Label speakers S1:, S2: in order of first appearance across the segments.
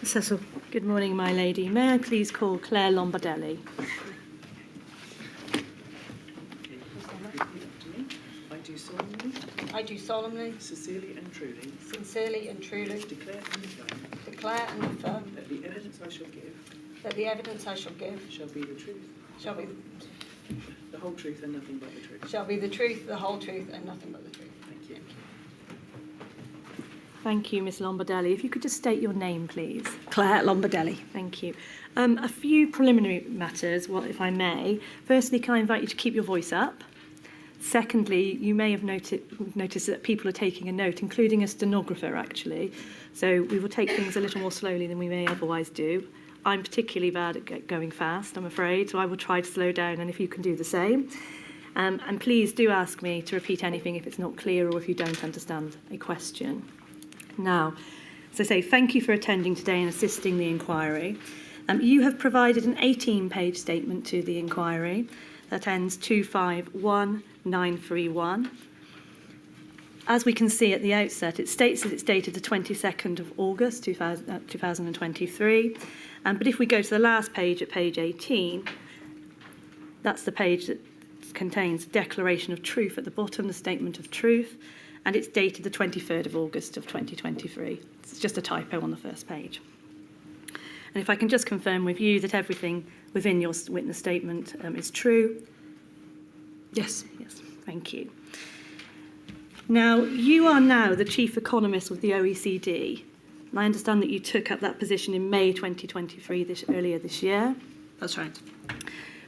S1: Cecil. Good morning, my lady. May I please call Clare Lombardelli?
S2: I do solemnly,
S3: sincerely and truly,
S2: declare and affirm
S3: that the evidence I shall give
S2: shall be the truth,
S3: the whole truth and nothing but the truth.
S2: shall be the truth, the whole truth, and nothing but the truth.
S3: Thank you.
S1: Thank you, Miss Lombardelli. If you could just state your name, please.
S2: Clare Lombardelli.
S1: Thank you. A few preliminary matters, if I may. Firstly, can I invite you to keep your voice up? Secondly, you may have noticed that people are taking a note, including a stenographer, actually. So we will take things a little more slowly than we may otherwise do. I'm particularly bad at going fast, I'm afraid, so I will try to slow down, and if you can do the same. And please do ask me to repeat anything if it's not clear or if you don't understand a question. Now, as I say, thank you for attending today and assisting the inquiry. You have provided an 18-page statement to the inquiry that ends 251931. As we can see at the outset, it states that it's dated the 22nd of August 2023. But if we go to the last page at page 18, that's the page that contains Declaration of Truth at the bottom, the Statement of Truth, and it's dated the 23rd of August of 2023. It's just a typo on the first page. And if I can just confirm with you that everything within your witness statement is true.
S2: Yes.
S1: Yes, thank you. Now, you are now the chief economist with the OECD. And I understand that you took up that position in May 2023, earlier this year.
S2: That's right.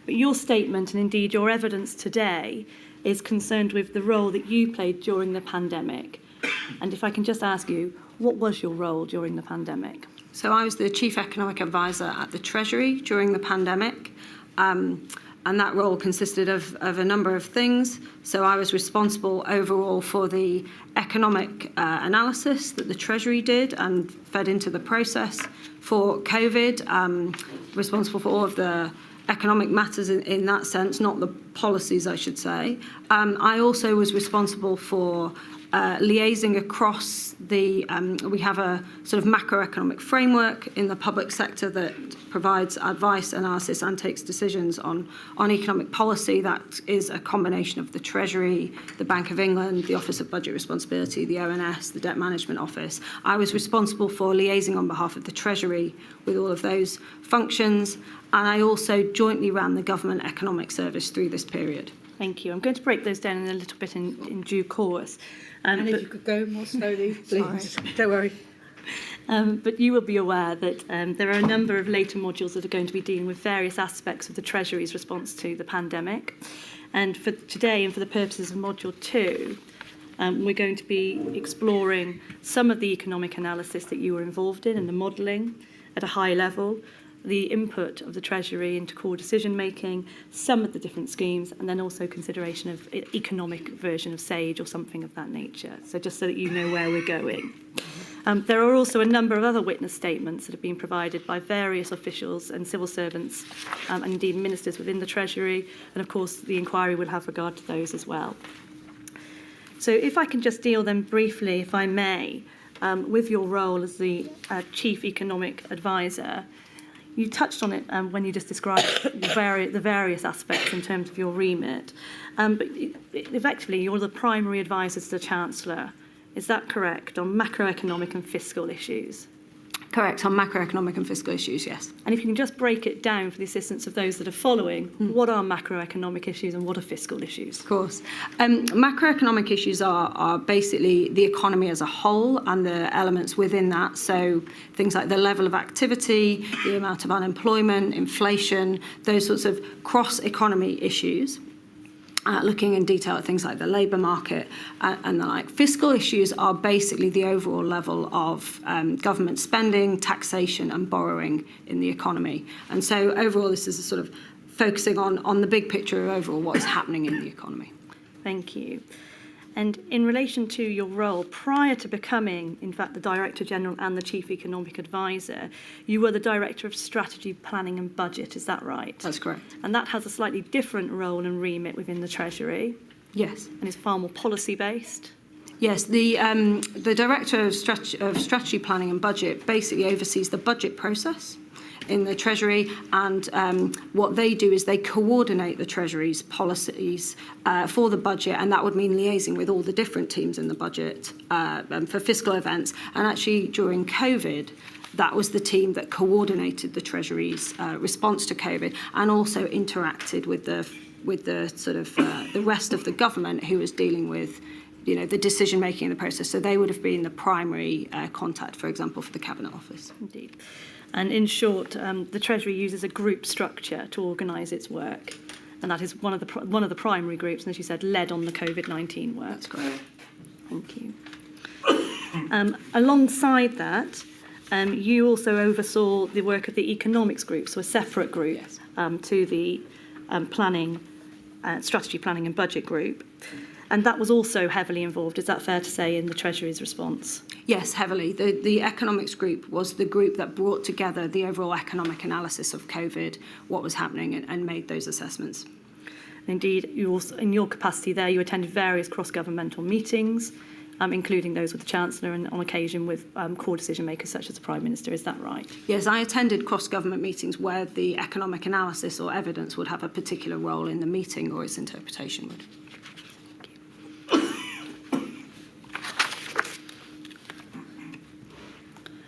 S1: But your statement, and indeed your evidence today, is concerned with the role that you played during the pandemic. And if I can just ask you, what was your role during the pandemic?
S2: So I was the Chief Economic Advisor at the Treasury during the pandemic. And that role consisted of a number of things. So I was responsible overall for the economic analysis that the Treasury did and fed into the process for COVID, responsible for all of the economic matters in that sense, not the policies, I should say. I also was responsible for liaising across the, we have a sort of macroeconomic framework in the public sector that provides advice, analysis and takes decisions on economic policy. That is a combination of the Treasury, the Bank of England, the Office of Budget Responsibility, the ONS, the Debt Management Office. I was responsible for liaising on behalf of the Treasury with all of those functions, and I also jointly ran the Government Economic Service through this period.
S1: Thank you. I'm going to break those down in a little bit in due course.
S2: And if you could go more slowly, please. Don't worry.
S1: But you will be aware that there are a number of later modules that are going to be dealing with various aspects of the Treasury's response to the pandemic. And for today, and for the purposes of Module 2, we're going to be exploring some of the economic analysis that you were involved in and the modelling at a high level, the input of the Treasury into core decision making, some of the different schemes, and then also consideration of economic version of SAGE or something of that nature. So just so that you know where we're going. There are also a number of other witness statements that have been provided by various officials and civil servants and indeed ministers within the Treasury, and of course the inquiry will have regard to those as well. So if I can just deal then briefly, if I may, with your role as the Chief Economic Advisor. You touched on it when you just described the various aspects in terms of your remit. But effectively, you're the primary advisor to the Chancellor. Is that correct, on macroeconomic and fiscal issues?
S2: Correct, on macroeconomic and fiscal issues, yes.
S1: And if you can just break it down for the assistance of those that are following, what are macroeconomic issues and what are fiscal issues?
S2: Of course. Macroeconomic issues are basically the economy as a whole and the elements within that. So things like the level of activity, the amount of unemployment, inflation, those sorts of cross-economy issues. Looking in detail at things like the labour market and the like. Fiscal issues are basically the overall level of government spending, taxation and borrowing in the economy. And so overall this is a sort of focusing on the big picture of overall what is happening in the economy.
S1: Thank you. And in relation to your role, prior to becoming, in fact, the Director General and the Chief Economic Advisor, you were the Director of Strategy, Planning and Budget, is that right?
S2: That's correct.
S1: And that has a slightly different role and remit within the Treasury.
S2: Yes.
S1: And is far more policy-based.
S2: Yes, the Director of Strategy Planning and Budget basically oversees the budget process in the Treasury, and what they do is they coordinate the Treasury's policies for the budget, and that would mean liaising with all the different teams in the budget for fiscal events. And actually, during COVID, that was the team that coordinated the Treasury's response to COVID, and also interacted with the sort of the rest of the government who was dealing with, you know, the decision making in the process. So they would have been the primary contact, for example, for the Cabinet Office.
S1: Indeed. And in short, the Treasury uses a group structure to organise its work, and that is one of the primary groups, and as you said, led on the COVID-19 work.
S2: That's correct.
S1: Thank you. Alongside that, you also oversaw the work of the economics group, so a separate group.
S2: Yes.
S1: To the strategy planning and budget group. And that was also heavily involved, is that fair to say, in the Treasury's response?
S2: Yes, heavily. The economics group was the group that brought together the overall economic analysis of COVID, what was happening, and made those assessments.
S1: Indeed, you also, in your capacity there, you attended various cross-governmental meetings, including those with the Chancellor and on occasion with core decision makers such as the Prime Minister. Is that right?
S2: Yes, I attended cross-government meetings where the economic analysis or evidence would have a particular role in the meeting, or its interpretation would.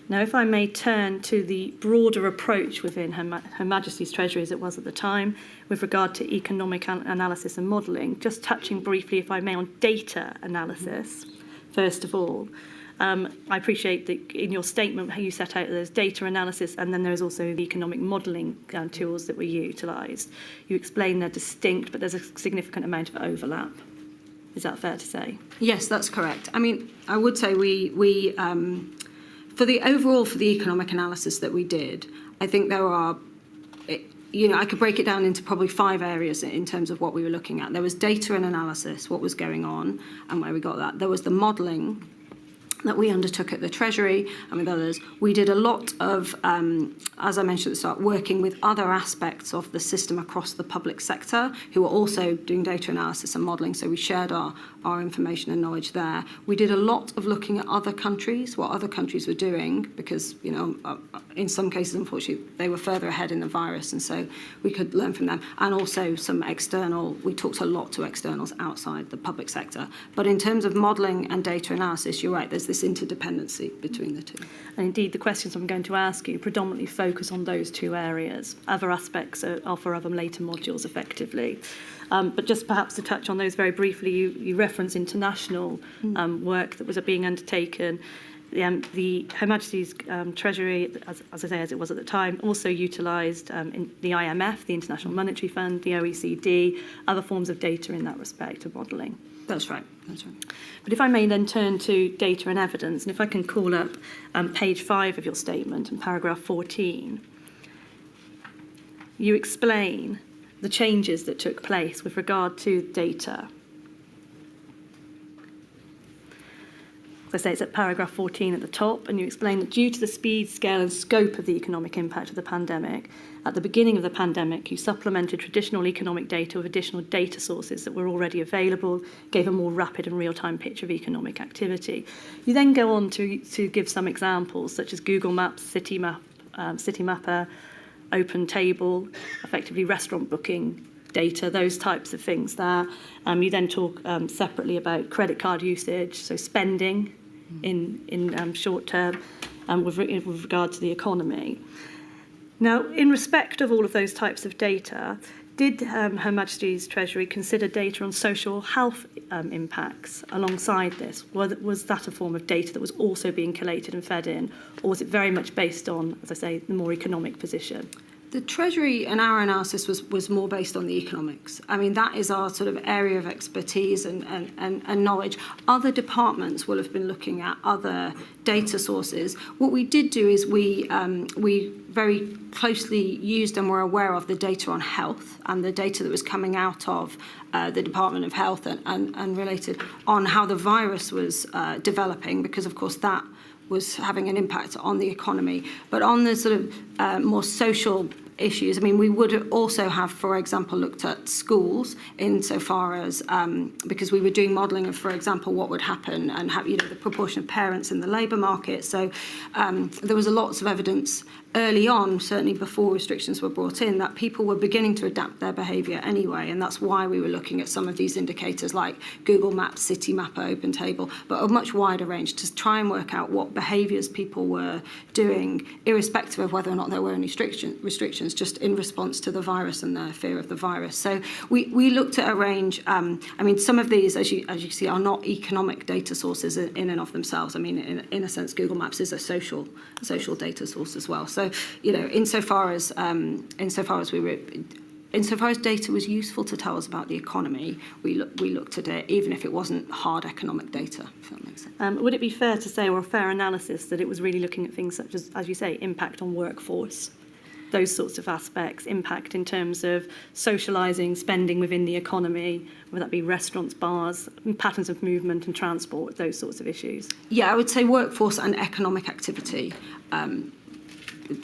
S1: Now, if I may turn to the broader approach within Her Majesty's Treasury, as it was at the time, with regard to economic analysis and modelling, just touching briefly, if I may, on data analysis, first of all. I appreciate that in your statement how you set out there's data analysis, and then there's also the economic modelling tools that were utilised. You explain they're distinct, but there's a significant amount of overlap. Is that fair to say? Yes,
S2: that's correct. I mean, I would say we for the economic analysis that we did, I think there are, you know, I could break it down into probably 5 areas in terms of what we were looking at. There was data and analysis, what was going on and where we got that. There was the modelling that we undertook at the Treasury and with others. We did a lot of, as I mentioned at the start, working with other aspects of the system across the public sector who were also doing data analysis and modelling, so we shared our information and knowledge there. We did a lot of looking at other countries, what other countries were doing, because, you know, in some cases, unfortunately, they were further ahead in the virus, and so we could learn from them. And also some external, we talked a lot to externals outside the public sector. But in terms of modelling and data analysis, you're right, there's this interdependency between the two.
S1: And indeed, the questions I'm going to ask you predominantly focus on those 2 areas. Other aspects are for other later modules, effectively. But just perhaps to touch on those very briefly, you reference international work that was being undertaken. The Her Majesty's Treasury, as I say, as it was at the time, also utilised in the IMF, the International Monetary Fund, the OECD, other forms of data in that respect of modelling.
S2: That's right, that's right.
S1: But if I may then turn to data and evidence, and if I can call up page 5 of your statement and paragraph 14, you explain the changes that took place with regard to data. As I say, it's at paragraph 14 at the top, and you explain that due to the speed, scale and scope of the economic impact of the pandemic, at the beginning of the pandemic, you supplemented traditional economic data with additional data sources that were already available, gave a more rapid and real-time picture of economic activity. You then go on to give some examples, such as Google Maps, Citymapper, Open Table, effectively restaurant booking data, those types of things there. You then talk separately about credit card usage, so spending in short term with regard to the economy. Now, in respect of all of those types of data, did Her Majesty's Treasury consider data on social health impacts alongside this? Was that a form of data that was also being collated and fed in, or was it very much based on, as I say, the more economic position?
S2: The Treasury and our analysis was more based on the economics. I mean, that is our sort of area of expertise and knowledge. Other departments will have been looking at other data sources. What we did do is we very closely used and were aware of the data on health and the data that was coming out of the Department of Health and related on how the virus was developing, because, of course, that was having an impact on the economy. But on the sort of more social issues. I mean, we would also have, for example, looked at schools insofar as, because we were doing modelling of, for example, what would happen and how, the proportion of parents in the labour market. So there was lots of evidence early on, certainly before restrictions were brought in, that people were beginning to adapt their behaviour anyway, and that's why we were looking at some of these indicators like Google Maps, City Mapper, Open Table, but a much wider range to try and work out what behaviours people were doing, irrespective of whether or not there were any restrictions, just in response to the virus and their fear of the virus. So we looked at a range. I mean, some of these, as you see, are not economic data sources in and of themselves. I mean, in a sense, Google Maps is a social data source as well. So, insofar as data was useful to tell us about the economy, we looked at it, even if it wasn't hard economic data, if that makes sense.
S1: Would it be fair to say, or a fair analysis, that it was really looking at things such as you say, impact on workforce, those sorts of aspects, impact in terms of socialising, spending within the economy, whether that be restaurants, bars, patterns of movement and transport, those sorts of issues?
S2: Yeah, I would say workforce and economic activity.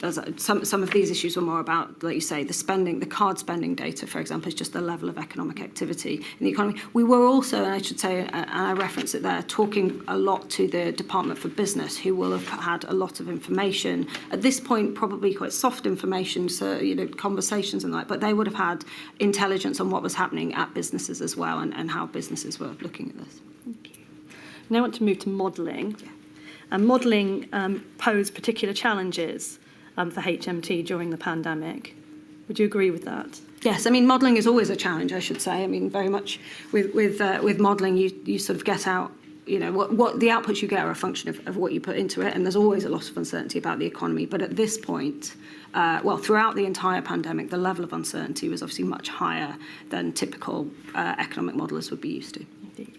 S2: Some of these issues were more about, like you say, the card spending data, for example, is just the level of economic activity in the economy. We were also, and I should say, and I reference it there, talking a lot to the Department for Business, who will have had a lot of information. At this point, probably quite soft information, so, conversations and that, but they would have had intelligence on what was happening at businesses as well, and how businesses were looking at this.
S1: Thank you. Now I want to move to modelling. And modelling posed particular challenges for HMT during the pandemic. Would you agree with that?
S2: Yes, I mean, modelling is always a challenge, I should say. I mean, very much with modelling, you sort of get out, what the outputs you get are a function of what you put into it, and there's always a lot of uncertainty about the economy. But at this point, throughout the entire pandemic, the level of uncertainty was obviously much higher than typical economic modellers would be used to.
S1: Indeed.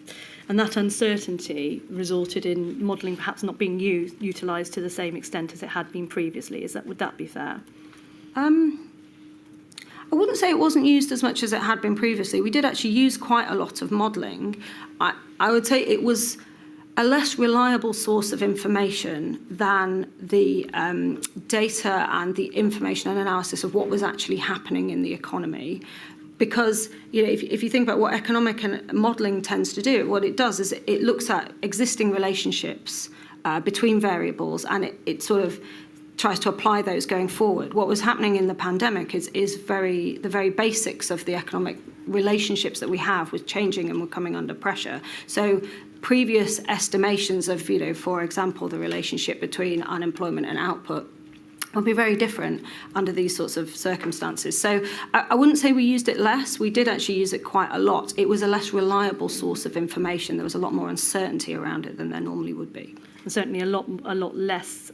S1: And that uncertainty resulted in modelling perhaps not being utilised to the same extent as it had been previously. Would that be fair?
S2: I wouldn't say it wasn't used as much as it had been previously. We did actually use quite a lot of modelling. I would say it was a less reliable source of information than the data and the information and analysis of what was actually happening in the economy. Because, if you think about what economic and modelling tends to do, what it does is it looks at existing relationships between variables, and it sort of tries to apply those going forward. What was happening in the pandemic is the very basics of the economic relationships that we have was changing and were coming under pressure. So previous estimations of, for example, the relationship between unemployment and output will be very different under these sorts of circumstances. So I wouldn't say we used it less. We did actually use it quite a lot. It was a less reliable source of information. There was a lot more uncertainty around it than there normally would be.
S1: And certainly a lot less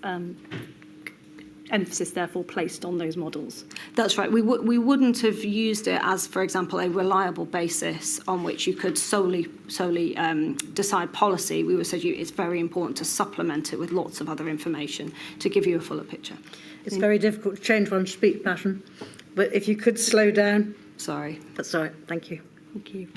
S1: emphasis, therefore, placed on those models.
S2: That's right. We wouldn't have used it as, for example, a reliable basis on which you could solely decide policy. We would say it's very important to supplement it with lots of other information to give you a fuller picture.
S4: It's very difficult to change one's speech pattern, but if you could slow down.
S2: Sorry.
S4: That's all right. Thank you.
S1: Thank you.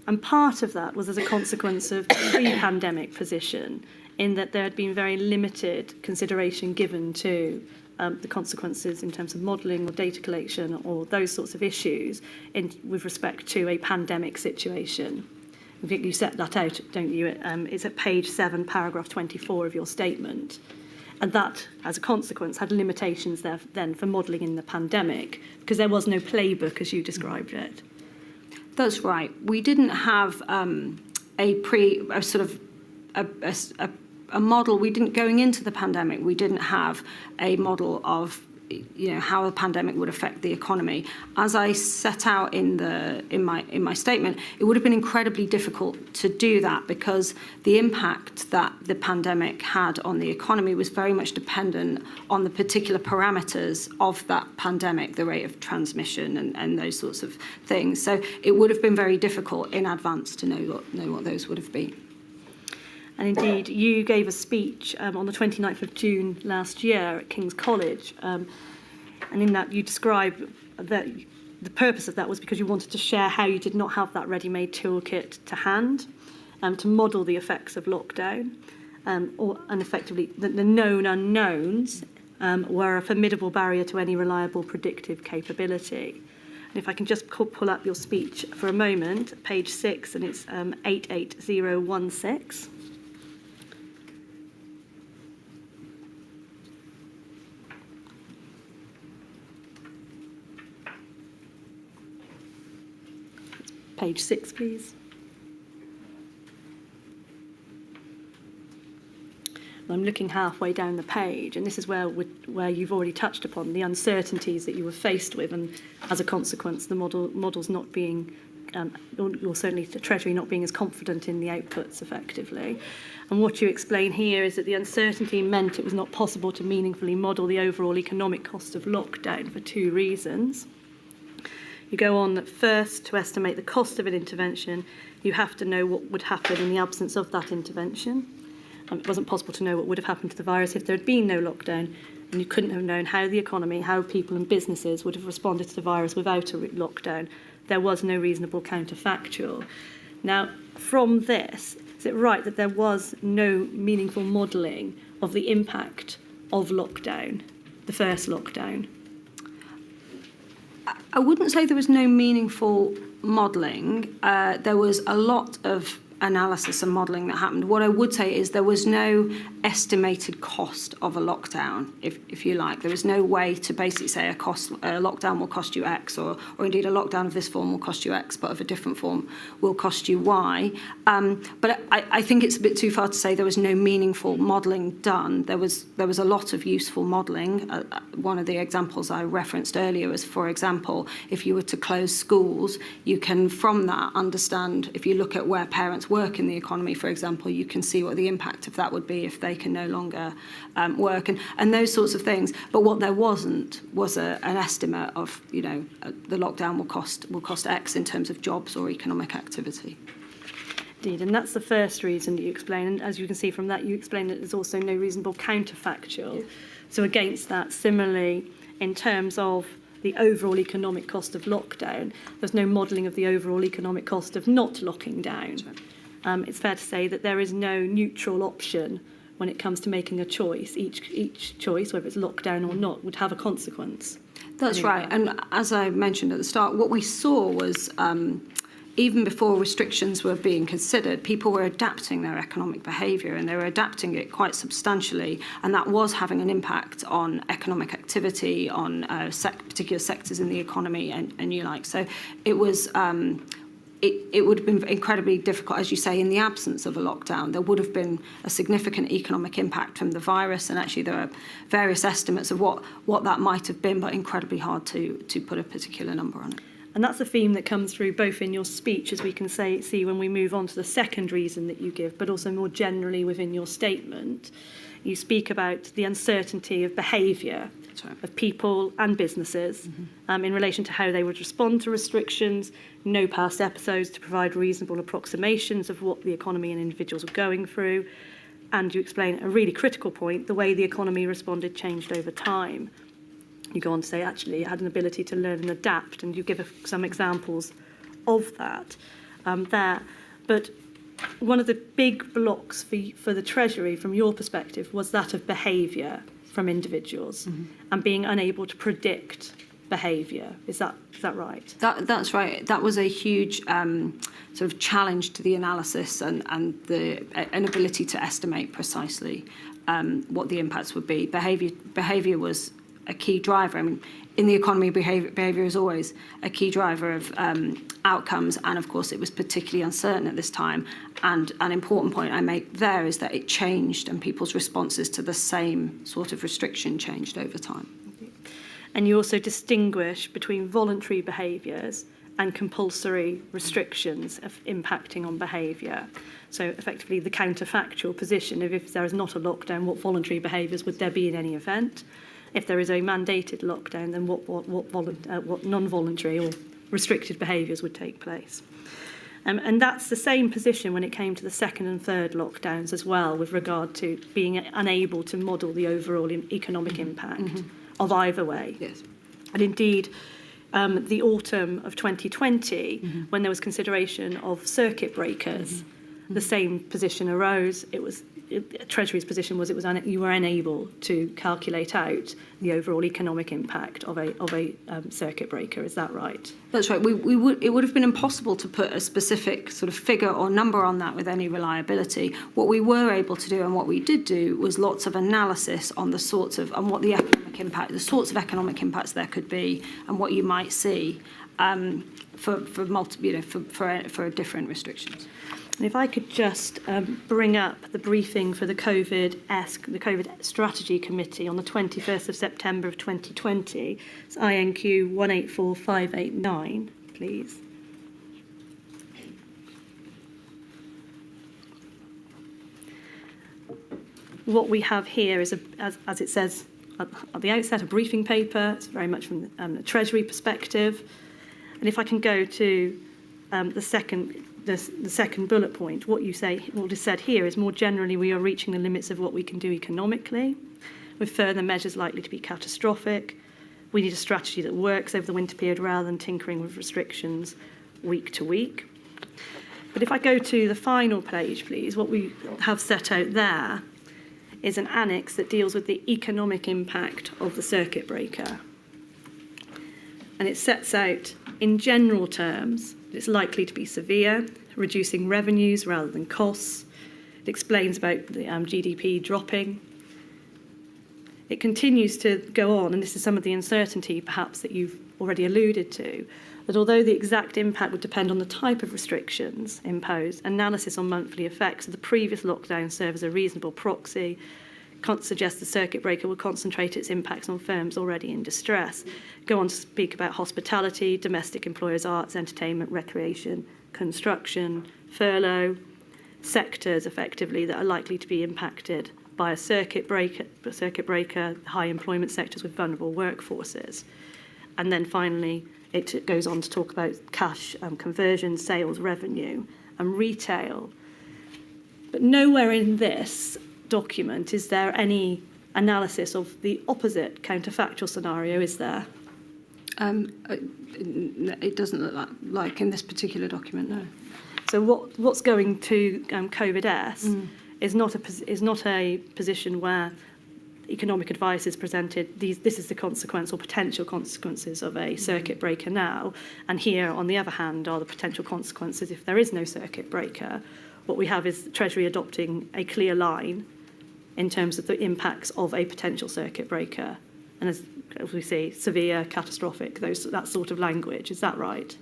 S1: And part of that was as a consequence of the pre-pandemic position, in that there had been very limited consideration given to the consequences in terms of modelling or data collection or those sorts of issues with respect to a pandemic situation. I think you set that out, don't you? It's at page 7, paragraph 24 of your statement. And that, as a consequence, had limitations there then for modelling in the pandemic, because there was no playbook, as you described it.
S2: That's right. We didn't have a model. We didn't, going into the pandemic, we didn't have a model of how a pandemic would affect the economy. As I set out in my statement, it would have been incredibly difficult to do that because the impact that the pandemic had on the economy was very much dependent on the particular parameters of that pandemic, the rate of transmission and those sorts of things. So it would have been very difficult in advance to know what those would have been.
S1: And indeed, you gave a speech on the 29th of June last year at King's College. And in that, you described that the purpose of that was because you wanted to share how you did not have that ready-made toolkit to hand to model the effects of lockdown and effectively the known unknowns were a formidable barrier to any reliable predictive capability. And if I can just pull up your speech for a moment, page 6, and it's 88016. Page 6, please. I'm looking halfway down the page, and this is where you've already touched upon the uncertainties that you were faced with, and as a consequence, the models not being, or certainly the Treasury not being as confident in the outputs effectively. And what you explain here is that the uncertainty meant it was not possible to meaningfully model the overall economic cost of lockdown for 2 reasons. You go on that first, to estimate the cost of an intervention, you have to know what would happen in the absence of that intervention. It wasn't possible to know what would have happened to the virus if there had been no lockdown, and you couldn't have known how the economy, how people and businesses would have responded to the virus without a lockdown. There was no reasonable counterfactual. Now, from this, is it right that there was no meaningful modelling of the impact of lockdown, the first lockdown?
S2: I wouldn't say there was no meaningful modelling. There was a lot of analysis and modelling that happened. What I would say is there was no estimated cost of a lockdown, if you like. There was no way to basically say a lockdown will cost you X, or indeed a lockdown of this form will cost you X, but of a different form will cost you Y. But I think it's a bit too far to say there was no meaningful modelling done. There was a lot of useful modelling. One of the examples I referenced earlier was, for example, if you were to close schools, you can from that understand, if you look at where parents work in the economy, for example, you can see what the impact of that would be if they can no longer work, and those sorts of things. But what there wasn't was an estimate of, the lockdown will cost X in terms of jobs or economic activity.
S1: Indeed, and that's the first reason that you explain. And as you can see from that, you explain that there's also no reasonable counterfactual. Yeah. So against that, similarly, in terms of the overall economic cost of lockdown, there's no modelling of the overall economic cost of not locking down. It's fair to say that there is no neutral option when it comes to making a choice. Each choice, whether it's lockdown or not, would have a consequence.
S2: That's right. And as I mentioned at the start, what we saw was even before restrictions were being considered, people were adapting their economic behaviour, and they were adapting it quite substantially, and that was having an impact on economic activity, on particular sectors in the economy and you like. So it was it would have been incredibly difficult, as you say, in the absence of a lockdown. There would have been a significant economic impact from the virus, and actually there are various estimates of what that might have been, but incredibly hard to put a particular number on it.
S1: And that's a theme that comes through both in your speech, as we can see when we move on to the second reason that you give, but also more generally within your statement. You speak about the uncertainty of behaviour of people and businesses in relation to how they would respond to restrictions, no past episodes to provide reasonable approximations of what the economy and individuals are going through. And you explain a really critical point, the way the economy responded changed over time. You go on to say, actually, it had an ability to learn and adapt, and you give some examples of that there. But one of the big blocks for the Treasury, from your perspective, was that of behaviour from individuals and being unable to predict behaviour. Is that right?
S2: That's right. That was a huge sort of challenge to the analysis and the inability to estimate precisely what the impacts would be. Behaviour was a key driver. I mean, in the economy, behaviour is always a key driver of outcomes, and of course it was particularly uncertain at this time. And an important point I make there is that it changed, and people's responses to the same sort of restriction changed over time.
S1: And you also distinguish between voluntary behaviours and compulsory restrictions of impacting on behaviour. So effectively the counterfactual position of, if there is not a lockdown, what voluntary behaviours would there be in any event? If there is a mandated lockdown, then what non-voluntary or restricted behaviours would take place. And that's the same position when it came to the second and third lockdowns as well, with regard to being unable to model the overall economic impact of either way.
S2: Yes.
S1: And indeed, the autumn of 2020, when there was consideration of circuit breakers, the same position arose. It was Treasury's position was you were unable to calculate out the overall economic impact of a circuit breaker. Is that right?
S2: That's right. It would have been impossible to put a specific sort of figure or number on that with any reliability. What we were able to do, and what we did do, was lots of analysis on the sorts of what the economic impact, the sorts of economic impacts there could be, and what you might see for different restrictions.
S1: And if I could just bring up the briefing for the COVID Strategy Committee on the 21st of September of 2020, it's INQ 184589, please. What we have here is, as it says at the outset, a briefing paper. It's very much from the Treasury perspective. And if I can go to the second bullet point, what is said here is, more generally, we are reaching the limits of what we can do economically, with further measures likely to be catastrophic. We need a strategy that works over the winter period rather than tinkering with restrictions week to week. But if I go to the final page, please, what we have set out there is an annex that deals with the economic impact of the circuit breaker. And it sets out, in general terms, that it's likely to be severe, reducing revenues rather than costs. It explains about the GDP dropping. It continues to go on, and this is some of the uncertainty perhaps that you've already alluded to, that although the exact impact would depend on the type of restrictions imposed, analysis on monthly effects of the previous lockdown serve as a reasonable proxy. Can't suggest the circuit breaker will concentrate its impacts on firms already in distress. Go on to speak about hospitality, domestic employers, arts, entertainment, recreation, construction, furlough, sectors effectively that are likely to be impacted by a circuit breaker, high employment sectors with vulnerable workforces. And then finally, it goes on to talk about cash conversion, sales, revenue, and retail. But nowhere in this document is there any analysis of the opposite counterfactual scenario, is there?
S2: It doesn't look like in this particular document, no.
S1: So what's going to COVID-S is not a position where economic advice is presented. This is the consequence or potential consequences of a circuit breaker now, and here, on the other hand, are the potential consequences if there is no circuit breaker. What we have is the Treasury adopting a clear line in terms of the impacts of a potential circuit breaker, and as we see, severe, catastrophic, that sort of language. Is that right?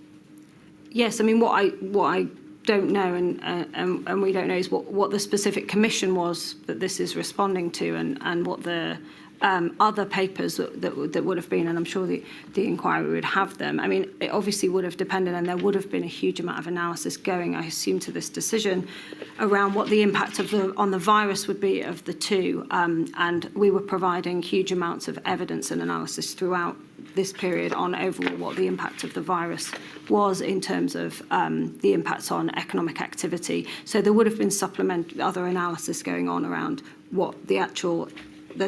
S2: Yes, I mean what I don't know, and we don't know, is what the specific commission was that this is responding to, and what the other papers that would have been, and I'm sure the inquiry would have them. I mean, it obviously would have depended, and there would have been a huge amount of analysis going, I assume, to this decision around what the impact on the virus would be of the two, and we were providing huge amounts of evidence and analysis throughout this period on overall what the impact of the virus was in terms of the impacts on economic activity. So there would have been other analysis going on around what the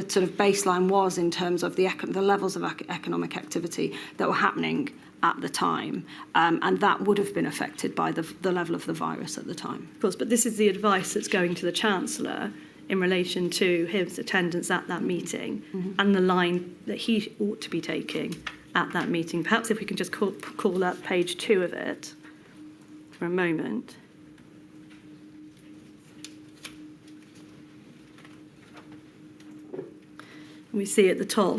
S2: sort of baseline was in terms of the levels of economic activity that were happening at the time, and that would have been affected by the level of the virus at the time.
S1: Of course, but this is the advice that's going to the Chancellor in relation to his attendance at that meeting and the line that he ought to be taking at that meeting. Perhaps if we can just call up page 2 of it for a moment. We see at the top,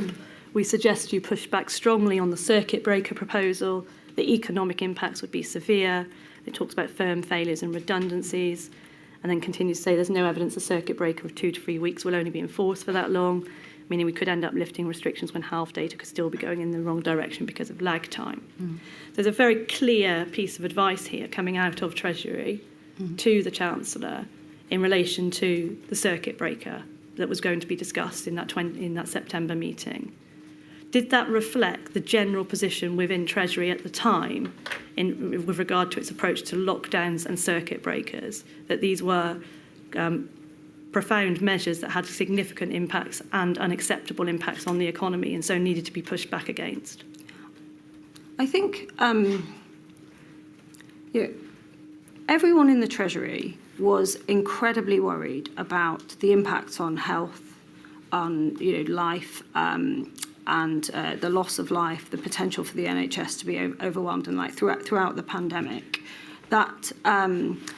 S1: we suggest you push back strongly on the circuit breaker proposal. The economic impacts would be severe. It talks about firm failures and redundancies, and then continues to say there's no evidence a circuit breaker of 2 to 3 weeks will only be enforced for that long, meaning we could end up lifting restrictions when half data could still be going in the wrong direction because of lag time. So there's a very clear piece of advice here coming out of Treasury to the Chancellor in relation to the circuit breaker that was going to be discussed in that September meeting. Did that reflect the general position within Treasury at the time with regard to its approach to lockdowns and circuit breakers, that these were profound measures that had significant impacts and unacceptable impacts on the economy and so needed to be pushed back against?
S2: I think everyone in the Treasury was incredibly worried about the impacts on health, on life, and the loss of life, the potential for the NHS to be overwhelmed, and throughout the pandemic. That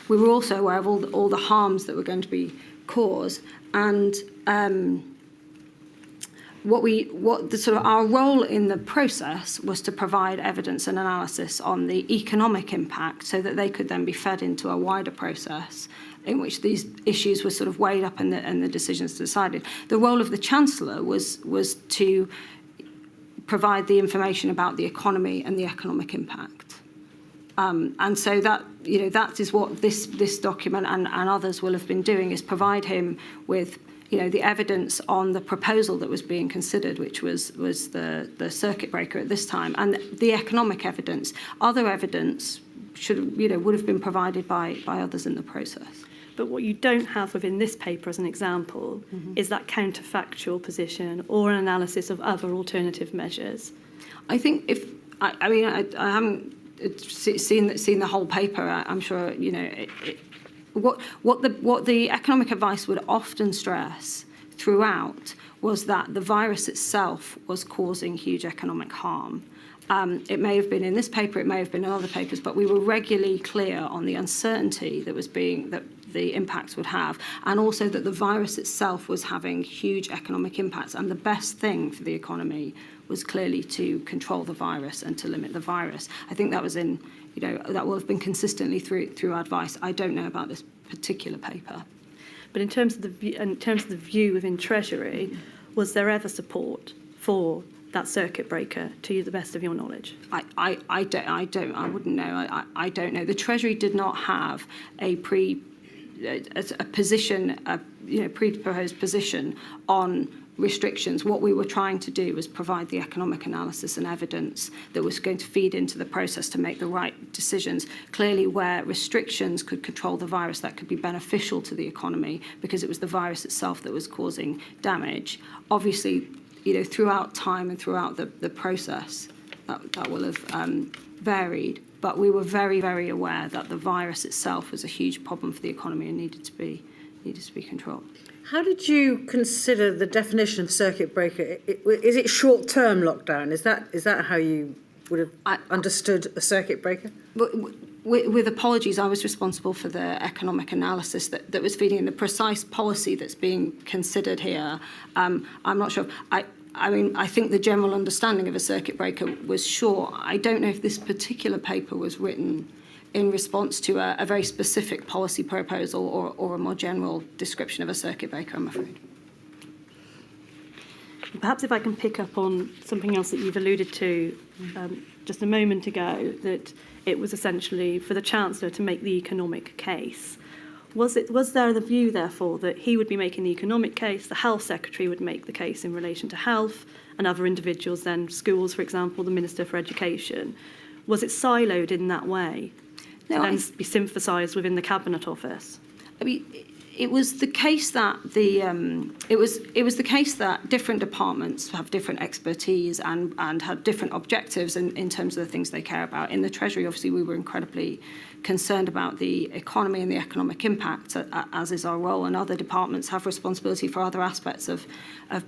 S2: we were also aware of all the harms that were going to be caused, and our role in the process was to provide evidence and analysis on the economic impact, so that they could then be fed into a wider process in which these issues were sort of weighed up and the decisions decided. The role of the Chancellor was to provide the information about the economy and the economic impact. And so that is what this document and others will have been doing, is provide him with the evidence on the proposal that was being considered, which was the circuit breaker at this time, and the economic evidence. Other evidence would have been provided by others in the process.
S1: But what you don't have within this paper, as an example, is that counterfactual position or an analysis of other alternative measures.
S2: I think I haven't seen the whole paper. I'm sure what the economic advice would often stress throughout was that the virus itself was causing huge economic harm. It may have been in this paper, it may have been in other papers, but we were regularly clear on the uncertainty that the impacts would have, and also that the virus itself was having huge economic impacts, and the best thing for the economy was clearly to control the virus and to limit the virus. I think that was that will have been consistently through advice. I don't know about this particular paper.
S1: But in terms of the view within Treasury, was there ever support for that circuit breaker, to the best of your knowledge?
S2: I wouldn't know. I don't know. The Treasury did not have a pre-proposed position on restrictions. What we were trying to do was provide the economic analysis and evidence that was going to feed into the process to make the right decisions. Clearly, where restrictions could control the virus, that could be beneficial to the economy because it was the virus itself that was causing damage. Obviously, throughout time and throughout the process, that will have varied. But we were very, very aware that the virus itself was a huge problem for the economy and needed to be controlled.
S4: How did you consider the definition of circuit breaker? Is it short-term lockdown? Is that how you would have understood a circuit breaker?
S2: With apologies, I was responsible for the economic analysis that was feeding in the precise policy that's being considered here. I'm not sure. I think the general understanding of a circuit breaker was short. I don't know if this particular paper was written in response to a very specific policy proposal or a more general description of a circuit breaker, I'm afraid.
S1: Perhaps if I can pick up on something else that you've alluded to just a moment ago, that it was essentially for the Chancellor to make the economic case. Was there the view, therefore, that he would be making the economic case, the Health Secretary would make the case in relation to health, and other individuals, then schools, for example, the Minister for Education? Was it siloed in that way?
S2: No,
S1: to then be synthesised within the Cabinet Office?
S2: I mean, it was the case that different departments have different expertise and have different objectives in terms of the things they care about. In the Treasury, obviously, we were incredibly concerned about the economy and the economic impact, as is our role, and other departments have responsibility for other aspects of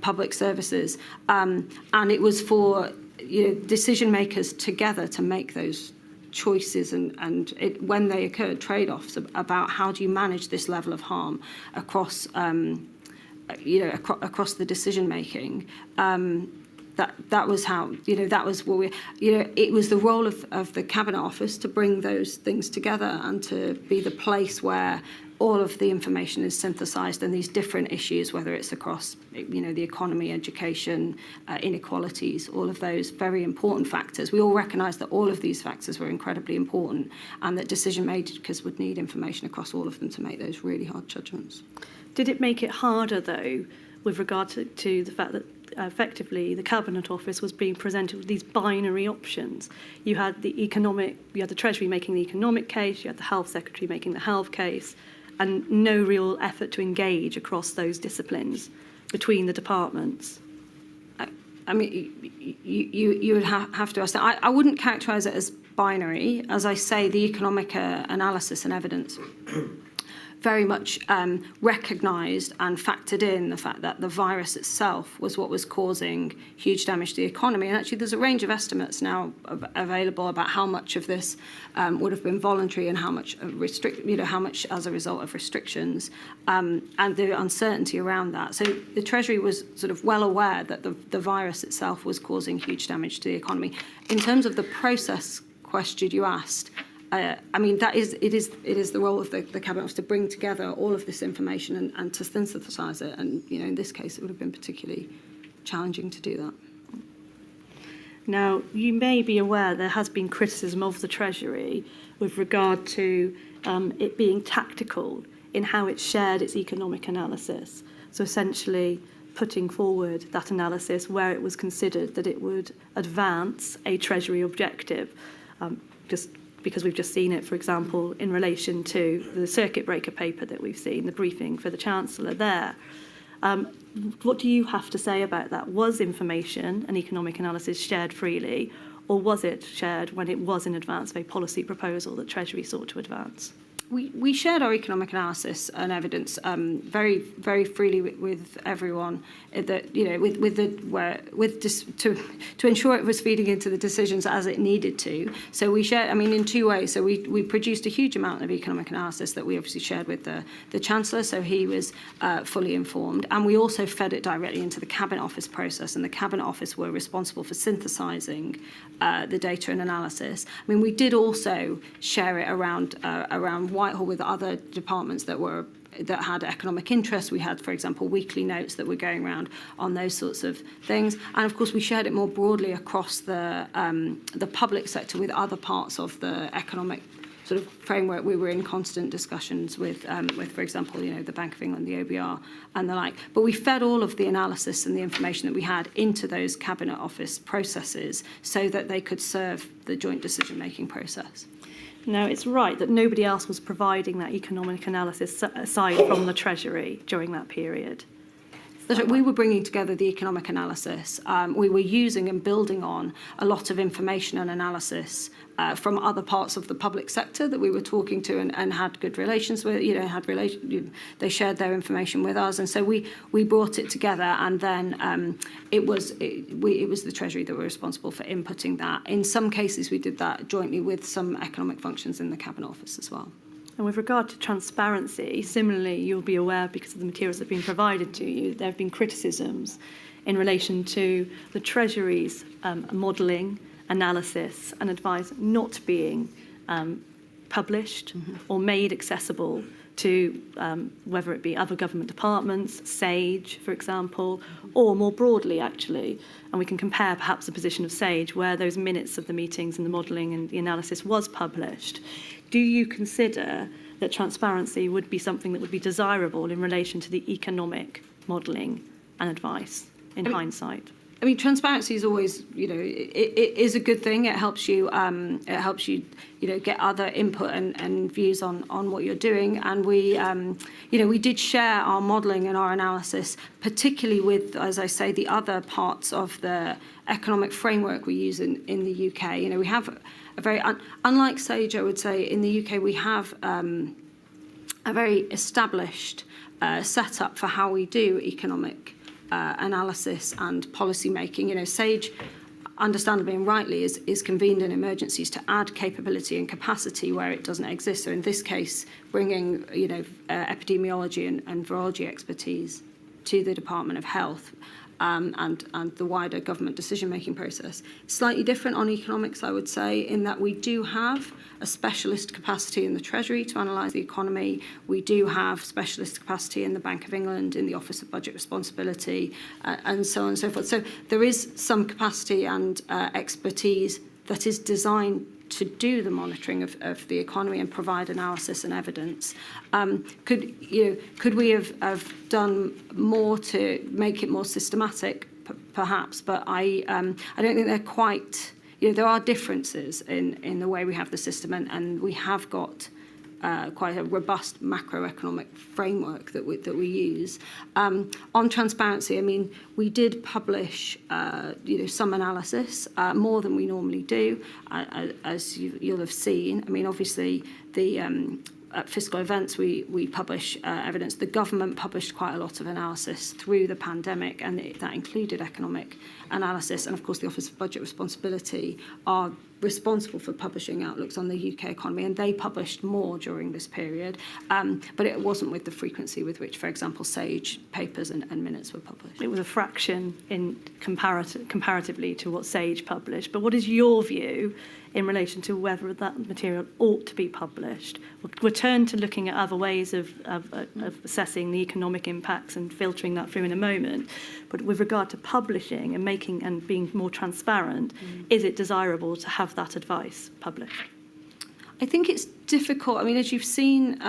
S2: public services. And it was for decision makers together to make those choices and when they occurred, trade-offs about how do you manage this level of harm across across the decision making. That was how that was what we it was the role of the Cabinet Office to bring those things together and to be the place where all of the information is synthesised and these different issues, whether it's across the economy, education, inequalities, all of those very important factors. We all recognise that all of these factors were incredibly important and that decision makers would need information across all of them to make those really hard judgments.
S1: Did it make it harder, though, with regard to the fact that effectively the Cabinet Office was being presented with these binary options? You had the Treasury making the economic case, you had the Health Secretary making the health case, and no real effort to engage across those disciplines between the departments.
S2: I mean, you would have to ask that. I wouldn't characterise it as binary. As I say, the economic analysis and evidence very much recognised and factored in the fact that the virus itself was what was causing huge damage to the economy. And actually, there's a range of estimates now available about how much of this would have been voluntary and how much how much as a result of restrictions, and the uncertainty around that. So the Treasury was sort of well aware that the virus itself was causing huge damage to the economy. In terms of the process question you asked, I mean, it is the role of the Cabinet Office to bring together all of this information and to synthesise it. And, in this case, it would have been particularly challenging to do that.
S1: Now, you may be aware there has been criticism of the Treasury with regard to it being tactical in how it shared its economic analysis. So essentially putting forward that analysis where it was considered that it would advance a Treasury objective, just because we've just seen it, for example, in relation to the circuit breaker paper that we've seen, the briefing for the Chancellor there. What do you have to say about that? Was information and economic analysis shared freely, or was it shared when it was in advance of a policy proposal that Treasury sought to advance?
S2: We shared our economic analysis and evidence very, very freely with everyone. That to ensure it was feeding into the decisions as it needed to. So we shared, in two ways. So we produced a huge amount of economic analysis that we obviously shared with the Chancellor, so he was fully informed, and we also fed it directly into the Cabinet Office process, and the Cabinet Office were responsible for synthesising the data and analysis. We did also share it around Whitehall with other departments that had economic interest. We had, for example, weekly notes that were going around on those sorts of things, and of course we shared it more broadly across the public sector with other parts of the economic sort of framework. We were in constant discussions with, for example, the Bank of England, the OBR, and the like. But we fed all of the analysis and the information that we had into those Cabinet Office processes so that they could serve the joint decision-making process.
S1: Now, it's right that nobody else was providing that economic analysis aside from the Treasury during that period.
S2: We were bringing together the economic analysis. We were using and building on a lot of information and analysis from other parts of the public sector that we were talking to and had good relations with. They shared their information with us, and so we brought it together. And then it was the Treasury that were responsible for inputting that. In some cases, we did that jointly with some economic functions in the Cabinet Office as well.
S1: And with regard to transparency, similarly, you'll be aware, because of the materials that have been provided to you, there have been criticisms in relation to the Treasury's modelling, analysis and advice not being published or made accessible to whether it be other government departments, SAGE, for example, or more broadly, actually. And we can compare perhaps the position of SAGE, where those minutes of the meetings and the modelling and the analysis was published. Do you consider that transparency would be something that would be desirable in relation to the economic modelling and advice in hindsight?
S2: Transparency is always, it is a good thing. It helps you, get other input and views on what you're doing. And we did share our modelling and our analysis, particularly with, as I say, the other parts of the economic framework we use in the UK. We have a very, unlike SAGE, I would say, in the UK, we have a very established setup for how we do economic analysis and policy making. SAGE, understandably and rightly, is convened in emergencies to add capability and capacity where it doesn't exist. So in this case, bringing epidemiology and virology expertise to the Department of Health and the wider government decision-making process. Slightly different on economics, I would say, in that we do have a specialist capacity in the Treasury to analyse the economy. We do have specialist capacity in the Bank of England, in the Office of Budget Responsibility, and so on and so forth. So there is some capacity and expertise that is designed to do the monitoring of the economy and provide analysis and evidence. Could we have done more to make it more systematic? Perhaps, but I don't think they're quite. There are differences in the way we have the system, and we have got quite a robust macroeconomic framework that we use. On transparency, we did publish some analysis, more than we normally do, as you'll have seen. Obviously at fiscal events, we publish evidence. The government published quite a lot of analysis through the pandemic, and that included economic analysis. And of course, the Office of Budget Responsibility are responsible for publishing outlooks on the UK economy, and they published more during this period. But it wasn't with the frequency with which, for example, SAGE papers and minutes were published.
S1: It was a fraction in comparatively to what SAGE published. But what is your view in relation to whether that material ought to be published? We'll return to looking at other ways of assessing the economic impacts and filtering that through in a moment. But with regard to publishing and making and being more transparent, is it desirable to have that advice published?
S2: I think it's difficult. I mean, as you've seen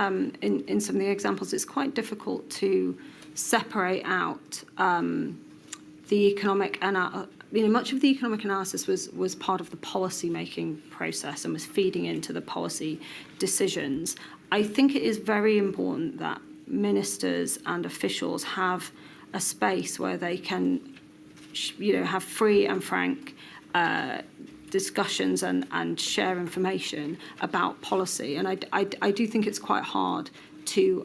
S2: in some of the examples, it's quite difficult to separate out the economic much of the economic analysis was part of the policy-making process and was feeding into the policy decisions. I think it is very important that ministers and officials have a space where they can, have free and frank discussions and share information about policy. And I do think it's quite hard to,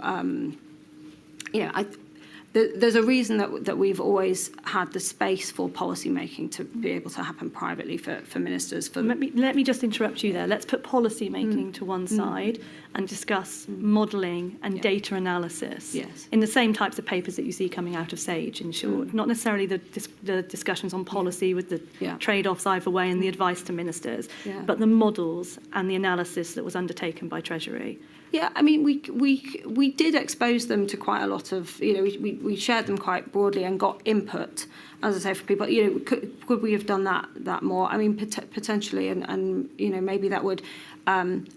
S2: there's a reason that we've always had the space for policy making to be able to happen privately for ministers.
S1: Let me just interrupt you there. Let's put policy making to one side and discuss modelling and data analysis in the same types of papers that you see coming out of SAGE, in short. Not necessarily the discussions on policy with the trade-offs either way and the advice to ministers, but the models and the analysis that was undertaken by Treasury.
S2: Yeah, I mean, we did expose them to quite a lot of, we shared them quite broadly and got input, as I say, from people. Could we have done that more? I mean, potentially, and maybe that would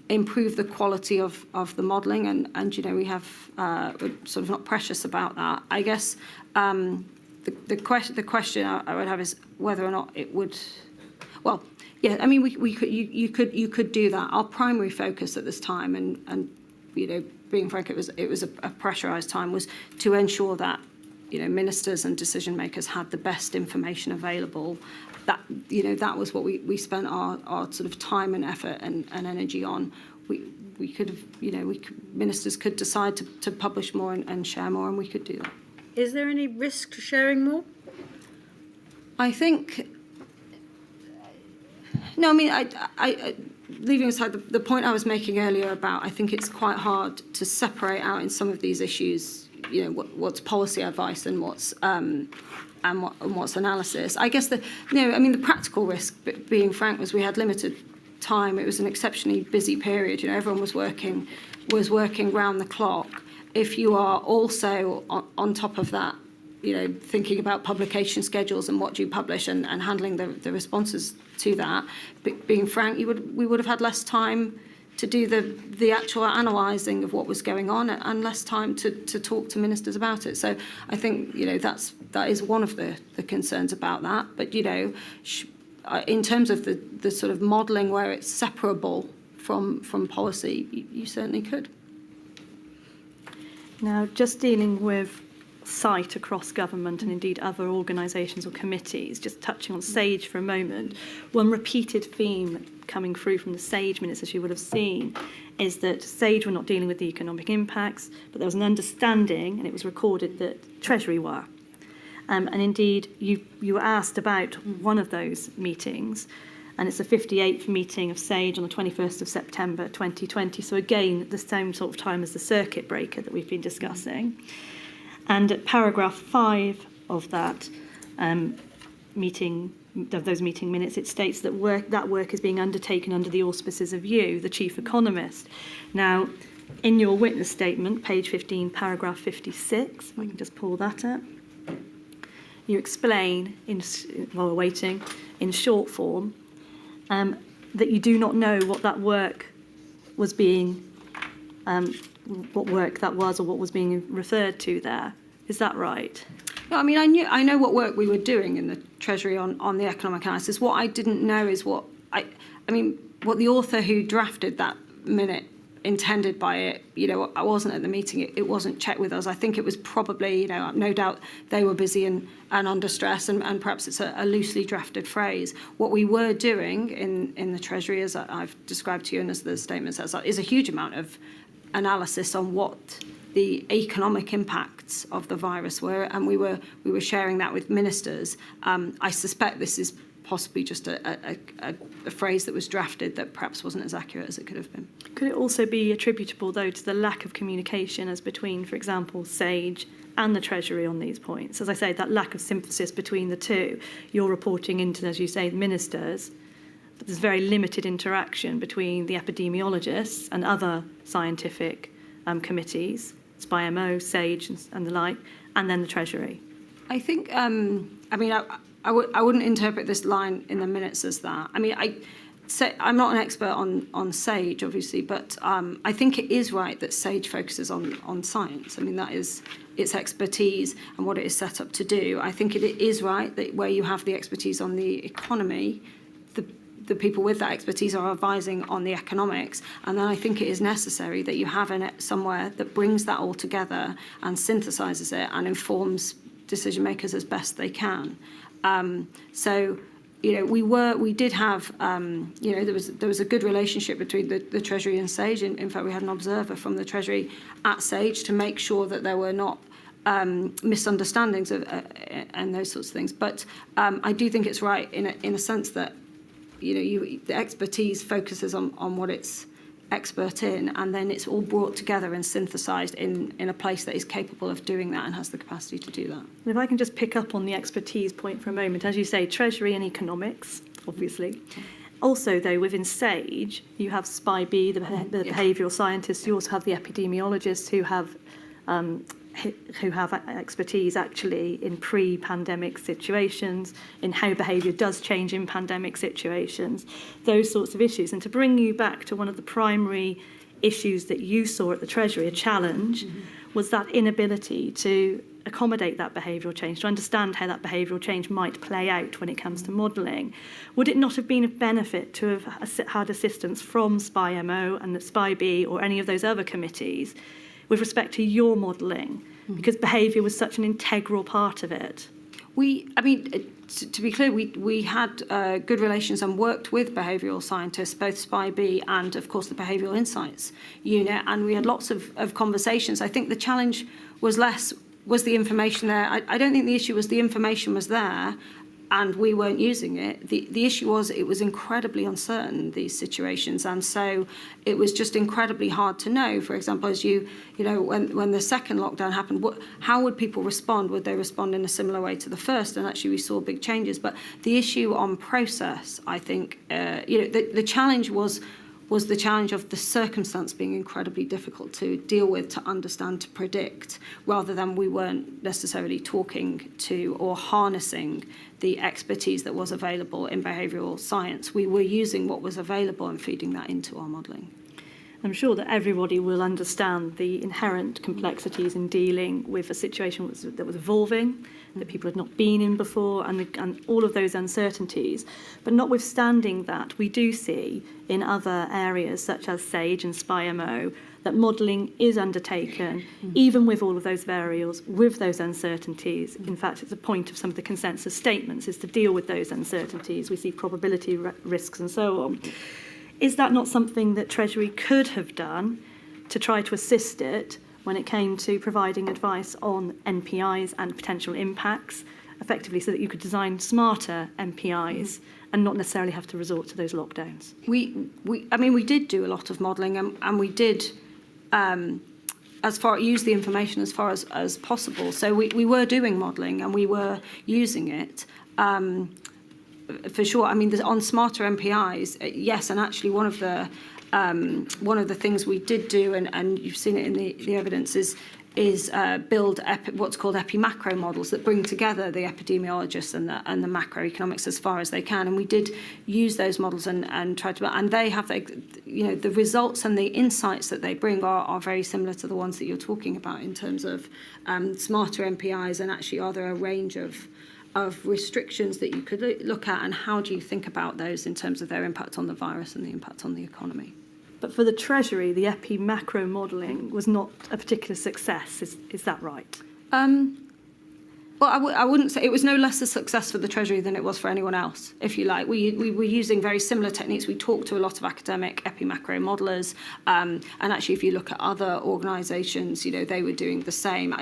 S2: improve the quality of the modelling, and we have sort of not precious about that. I guess the question I would have is whether or not it would, well. Yeah, I mean, you could do that. Our primary focus at this time, and being frank, it was a pressurised time, was to ensure that ministers and decision makers had the best information available. That was what we spent our sort of time and effort and energy on. We could have ministers could decide to publish more and share more, and we could do that.
S4: Is there any risk to sharing more?
S2: I think. No, I mean, I leaving aside the point I was making earlier about, I think it's quite hard to separate out in some of these issues, what's policy advice and what's analysis. I guess the practical risk, being frank, was we had limited time. It was an exceptionally busy period. Everyone was working round the clock. If you are also on top of that, thinking about publication schedules and what you publish and handling the responses to that. But being frank, we would have had less time to do the actual analysing of what was going on and less time to talk to ministers about it. So I think that is one of the concerns about that. But in terms of the sort of modelling where it's separable from policy, you certainly could.
S1: Now, just dealing with sight across government and indeed other organisations or committees, just touching on SAGE for a moment, one repeated theme coming through from the SAGE minutes, as you would have seen, is that SAGE were not dealing with the economic impacts, but there was an understanding, and it was recorded, that Treasury were. And indeed, you were asked about one of those meetings, and it's the 58th meeting of SAGE on the 21st of September 2020, so again, the same sort of time as the circuit breaker that we've been discussing. And at paragraph 5 of that meeting minutes, it states that work is being undertaken under the auspices of you, the chief economist. Now, in your witness statement, page 15, paragraph 56, if I can just pull that up, you explain, while we're waiting, in short form, that you do not know what that work was being, what work that was or what was being referred to there. Is that right?
S2: No, I mean, I know what work we were doing in the Treasury on the economic analysis. What I didn't know is what the author who drafted that minute intended by it. I wasn't at the meeting. It wasn't checked with us. I think it was probably, no doubt they were busy and under stress, and perhaps it's a loosely drafted phrase. What we were doing in the Treasury, as I've described to you and as the statement says, is a huge amount of analysis on what the economic impacts of the virus were, and we were sharing that with ministers. I suspect this is possibly just a phrase that was drafted that perhaps wasn't as accurate as it could have been.
S1: Could it also be attributable, though, to the lack of communication as between, for example, SAGE and the Treasury on these points? As I say, that lack of synthesis between the two. You're reporting into, as you say, the ministers, but there's very limited interaction between the epidemiologists and other scientific committees, SPIMO, SAGE and the like, and then the Treasury.
S2: I think, I wouldn't interpret this line in the minutes as that. I mean, I'm not an expert on SAGE, obviously, but I think it is right that SAGE focuses on science. I mean, that is its expertise and what it is set up to do. I think it is right that where you have the expertise on the economy, the people with that expertise are advising on the economics. And then I think it is necessary that you have it somewhere that brings that all together and synthesises it and informs decision makers as best they can. So, we did have, there was a good relationship between the Treasury and SAGE. In fact, we had an observer from the Treasury at SAGE to make sure that there were not misunderstandings and those sorts of things. But I do think it's right in a sense that, the expertise focuses on what it's expert in, and then it's all brought together and synthesised in a place that is capable of doing that and has the capacity to do that.
S1: And if I can just pick up on the expertise point for a moment, as you say, Treasury and economics, obviously. Also, though, within SAGE, you have SPI-B, the behavioural scientists. You also have the epidemiologists who have expertise actually in pre-pandemic situations, in how behaviour does change in pandemic situations, those sorts of issues. And to bring you back to one of the primary issues that you saw at the Treasury, a challenge, was that inability to accommodate that behavioural change, to understand how that behavioural change might play out when it comes to modelling. Would it not have been of benefit to have had assistance from SPI-MO and the SPI-B or any of those other committees with respect to your modelling, because behaviour was such an integral part of it?
S2: To be clear, we had good relations and worked with behavioural scientists, both SPI-B and, of course, the Behavioural Insights Unit, and we had lots of conversations. I think the challenge was the information there. I don't think the issue was the information was there and we weren't using it. The issue was it was incredibly uncertain, these situations, and so it was just incredibly hard to know. For example, as when the second lockdown happened, how would people respond? Would they respond in a similar way to the first? And actually we saw big changes. But the issue on process, I think, the challenge was the challenge of the circumstance being incredibly difficult to deal with, to understand, to predict, rather than we weren't necessarily talking to or harnessing the expertise that was available in behavioural science. We were using what was available and feeding that into our modelling.
S1: I'm sure that everybody will understand the inherent complexities in dealing with a situation that was evolving, that people had not been in before, and all of those uncertainties. But notwithstanding that, we do see in other areas, such as SAGE and SPI-MO, that modelling is undertaken, even with all of those variables, with those uncertainties. In fact, it's a point of some of the consensus statements, is to deal with those uncertainties. We see probability risks and so on. Is that not something that Treasury could have done to try to assist it when it came to providing advice on NPIs and potential impacts, effectively so that you could design smarter NPIs and not necessarily have to resort to those lockdowns?
S2: We did do a lot of modelling, and we did use the information as far as possible. So we were doing modelling and we were using it. For sure. I mean, on smarter MPIs, yes, and actually one of the things we did do, and you've seen it in the evidence, is build what's called epi-macro models that bring together the epidemiologists and the macroeconomics as far as they can. And we did use those models and try to, and they have the results and the insights that they bring are very similar to the ones that you're talking about in terms of smarter MPIs, and actually are there a range of restrictions that you could look at, and how do you think about those in terms of their impact on the virus and the impact on the economy?
S1: But for the Treasury, the epi-macro modelling was not a particular success. Is that right?
S2: Well, I wouldn't say it was no less a success for the Treasury than it was for anyone else, if you like. We were using very similar techniques. We talked to a lot of academic epi-macro modelers, and actually, if you look at other organisations, they were doing the same.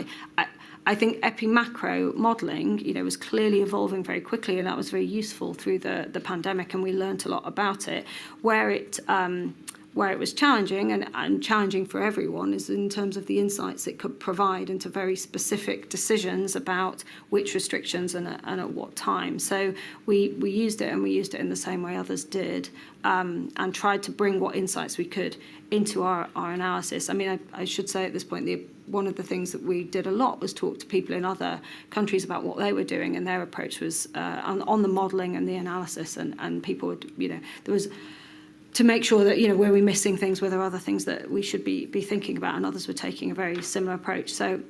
S2: I think epi-macro modelling, was clearly evolving very quickly, and that was very useful through the pandemic, and we learnt a lot about it. Where it was challenging and challenging for everyone is in terms of the insights it could provide into very specific decisions about which restrictions and at what time. So we used it, and we used it in the same way others did, and tried to bring what insights we could into our analysis. I mean, I should say at this point, one of the things that we did a lot was talk to people in other countries about what they were doing, and their approach was on the modelling and the analysis, and people would, there was to make sure that, were we missing things, were there other things that we should be thinking about, and others were taking a very similar approach. So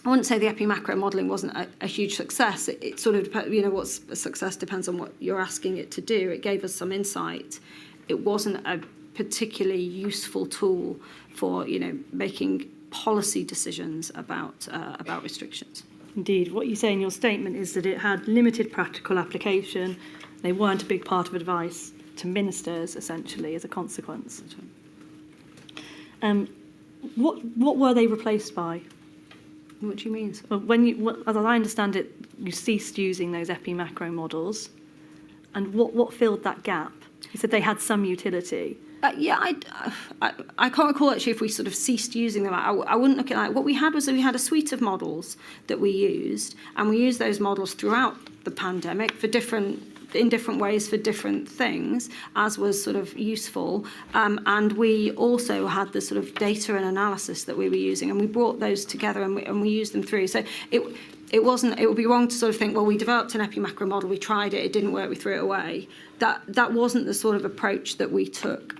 S2: I wouldn't say the epi-macro modelling wasn't a huge success. It sort of, what's a success depends on what you're asking it to do. It gave us some insight. It wasn't a particularly useful tool for, making policy decisions about restrictions.
S1: Indeed, what you say in your statement is that it had limited practical application. They weren't a big part of advice to ministers, essentially, as a consequence. What were they replaced by?
S2: What do you mean?
S1: Well, as I understand it, you ceased using those epi-macro models, and what filled that gap? You said they had some utility.
S2: I can't recall actually if we sort of ceased using them. I wouldn't look at that. What we had was that we had a suite of models that we used, and we used those models throughout the pandemic in different ways for different things, as was sort of useful. And we also had the sort of data and analysis that we were using, and we brought those together and we used them through. So it would be wrong to sort of think, well, we developed an epi-macro model, we tried it didn't work, we threw it away. That wasn't the sort of approach that we took.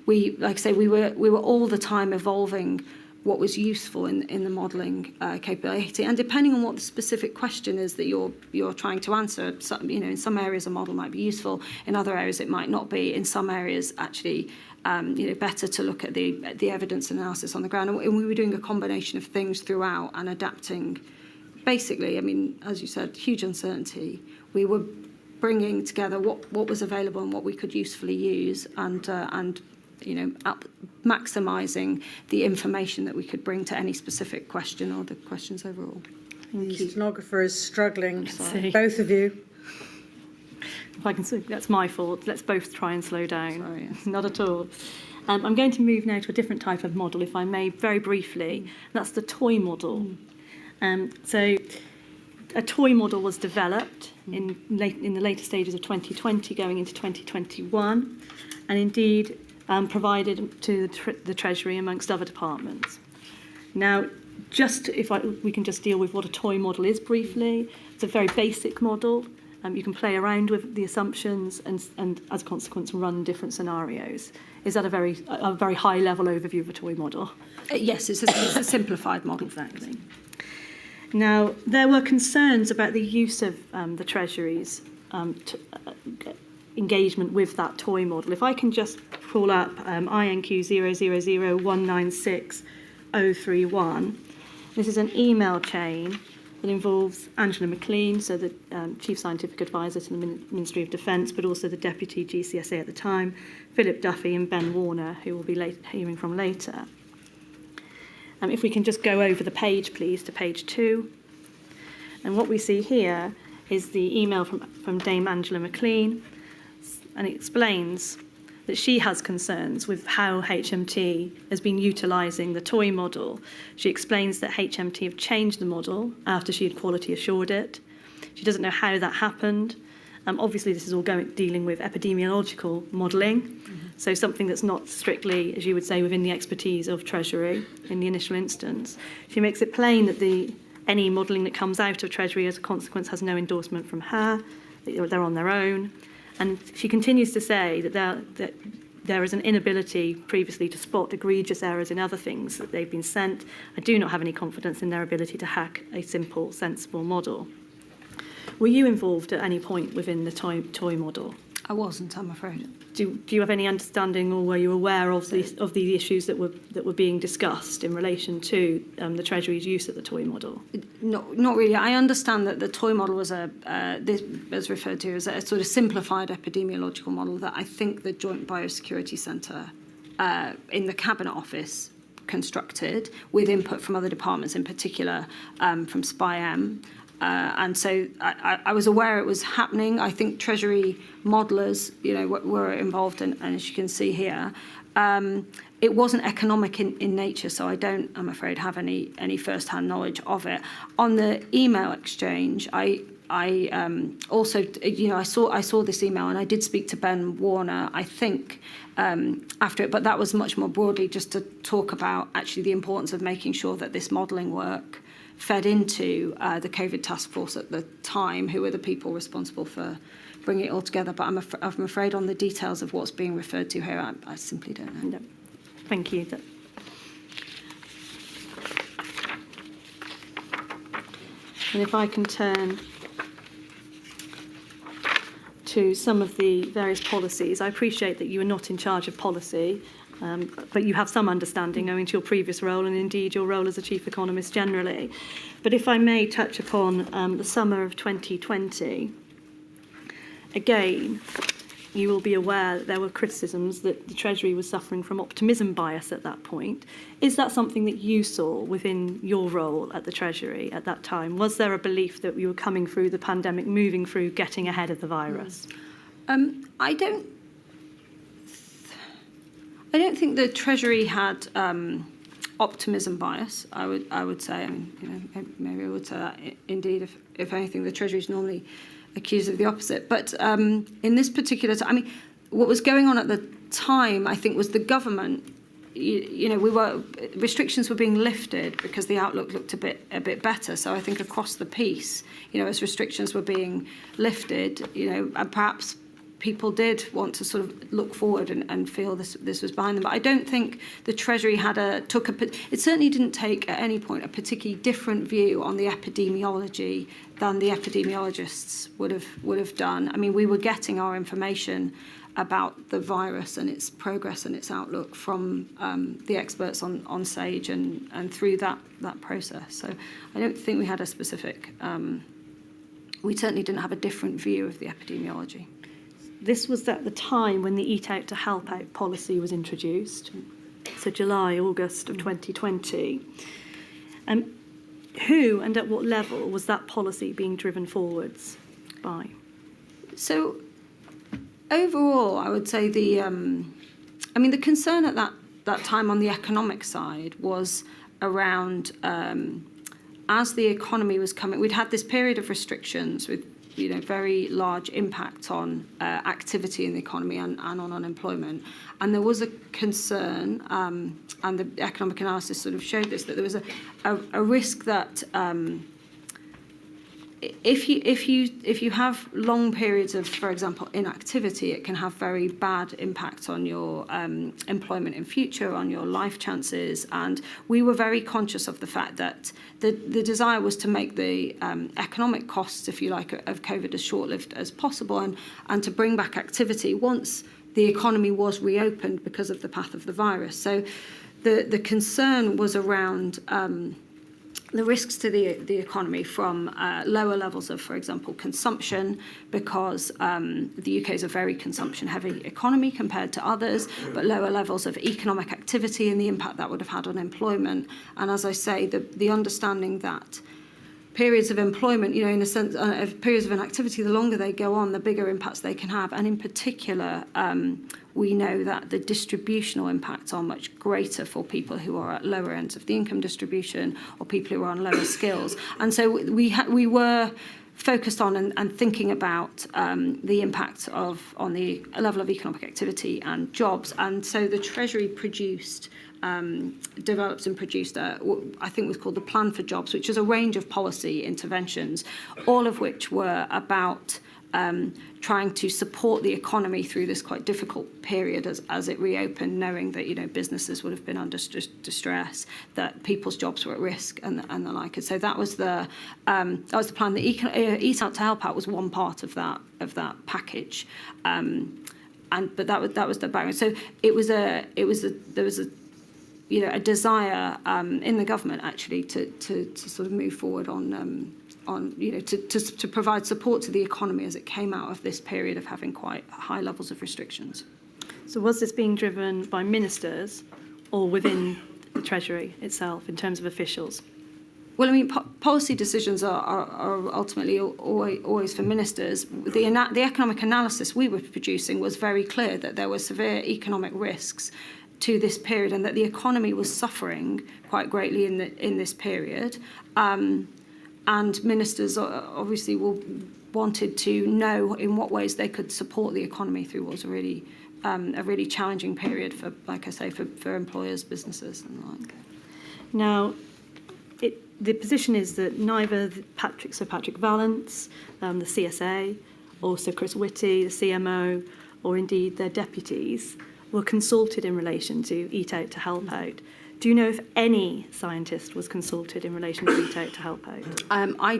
S2: We were all the time evolving what was useful in the modelling capability, and depending on what the specific question is that you're trying to answer, in some areas a model might be useful, in other areas it might not be. In some areas, actually, better to look at the evidence analysis on the ground, and we were doing a combination of things throughout and adapting. Basically, I mean, as you said, huge uncertainty. We were bringing together what was available and what we could usefully use, and maximising the information that we could bring to any specific question or the questions overall.
S4: The stenographer is struggling. Both of you.
S1: If I can say, that's my fault. Let's both try and slow down.
S2: Sorry, yes.
S1: Not at all. I'm going to move now to a different type of model, if I may, very briefly. That's the toy model. So a toy model was developed in the later stages of 2020, going into 2021, and indeed provided to the Treasury amongst other departments. Now, we can just deal with what a toy model is briefly. It's a very basic model. You can play around with the assumptions and as a consequence, run different scenarios. Is that a very high-level overview of a toy model?
S2: Yes, it's a simplified model.
S1: Exactly. Now, there were concerns about the use of the Treasury's engagement with that toy model. If I can just call up INQ 000196031, this is an email chain that involves Angela McLean, so the Chief Scientific Advisor to the Ministry of Defence, but also the Deputy GCSA at the time, Philip Duffy and Ben Warner, who we'll be hearing from later. If we can just go over the page, please, to page 2. And what we see here is the email from Dame Angela McLean, and it explains that she has concerns with how HMT has been utilising the toy model. She explains that HMT have changed the model after she had quality assured it. She doesn't know how that happened. Obviously, this is all dealing with epidemiological modelling, so something that's not strictly, as you would say, within the expertise of Treasury in the initial instance. She makes it plain that any modelling that comes out of Treasury as a consequence has no endorsement from her, that they're on their own. And she continues to say that there is an inability previously to spot egregious errors in other things that they've been sent. I do not have any confidence in their ability to hack a simple, sensible model. Were you involved at any point within the toy model?
S2: I wasn't, I'm afraid.
S1: Do you have any understanding, or were you aware of the issues that were being discussed in relation to the Treasury's use of the toy model?
S2: Not really. I understand that the toy model was this was referred to as a sort of simplified epidemiological model that I think the Joint Biosecurity Centre in the Cabinet Office constructed with input from other departments, in particular from SPI-M. And so I was aware it was happening. I think Treasury modellers, were involved, and as you can see here, it wasn't economic in nature, so I'm afraid, have any first-hand knowledge of it. On the email exchange, I also, I saw this email, and I did speak to Ben Warner, I think, after it, but that was much more broadly just to talk about actually the importance of making sure that this modelling work fed into the COVID task force at the time, who were the people responsible for bringing it all together. But I'm afraid on the details of what's being referred to here, I simply don't know.
S1: No. Thank you. And if I can turn to some of the various policies, I appreciate that you are not in charge of policy, but you have some understanding owing to your previous role and indeed your role as a chief economist generally. But if I may touch upon the summer of 2020, again, you will be aware that there were criticisms that the Treasury was suffering from optimism bias at that point. Is that something that you saw within your role at the Treasury at that time? Was there a belief that we were coming through the pandemic, moving through, getting ahead of the virus?
S2: I don't think the Treasury had optimism bias. I would say, maybe I would say that indeed. If anything, the Treasury is normally accused of the opposite. But in this particular time, what was going on at the time, I think, was the government. Restrictions were being lifted because the outlook looked a bit better. So I think across the piece, as restrictions were being lifted, and perhaps people did want to sort of look forward and feel this was behind them. But I don't think the Treasury it certainly didn't take at any point a particularly different view on the epidemiology than the epidemiologists would have done. We were getting our information about the virus and its progress and its outlook from the experts on SAGE and through that process. So I don't think we had a specific, we certainly didn't have a different view of the epidemiology.
S1: This was at the time when the Eat Out to Help Out policy was introduced, so July, August of 2020. Who and at what level was that policy being driven forwards by?
S2: So overall, I would say the concern at that time on the economic side was around as the economy was coming, we'd had this period of restrictions with very large impact on activity in the economy and on unemployment. And there was a concern, and the economic analysis sort of showed this, that there was a risk that if you have long periods of, for example, inactivity, it can have very bad impacts on your employment in future, on your life chances. And we were very conscious of the fact that the desire was to make the economic costs, if you like, of COVID as short-lived as possible, and to bring back activity once the economy was reopened because of the path of the virus. So the concern was around the risks to the economy from lower levels of, for example, consumption, because the UK is a very consumption-heavy economy compared to others, but lower levels of economic activity and the impact that would have had on employment. And as I say, the understanding that periods of employment, in a sense, periods of inactivity, the longer they go on, the bigger impacts they can have. And in particular, we know that the distributional impacts are much greater for people who are at lower ends of the income distribution or people who are on lower skills. And so we were focused on and thinking about the impact on the level of economic activity and jobs. And so the Treasury developed and produced what I think was called the Plan for Jobs, which is a range of policy interventions, all of which were about trying to support the economy through this quite difficult period as it reopened, knowing that, you know, businesses would have been under distress, that people's jobs were at risk and the like. And so that was the plan. The Eat Out to Help Out was one part of that package. But that was the background. So there was a desire in the government actually to sort of move forward on to provide support to the economy as it came out of this period of having quite high levels of restrictions.
S1: So was this being driven by ministers or within the Treasury itself in terms of officials?
S2: Well, I mean, policy decisions are ultimately always for ministers. The economic analysis we were producing was very clear that there were severe economic risks to this period and that the economy was suffering quite greatly in this period. And ministers obviously wanted to know in what ways they could support the economy through what was a really challenging period for, like I say, for employers, businesses and the like.
S1: Now, the position is that neither Patrick Vallance, the CSA, or Sir Chris Whitty, the CMO, or indeed their deputies, were consulted in relation to Eat Out to Help Out. Do you know if any scientist was consulted in relation to Eat Out to Help Out?
S2: I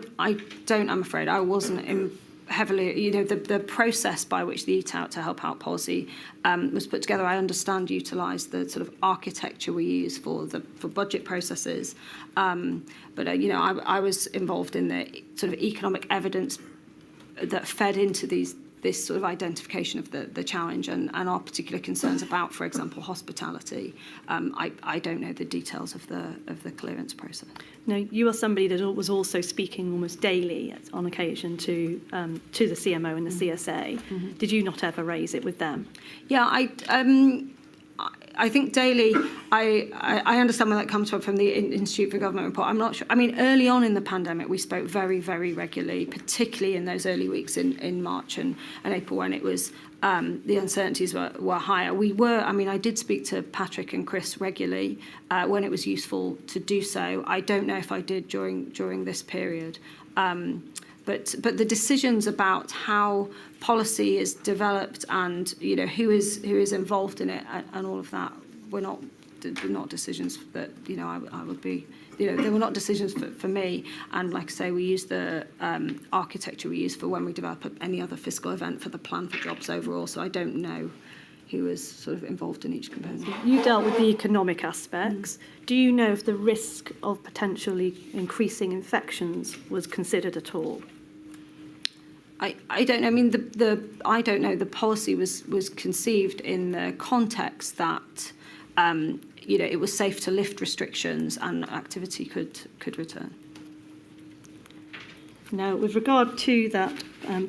S2: don't, I'm afraid. I wasn't heavily, the process by which the Eat Out to Help Out policy was put together, I understand utilised the sort of architecture we use for budget processes. But I was involved in the sort of economic evidence that fed into this sort of identification of the challenge and our particular concerns about, for example, hospitality. I don't know the details of the clearance process.
S1: No, you are somebody that was also speaking almost daily on occasion to the CMO and the CSA. Mm-hmm. Did you not ever raise it with them?
S2: Yeah, I think daily, I understand where that comes from the Institute for Government Report. I'm not sure. I mean, early on in the pandemic, we spoke very, very regularly, particularly in those early weeks in March and April when it was the uncertainties were higher. I did speak to Patrick and Chris regularly when it was useful to do so. I don't know if I did during this period. But the decisions about how policy is developed and who is involved in it and all of that were not decisions that I would be they were not decisions for me. And like I say, we use the architecture we use for when we develop any other fiscal event for the plan for jobs overall. So I don't know who was sort of involved in each component.
S1: You dealt with the economic aspects. Do you know if the risk of potentially increasing infections was considered at all?
S2: I don't know. I mean, I don't know. The policy was conceived in the context that it was safe to lift restrictions and activity could return.
S1: Now, with regard to that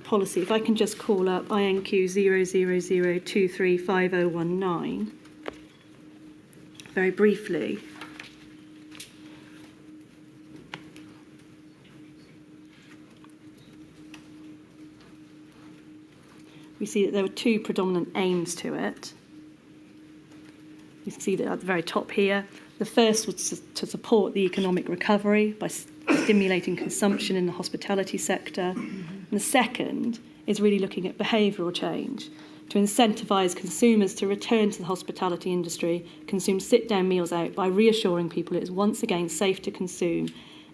S1: policy, if I can just call up INQ 000235019 very briefly. We see that there were two predominant aims to it. You can see that at the very top here. The first was to support the economic recovery by stimulating consumption in the hospitality sector. And the second is really looking at behavioural change to incentivise consumers to return to the hospitality industry, consume sit-down meals out by reassuring people it is once again safe to consume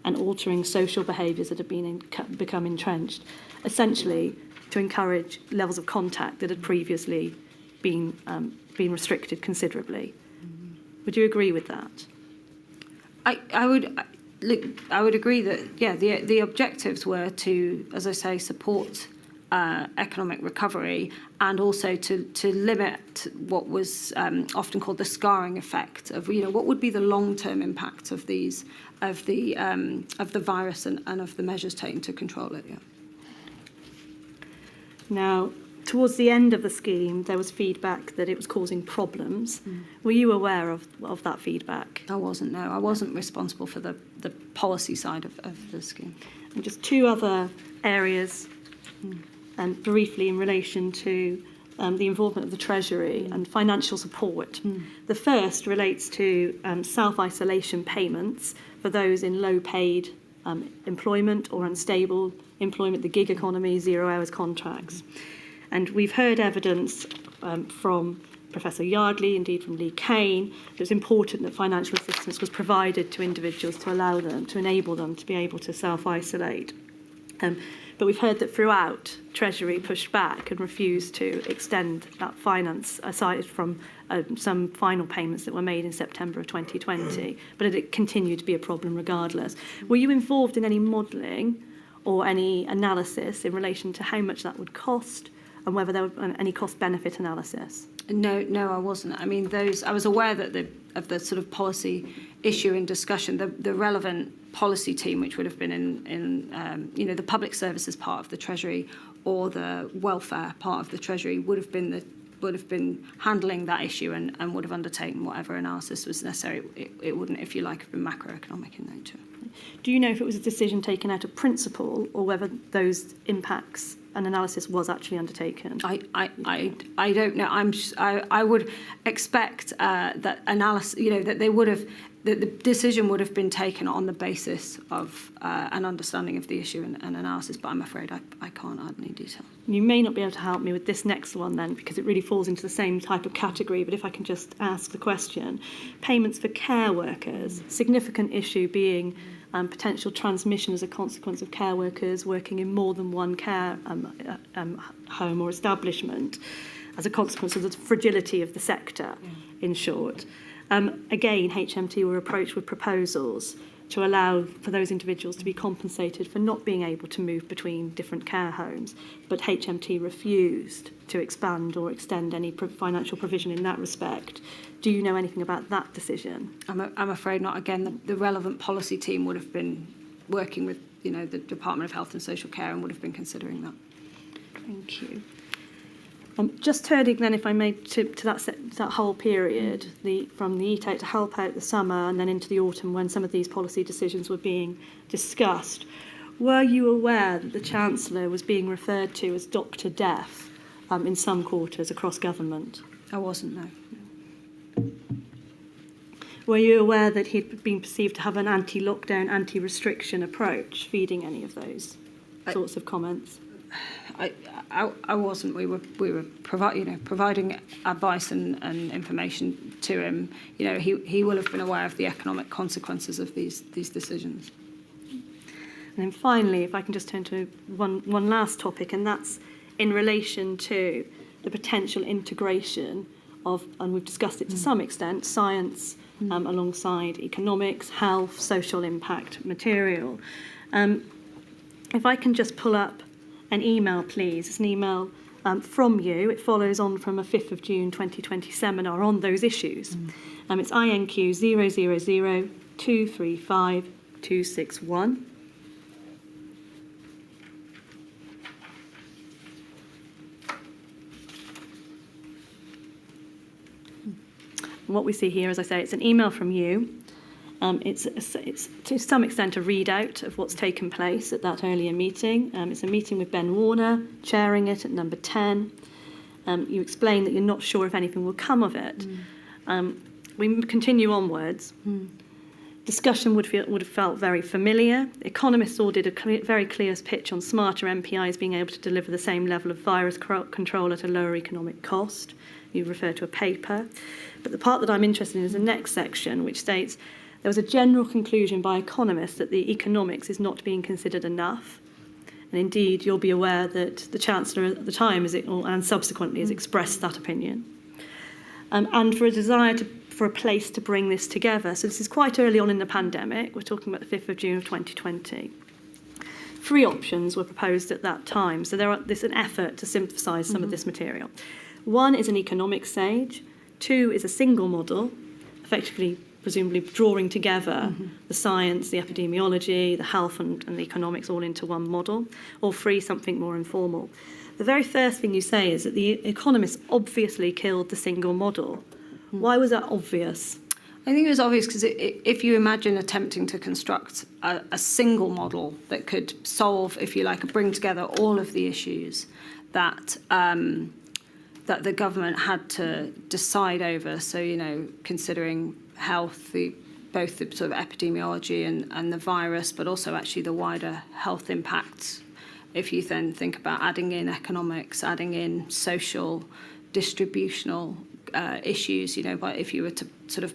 S1: and altering social behaviours that have become entrenched. Essentially, to encourage levels of contact that had previously been restricted considerably. Would you agree with that?
S2: I would agree that the objectives were to, as I say, support economic recovery and also to limit what was often called the scarring effect of what would be the long-term impact of the virus and of the measures taken to control it. Yeah.
S1: Now, towards the end of the scheme, there was feedback that it was causing problems. Were you aware of that feedback?
S2: I wasn't, no. I wasn't responsible for the policy side of the scheme.
S1: And just two other areas, and briefly in relation to the involvement of the Treasury and financial support. The first relates to self-isolation payments for those in low-paid employment or unstable employment, the gig economy, 0 hours contracts. And we've heard evidence from Professor Yardley, indeed from Lee Kane, that it's important that financial assistance was provided to individuals to allow them, to enable them to be able to self-isolate. But we've heard that throughout, Treasury pushed back and refused to extend that finance, aside from some final payments that were made in September of 2020, but it continued to be a problem regardless. Were you involved in any modelling or any analysis in relation to how much that would cost and whether there were any cost-benefit analysis?
S2: No, I wasn't. I mean, I was aware that of the sort of policy issue in discussion. The relevant policy team, which would have been in the public services part of the Treasury or the welfare part of the Treasury, would have been handling that issue and would have undertaken whatever analysis was necessary. It wouldn't, if you like, have been macroeconomic in nature.
S1: Do you know if it was a decision taken out of principle or whether those impacts and analysis was actually undertaken?
S2: I don't know. I would expect that analysis, that they would have, that the decision would have been taken on the basis of an understanding of the issue and analysis, but I'm afraid I can't add any detail.
S1: You may not be able to help me with this next one then, because it really falls into the same type of category, but if I can just ask the question. Payments for care workers, significant issue being potential transmission as a consequence of care workers working in more than one care home or establishment, as a consequence of the fragility of the sector, in short. Again, HMT were approached with proposals to allow for those individuals to be compensated for not being able to move between different care homes, but HMT refused to expand or extend any financial provision in that respect. Do you know anything about that decision?
S2: I'm afraid not. Again, the relevant policy team would have been working with the Department of Health and Social Care and would have been considering that.
S1: Thank you. Just turning then, if I may, to that whole period, from the Eat Out to Help Out the summer and then into the autumn when some of these policy decisions were being discussed, were you aware that the Chancellor was being referred to as Dr. Death in some quarters across government?
S2: I wasn't, no.
S1: Were you aware that he'd been perceived to have an anti-lockdown, anti-restriction approach, feeding any of those sorts of comments?
S2: I wasn't. We were providing advice and information to him. He will have been aware of the economic consequences of these decisions.
S1: And then finally, if I can just turn to one last topic, and that's in relation to the potential integration of, and we've discussed it to some extent, science alongside economics, health, social impact material. If I can just pull up an email, please. It's an email from you. It follows on from a 5th of June 2020 seminar on those issues. It's INQ 000235261. And what we see here, as I say, it's an email from you. It's to some extent a readout of what's taken place at that earlier meeting. It's a meeting with Ben Warner, chairing it at number 10. You explain that you're not sure if anything will come of it. We continue onwards. Discussion would have felt very familiar. Economists all did a very clear pitch on smarter MPIs being able to deliver the same level of virus control at a lower economic cost. You refer to a paper. But the part that I'm interested in is the next section, which states, there was a general conclusion by economists that the economics is not being considered enough. And indeed, you'll be aware that the Chancellor at the time, and subsequently, has expressed that opinion. And for a desire for a place to bring this together. So this is quite early on in the pandemic. We're talking about the 5th of June of 2020. 3 options were proposed at that time. So there's an effort to synthesise some of this material. 1 is an economic stage. 2 is a single model, effectively presumably drawing together the science, the epidemiology, the health and the economics all into one model, or 3, something more informal. The very first thing you say is that the economists obviously killed the single model. Why was that obvious?
S2: I think it was obvious because if you imagine attempting to construct a single model that could solve, if you like, bring together all of the issues that that the government had to decide over, so, considering health, the both the sort of epidemiology and the virus, but also actually the wider health impacts. If you then think about adding in economics, adding in social, distributional issues, but if you were to sort of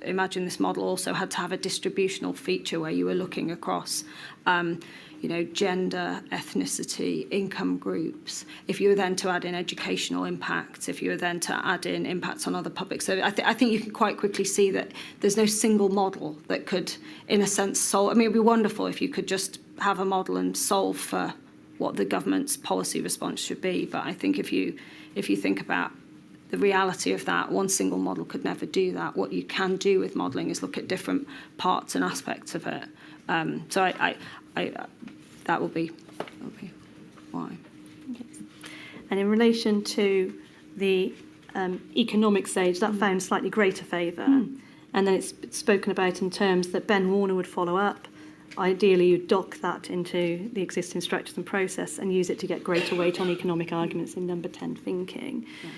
S2: imagine this model also had to have a distributional feature where you were looking across, gender, ethnicity, income groups. If you were then to add in educational impacts, if you were then to add in impacts on other public services, I think you can quite quickly see that there's no single model that could, in a sense, solve. I mean, it'd be wonderful if you could just have a model and solve for what the government's policy response should be. But I think if you think about the reality of that, one single model could never do that. What you can do with modelling is look at different parts and aspects of it. So that will be why.
S1: And in relation to the economic stage, that found slightly greater favour. And then it's spoken about in terms that Ben Warner would follow up. Ideally, you'd dock that into the existing structures and process and use it to get greater weight on economic arguments in number 10 thinking. Yeah.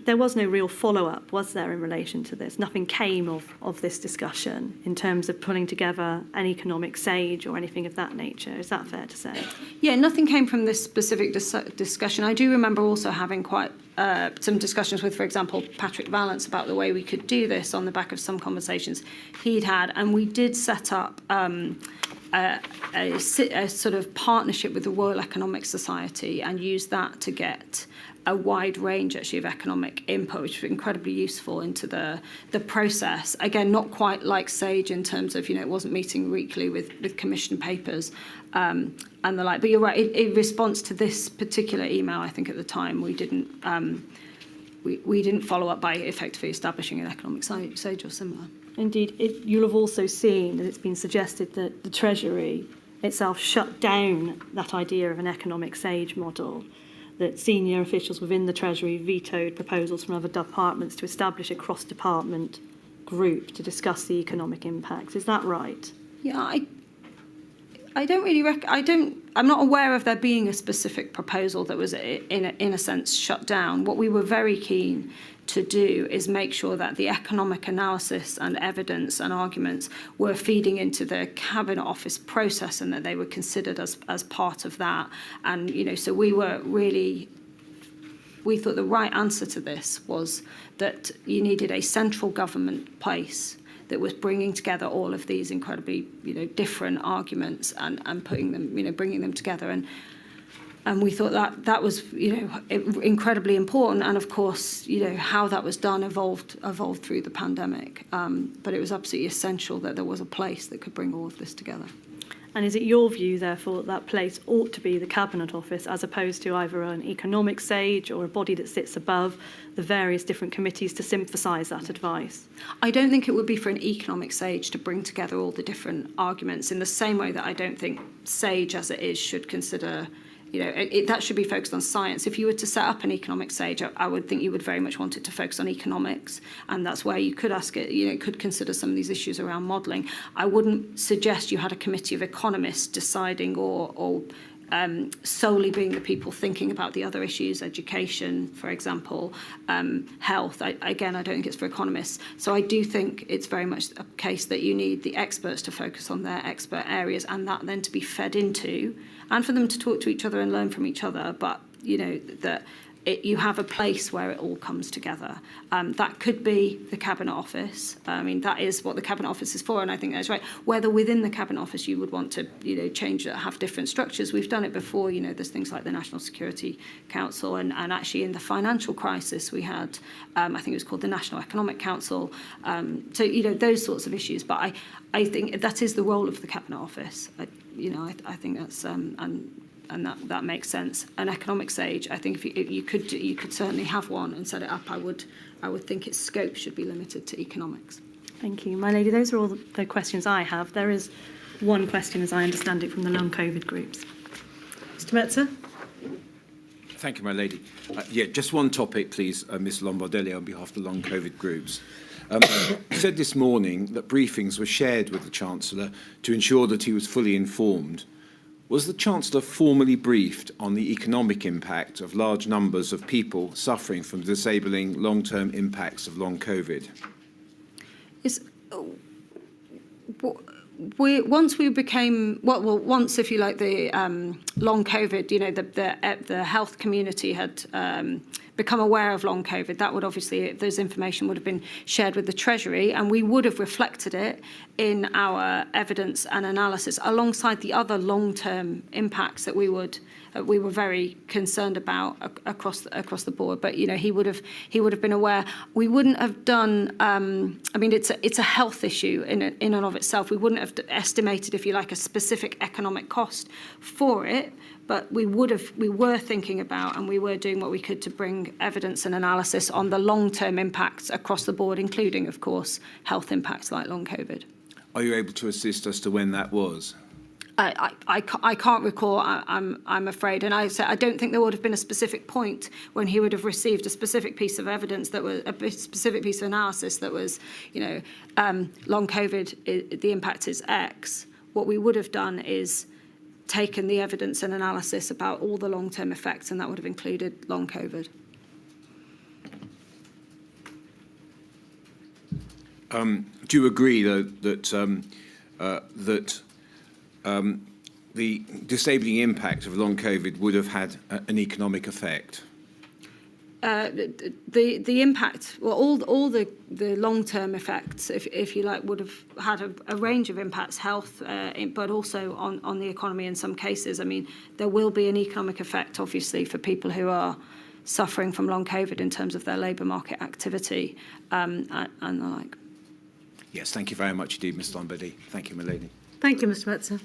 S1: There was no real follow-up, was there, in relation to this? Nothing came of this discussion in terms of pulling together an economic sage or anything of that nature. Is that fair to say?
S2: Yeah, nothing came from this specific discussion. I do remember also having quite some discussions with, for example, Patrick Vallance about the way we could do this on the back of some conversations he'd had. And we did set up a sort of partnership with the Royal Economic Society and use that to get a wide range actually of economic input, which was incredibly useful into the process. Again, not quite like SAGE in terms of, it wasn't meeting weekly with commission papers and the like. But you're right, in response to this particular email, I think at the time we didn't follow up by effectively establishing an economic SAGE or similar.
S1: Indeed, you'll have also seen that it's been suggested that the Treasury itself shut down that idea of an economic SAGE model, that senior officials within the Treasury vetoed proposals from other departments to establish a cross-department group to discuss the economic impacts. Is that right?
S2: Yeah, I don't really I'm not aware of there being a specific proposal that was in a sense shut down. What we were very keen to do is make sure that the economic analysis and evidence and arguments were feeding into the Cabinet Office process and that they were considered as part of that. And, so we thought the right answer to this was that you needed a central government place that was bringing together all of these incredibly, different arguments and putting them, bringing them together. And we thought that was, incredibly important. And of course, how that was done evolved through the pandemic. But it was absolutely essential that there was a place that could bring all of this together.
S1: And is it your view, therefore, that that place ought to be the Cabinet Office as opposed to either an economic SAGE or a body that sits above the various different committees to synthesise that advice?
S2: I don't think it would be for an economic SAGE to bring together all the different arguments in the same way that I don't think SAGE as it is should consider, that should be focused on science. If you were to set up an economic SAGE, I would think you would very much want it to focus on economics, and that's where you could ask it, could consider some of these issues around modelling. I wouldn't suggest you had a committee of economists deciding or solely being the people thinking about the other issues, education, for example, health. I don't think it's for economists. So I do think it's very much a case that you need the experts to focus on their expert areas and that then to be fed into and for them to talk to each other and learn from each other. But, that you have a place where it all comes together. That could be the Cabinet Office. That is what the Cabinet Office is for, and I think that's right. Whether within the Cabinet Office you would want to, change it, have different structures. We've done it before. There's things like the National Security Council, and actually in the financial crisis we had, I think it was called the National Economic Council. So those sorts of issues. But I think that is the role of the Cabinet Office. I think that's and that makes sense. An economic SAGE, I think if you could certainly have one and set it up. I would think its scope should be limited to economics.
S1: Thank you. My lady, those are all the questions I have. There is one question, as I understand it, from the long COVID groups.
S4: Mr. Metzer?
S5: Thank you, my lady. Just one topic, please, Ms. Lombardelli, on behalf of the long COVID groups. You said this morning that briefings were shared with the Chancellor to ensure that he was fully informed. Was the Chancellor formally briefed on the economic impact of large numbers of people suffering from disabling long-term impacts of long COVID?
S2: once we became once, if you like, the long COVID, the health community had become aware of long COVID. That would obviously, those information would have been shared with the Treasury, and we would have reflected it in our evidence and analysis alongside the other long-term impacts that we were very concerned about across the board. But he would have been aware. We wouldn't have done. It's a health issue in and of itself. We wouldn't have estimated, if you like, a specific economic cost for it. But we were thinking about, and we were doing what we could to bring evidence and analysis on the long-term impacts across the board, including, of course, health impacts like long COVID.
S5: Are you able to assist as to when that was?
S2: I can't recall, I'm afraid. And I don't think there would have been a specific point when he would have received a specific piece of evidence that was a specific piece of analysis that was, long COVID, the impact is X. What we would have done is taken the evidence and analysis about all the long-term effects, and that would have included long COVID.
S5: Do you agree, though, that the disabling impact of long COVID would have had an economic effect?
S2: The impact, all the long-term effects, if you like, would have had a range of impacts, health, but also on the economy in some cases. I mean, there will be an economic effect, obviously, for people who are suffering from long COVID in terms of their labour market activity and the like.
S5: Yes, thank you very much indeed, Ms Lombardelli. Thank you, my lady.
S4: Thank you, Mr. Metzer.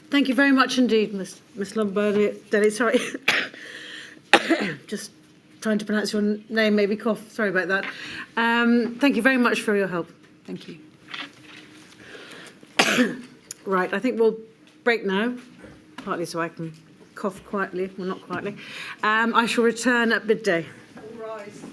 S4: Thank you very much indeed, Miss Lombardelli. Sorry. Just trying to pronounce your name, maybe cough. Sorry about that. Thank you very much for your help.
S2: Thank you.
S4: Right, I think we'll break now, partly so I can cough quietly, well, not quietly. I shall return at midday.
S3: All rise.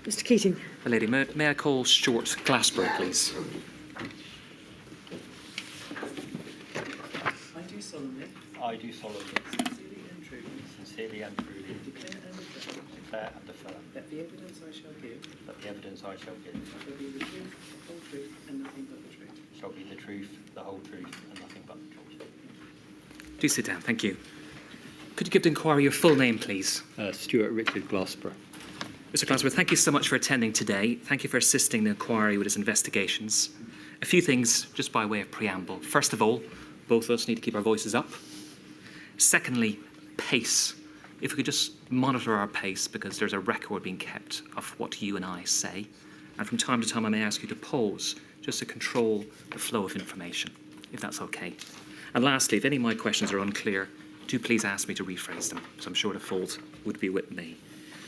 S4: Mr Keating.
S6: My lady, may I call Stuart Glassborow, please?
S3: I do solemnly,
S7: I do solemnly,
S3: sincerely and truly
S7: sincerely and truly
S3: declare and affirm
S7: declare and affirm
S3: that the evidence I shall give
S7: that the evidence I shall give
S3: shall be the truth, the whole truth, and nothing but the truth.
S7: shall be the truth, the whole truth, and nothing but the truth.
S6: Do sit down, thank you. Could you give the inquiry your full name, please?
S7: Stuart Richard Glassborough.
S6: Mr Glassborough, thank you so much for attending today. Thank you for assisting the inquiry with its investigations. A few things just by way of preamble. First of all, both of us need to keep our voices up. Secondly, pace. If we could just monitor our pace, because there's a record being kept of what you and I say. And from time to time, I may ask you to pause, just to control the flow of information, if that's okay. And lastly, if any of my questions are unclear, do please ask me to rephrase them, so I'm sure the fault would be with me.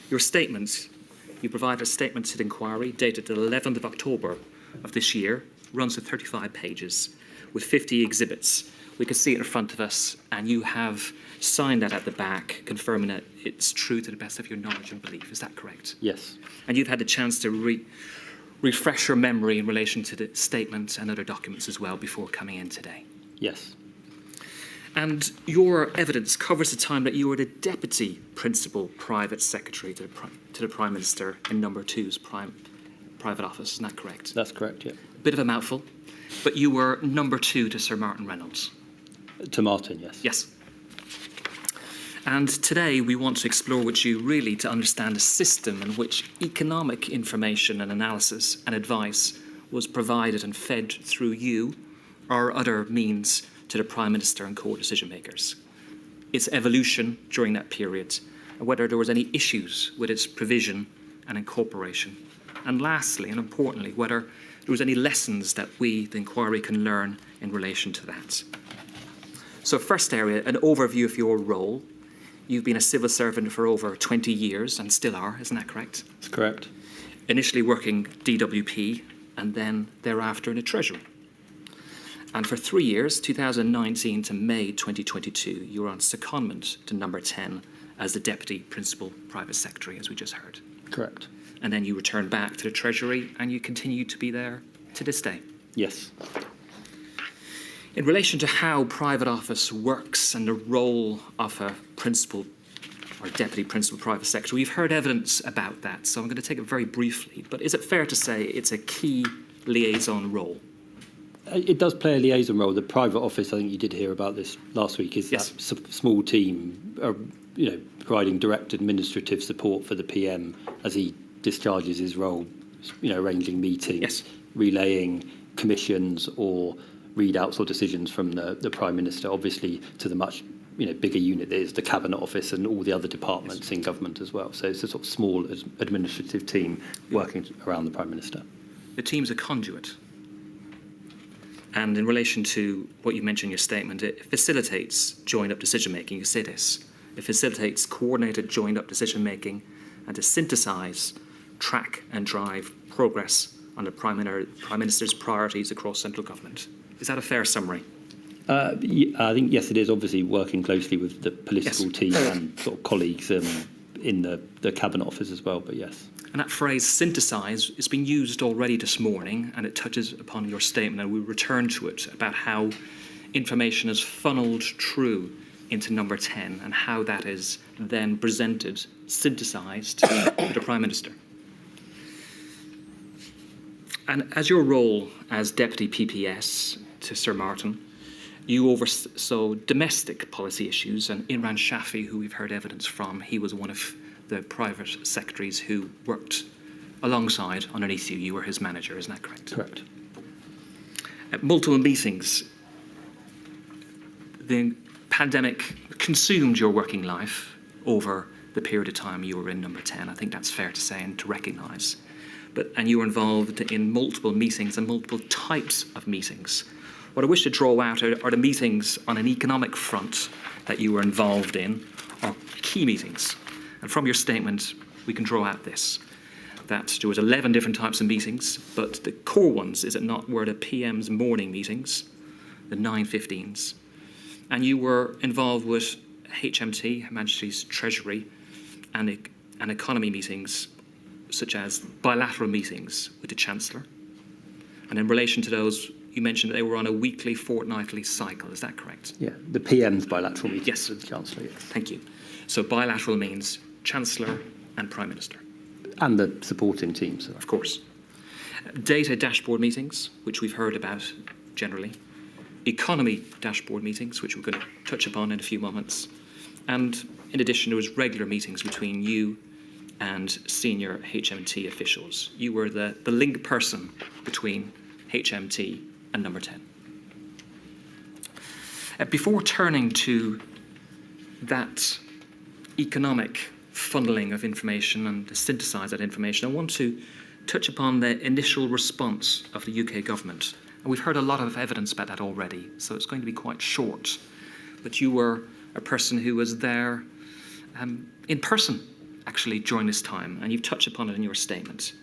S6: Your statement, you provided a statement to the inquiry dated the 11th of October of this year, runs to 35 pages with 50 exhibits. We can see it in front of us, and you have signed that at the back, confirming that it's true to the best of your knowledge and belief. Is that correct?
S7: Yes.
S6: And you've had the chance to refresh your memory in relation to the statement and other documents as well before coming in today.
S7: Yes.
S6: And your evidence covers the time that you were the Deputy Principal Private Secretary to the Prime Minister in Number 2's private office. Isn't that correct?
S7: That's correct, yeah.
S6: Bit of a mouthful, but you were Number 2 to Sir Martin Reynolds.
S7: To Martin, yes.
S6: Yes. And today we want to explore with you really to understand the system in which economic information and analysis and advice was provided and fed through you or other means to the Prime Minister and core decision makers, its evolution during that period, and whether there was any issues with its provision and incorporation. And lastly, and importantly, whether there was any lessons that we, the inquiry, can learn in relation to that. So first area, an overview of your role. You've been a civil servant for over 20 years and still are, isn't that correct?
S7: That's correct.
S6: Initially working DWP and then thereafter in the Treasury. And for 3 years, 2019 to May 2022, you were on secondment to Number 10 as the Deputy Principal Private Secretary, as we just heard.
S7: Correct.
S6: And then you returned back to the Treasury and you continue to be there to this day.
S7: Yes.
S6: In relation to how private office works and the role of a principal or deputy principal private secretary, we've heard evidence about that, so I'm going to take it very briefly. But is it fair to say it's a key liaison role?
S7: It does play a liaison role. The private office, I think you did hear about this last week, is
S6: Yes.
S7: that small team, providing direct administrative support for the PM as he discharges his role, arranging meetings,
S6: Yes.
S7: relaying commissions or readouts or decisions from the Prime Minister, obviously to the much bigger unit that is the Cabinet Office and all the other departments in government as well. So it's a sort of small administrative team working around the Prime Minister.
S6: The team's a conduit. And in relation to what you mentioned in your statement, it facilitates joined-up decision-making. You say this. It facilitates coordinated joined-up decision-making and to synthesise, track and drive progress on the Prime Minister's priorities across central government. Is that a fair summary?
S7: I think, yes, it is. Obviously working closely with the political
S6: Yes.
S7: team and sort of colleagues in the Cabinet Office as well, but yes.
S6: And that phrase, synthesise, is being used already this morning, and it touches upon your statement, and we'll return to it, about how information is funnelled through into Number 10 and how that is then presented, synthesised to the Prime Minister. And as your role as Deputy PPS to Sir Martin, you oversaw domestic policy issues, and Imran Shafi, who we've heard evidence from, he was one of the private secretaries who worked alongside, underneath you. You were his manager, isn't that correct?
S7: Correct.
S6: At multiple meetings, the pandemic consumed your working life over the period of time you were in Number 10. I think that's fair to say and to recognise. And you were involved in multiple meetings and multiple types of meetings. What I wish to draw out are the meetings on an economic front that you were involved in, or key meetings. And from your statement, we can draw out this, that there was 11 different types of meetings, but the core ones, is it not, were the PM's morning meetings, the 9:15s. And you were involved with HMT, Her Majesty's Treasury, and economy meetings such as bilateral meetings with the Chancellor. And in relation to those, you mentioned that they were on a weekly, fortnightly cycle. Is that correct?
S7: Yeah, the PM's bilateral meetings
S6: Yes.
S7: with the Chancellor, yes.
S6: Thank you. So bilateral means Chancellor and Prime Minister.
S7: And the supporting teams.
S6: Of course. Data dashboard meetings, which we've heard about generally. Economy dashboard meetings, which we're going to touch upon in a few moments. And in addition, there was regular meetings between you and senior HMT officials. You were the link person between HMT and Number 10. Before turning to that economic funneling of information and to synthesise that information, I want to touch upon the initial response of the UK government. And we've heard a lot of evidence about that already, so it's going to be quite short. But you were a person who was there in person, actually, during this time, and you've touched upon it in your statement.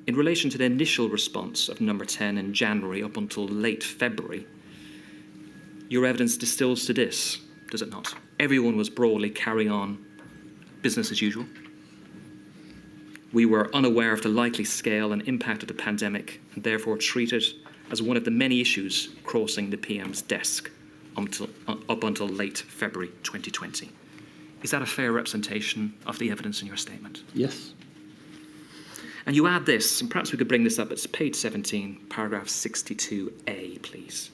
S6: In relation to the initial response of Number 10 in January up until late February, your evidence distills to this, does it not? Everyone was broadly carrying on business as usual. We were unaware of the likely scale and impact of the pandemic and therefore treated as one of the many issues crossing the PM's desk up until late February 2020. Is that a fair representation of the evidence in your statement?
S7: Yes.
S6: And you add this, and perhaps we could bring this up, it's page 17, paragraph 62A, please.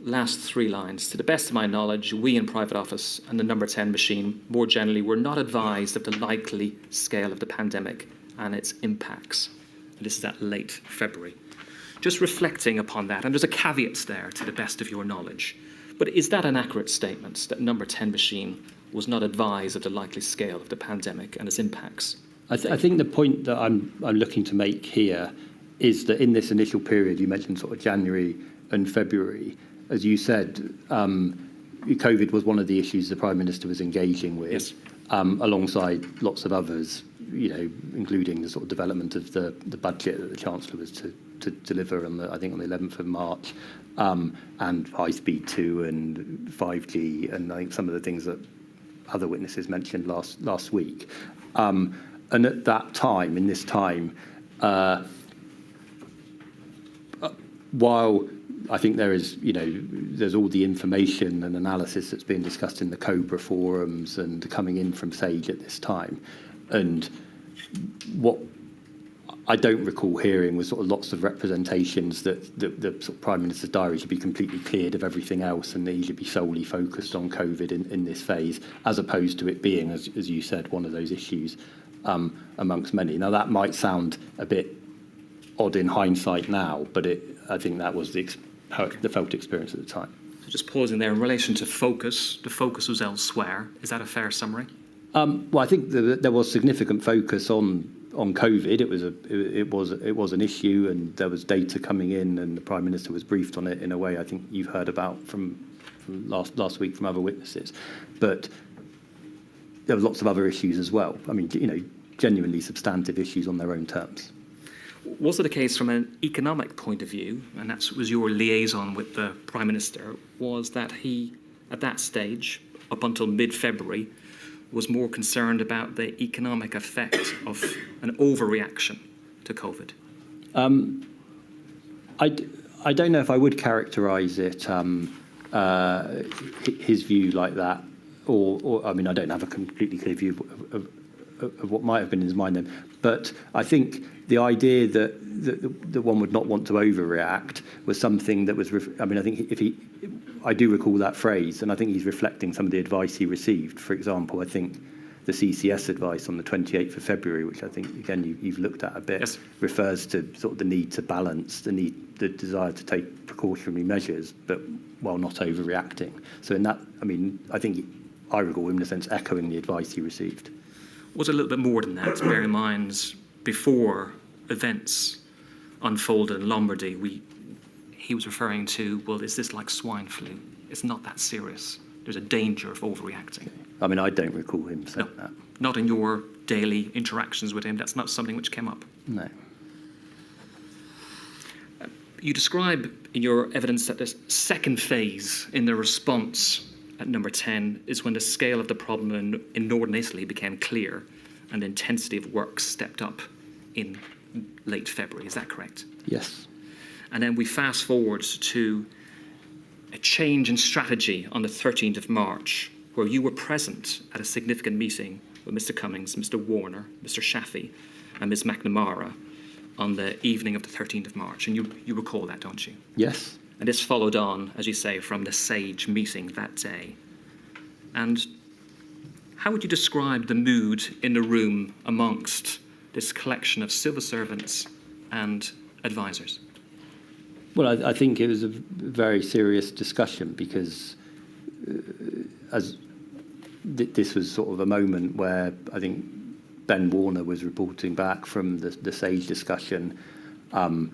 S6: Last 3 lines. To the best of my knowledge, we in private office and the Number 10 machine more generally were not advised of the likely scale of the pandemic and its impacts. And this is at late February. Just reflecting upon that, and there's a caveat there, to the best of your knowledge. But is that an accurate statement, that Number 10 machine was not advised of the likely scale of the pandemic and its impacts?
S7: I think the point that I'm looking to make here is that in this initial period, you mentioned sort of January and February, as you said, COVID was one of the issues the Prime Minister was engaging with,
S6: yes.
S7: Alongside lots of others, including the sort of development of the budget that the Chancellor was to deliver on I think on the 11th of March, and High Speed 2 and 5G, and I think some of the things that other witnesses mentioned last week. And at that time, in this time, while I think there is, there's all the information and analysis that's being discussed in the COBRA forums and coming in from SAGE at this time. And what I don't recall hearing was sort of lots of representations that the sort of Prime Minister's diary should be completely cleared of everything else and that he should be solely focused on COVID in this phase, as opposed to it being, as you said, one of those issues amongst many. Now, that might sound a bit odd in hindsight now, but I think that was the felt experience at the time.
S6: So just pausing there, in relation to focus, the focus was elsewhere. Is that a fair summary?
S7: Well, I think there was significant focus on COVID. It was an issue, and there was data coming in, and the Prime Minister was briefed on it in a way I think you've heard about from last week from other witnesses. But there were lots of other issues as well. I mean, genuinely substantive issues on their own terms.
S6: Was it a case from an economic point of view, and that was your liaison with the Prime Minister, was that he, at that stage, up until mid-February, was more concerned about the economic effect of an overreaction to COVID?
S7: I don't know if I would characterise it, his view like that, or I mean, I don't have a completely clear view of what might have been in his mind then. But I think the idea that one would not want to overreact was something that was, I mean, I think I do recall that phrase, and I think he's reflecting some of the advice he received. For example, I think the CCS advice on the 28th of February, which I think, again, you've looked at a bit, yes, refers to sort of the need to balance, the desire to take precautionary measures, but while not overreacting. So in that, I mean, I think I recall him in a sense echoing the advice he received.
S6: Was it a little bit more than that? Bear in mind, before events unfolded in Lombardy, he was referring to, well, is this like swine flu? It's not that serious. There's a danger of overreacting.
S7: I mean, I don't recall him saying that.
S6: Not in your daily interactions with him. That's not something which came up.
S7: No.
S6: You describe in your evidence that the second phase in the response at number 10 is when the scale of the problem in northern Italy became clear and the intensity of work stepped up in late February. Is that correct?
S7: Yes.
S6: And then we fast forward to a change in strategy on the 13th of March, where you were present at a significant meeting with Mr. Cummings, Mr. Warner, Mr. Shafi, and Ms. McNamara on the evening of the 13th of March. And you recall that, don't you?
S7: Yes.
S6: And this followed on, as you say, from the SAGE meeting that day. And how would you describe the mood in the room amongst this collection of civil servants and advisors?
S7: Well, I think it was a very serious discussion because this was sort of a moment where I think Ben Warner was reporting back from the SAGE discussion, and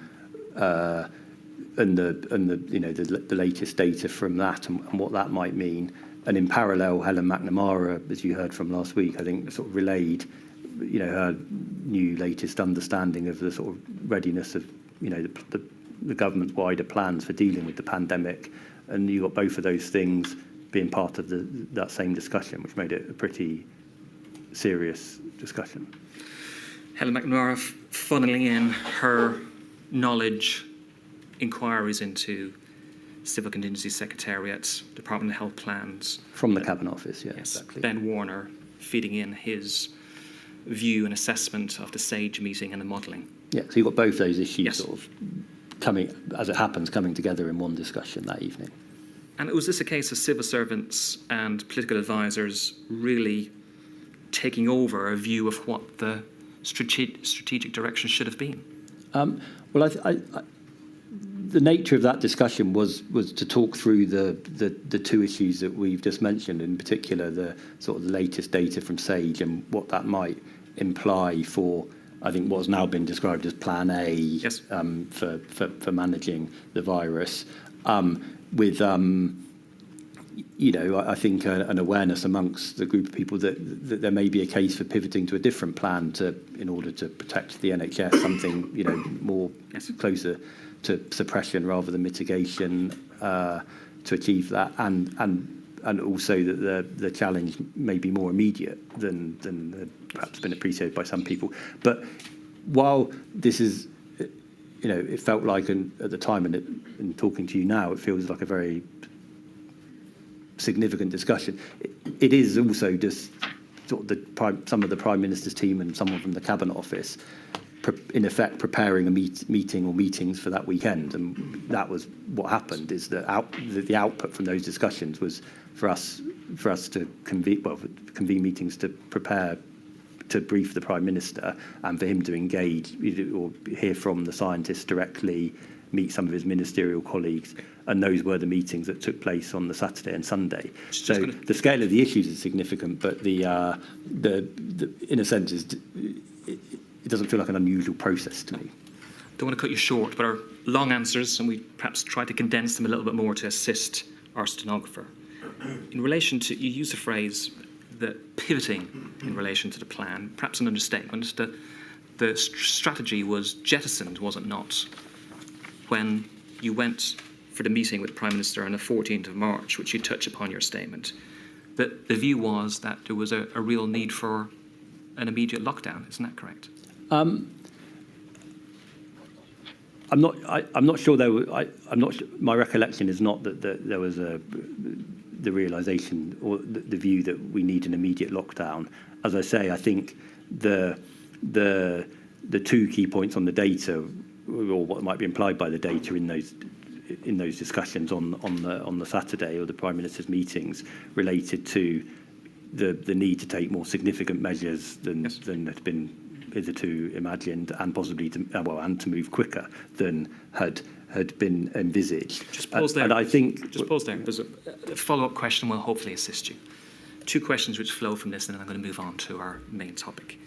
S7: the latest data from that and what that might mean. And in parallel, Helen McNamara, as you heard from last week, I think sort of relayed, her new latest understanding of the sort of readiness of, the government's wider plans for dealing with the pandemic. And you got both of those things being part of that same discussion, which made it a pretty serious discussion.
S6: Helen McNamara funneling in her knowledge, inquiries into Civil Contingency Secretariat, Department of Health plans.
S7: From the Cabinet Office, yeah,
S6: yes,
S7: exactly.
S6: Ben Warner feeding in his view and assessment of the SAGE meeting and the modelling.
S7: Yeah, so you've got both those issues
S6: Yes.
S7: sort of coming, as it happens, coming together in one discussion that evening.
S6: And was this a case of civil servants and political advisors really taking over a view of what the strategic direction should have been?
S7: Well, the nature of that discussion was to talk through the two issues that we've just mentioned, in particular the sort of the latest data from SAGE and what that might imply for, I think, what's now been described as Plan A.
S6: Yes.
S7: For managing the virus, with I think an awareness amongst the group of people that there may be a case for pivoting to a different plan in order to protect the NHS, something more closer to suppression rather than mitigation, to achieve that, and also that the challenge may be more immediate than perhaps been appreciated by some people. But while this is, it felt like at the time, and talking to you now, it feels like a very significant discussion. It is also just sort of some of the Prime Minister's team and someone from the Cabinet Office, in effect, preparing a meeting or meetings for that weekend. And that was what happened, is that the output from those discussions was for us to convene meetings to prepare, to brief the Prime Minister, and for him to engage or hear from the scientists directly, meet some of his ministerial colleagues. And those were the meetings that took place on the Saturday and Sunday. So the scale of the issues is significant, but the in a sense, it doesn't feel like an unusual process to me.
S6: Don't want to cut you short, but our long answers, and we perhaps try to condense them a little bit more to assist our stenographer. In relation to, you use the phrase, the pivoting in relation to the plan, perhaps an understatement, that the strategy was jettisoned, was it not, when you went for the meeting with the Prime Minister on the 14th of March, which you touch upon your statement, that the view was that there was a real need for an immediate lockdown. Isn't that correct?
S7: I'm not sure there were. I'm not sure, my recollection is not that there was the realisation or the view that we need an immediate lockdown. As I say, I think the two key points on the data, or what might be implied by the data in those discussions on the Saturday or the Prime Minister's meetings, related to the need to take more significant measures than had been hitherto imagined, and possibly to move quicker than had been envisaged.
S6: Just pause there.
S7: And I think
S6: just pause there. There's a follow-up question will hopefully assist you. Two questions which flow from this, and then I'm going to move on to our main topic.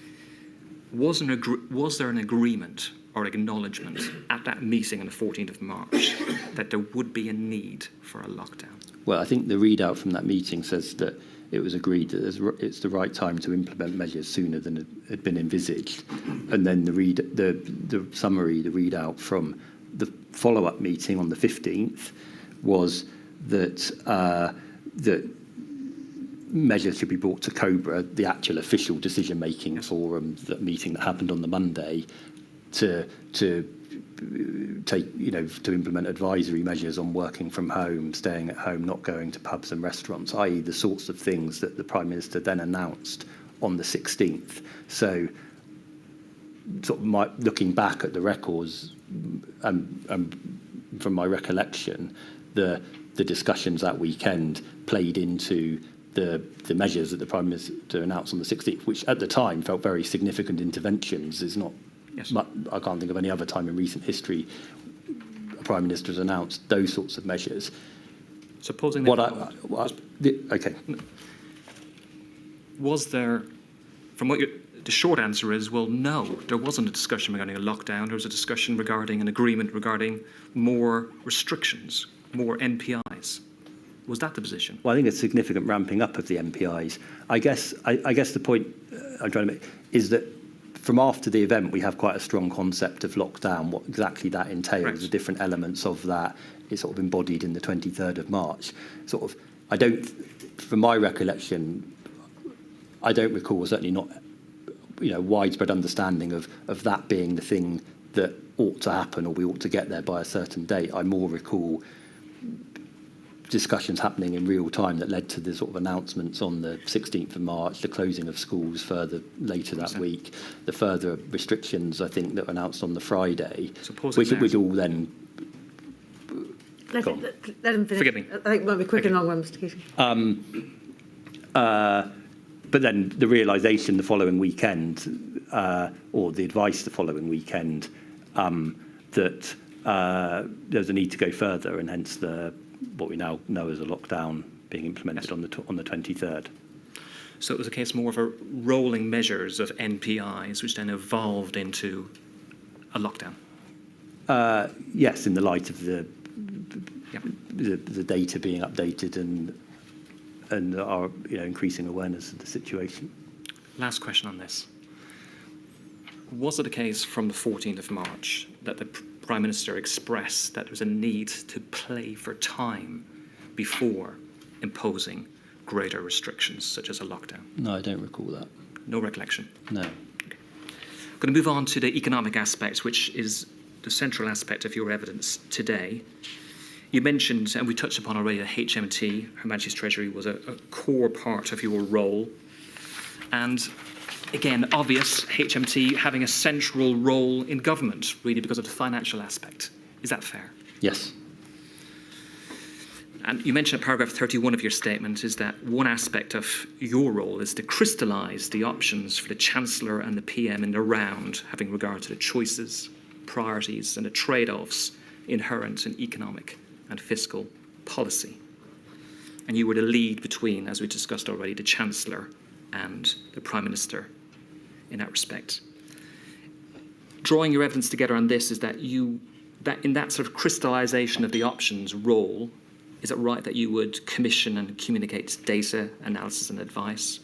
S6: Was there an agreement or acknowledgement at that meeting on the 14th of March that there would be a need for a lockdown? Well,
S7: I think the readout from that meeting says that it was agreed that it's the right time to implement measures sooner than had been envisaged. And then the summary, the readout from the follow-up meeting on the 15th was that that measures should be brought to COBRA, the actual official decision-making forum, that meeting that happened on the Monday, to take, to implement advisory measures on working from home, staying at home, not going to pubs and restaurants, i.e. the sorts of things that the Prime Minister then announced on the 16th. So sort of looking back at the records, from my recollection, the discussions that weekend played into the measures that the Prime Minister announced on the 16th, which at the time felt very significant interventions. Is not. Yes. I can't think of any other time in recent history a Prime Minister has announced those sorts of measures.
S6: Supposing
S7: okay.
S6: Was there, from what the short answer is, well, no, there wasn't a discussion regarding a lockdown. There was a discussion regarding an agreement regarding more restrictions, more NPIs. Was that the position?
S7: Well, I think a significant ramping up of the NPIs. I guess the point I'm trying to make is that from after the event, we have quite a strong concept of lockdown, what exactly that entails, right. The different elements of that is sort of embodied in the 23rd of March. From my recollection, I don't recall, certainly not, widespread understanding of that being the thing that ought to happen or we ought to get there by a certain date. I more recall discussions happening in real time that led to the sort of announcements on the 16th of March, the closing of schools further later that week, the further restrictions, I think, that were announced on the Friday, which all then...
S4: Let him finish.
S6: Forgive me.
S4: I think it might be quick and long one, Mr. Keating.
S7: But then the realisation the following weekend, or the advice the following weekend, that there's a need to go further, and hence what we now know as a lockdown being implemented, yes. on the 23rd.
S6: So it was a case more of a rolling measures of NPIs, which then evolved into a lockdown.
S7: Yes, in the light of the data being updated and our increasing awareness of the situation.
S6: Last question on this. Was it a case from the 14th of March that the Prime Minister expressed that there was a need to play for time before imposing greater restrictions, such as a lockdown?
S7: No, I don't recall that.
S6: No recollection?
S7: No.
S6: Okay. I'm going to move on to the economic aspect, which is the central aspect of your evidence today. You mentioned, and we touched upon already, that HMT, Her Majesty's Treasury, was a core part of your role. And again, obvious, HMT having a central role in government, really, because of the financial aspect. Is that fair?
S7: Yes.
S6: And you mentioned at paragraph 31 of your statement is that one aspect of your role is to crystallise the options for the Chancellor and the PM in the round, having regard to the choices, priorities and the trade-offs inherent in economic and fiscal policy. And you were the lead between, as we discussed already, the Chancellor and the Prime Minister in that respect. Drawing your evidence together on this is that in that sort of crystallisation of the options role, is it right that you would commission and communicate data, analysis and advice,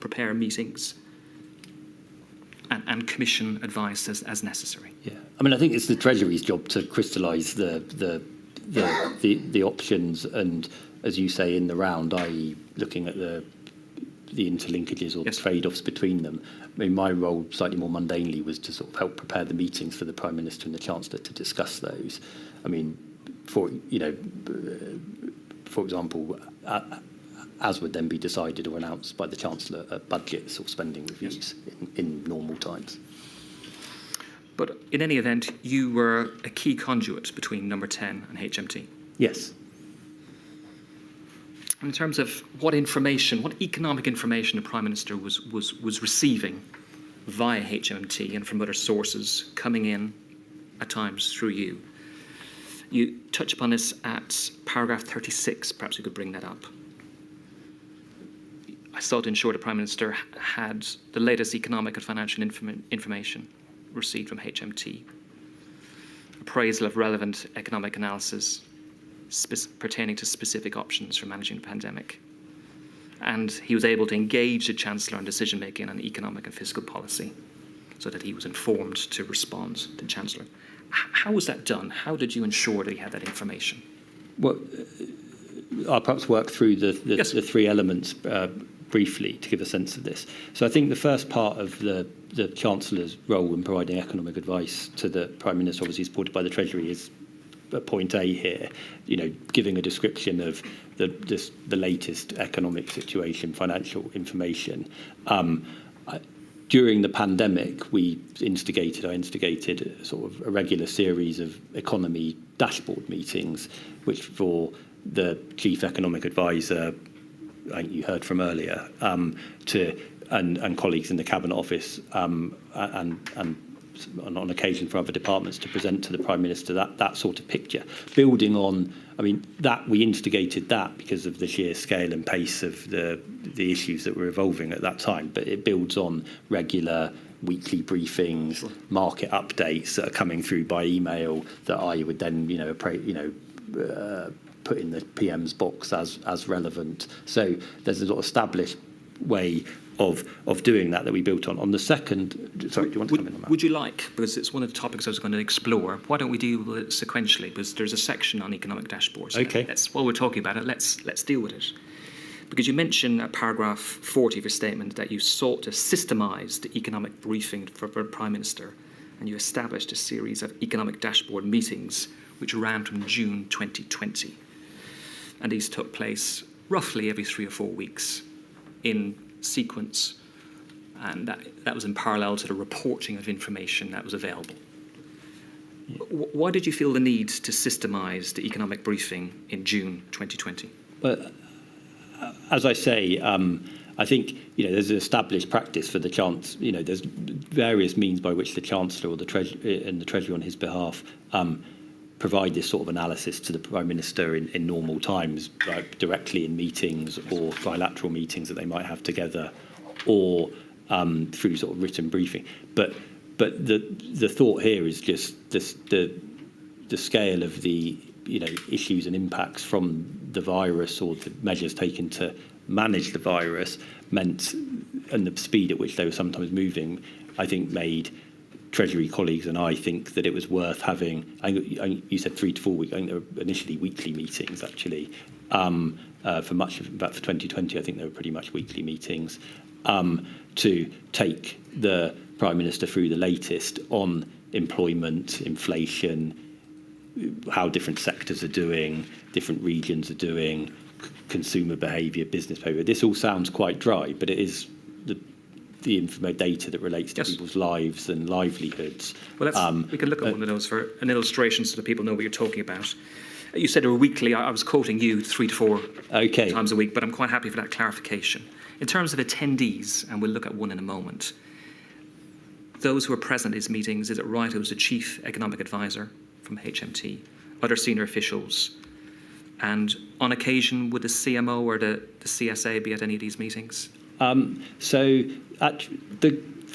S6: prepare meetings, and commission advice as necessary?
S7: Yeah, I mean, I think it's the Treasury's job to crystallise the options, and as you say, in the round, i.e. looking at the interlinkages or yes. trade-offs between them. I mean, my role, slightly more mundanely, was to sort of help prepare the meetings for the Prime Minister and the Chancellor to discuss those. I mean, for example, as would then be decided or announced by the Chancellor at budgets or spending reviews yes. in normal times.
S6: But in any event, you were a key conduit between Number 10 and HMT.
S7: Yes.
S6: In terms of what economic information the Prime Minister was receiving via HMT and from other sources coming in at times through you. You touch upon this at paragraph 36. Perhaps you could bring that up. I sought to ensure the Prime Minister had the latest economic and financial information received from HMT, appraisal of relevant economic analysis pertaining to specific options for managing the pandemic. And he was able to engage the Chancellor on decision-making on economic and fiscal policy. so that he was informed to respond to the Chancellor. How was that done? How did you ensure that he had that information?
S7: Well, I'll perhaps work through the three elements briefly to give a sense of this. So I think the first part of the Chancellor's role in providing economic advice to the Prime Minister, obviously supported by the Treasury, is point A here, giving a description of the latest economic situation, financial information. During the pandemic, I instigated sort of a regular series of economy dashboard meetings, which for the Chief Economic Advisor, I think you heard from earlier, and colleagues in the Cabinet Office, and on occasion for other departments to present to the Prime Minister that sort of picture. Building on, that we instigated that because of the sheer scale and pace of the issues that were evolving at that time, but it builds on regular weekly briefings, market updates that are coming through by email that I would then, put in the PM's box as relevant. So there's a sort of established way of doing that we built on. On the second, sorry, do you want to come in on that?
S6: Would you like, because it's one of the topics I was going to explore, why don't we deal with it sequentially? Because there's a section on economic dashboards.
S7: Okay.
S6: While we're talking about it, let's deal with it. Because you mention at paragraph 40 of your statement that you sought to systemize the economic briefing for the Prime Minister, and you established a series of economic dashboard meetings which ran from June 2020. And these took place roughly every 3 or 4 weeks in sequence, and that was in parallel to the reporting of information that was available. Yeah. Why did you feel the need to systemize the economic briefing in June 2020?
S7: Well, as I say, I think there's an established practice for the Chancellor. There's various means by which the Chancellor or the Treasury on his behalf provide this sort of analysis to the Prime Minister in normal times, like directly in meetings or bilateral meetings that they might have together, or through sort of written briefing. But the thought here is just the scale of the issues and impacts from the virus, or the measures taken to manage the virus, meant, and the speed at which they were sometimes moving, I think made Treasury colleagues and I think that it was worth having. You said 3 to 4 weeks. I think there were initially weekly meetings actually. For much of that, for 2020, I think there were pretty much weekly meetings to take the Prime Minister through the latest on employment, inflation, how different sectors are doing, different regions are doing, consumer behaviour, business behaviour. This all sounds quite dry, but it is the data that relates to people's lives and livelihoods.
S6: Well, we can look at one of those for an illustration so that people know what you're talking about. You said they were weekly. I was quoting you 3 to 4 times a week, but I'm quite happy for that clarification. In terms of attendees, and we'll look at one in a moment, those who were present at these meetings, is it right it was the Chief Economic Advisor from HMT, other senior officials, and on occasion would the CMO or the CSA be at any of these meetings? For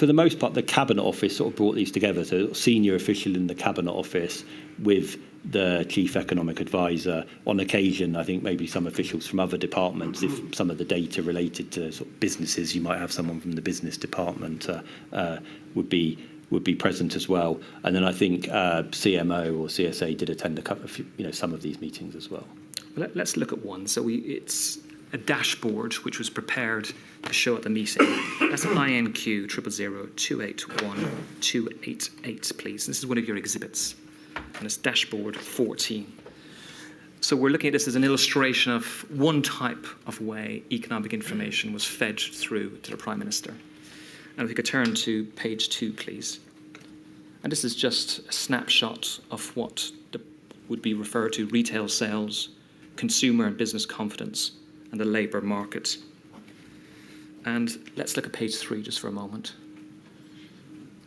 S6: the most part, the Cabinet Office sort of brought these together. So a senior official in the Cabinet Office with the Chief Economic Advisor. On occasion, I think maybe some officials from other departments. If some of the data related to sort of businesses, you might have someone from the business department would be present as well. And then I think CMO or CSA did attend some of these meetings as well. Let's look at one. So it's a dashboard which was prepared to show at the meeting. That's INQ 000281288, please. This is one of your exhibits, and it's dashboard 14. So we're looking at this as an illustration of one type of way economic information was fed through to the Prime Minister. And if we could turn to page 2, please. And this is just a snapshot of what would be referred to retail sales, consumer and business confidence, and the labour market. And let's look at page 3 just for a moment.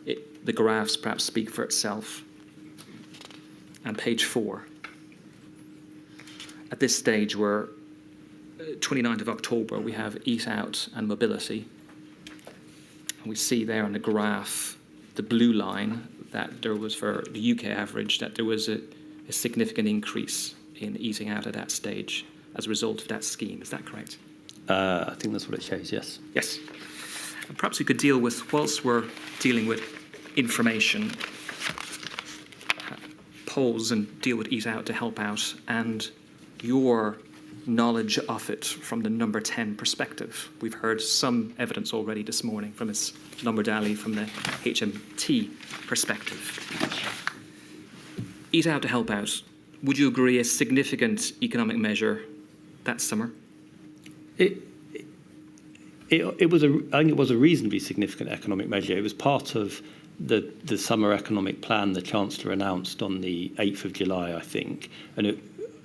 S6: The graphs perhaps speak for itself. And page 4. At this stage, we're 29th of October, we have Eat Out and Mobility. And we see there on the graph, the blue line, that there was, for the UK average, that there was a significant increase in eating out at that stage as a result of that scheme. Is that correct?
S7: I think that's what it shows, yes.
S6: Yes. And perhaps we could deal with, whilst we're dealing with information, polls and deal with Eat Out to Help Out, and your knowledge of it from the number 10 perspective. We've heard some evidence already this morning from Ms. Lombardelli from the HMT perspective. Eat Out to Help Out, would you agree a significant economic measure that summer?
S7: It was I think it was a reasonably significant economic measure. It was part of the summer economic plan the Chancellor announced on the 8th of July, I think, and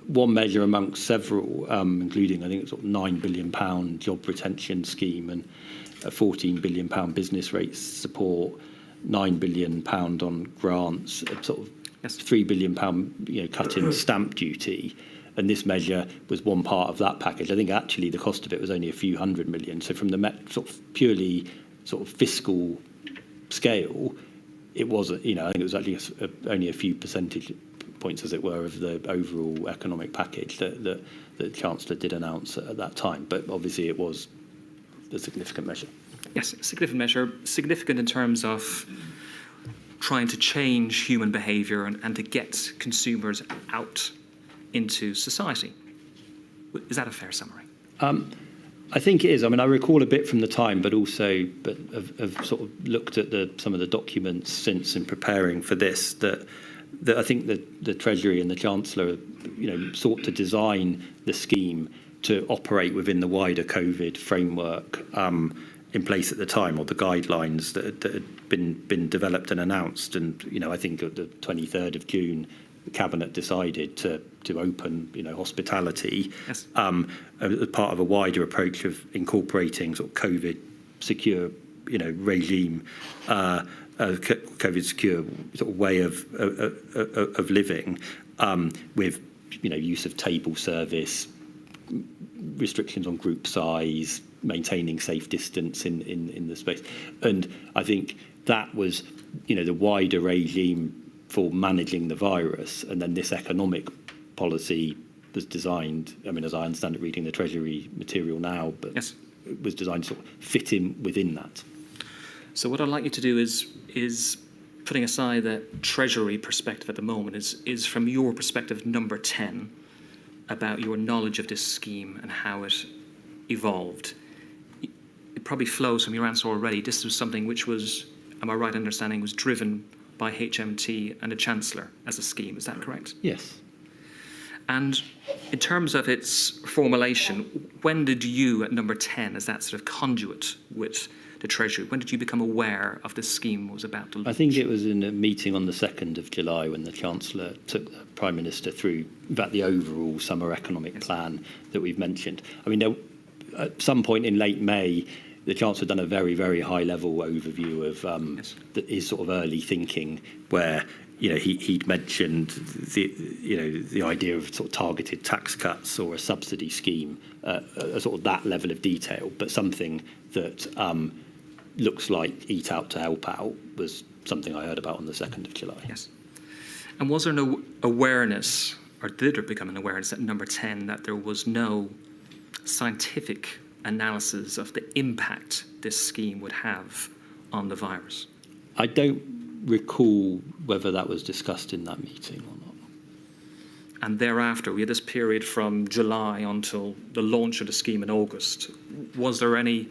S7: one measure amongst several, including I think it's sort of £9 billion job retention scheme and a £14 billion business rates support, £9 billion on grants, a sort of £3 billion cut in stamp duty. And this measure was one part of that package. I think actually the cost of it was only a few hundred million. So from the sort of purely sort of fiscal scale, it was, I think it was actually only a few percentage points, as it were, of the overall economic package that the Chancellor did announce at that time. But obviously it was a significant measure.
S6: Yes, significant measure, significant in terms of trying to change human behaviour and to get consumers out into society. Is that a fair summary?
S7: I think it is. I mean, I recall a bit from the time, but I've sort of looked at some of the documents since in preparing for this that I think the Treasury and the Chancellor, sought to design the scheme to operate within the wider COVID framework in place at the time, or the guidelines that had been developed and announced. And I think at the 23rd of June, the Cabinet decided to open, hospitality as part of a wider approach of incorporating sort of COVID secure, regime, COVID secure sort of way of living, with use of table service, restrictions on group size, maintaining safe distance in the space. And I think that was, the wider regime for managing the virus. And then this economic policy was designed, as I understand it, reading the Treasury material now, but it was designed to sort of fit in within that.
S6: So what I'd like you to do is putting aside the Treasury perspective at the moment, is from your perspective, number 10, about your knowledge of this scheme and how it evolved. It probably flows from your answer already. This was something which was, am I right in understanding, was driven by HMT and the Chancellor as a scheme. Is that correct?
S7: Yes.
S6: And in terms of its formulation, when did you, at number 10, as that sort of conduit with the Treasury, when did you become aware of this scheme was about to launch?
S7: I think it was in a meeting on the 2nd of July when the Chancellor took the Prime Minister through the overall summer economic plan that we've mentioned. At some point in late May, the Chancellor done a very, very high-level overview of his sort of early thinking, where he'd mentioned the idea of sort of targeted tax cuts or a subsidy scheme, a sort of that level of detail, but something that looks like Eat Out to Help Out was something I heard about on the 2nd of July.
S6: Yes. And was there no awareness, or did there become an awareness at number 10 that there was no scientific analysis of the impact this scheme would have on the virus?
S7: I don't recall whether that was discussed in that meeting or not.
S6: And thereafter, we had this period from July until the launch of the scheme in August. Was there any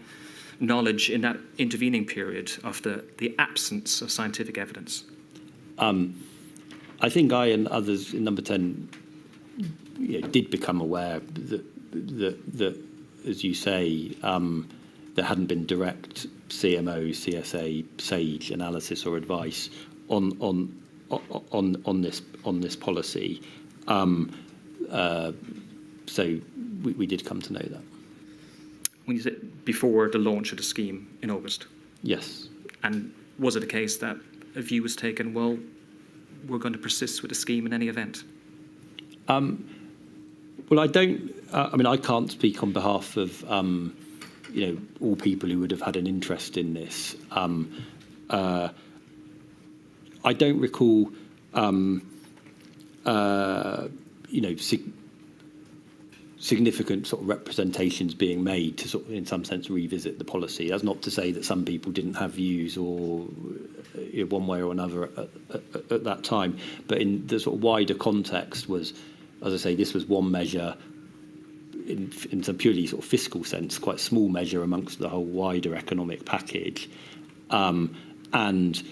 S6: knowledge in that intervening period of the absence of scientific evidence?
S7: I think I and others in number 10 did become aware that as you say, there hadn't been direct CMO, CSA, SAGE analysis or advice on this policy. So we did come to know that.
S6: When you said before the launch of the scheme in August?
S7: Yes.
S6: And was it a case that a view was taken, well, we're going to persist with the scheme in any event?
S7: Well, I don't. I can't speak on behalf of all people who would have had an interest in this. I don't recall, significant sort of representations being made to sort of, in some sense, revisit the policy. That's not to say that some people didn't have views or one way or another at that time, but in the sort of wider context was, as I say, this was one measure in some purely sort of fiscal sense, quite a small measure amongst the whole wider economic package, and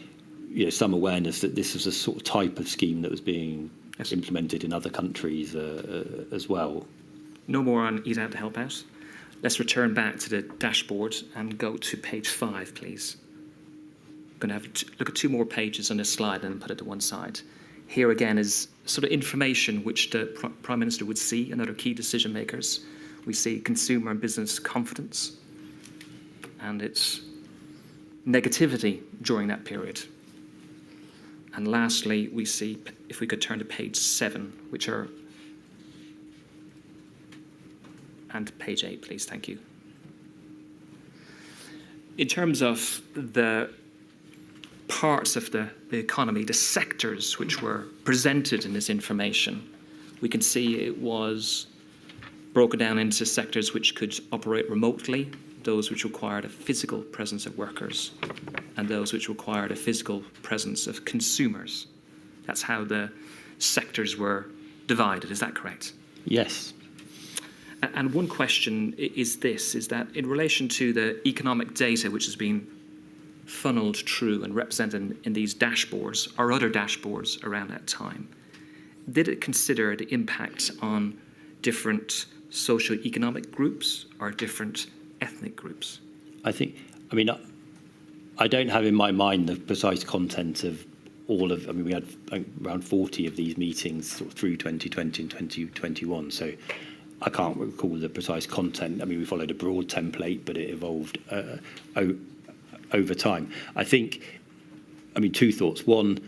S7: some awareness that this was a sort of type of scheme that was being implemented in other countries as well.
S6: No more on Eat Out to Help Out. Let's return back to the dashboard and go to page 5, please. I'm going to look at 2 more pages on this slide and put it to one side. Here again is sort of information which the Prime Minister would see and other key decision makers. We see consumer and business confidence and its negativity during that period. And lastly, we see, if we could turn to page 7, which are, and page 8, please, thank you. In terms of the parts of the economy, the sectors which were presented in this information, we can see it was broken down into sectors which could operate remotely, those which required a physical presence of workers, and those which required a physical presence of consumers. That's how the sectors were divided, is that correct?
S7: Yes.
S6: And one question is this, is that in relation to the economic data which has been funneled through and represented in these dashboards or other dashboards around that time, did it consider the impact on different socio-economic groups or different ethnic groups? I
S7: don't have in my mind the precise content of all of, we had around 40 of these meetings sort of through 2020 and 2021, so I can't recall the precise content. We followed a broad template, but it evolved over time. I think, 2 thoughts. One,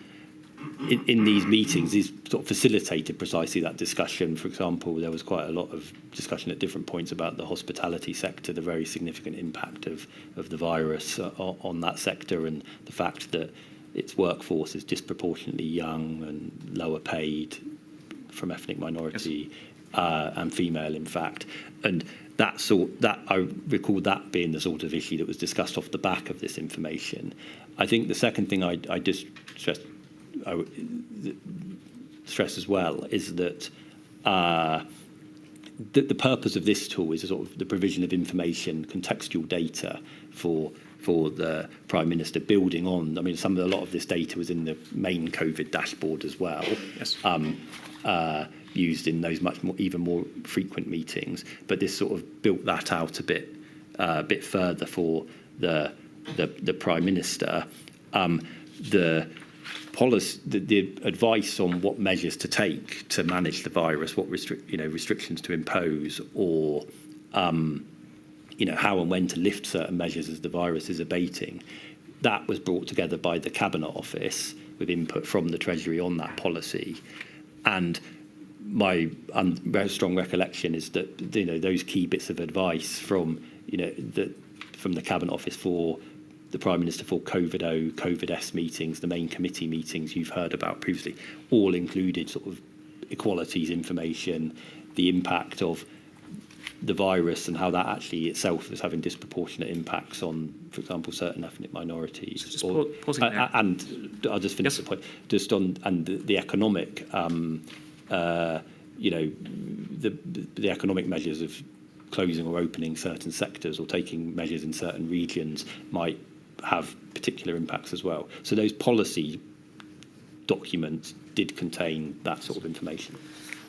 S7: in these meetings, these sort of facilitated precisely that discussion. For example, there was quite a lot of discussion at different points about the hospitality sector, the very significant impact of the virus on that sector, and the fact that its workforce is disproportionately young and lower paid from ethnic minority and female, in fact. And that I recall that being the sort of issue that was discussed off the back of this information. I think the second thing I just stress as well is that the purpose of this tool is sort of the provision of information, contextual data for the Prime Minister, building on. A lot of this data was in the main COVID dashboard as well.
S6: Yes.
S7: Used in those even more frequent meetings, but this sort of built that out a bit further for the Prime Minister. The policy, the advice on what measures to take to manage the virus, what restrictions to impose, or how and when to lift certain measures as the virus is abating, that was brought together by the Cabinet Office with input from the Treasury on that policy. And my very strong recollection is that those key bits of advice from the Cabinet Office for the Prime Minister for COVID-O, COVID-S meetings, the main committee meetings you've heard about previously, all included sort of equalities information, the impact of the virus and how that actually itself is having disproportionate impacts on, for example, certain ethnic minorities.
S6: So pausing there.
S7: And I'll just finish the point. Just on the economic, the economic measures of closing or opening certain sectors or taking measures in certain regions might have particular impacts as well. So those policy documents did contain that sort of information.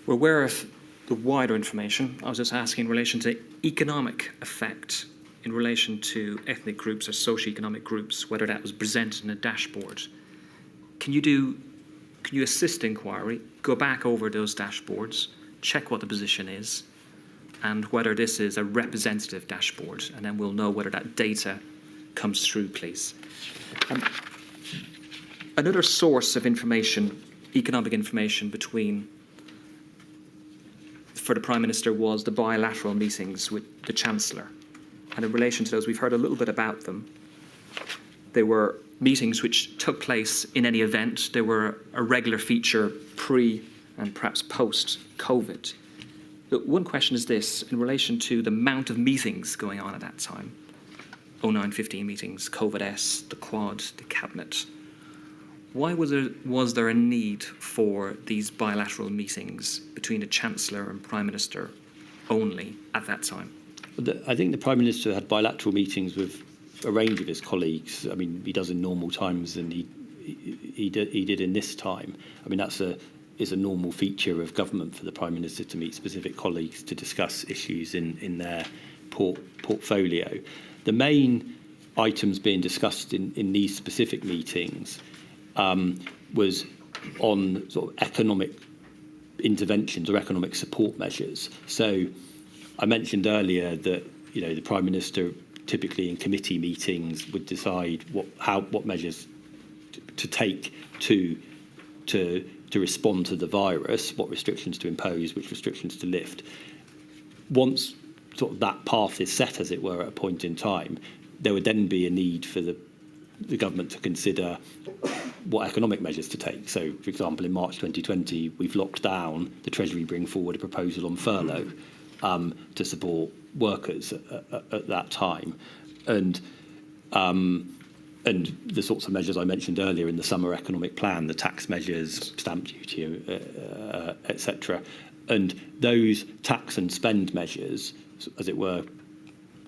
S6: We're aware of the wider information. I was just asking in relation to economic effect in relation to ethnic groups or socio-economic groups, whether that was presented in a dashboard. Can you assist inquiry, go back over those dashboards, check what the position is, and whether this is a representative dashboard, and then we'll know whether that data comes through, please. Another source of information, economic information for the Prime Minister was the bilateral meetings with the Chancellor. And in relation to those, we've heard a little bit about them. They were meetings which took place in any event. They were a regular feature pre and perhaps post-COVID. Look, one question is this, in relation to the amount of meetings going on at that time. 09-15 meetings, COVID-S, the Quad, the Cabinet. Why was there a need for these bilateral meetings between the Chancellor and Prime Minister only at that time?
S7: I think the Prime Minister had bilateral meetings with a range of his colleagues. I mean, he does in normal times, and he did in this time. I mean, is a normal feature of government for the Prime Minister to meet specific colleagues to discuss issues in their portfolio. The main items being discussed in these specific meetings was on sort of economic interventions or economic support measures. So I mentioned earlier that the Prime Minister typically in committee meetings would decide what measures to take to respond to the virus, what restrictions to impose, which restrictions to lift. Once sort of that path is set, as it were, at a point in time, there would then be a need for the government to consider what economic measures to take. So, for example, in March 2020, we've locked down. The Treasury bring forward a proposal on furlough to support workers at that time. And the sorts of measures I mentioned earlier in the summer economic plan, the tax measures, stamp duty, etc. And those tax and spend measures, as it were,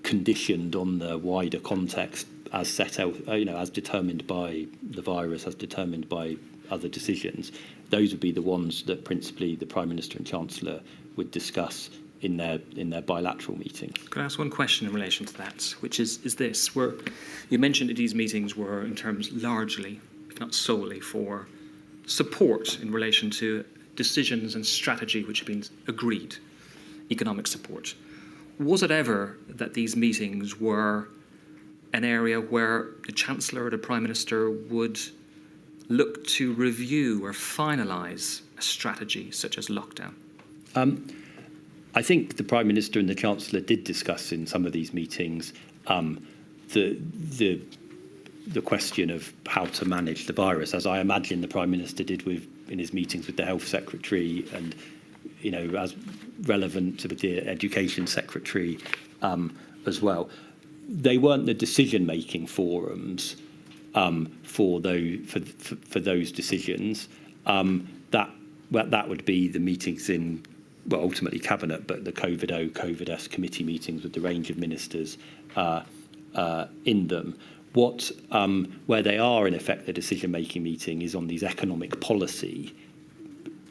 S7: conditioned on the wider context as set out, as determined by the virus, as determined by other decisions. Those would be the ones that principally the Prime Minister and Chancellor would discuss in their bilateral meetings.
S6: Can I ask one question in relation to that, which is this, where you mentioned that these meetings were in terms largely, if not solely, for support in relation to decisions and strategy which have been agreed, economic support. Was it ever that these meetings were an area where the Chancellor or the Prime Minister would look to review or finalise a strategy such as lockdown?
S7: I think the Prime Minister and the Chancellor did discuss in some of these meetings the question of how to manage the virus, as I imagine the Prime Minister did in his meetings with the Health Secretary and, as relevant to the Education Secretary as well. They weren't the decision-making forums for those decisions. That would be the meetings in, ultimately Cabinet, but the COVID-S committee meetings with the range of ministers in them. Where they are, in effect, the decision-making meeting is on these economic policy,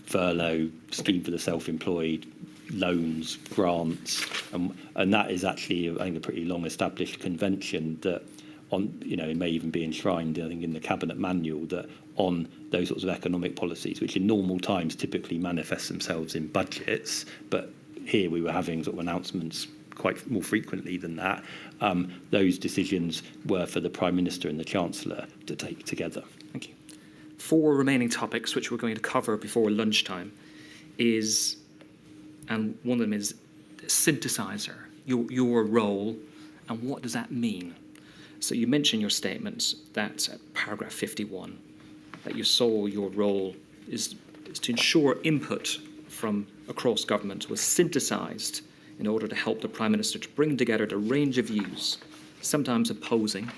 S7: furlough, scheme for the self-employed, loans, grants, and that is actually, I think, a pretty long-established convention that it may even be enshrined, I think, in the Cabinet manual, that on those sorts of economic policies, which in normal times typically manifest themselves in budgets, but here we were having sort of announcements quite more frequently than that. Those decisions were for the Prime Minister and the Chancellor to take together.
S6: Thank you. 4 remaining topics which we're going to cover before lunchtime and one of them is synthesizer, your role, and what does that mean? So you mentioned in your statement that paragraph 51, that you saw your role is to ensure input from across government was synthesised in order to help the Prime Minister to bring together the range of views, sometimes opposing,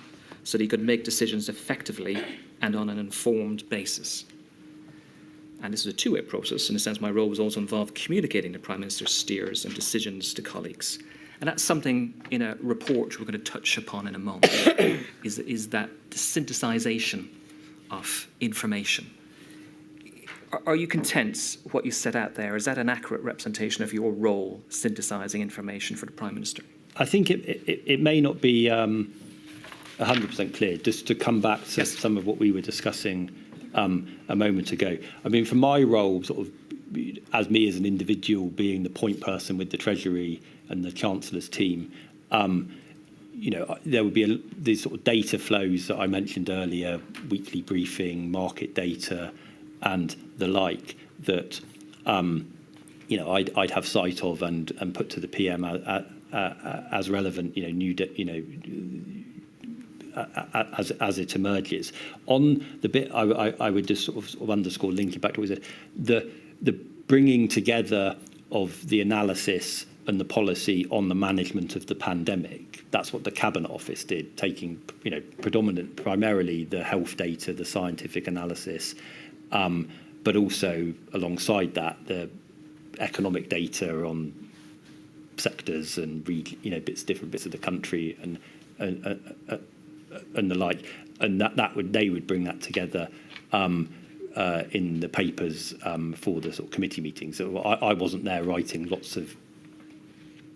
S6: so that he could make decisions effectively and on an informed basis. And this is a two-way process. In a sense, my role was also involved communicating the Prime Minister's steers and decisions to colleagues. And that's something in a report we're going to touch upon in a moment, is that the synthesisation of information. Are you content what you set out there? Is that an accurate representation of your role, synthesising information for the Prime Minister?
S7: I think it may not be 100% clear. Just to come back to some of what we were discussing a moment ago. I mean, from my role, sort of, as me as an individual being the point person with the Treasury and the Chancellor's team, there would be these sort of data flows that I mentioned earlier, weekly briefing, market data, and the like, that I'd have sight of and put to the PM as relevant, as it emerges. On the bit, I would just sort of underscore, linking back to what we said, the bringing together of the analysis and the policy on the management of the pandemic. That's what the Cabinet Office did, taking, primarily the health data, the scientific analysis, but also alongside that, the economic data on sectors and different bits of the country and the like, and they would bring that together in the papers for the sort of committee meetings. So I wasn't there writing lots of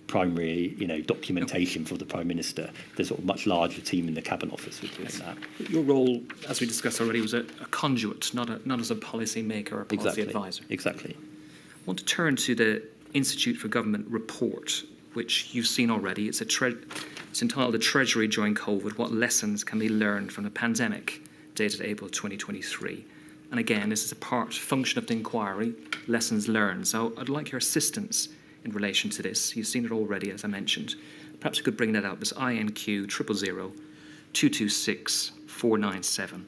S7: primary, documentation for the Prime Minister. There's sort of much larger team in the Cabinet Office with doing that.
S6: Your role, as we discussed already, was a conduit, not as a policy maker or policy advisor.
S7: Exactly.
S6: I want to turn to the Institute for Government report, which you've seen already. It's entitled "The Treasury During COVID: What Lessons Can Be Learned from the Pandemic?", dated April 2023. And again, this is a function of the inquiry, lessons learned. So I'd like your assistance in relation to this. You've seen it already, as I mentioned. Perhaps you could bring that up. It's INQ 000 226 497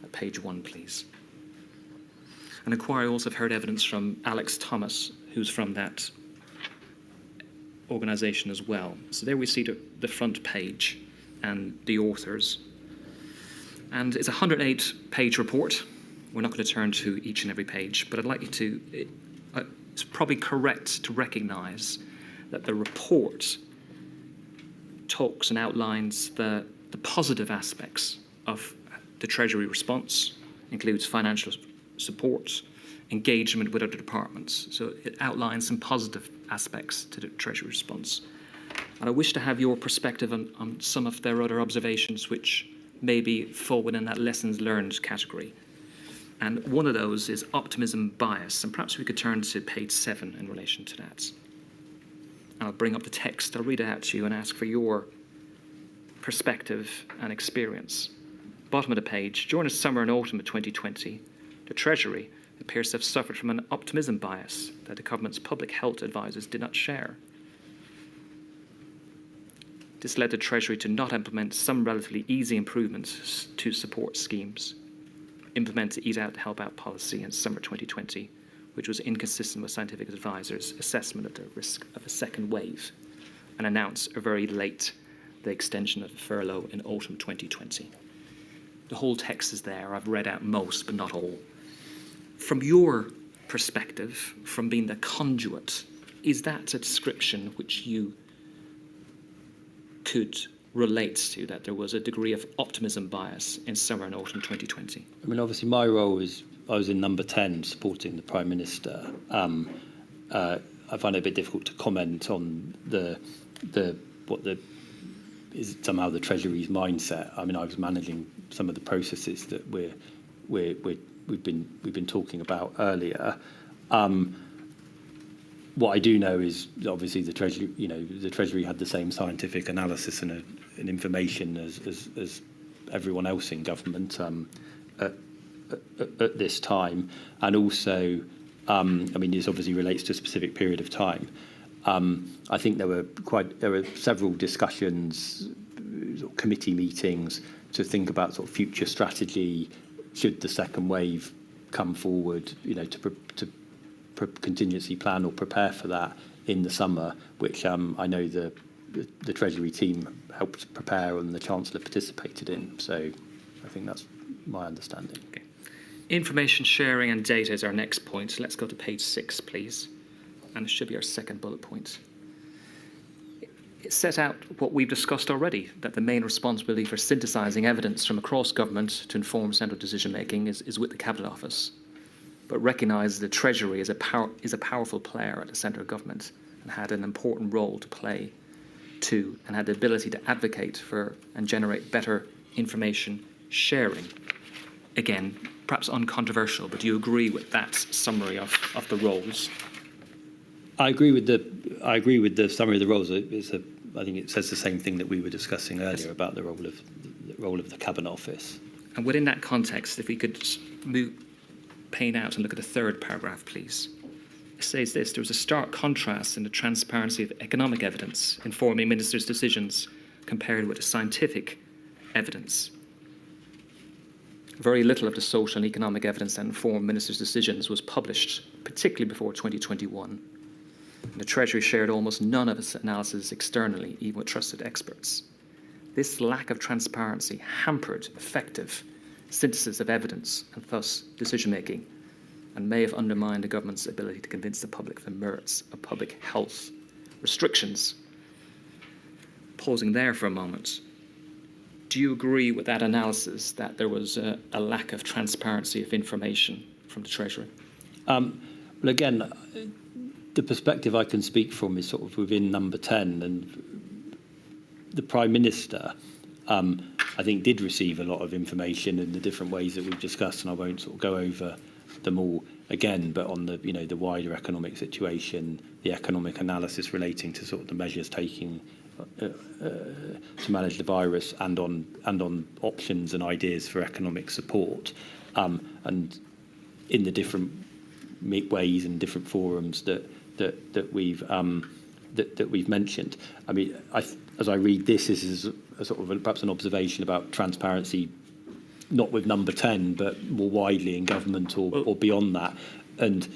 S6: at page 1, please. An inquiry also have heard evidence from Alex Thomas, who's from that organisation as well. So there we see the front page and the authors. And it's a 108-page report. We're not going to turn to each and every page, but I'd like you to... It's probably correct to recognise that the report talks and outlines the positive aspects of the Treasury response, includes financial support, engagement with other departments. So it outlines some positive aspects to the Treasury response. And I wish to have your perspective on some of their other observations which maybe fall within that lessons learned category. And one of those is optimism bias. And perhaps we could turn to page 7 in relation to that. I'll bring up the text. I'll read it out to you and ask for your perspective and experience. Bottom of the page. During the summer and autumn of 2020, the Treasury appears to have suffered from an optimism bias that the government's public health advisors did not share. This led the Treasury to not implement some relatively easy improvements to support schemes, implement the Eat Out, Help Out policy in summer 2020, which was inconsistent with scientific advisors' assessment of the risk of a second wave, and announce very late the extension of the furlough in autumn 2020. The whole text is there. I've read out most, but not all. From your perspective, from being the conduit, is that a description which you could relate to, that there was a degree of optimism bias in summer and autumn 2020?
S7: I mean, obviously, my role is I was in number 10 supporting the Prime Minister. I find it a bit difficult to comment on what is somehow the Treasury's mindset. I mean, I was managing some of the processes that we've been talking about earlier. What I do know is obviously the Treasury had the same scientific analysis and information as everyone else in government at this time, and also, I mean, this obviously relates to a specific period of time. I think there were several discussions, committee meetings to think about sort of future strategy should the second wave come forward, to contingency plan or prepare for that in the summer, which I know the Treasury team helped prepare and the Chancellor participated in. So I think that's my understanding.
S6: Okay. Information sharing and data is our next point. So let's go to page 6, please. And it should be our second bullet point. It set out what we've discussed already, that the main responsibility for synthesising evidence from across government to inform central decision-making is with the Cabinet Office, but recognise the Treasury is a powerful player at the centre of government and had an important role to play too, and had the ability to advocate for and generate better information sharing. Again, perhaps uncontroversial, but do you agree with that summary of the roles?
S7: I agree with the summary of the roles. I think it says the same thing that we were discussing earlier about the role of the Cabinet Office.
S6: And within that context, if we could pane out and look at the third paragraph, please. It says this: there was a stark contrast in the transparency of economic evidence informing ministers' decisions compared with the scientific evidence. Very little of the social and economic evidence that informed ministers' decisions was published, particularly before 2021. The Treasury shared almost none of its analysis externally, even with trusted experts. This lack of transparency hampered effective synthesis of evidence and thus decision-making, and may have undermined the government's ability to convince the public of the merits of public health restrictions. Pausing there for a moment, do you agree with that analysis that there was a lack of transparency of information from the Treasury?
S7: Well, again, the perspective I can speak from is sort of within number 10, and the Prime Minister, I think, did receive a lot of information in the different ways that we've discussed, and I won't sort of go over them all again, but on the, the wider economic situation, the economic analysis relating to sort of the measures taking to manage the virus, and on options and ideas for economic support, and in the different ways and different forums that we've mentioned. I mean, as I read this, this is a sort of perhaps an observation about transparency, not with number 10, but more widely in government or beyond that. And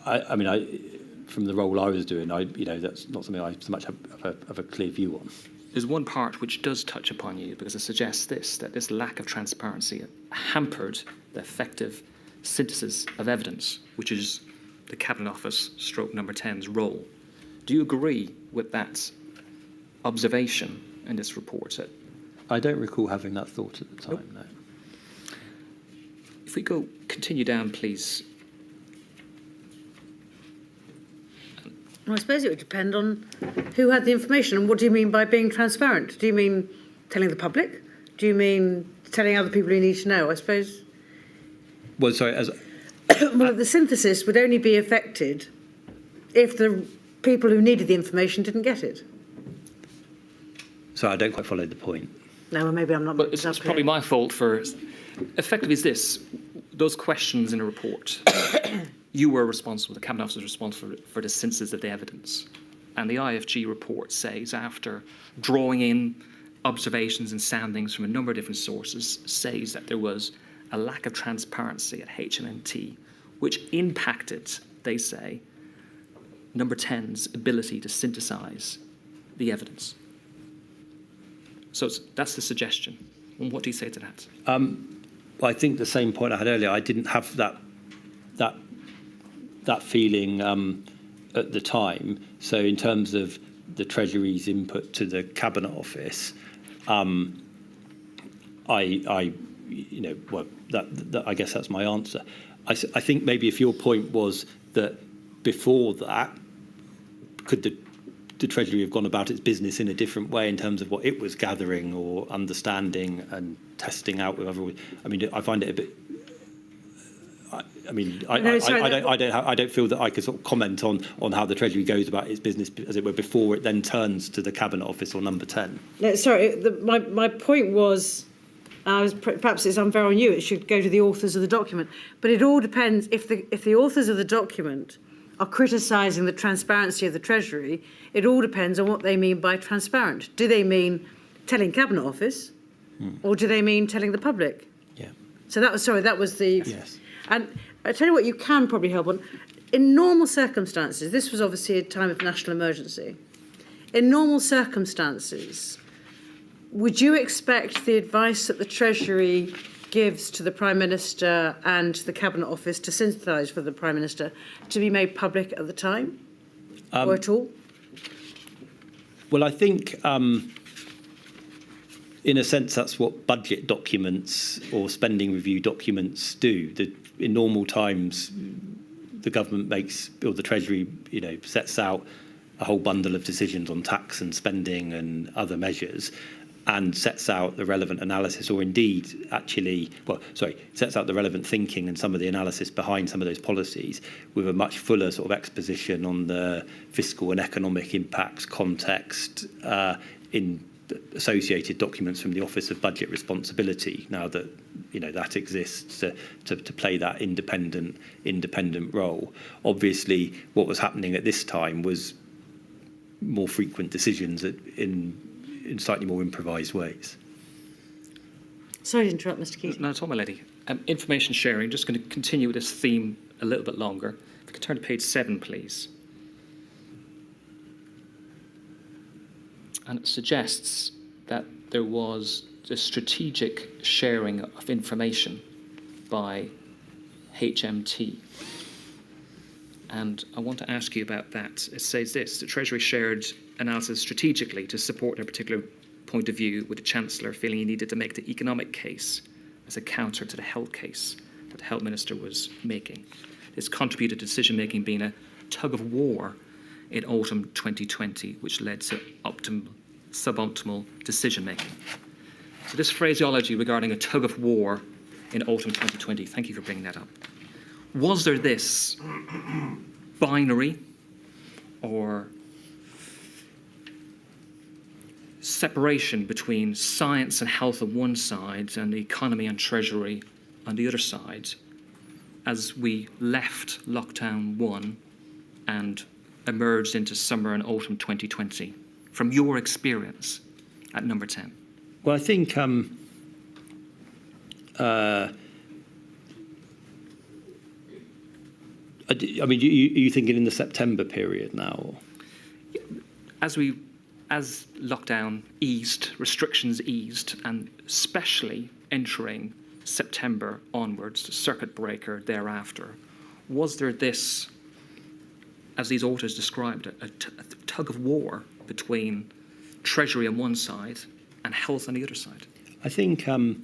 S7: I mean, from the role I was doing, that's not something I so much have a clear view on.
S6: There's one part which does touch upon you, because it suggests that this lack of transparency hampered the effective synthesis of evidence, which is the Cabinet Office / number 10's role. Do you agree with that observation in this report?
S7: I don't recall having that thought at the time, no.
S6: If we continue down, please.
S4: Well, I suppose it would depend on who had the information, and what do you mean by being transparent? Do you mean telling the public? Do you mean telling other people who need to know? I suppose.
S7: Well, sorry,
S4: well, the synthesis would only be affected if the people who needed the information didn't get it.
S7: So I don't quite follow the point.
S4: No, well, maybe I'm not.
S6: But it's probably my fault for. Effectively, is this those questions in a report? You were responsible. The Cabinet Office was responsible for the synthesis of the evidence, and the IFG report says, after drawing in observations and soundings from a number of different sources, says that there was a lack of transparency at HMNT, which impacted, they say, number 10's ability to synthesize the evidence. So that's the suggestion. And what do you say to that?
S7: I think the same point I had earlier. I didn't have that feeling at the time. So in terms of the Treasury's input to the Cabinet Office, I guess that's my answer. I think maybe if your point was that before that, could the Treasury have gone about its business in a different way in terms of what it was gathering or understanding and testing out with other? I mean, I find it a bit. I don't feel that I could sort of comment on how the Treasury goes about its business, as it were, before it then turns to the Cabinet Office or number 10.
S4: No, sorry, my point was, perhaps it's unfair on you, it should go to the authors of the document. But it all depends, if the authors of the document are criticising the transparency of the Treasury, it all depends on what they mean by transparent. Do they mean telling Cabinet Office, or do they mean telling the public?
S7: Yeah.
S4: So that was the...
S7: Yes.
S4: And I tell you what you can probably help on. In normal circumstances, this was obviously a time of national emergency. In normal circumstances, would you expect the advice that the Treasury gives to the Prime Minister and the Cabinet Office to synthesise for the Prime Minister to be made public at the time, or at all?
S7: Well, I think, in a sense, that's what budget documents or spending review documents do. In normal times, the government makes, or the Treasury, sets out a whole bundle of decisions on tax and spending and other measures, and sets out the relevant analysis, or indeed sets out the relevant thinking and some of the analysis behind some of those policies, with a much fuller sort of exposition on the fiscal and economic impacts, context, in associated documents from the Office of Budget Responsibility, now that that exists to play that independent role. Obviously, what was happening at this time was more frequent decisions in slightly more improvised ways.
S4: Sorry to interrupt, Mr. Keating.
S6: No, it's all, my lady. Information sharing, just going to continue with this theme a little bit longer. If we could turn to page 7, please. and it suggests that there was a strategic sharing of information by HMT. And I want to ask you about that. It says this: the Treasury shared analysis strategically to support a particular point of view, with the Chancellor feeling he needed to make the economic case as a counter to the health case that the Health Minister was making. This contributed to decision-making being a tug of war in autumn 2020, which led to suboptimal decision-making. So this phraseology regarding a tug of war in autumn 2020, thank you for bringing that up. Was there this binary or separation between science and health on one side and the economy and Treasury on the other side as we left lockdown 1 and emerged into summer and autumn 2020, from your experience at Number 10?
S7: Well, I think are you thinking in the September period now?
S6: As lockdown eased, restrictions eased, and especially entering September onwards, the circuit breaker thereafter, was there this, as these authors described, a tug of war between Treasury on one side and health on the other side?
S7: I think in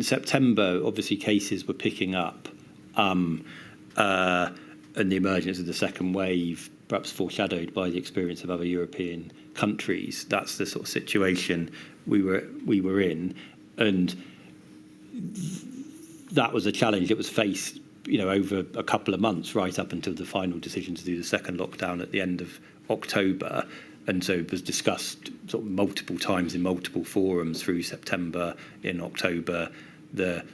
S7: September, obviously cases were picking up, and the emergence of the second wave, perhaps foreshadowed by the experience of other European countries. That's the sort of situation we were in, and that was a challenge that was faced, over a couple of months, right up until the final decision to do the second lockdown at the end of October. And so it was discussed sort of multiple times in multiple forums through September, in October, the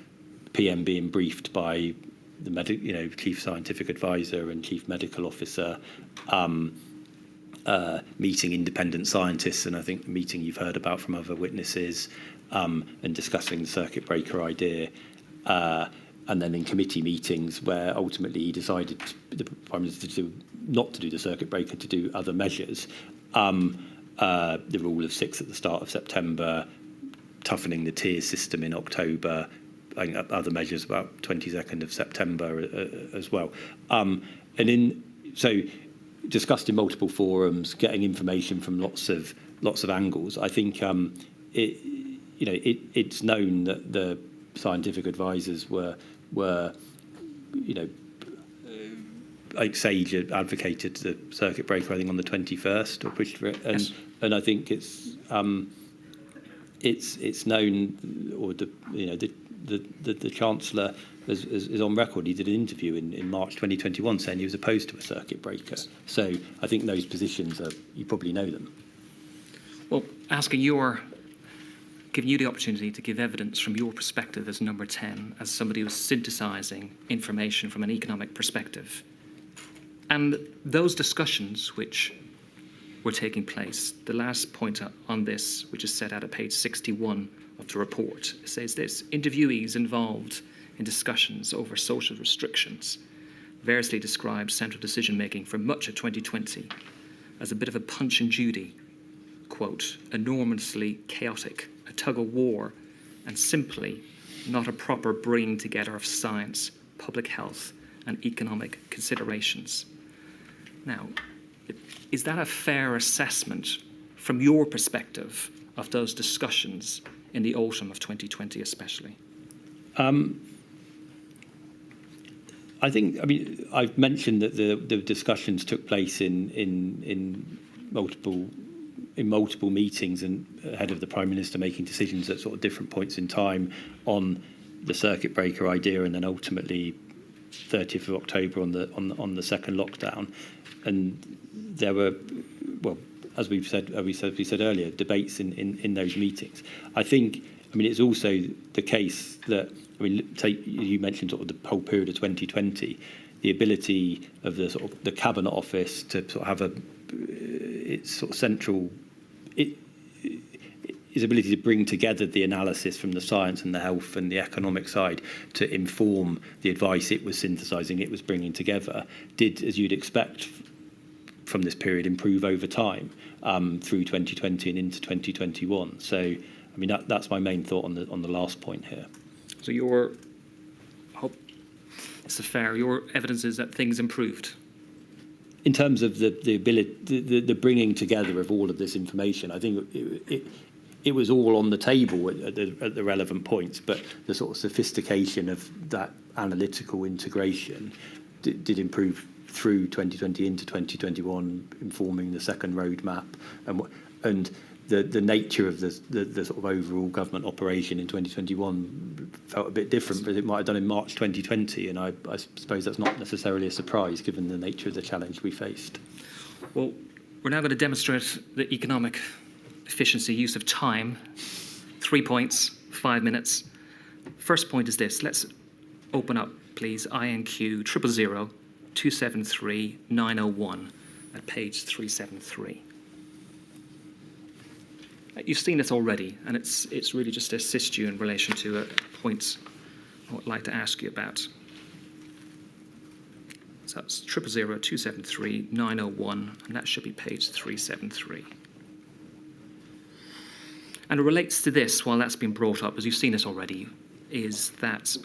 S7: PM being briefed by the chief scientific advisor and chief medical officer, meeting independent scientists, and I think the meeting you've heard about from other witnesses, and discussing the circuit breaker idea, and then in committee meetings where ultimately he decided, the Prime Minister, not to do the circuit breaker, to do other measures. The rule of 6 at the start of September, toughening the tier system in October, other measures about 22nd of September as well. So discussed in multiple forums, getting information from lots of angles. I think it's known that the scientific advisors were like Sage advocated the circuit breaker, I think, on the 21st, or pushed for it, and yes. And I think it's known, or the Chancellor is on record. He did an interview in March 2021 saying he was opposed to a circuit breaker. So I think those positions you probably know them.
S6: Well, giving you the opportunity to give evidence from your perspective as Number 10, as somebody who's synthesising information from an economic perspective. And those discussions which were taking place, the last point on this, which is set out at page 61 of the report, says this: interviewees involved in discussions over social restrictions variously described central decision-making for much of 2020 as a bit of a Punch and Judy, quote, enormously chaotic, a tug of war, and simply not a proper bringing together of science, public health, and economic considerations. Now, is that a fair assessment from your perspective of those discussions in the autumn of 2020 especially?
S7: I've mentioned that the discussions took place in multiple meetings and ahead of the Prime Minister making decisions at sort of different points in time on the circuit breaker idea, and then ultimately 30th of October on the second lockdown. And there were, well, as we said earlier, debates in those meetings. I think, it's also the case that, you mentioned sort of the whole period of 2020, the ability of the Cabinet Office to sort of have its sort of central, his ability to bring together the analysis from the science and the health and the economic side to inform the advice it was synthesising, it was bringing together, did, as you'd expect from this period improve over time through 2020 and into 2021. So, I mean, that's my main thought on the last point here.
S6: So your evidence is that things improved.
S7: In terms of the ability, the bringing together of all of this information, I think it was all on the table at the relevant points, but the sort of sophistication of that analytical integration did improve through 2020 into 2021, informing the second roadmap, and the nature of the sort of overall government operation in 2021 felt a bit different than it might have done in March 2020, and I suppose that's not necessarily a surprise given the nature of the challenge we faced.
S6: Well, we're now going to demonstrate the economic efficiency use of time. 3 points, 5 minutes. First point is this. Let's open up, please, INQ 000 273 901 at page 373. You've seen this already, and it's really just to assist you in relation to a point I would like to ask you about. So that's 000 273 901, and that should be page 373. And it relates to this, while that's been brought up, as you've seen this already, is that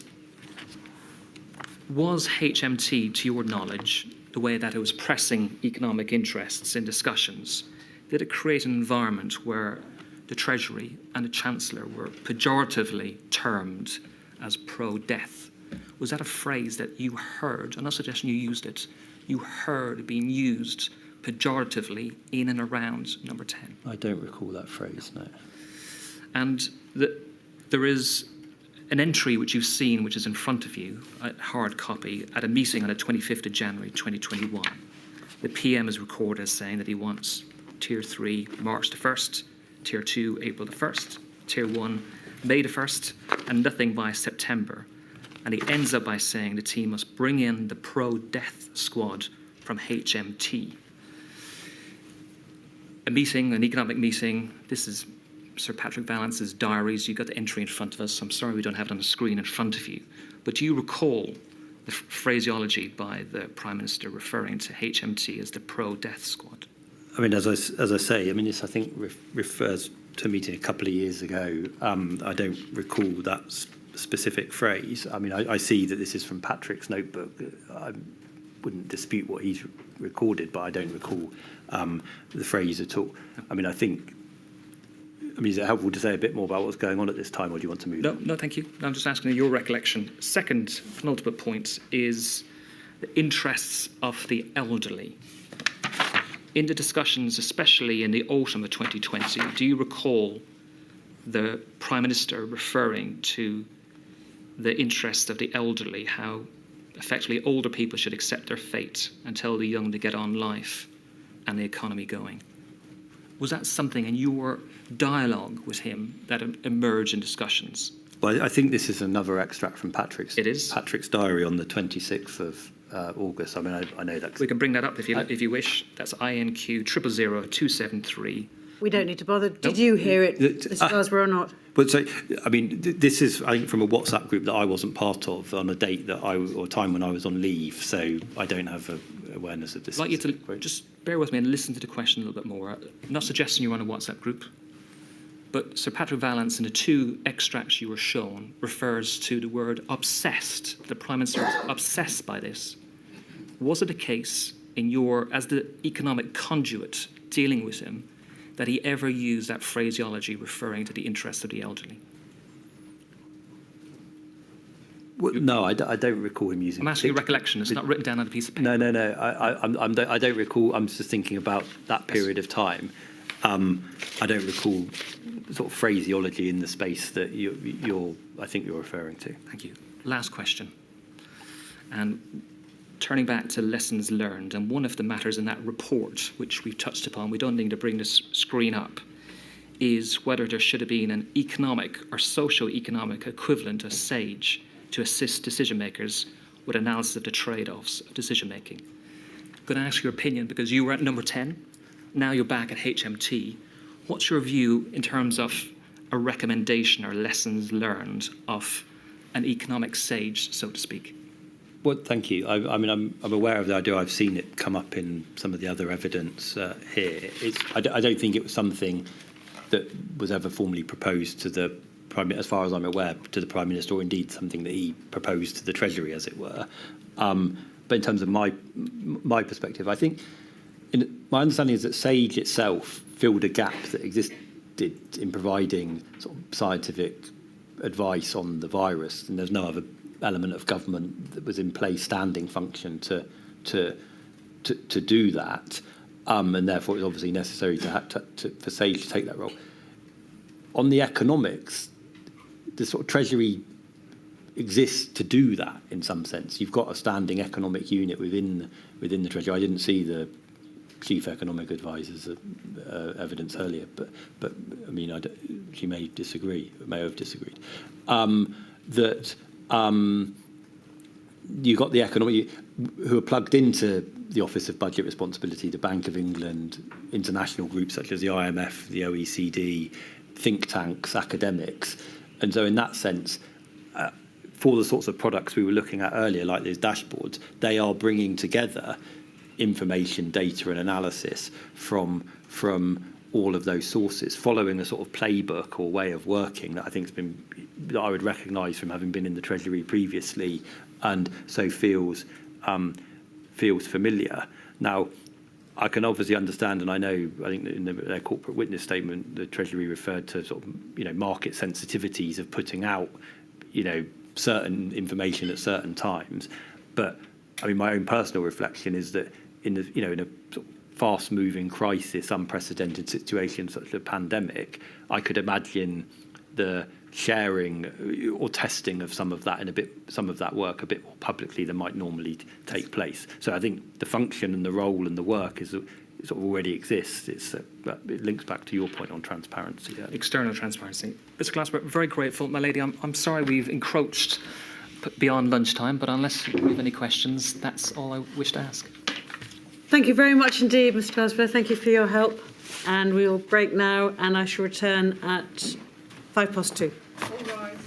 S6: was HMT, to your knowledge, the way that it was pressing economic interests in discussions, did it create an environment where the Treasury and the Chancellor were pejoratively termed as pro-death? Was that a phrase that you heard? I'm not suggesting you used it. You heard it being used pejoratively in and around number 10.
S7: I don't recall that phrase, no.
S6: And there is an entry which you've seen, which is in front of you, a hard copy, at a meeting on the 25th of January 2021. The PM is recorded as saying that he wants Tier 3 March the 1st, Tier 2 April the 1st, Tier 1 May the 1st, and nothing by September. And he ends up by saying the team must bring in the pro-death squad from HMT. A meeting, an economic meeting. This is Sir Patrick Vallance's diaries. You've got the entry in front of us. I'm sorry we don't have it on the screen in front of you. But do you recall the phraseology by the Prime Minister referring to HMT as the pro-death squad?
S7: I mean, as I say, I mean, this I think refers to a meeting a couple of years ago. I don't recall that specific phrase. I mean, I see that this is from Patrick's notebook. I wouldn't dispute what he's recorded, but I don't recall the phrase at all. I mean, is it helpful to say a bit more about what's going on at this time, or do you want to move on?
S6: No, thank you. I'm just asking your recollection. Second penultimate point is the interests of the elderly. In the discussions, especially in the autumn of 2020, do you recall the Prime Minister referring to the interests of the elderly, how effectively older people should accept their fate and tell the young to get on life and the economy going? Was that something in your dialogue with him that emerged in discussions?
S7: Well, I think this is another extract from Patrick's diary on the 26th of August. I mean, I know that.
S6: We can bring that up if you wish. That's INQ 000 273.
S4: We don't need to bother. Did you hear it, Mr. Glassborough, or not?
S7: But so, I mean, this is, I think, from a WhatsApp group that I wasn't part of on a date or time when I was on leave, so I don't have awareness of this.
S6: I'd like you to just bear with me and listen to the question a little bit more. I'm not suggesting you're on a WhatsApp group, but Sir Patrick Vallance, in the two extracts you were shown, refers to the word obsessed. The Prime Minister was obsessed by this. Was it a case in as the economic conduit dealing with him, that he ever used that phraseology referring to the interests of the elderly?
S7: Well, no, I don't recall him using.
S6: I'm asking your recollection. It's not written down on a piece of paper.
S7: No. I don't recall. I'm just thinking about that period of time. I don't recall sort of phraseology in the space that I think you're referring to.
S6: Thank you. Last question. And turning back to lessons learned, and one of the matters in that report, which we've touched upon, we don't need to bring this screen up, is whether there should have been an economic or socio-economic equivalent of SAGE to assist decision makers with analysis of the trade-offs of decision making. I'm going to ask your opinion because you were at number 10. Now you're back at HMT. What's your view in terms of a recommendation or lessons learned of an economic SAGE, so to speak?
S7: Well, thank you. I mean, I'm aware of the idea. I've seen it come up in some of the other evidence here. I don't think it was something that was ever formally proposed to the Prime, as far as I'm aware, to the Prime Minister, or indeed something that he proposed to the Treasury, as it were. But in terms of my perspective, I think my understanding is that SAGE itself filled a gap that existed in providing sort of scientific advice on the virus, and there's no other element of government that was in place, standing function to do that, and therefore it's obviously necessary for SAGE to take that role. On the economics, the sort of Treasury exists to do that in some sense. You've got a standing economic unit within the Treasury. I didn't see the chief economic advisor's evidence earlier, but I mean, she may have disagreed. That you've got the economic who are plugged into the Office of Budget Responsibility, the Bank of England, international groups such as the IMF, the OECD, think tanks, academics, and so in that sense, for the sorts of products we were looking at earlier, like those dashboards, they are bringing together information, data and analysis from all of those sources, following a sort of playbook or way of working that I think that I would recognise from having been in the Treasury previously, and so feels familiar. Now, I can obviously understand, and I think that in their corporate witness statement, the Treasury referred to sort of market sensitivities of putting out certain information at certain times. But I mean, my own personal reflection is that in a sort of fast-moving crisis, unprecedented situation such as a pandemic, I could imagine the sharing or testing of some of that work a bit more publicly than might normally take place. So I think the function and the role and the work sort of already exists. It links back to your point on transparency. Yeah.
S6: External transparency. Mr. Glassborough, very grateful. My lady, I'm sorry we've encroached beyond lunchtime, but unless you have any questions, that's all I wish to ask.
S4: Thank you very much indeed, Mr. Glassborough. Thank you for your help. And we will break now, and I shall return at 2:05.
S3: All rise.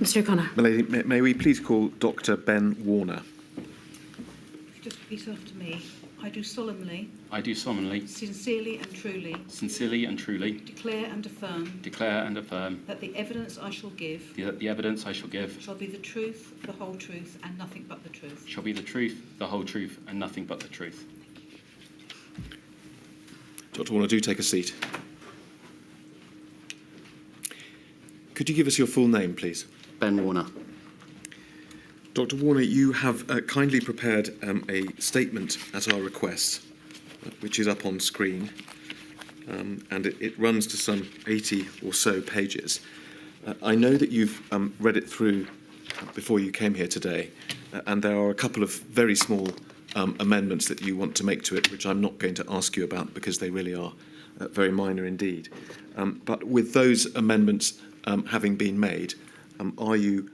S4: Mr O'Connor.
S8: My lady, may we please call Dr. Ben Warner?
S9: Just repeat after me. I do solemnly,
S10: sincerely and truly
S9: declare and affirm
S10: that
S9: the evidence I shall give
S10: the evidence I shall give
S9: shall be the truth, the whole truth, and nothing but the truth.
S10: shall be the truth, the whole truth, and nothing but the truth.
S8: Dr. Warner, do take a seat. Could you give us your full name, please?
S7: Ben Warner.
S8: Dr. Warner, you have kindly prepared a statement at our request, which is up on screen, and it runs to some 80 or so pages. I know that you've read it through before you came here today, and there are a couple of very small amendments that you want to make to it, which I'm not going to ask you about because they really are very minor indeed. But with those amendments having been made, are you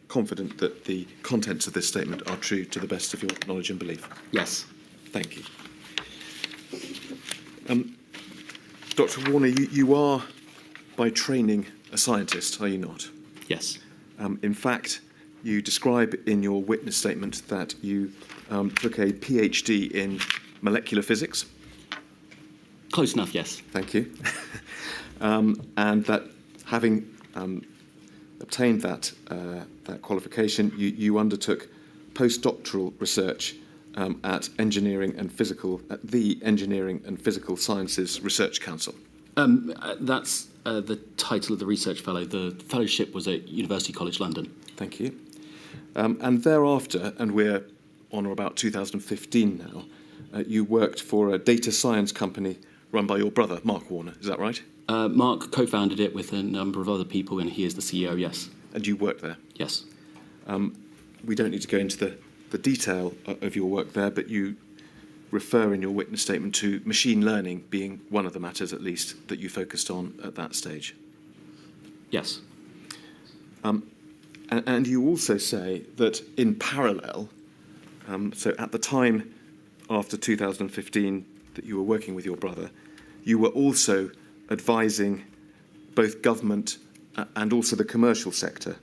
S8: confident that the contents of this statement are true to the best of your knowledge and belief?
S7: Yes.
S8: Thank you. Dr. Warner, you are by training a scientist, are you not?
S7: Yes.
S8: In fact, you describe in your witness statement that you took a PhD in molecular physics.
S7: Close enough, yes.
S8: Thank you. And that having obtained that qualification, you undertook postdoctoral research at the Engineering and Physical Sciences Research Council.
S7: That's the title of the research fellow. The fellowship was at University College London.
S8: Thank you. And thereafter, and we're on or about 2015 now, you worked for a data science company run by your brother, Mark Warner. Is that right?
S7: Mark co-founded it with a number of other people, and he is the CEO, yes.
S8: And you worked there?
S7: Yes.
S8: We don't need to go into the detail of your work there, but you refer in your witness statement to machine learning being one of the matters, at least, that you focused on at that stage.
S7: Yes.
S8: And you also say that in parallel, so at the time after 2015 that you were working with your brother, you were also advising both government and also the commercial sector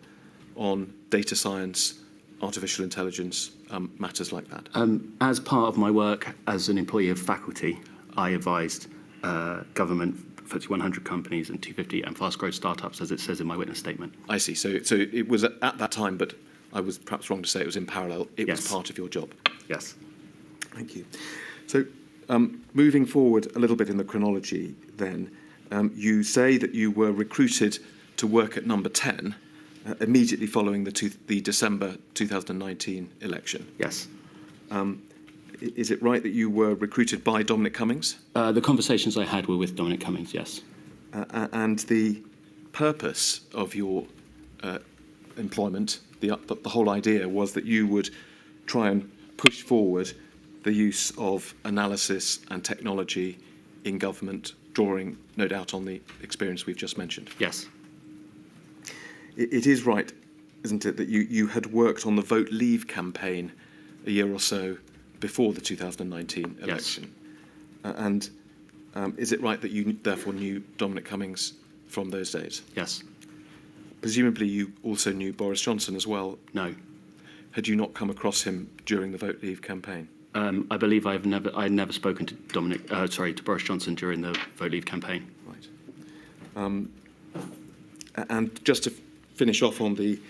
S8: on data science, artificial intelligence, matters like that.
S7: As part of my work as an employee of faculty, I advised government, FTSE 100 companies and 250 and fast growth startups, as it says in my witness statement.
S8: I see. So it was at that time, but I was perhaps wrong to say it was in parallel. It
S7: Yes.
S8: was part of your job.
S7: Yes.
S8: Thank you. So moving forward a little bit in the chronology then, you say that you were recruited to work at number 10 immediately following the December 2019 election.
S7: Yes.
S8: Is it right that you were recruited by Dominic Cummings?
S7: The conversations I had were with Dominic Cummings, yes.
S8: And the purpose of your employment, the whole idea was that you would try and push forward the use of analysis and technology in government, drawing, no doubt, on the experience we've just mentioned.
S7: Yes.
S8: It is right, isn't it, that you had worked on the Vote Leave campaign a year or so before the 2019 election?
S7: Yes.
S8: And is it right that you therefore knew Dominic Cummings from those days?
S7: Yes.
S8: Presumably you also knew Boris Johnson as well.
S7: No.
S8: Had you not come across him during the Vote Leave campaign?
S7: I believe I had never spoken to to Boris Johnson during the Vote Leave campaign.
S8: Right. And just to finish off on the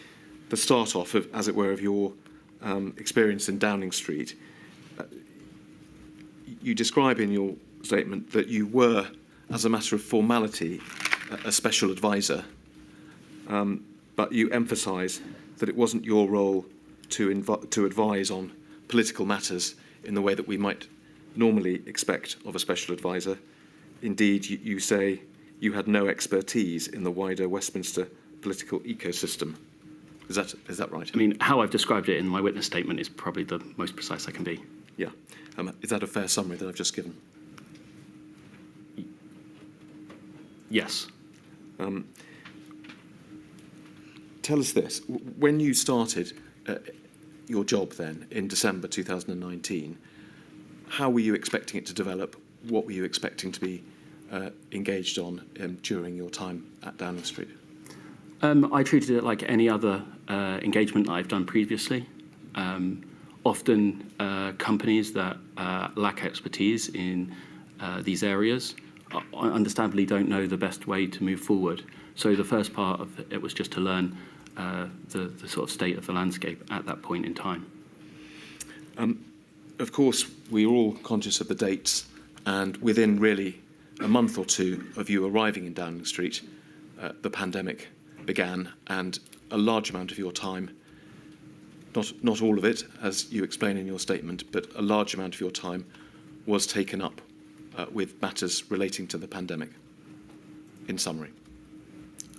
S8: start off of, as it were, of your experience in Downing Street, you describe in your statement that you were, as a matter of formality, a special advisor, but you emphasise that it wasn't your role to advise on political matters in the way that we might normally expect of a special advisor. Indeed, you say you had no expertise in the wider Westminster political ecosystem. Is that right?
S7: I mean, how I've described it in my witness statement is probably the most precise I can be.
S8: Yeah. Is that a fair summary that I've just given?
S7: Yes.
S8: Tell us this. When you started your job then in December 2019, how were you expecting it to develop? What were you expecting to be engaged on during your time at Downing Street?
S10: I treated it like any other engagement that I've done previously. Often companies that lack expertise in these areas understandably don't know the best way to move forward. So the first part of it was just to learn the sort of state of the landscape at that point in time.
S8: Of course, we're all conscious of the dates, and within really a month or two of you arriving in Downing Street, the pandemic began, and a large amount of your time, not all of it, as you explain in your statement, but a large amount of your time was taken up with matters relating to the pandemic, in summary.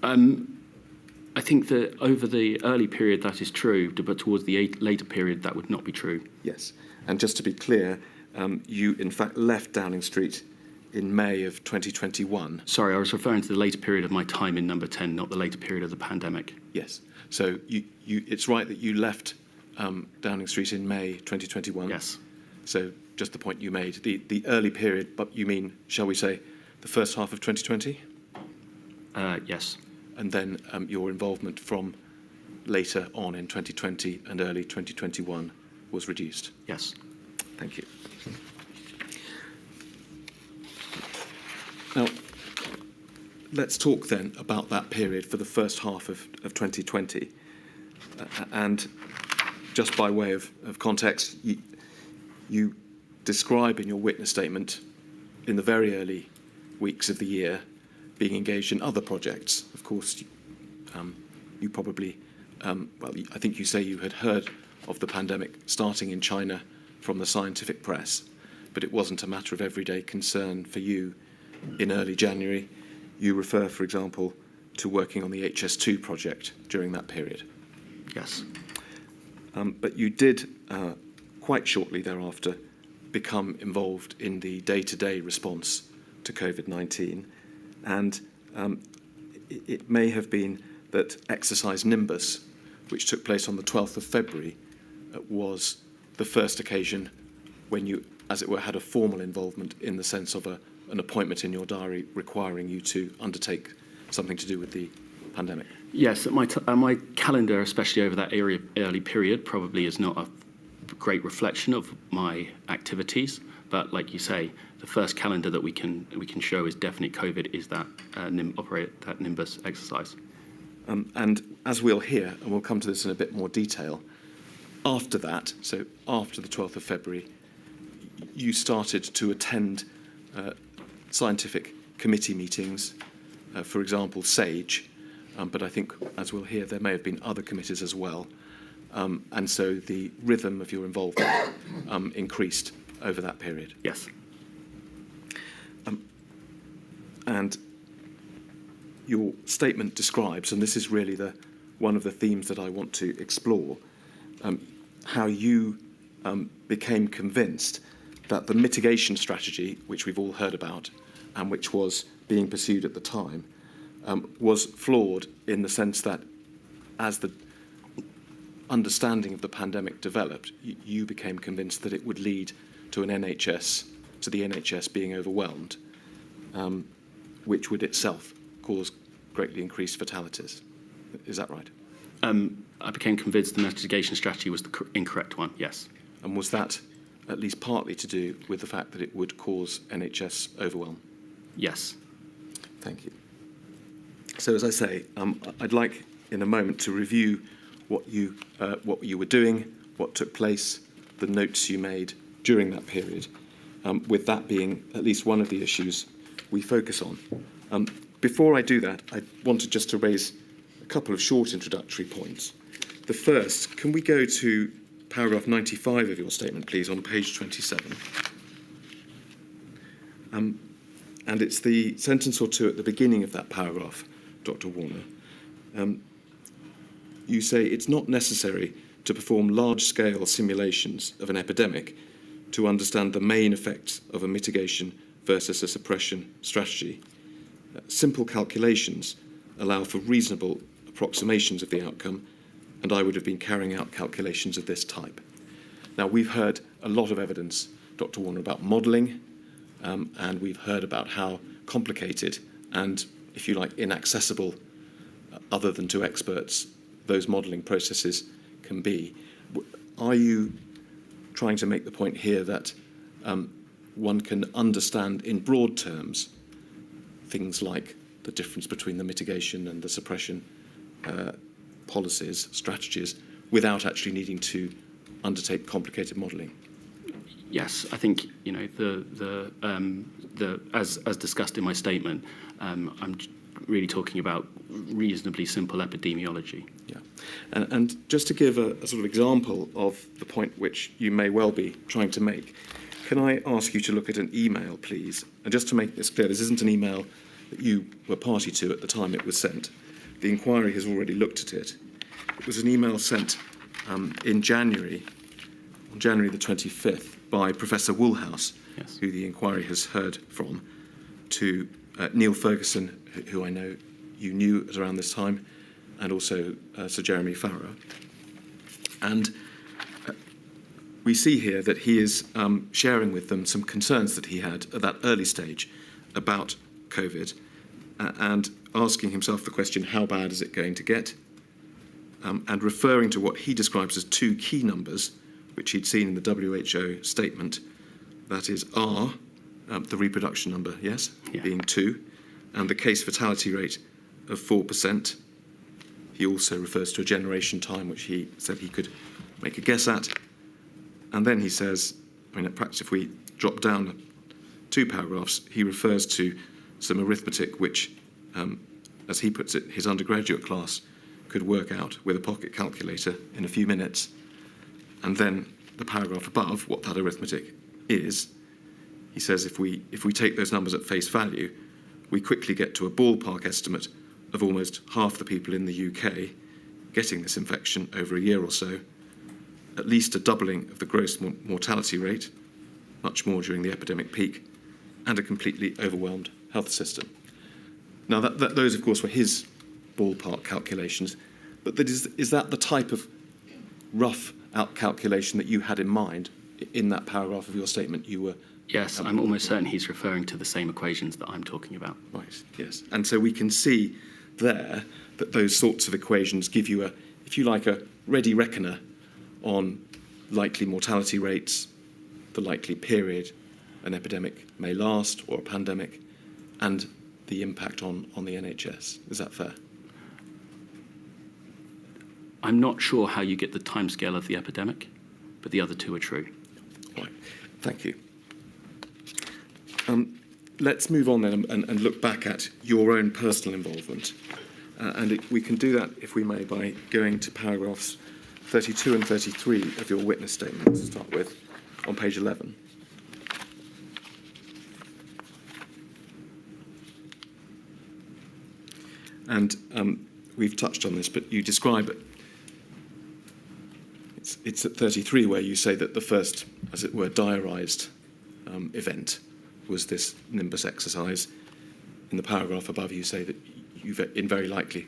S10: I think that over the early period that is true, but towards the later period that would not be true.
S8: Yes, and just to be clear, you in fact left Downing Street in May of 2021.
S10: Sorry, I was referring to the later period of my time in Number 10, not the later period of the pandemic.
S8: Yes, so it's right that you left Downing Street in May 2021?
S10: Yes.
S8: So just the point you made, the early period, but you mean, shall we say, the first half of 2020?
S10: Yes.
S8: And then your involvement from later on in 2020 and early 2021 was reduced?
S10: Yes.
S8: Thank you. Now, let's talk then about that period for the first half of 2020. And just by way of context, you describe in your witness statement in the very early weeks of the year being engaged in other projects. Of course, you probably, I think you say you had heard of the pandemic starting in China from the scientific press, but it wasn't a matter of everyday concern for you in early January. You refer, for example, to working on the HS2 project during that period.
S10: Yes.
S8: But you did, quite shortly thereafter, become involved in the day-to-day response to COVID-19. And it may have been that Exercise Nimbus, which took place on the 12th of February, was the first occasion when you, as it were, had a formal involvement in the sense of an appointment in your diary requiring you to undertake something to do with the pandemic.
S10: Yes, my calendar, especially over that early period, probably is not a great reflection of my activities. But like you say, the first calendar that we can show is definitely COVID is that that Nimbus exercise.
S8: And as we'll hear, and we'll come to this in a bit more detail, after that, so after the 12th of February, you started to attend scientific committee meetings, for example, SAGE, but I think, as we'll hear, there may have been other committees as well. And so the rhythm of your involvement increased over that period.
S10: Yes.
S8: And your statement describes, and this is really one of the themes that I want to explore, how you became convinced that the mitigation strategy, which we've all heard about, and which was being pursued at the time, was flawed in the sense that as the understanding of the pandemic developed, you became convinced that it would lead to the NHS being overwhelmed, which would itself cause greatly increased fatalities. Is that right?
S10: I became convinced the mitigation strategy was the incorrect one, yes.
S8: And was that at least partly to do with the fact that it would cause NHS overwhelm?
S10: Yes.
S8: Thank you. So as I say, I'd like in a moment to review what you were doing, what took place, the notes you made during that period, with that being at least one of the issues we focus on. Before I do that, I wanted just to raise a couple of short introductory points. The first, can we go to paragraph 95 of your statement, please, on page 27? And it's the sentence or two at the beginning of that paragraph, Dr. Warner. You say it's not necessary to perform large-scale simulations of an epidemic to understand the main effects of a mitigation versus a suppression strategy. Simple calculations allow for reasonable approximations of the outcome, and I would have been carrying out calculations of this type. Now, we've heard a lot of evidence, Dr. Warner, about modelling, and we've heard about how complicated and, if you like, inaccessible other than to experts, those modelling processes can be. Are you trying to make the point here that one can understand in broad terms things like the difference between the mitigation and the suppression policies, strategies, without actually needing to undertake complicated modelling?
S10: Yes, I think as discussed in my statement, I'm really talking about reasonably simple epidemiology.
S8: Yeah, and just to give a sort of example of the point which you may well be trying to make, can I ask you to look at an email, please? And just to make this clear, this isn't an email that you were party to at the time it was sent. The inquiry has already looked at it. It was an email sent in January, on January the 25th, by Professor Woolhouse,
S10: Yes.
S8: who the inquiry has heard from, to Neil Ferguson, who I know you knew at around this time, and also Sir Jeremy Farrow. And we see here that he is sharing with them some concerns that he had at that early stage about COVID, and asking himself the question, how bad is it going to get? And referring to what he describes as two key numbers, which he'd seen in the WHO statement, that is R, the reproduction number, yes,
S10: Yeah.
S8: being 2, and the case fatality rate of 4%. He also refers to a generation time, which he said he could make a guess at. And then he says, perhaps if we drop down 2 paragraphs, he refers to some arithmetic which, as he puts it, his undergraduate class could work out with a pocket calculator in a few minutes. And then the paragraph above, what that arithmetic is, he says if we take those numbers at face value, we quickly get to a ballpark estimate of almost half the people in the UK getting this infection over a year or so, at least a doubling of the gross mortality rate, much more during the epidemic peak, and a completely overwhelmed health system. Now, those, of course, were his ballpark calculations, but is that the type of rough out calculation that you had in mind in that paragraph of your statement? You were...
S10: Yes, I'm almost certain he's referring to the same equations that I'm talking about.
S8: Right, yes. And so we can see there that those sorts of equations give you a, if you like, a ready reckoner on likely mortality rates, the likely period an epidemic may last, or a pandemic, and the impact on the NHS. Is that fair?
S10: I'm not sure how you get the timescale of the epidemic, but the other two are true.
S8: Right, thank you. Let's move on then and look back at your own personal involvement. We can do that, if we may, by going to paragraphs 32 and 33 of your witness statement to start with, on page 11. And we've touched on this, but you describe it. It's at 33 where you say that the first, as it were, diarised event was this Nimbus exercise. In the paragraph above, you say that you very likely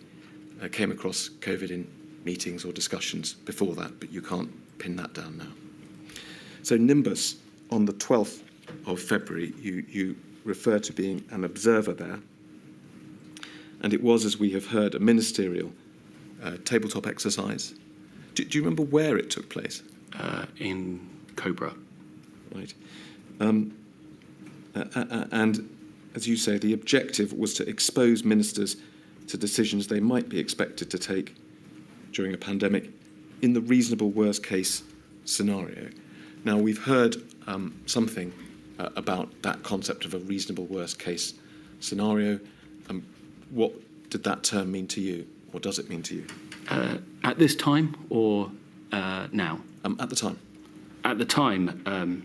S8: came across COVID in meetings or discussions before that, but you can't pin that down now. So Nimbus, on the 12th of February, you refer to being an observer there. And it was, as we have heard, a ministerial tabletop exercise. Do you remember where it took place?
S10: In Cobra.
S8: Right. And as you say, the objective was to expose ministers to decisions they might be expected to take during a pandemic in the reasonable worst case scenario. Now, we've heard something about that concept of a reasonable worst case scenario. What did that term mean to you? What does it mean to you?
S10: At this time or now?
S8: At the time.
S10: At the time,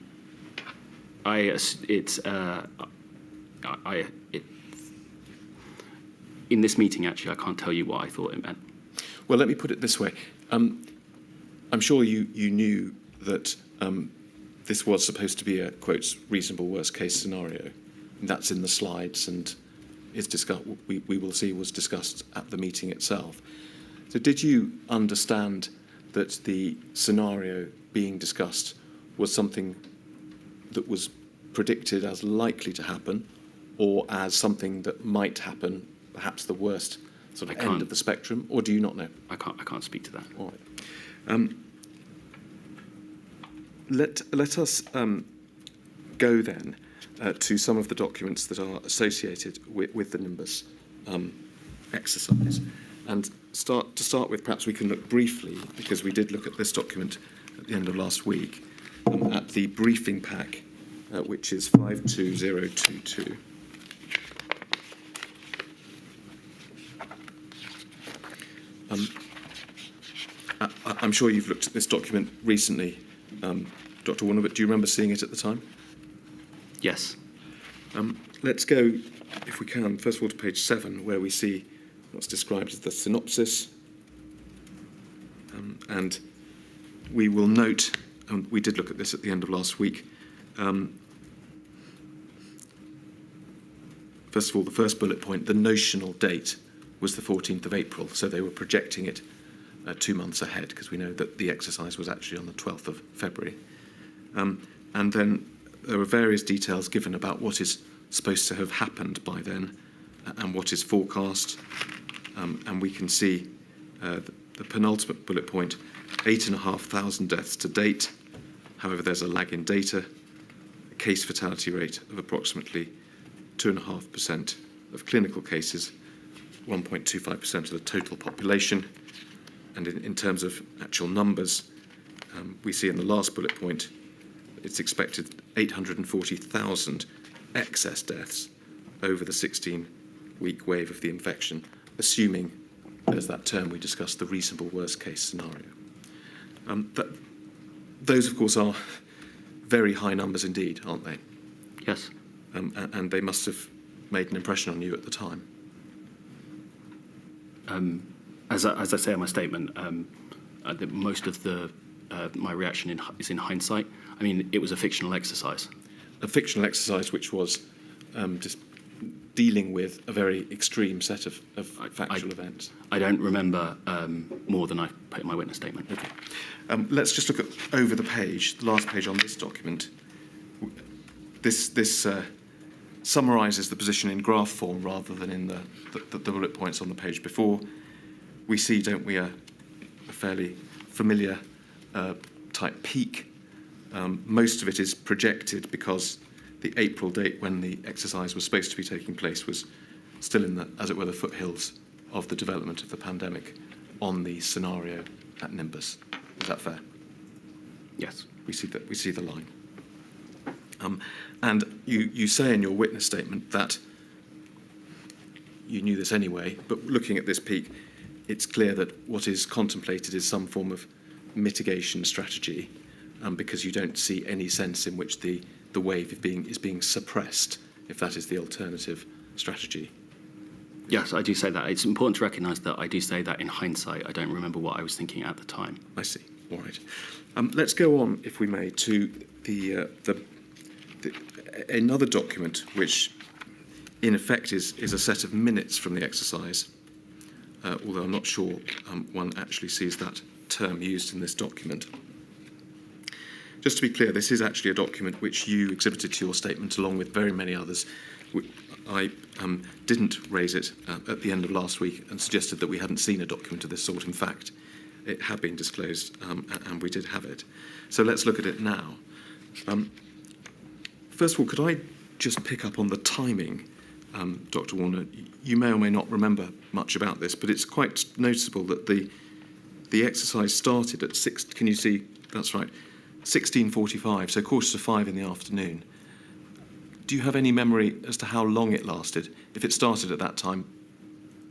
S10: in this meeting, actually, I can't tell you what I thought it meant.
S8: Well, let me put it this way. I'm sure you knew that this was supposed to be a, quotes, reasonable worst-case scenario. And that's in the slides and is discussed, we will see was discussed at the meeting itself. So did you understand that the scenario being discussed was something that was predicted as likely to happen, or as something that might happen, perhaps the worst sort of
S10: I can't-
S8: end of the spectrum, or do you not know?
S10: I can't speak to that.
S8: All right. Let us go then to some of the documents that are associated with the Nimbus exercise. And to start with, perhaps we can look briefly, because we did look at this document at the end of last week, at the briefing pack, which is 52022. I'm sure you've looked at this document recently, Dr. Warner, but do you remember seeing it at the time?
S10: Yes.
S8: Let's go, if we can, first of all to page 7, where we see what's described as the synopsis. And we will note, and we did look at this at the end of last week, first of all, the first bullet point, the notional date was the 14th of April, so they were projecting it 2 months ahead, because we know that the exercise was actually on the 12th of February. And then there are various details given about what is supposed to have happened by then and what is forecast. And we can see the penultimate bullet point, 8,500 deaths to date. However, there's a lag in data, a case fatality rate of approximately 2.5% of clinical cases, 1.25% of the total population. And in terms of actual numbers, we see in the last bullet point, it's expected 840,000 excess deaths over the 16-week wave of the infection, assuming there's that term we discussed, the reasonable worst-case scenario. Those, of course, are very high numbers indeed, aren't they?
S10: Yes.
S8: And they must have made an impression on you at the time.
S10: As I say in my statement, most of my reaction is in hindsight. I mean, it was a fictional exercise.
S8: A fictional exercise which was just dealing with a very extreme set of factual events.
S10: I don't remember more than I put in my witness statement.
S8: Okay. Let's just look at over the page, the last page on this document. This summarises the position in graph form rather than in the bullet points on the page before. We see, don't we, a fairly familiar type peak. Most of it is projected because the April date when the exercise was supposed to be taking place was still in the, as it were, the foothills of the development of the pandemic on the scenario at Nimbus. Is that fair?
S10: Yes.
S8: We see the line. And you say in your witness statement that you knew this anyway, but looking at this peak, it's clear that what is contemplated is some form of mitigation strategy, because you don't see any sense in which the wave is being suppressed, if that is the alternative strategy.
S10: Yes, I do say that. It's important to recognise that I do say that in hindsight. I don't remember what I was thinking at the time.
S8: I see. All right. Let's go on, if we may, to another document which, in effect, is a set of minutes from the exercise, although I'm not sure one actually sees that term used in this document. Just to be clear, this is actually a document which you exhibited to your statement along with very many others. I didn't raise it at the end of last week and suggested that we hadn't seen a document of this sort. In fact, it had been disclosed and we did have it. So let's look at it now. First of all, could I just pick up on the timing, Dr. Warner? You may or may not remember much about this, but it's quite noticeable that the exercise started at 6, can you see, that's right, 16:45, so 5:15 in the afternoon. Do you have any memory as to how long it lasted? If it started at that time,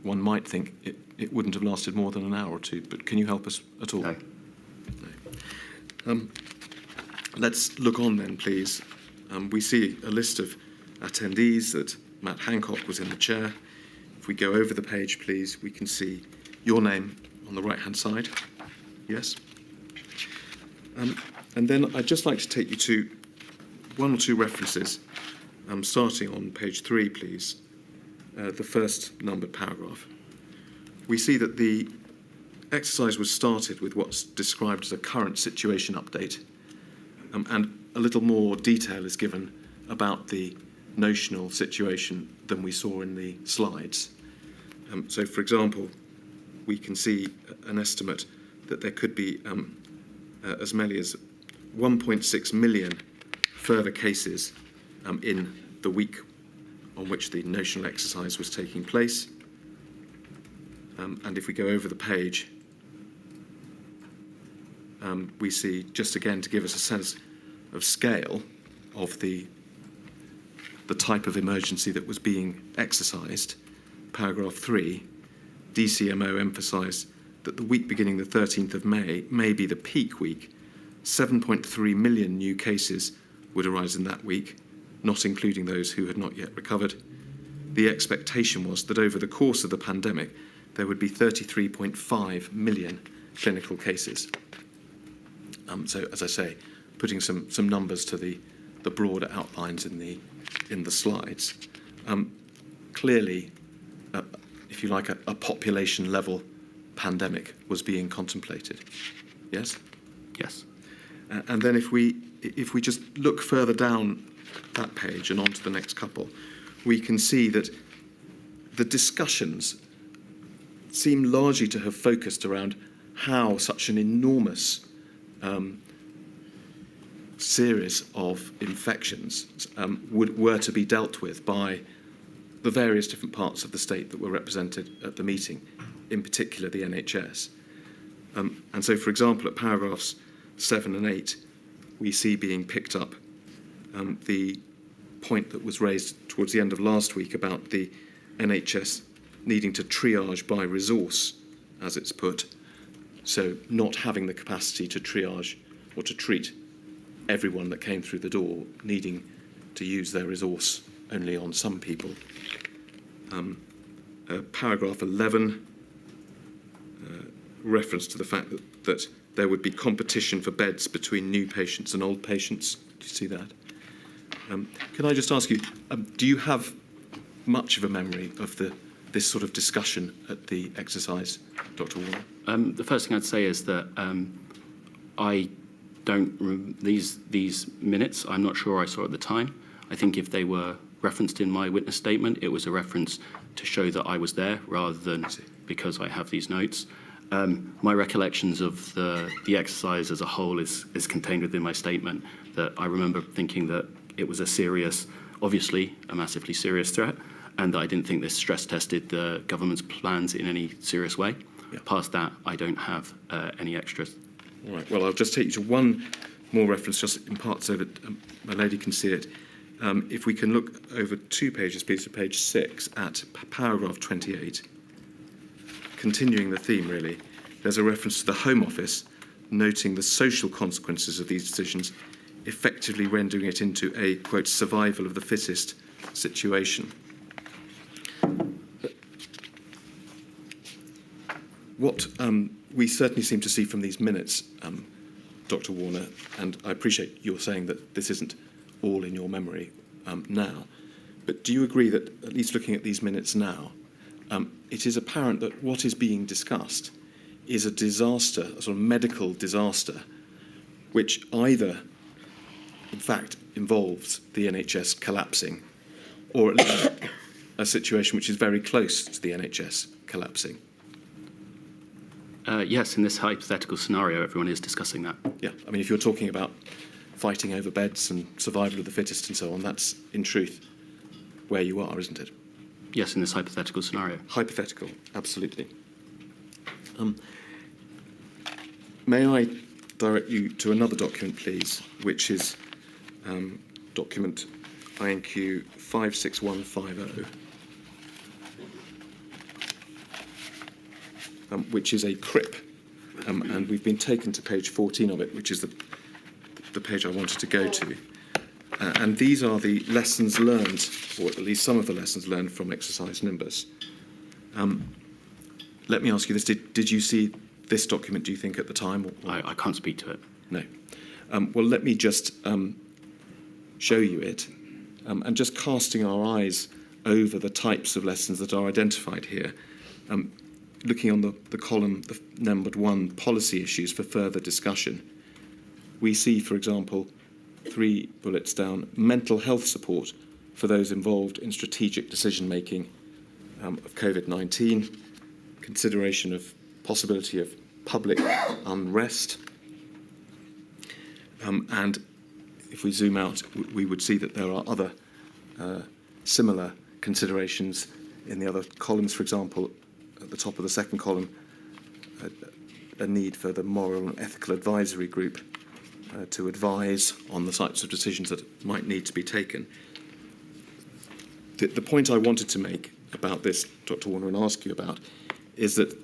S8: one might think it wouldn't have lasted more than an hour or two, but can you help us at all?
S10: No.
S8: No. Let's look on then, please. We see a list of attendees that Matt Hancock was in the chair. If we go over the page, please, we can see your name on the right-hand side. Yes? And then I'd just like to take you to one or two references, starting on page 3, please, the first numbered paragraph. We see that the exercise was started with what's described as a current situation update, and a little more detail is given about the notional situation than we saw in the slides. So, for example, we can see an estimate that there could be as many as 1.6 million further cases in the week on which the national exercise was taking place. And if we go over the page, we see, just again to give us a sense of scale of the type of emergency that was being exercised, paragraph 3, DCMO emphasised that the week beginning the 13th of May may be the peak week. 7.3 million new cases would arise in that week, not including those who had not yet recovered. The expectation was that over the course of the pandemic, there would be 33.5 million clinical cases. So, as I say, putting some numbers to the broader outlines in the slides. Clearly, if you like, a population level pandemic was being contemplated. Yes?
S10: Yes.
S8: And then if we just look further down that page and onto the next couple, we can see that the discussions seem largely to have focused around how such an enormous series of infections were to be dealt with by the various different parts of the state that were represented at the meeting, in particular the NHS. And so, for example, at paragraphs 7 and 8, we see being picked up the point that was raised towards the end of last week about the NHS needing to triage by resource, as it's put, so not having the capacity to triage or to treat everyone that came through the door, needing to use their resource only on some people. Paragraph 11, reference to the fact that there would be competition for beds between new patients and old patients. Do you see that? Can I just ask you, do you have much of a memory of this sort of discussion at the exercise, Dr. Warner?
S10: The first thing I'd say is that I don't these minutes. I'm not sure I saw at the time. I think if they were referenced in my witness statement, it was a reference to show that I was there rather than because I have these notes. My recollections of the exercise as a whole is contained within my statement. That I remember thinking that it was a serious, obviously a massively serious threat, and that I didn't think this stress tested the government's plans in any serious way. Yeah. Past that, I don't have any extras.
S8: All right, well, I'll just take you to one more reference, just in part so that my lady can see it. If we can look over 2 pages, please, to page 6 at paragraph 28. Continuing the theme, really, there's a reference to the Home Office noting the social consequences of these decisions, effectively rendering it into a, quote, survival of the fittest situation. What we certainly seem to see from these minutes, Dr. Warner, and I appreciate you're saying that this isn't all in your memory now, but do you agree that, at least looking at these minutes now, it is apparent that what is being discussed is a disaster, a sort of medical disaster, which either, in fact, involves the NHS collapsing, or at least a situation which is very close to the NHS collapsing?
S10: Yes, in this hypothetical scenario, everyone is discussing that.
S8: Yeah, I mean, if you're talking about fighting over beds and survival of the fittest and so on, that's, in truth, where you are, isn't it?
S10: Yes, in this hypothetical scenario.
S8: Hypothetical, absolutely. May I direct you to another document, please, which is document INQ 56150, which is a CRIP, and we've been taken to page 14 of it, which is the page I wanted to go to. And these are the lessons learned, or at least some of the lessons learned from Exercise Nimbus. Let me ask you this. Did you see this document, do you think, at the time? Or?
S10: I can't speak to it.
S8: No. Well, let me just show you it. And just casting our eyes over the types of lessons that are identified here, looking on the column, the numbered 1, policy issues for further discussion, we see, for example, 3 bullets down, mental health support for those involved in strategic decision-making of COVID-19, consideration of possibility of public unrest, and if we zoom out, we would see that there are other similar considerations in the other columns. For example, at the top of the second column, a need for the Moral and Ethical Advisory Group to advise on the types of decisions that might need to be taken. The point I wanted to make about this, Dr. Warner, and ask you about, is that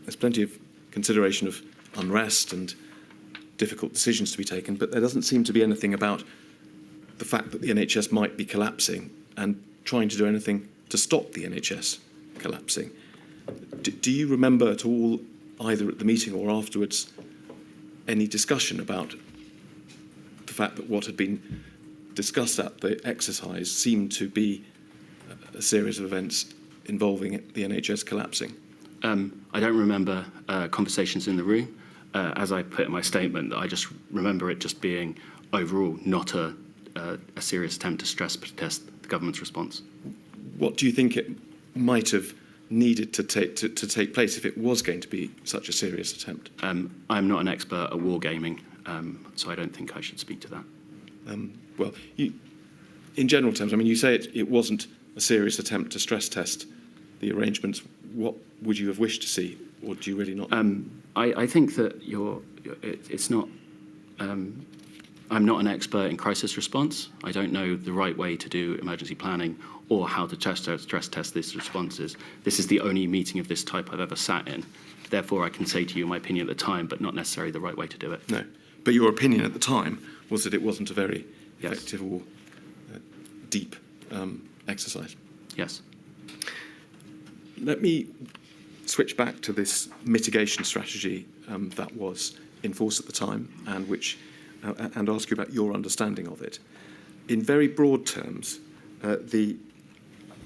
S8: there's plenty of consideration of unrest and difficult decisions to be taken, but there doesn't seem to be anything about the fact that the NHS might be collapsing and trying to do anything to stop the NHS collapsing. Do you remember at all, either at the meeting or afterwards, any discussion about the fact that what had been discussed at the exercise seemed to be a series of events involving the NHS collapsing?
S10: I don't remember conversations in the room. As I put in my statement, I just remember it just being overall not a serious attempt to stress test the government's response.
S8: What do you think it might have needed to take place if it was going to be such a serious attempt?
S10: I'm not an expert at wargaming, so I don't think I should speak to that.
S8: Well, in general terms, I mean, you say it wasn't a serious attempt to stress test the arrangements. What would you have wished to see, or do you really not?
S10: I think that it's not. I'm not an expert in crisis response. I don't know the right way to do emergency planning or how to stress test these responses. This is the only meeting of this type I've ever sat in. Therefore, I can say to you my opinion at the time, but not necessarily the right way to do it.
S8: No, but your opinion at the time was that it wasn't a very effective or deep exercise.
S10: Yes.
S8: Let me switch back to this mitigation strategy that was in force at the time, and which and ask you about your understanding of it. In very broad terms, the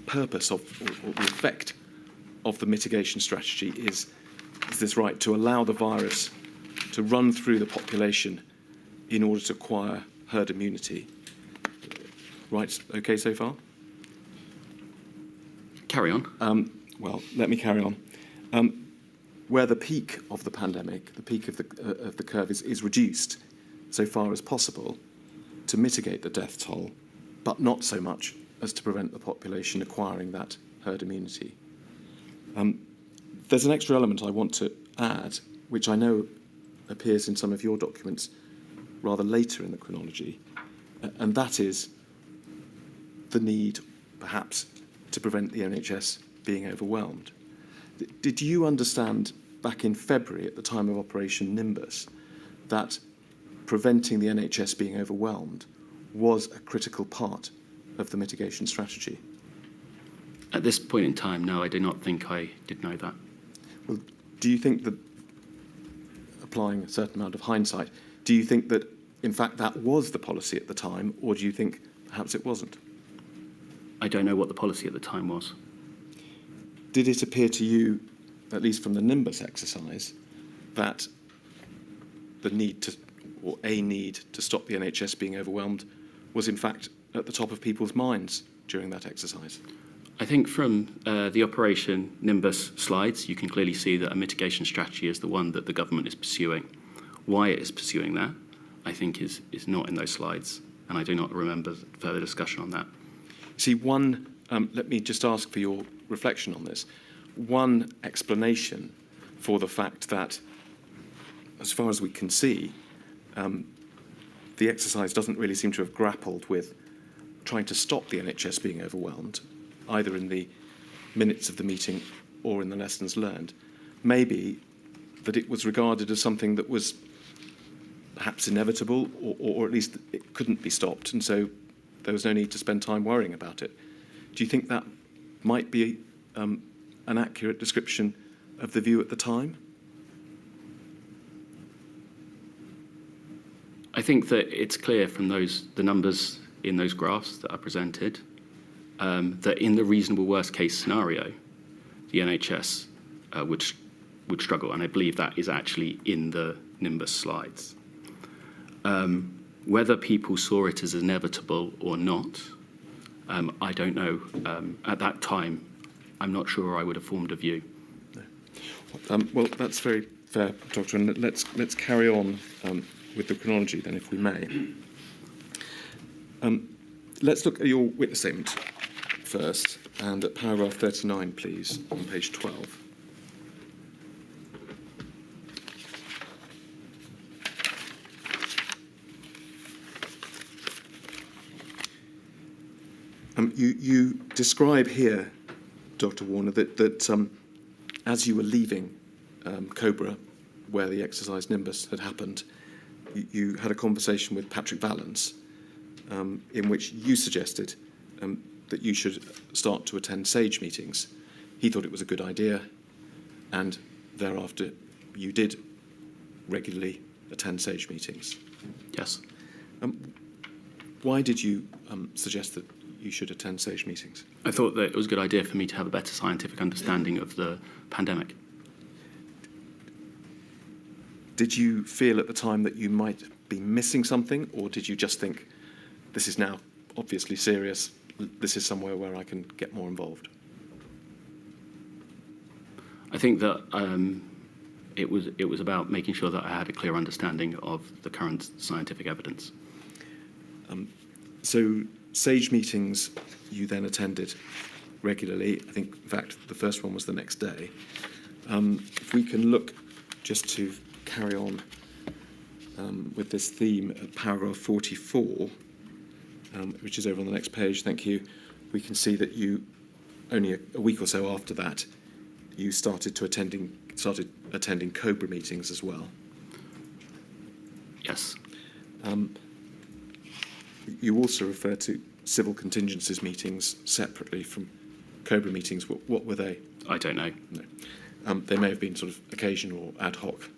S8: purpose of or the effect of the mitigation strategy is this right to allow the virus to run through the population in order to acquire herd immunity. Right, okay so far?
S10: Carry on.
S8: Well, let me carry on. Where the peak of the pandemic, the peak of the curve is reduced so far as possible to mitigate the death toll, but not so much as to prevent the population acquiring that herd immunity. There's an extra element I want to add, which I know appears in some of your documents rather later in the chronology, and that is the need, perhaps, to prevent the NHS being overwhelmed. Did you understand back in February, at the time of Operation Nimbus, that preventing the NHS being overwhelmed was a critical part of the mitigation strategy?
S10: At this point in time, no, I do not think I did know that.
S8: Well, do you think that, applying a certain amount of hindsight, do you think that, in fact, that was the policy at the time, or do you think perhaps it wasn't?
S10: I don't know what the policy at the time was.
S8: Did it appear to you, at least from the Nimbus exercise, that the need to, or a need to stop the NHS being overwhelmed was in fact at the top of people's minds during that exercise?
S10: I think from the Operation Nimbus slides, you can clearly see that a mitigation strategy is the one that the government is pursuing. Why it is pursuing that, I think, is not in those slides, and I do not remember further discussion on that.
S8: See, let me just ask for your reflection on this. One explanation for the fact that, as far as we can see, the exercise doesn't really seem to have grappled with trying to stop the NHS being overwhelmed, either in the minutes of the meeting or in the lessons learned, maybe that it was regarded as something that was perhaps inevitable, or at least it couldn't be stopped, and so there was no need to spend time worrying about it. Do you think that might be an accurate description of the view at the time?
S10: I think that it's clear from the numbers in those graphs that are presented that in the reasonable worst case scenario, the NHS would struggle, and I believe that is actually in the Nimbus slides. Whether people saw it as inevitable or not, I don't know. At that time, I'm not sure I would have formed a view.
S8: Well, that's very fair, Doctor, and let's carry on with the chronology then, if we may. Let's look at your witness statement first, and at paragraph 39, please, on page 12. You describe here, Dr. Warner, that as you were leaving Cobra, where the exercise Nimbus had happened, you had a conversation with Patrick Vallance, in which you suggested that you should start to attend SAGE meetings. He thought it was a good idea, and thereafter you did regularly attend SAGE meetings.
S10: Yes.
S8: Why did you suggest that you should attend SAGE meetings?
S10: I thought that it was a good idea for me to have a better scientific understanding of the pandemic.
S8: Did you feel at the time that you might be missing something, or did you just think, this is now obviously serious, this is somewhere where I can get more involved?
S10: I think that it was about making sure that I had a clear understanding of the current scientific evidence.
S8: So SAGE meetings you then attended regularly. I think, in fact, the first one was the next day. If we can look just to carry on with this theme at paragraph 44, which is over on the next page, thank you, we can see that you, only a week or so after that, you started attending Cobra meetings as well.
S10: Yes.
S8: You also refer to civil contingencies meetings separately from Cobra meetings. What were they?
S10: I don't know.
S8: No. They may have been sort of occasional ad hoc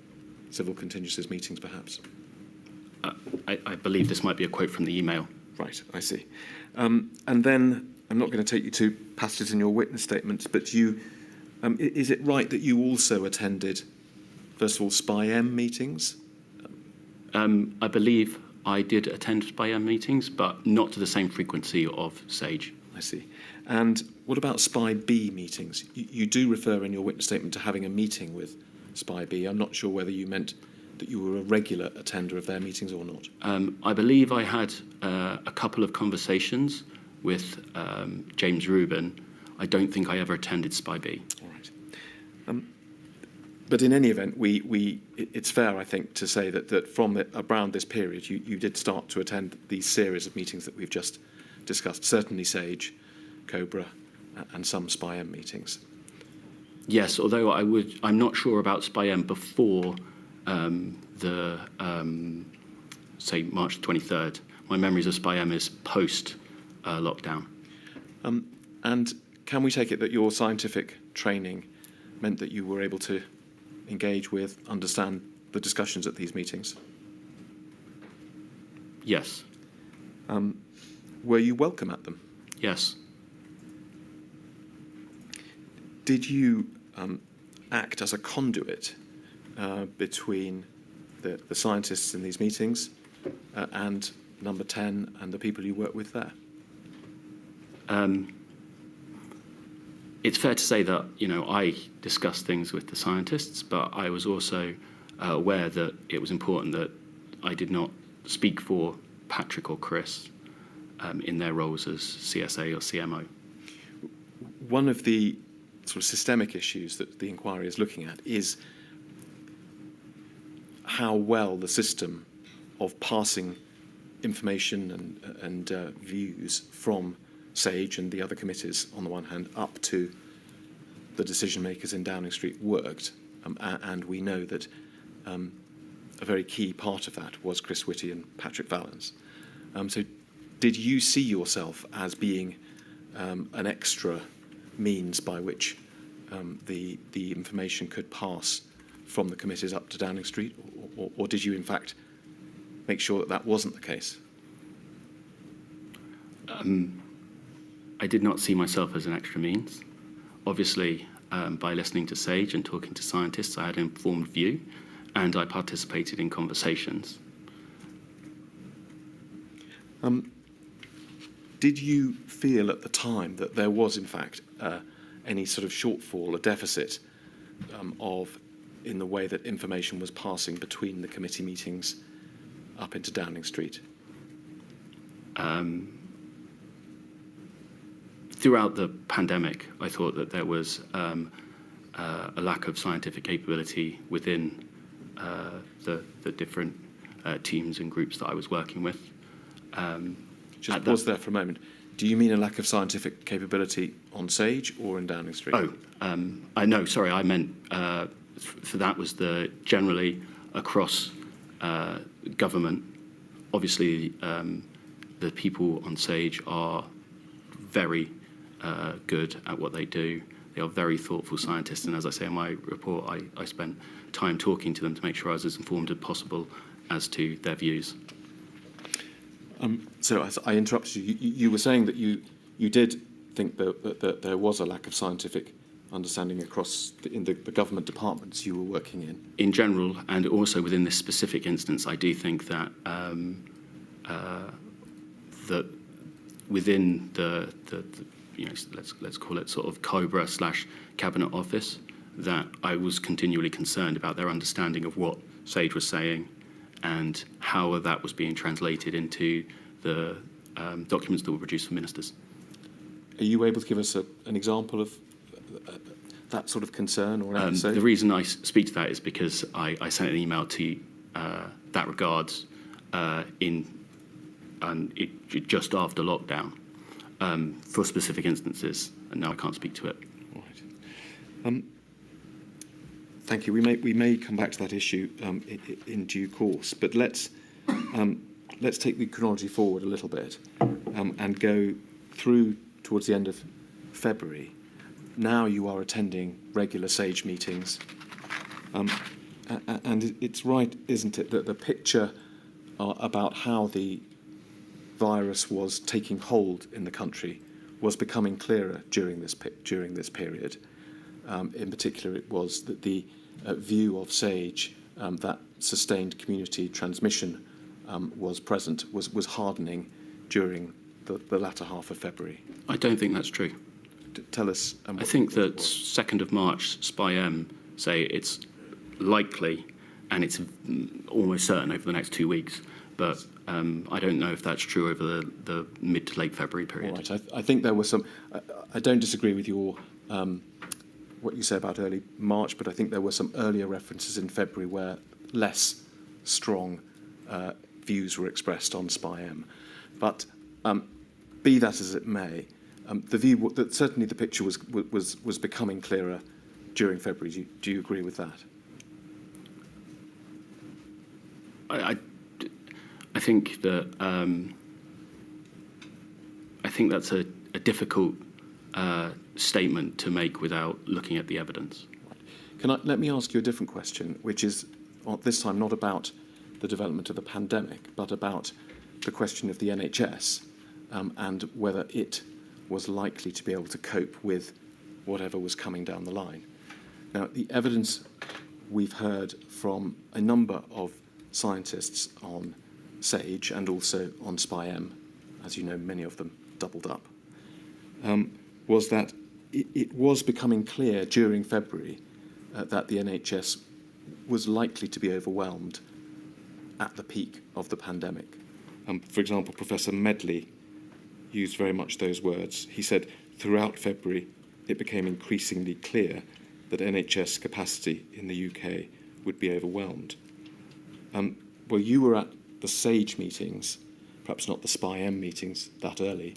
S8: civil contingencies meetings, perhaps.
S10: I believe this might be a quote from the email.
S8: Right, I see. And then, I'm not going to take you to passages in your witness statements, but you, is it right that you also attended, first of all, SPI-M meetings?
S10: I believe I did attend SPI-M meetings, but not to the same frequency of SAGE.
S8: I see. And what about SPI-B meetings? You do refer in your witness statement to having a meeting with SPI-B. I'm not sure whether you meant that you were a regular attender of their meetings or not.
S10: I believe I had a couple of conversations with James Rubin. I don't think I ever attended SPI-B.
S8: All right. But in any event, it's fair, I think, to say that from around this period, you did start to attend these series of meetings that we've just discussed, certainly SAGE, Cobra, and some SPI-M meetings.
S10: Yes, although I'm not sure about SPI-M before the, say, March 23rd. My memories of SPI-M is post-lockdown.
S8: And can we take it that your scientific training meant that you were able to engage with, understand the discussions at these meetings?
S10: Yes.
S8: Were you welcome at them?
S10: Yes.
S8: Did you act as a conduit between the scientists in these meetings and Number 10 and the people you work with there?
S10: It's fair to say that, I discussed things with the scientists, but I was also aware that it was important that I did not speak for Patrick or Chris in their roles as CSA or CMO.
S8: One of the sort of systemic issues that the inquiry is looking at is how well the system of passing information and views from SAGE and the other committees on the one hand up to the decision makers in Downing Street worked, and we know that a very key part of that was Chris Whitty and Patrick Vallance. So did you see yourself as being an extra means by which the information could pass from the committees up to Downing Street, or did you in fact make sure that wasn't the case?
S10: I did not see myself as an extra means. Obviously, by listening to SAGE and talking to scientists, I had an informed view, and I participated in conversations.
S8: Did you feel at the time that there was, in fact, any sort of shortfall, a deficit in the way that information was passing between the committee meetings up into Downing Street?
S10: Throughout the pandemic, I thought that there was a lack of scientific capability within the different teams and groups that I was working with.
S8: Just pause there for a moment. Do you mean a lack of scientific capability on Sage or in Downing Street?
S10: I know. Sorry, I meant for that was generally across government. Obviously, the people on Sage are very good at what they do. They are very thoughtful scientists, and as I say in my report, I spent time talking to them to make sure I was as informed as possible as to their views.
S8: So as I interrupted you. You were saying that you did think that there was a lack of scientific understanding across in the government departments you were working in.
S10: In general, and also within this specific instance, I do think that that within the let's call it sort of Cobra / Cabinet Office, that I was continually concerned about their understanding of what Sage was saying and how that was being translated into the documents that were produced for ministers.
S8: Are you able to give us an example of that sort of concern or episode?
S10: The reason I speak to that is because I sent an email to that regards just after lockdown for specific instances, and now I can't speak to it.
S8: Right. Thank you. We may come back to that issue in due course, but let's take the chronology forward a little bit and go through towards the end of February. Now you are attending regular Sage meetings, and it's right, isn't it, that the picture about how the virus was taking hold in the country was becoming clearer during this period. In particular, it was that the view of Sage that sustained community transmission was present, was hardening during the latter half of February.
S10: I don't think that's true.
S8: Tell us.
S10: I think that 2nd of March, SPI-M say it's likely and it's almost certain over the next 2 weeks, but I don't know if that's true over the mid to late February period.
S8: All right. I think there were some. I don't disagree with your what you say about early March, but I think there were some earlier references in February where less strong views were expressed on SPI-M. But be that as it may, the view that certainly the picture was becoming clearer during February. Do you agree with that?
S10: I think that I think that's a difficult statement to make without looking at the evidence.
S8: Let me ask you a different question, which is this time not about the development of the pandemic, but about the question of the NHS and whether it was likely to be able to cope with whatever was coming down the line. Now, the evidence we've heard from a number of scientists on Sage and also on SPI-M, as you know, many of them doubled up, was that it was becoming clear during February that the NHS was likely to be overwhelmed at the peak of the pandemic. For example, Professor Medley used very much those words. He said, throughout February, it became increasingly clear that NHS capacity in the UK would be overwhelmed. Well, you were at the Sage meetings, perhaps not the SPI-M meetings that early.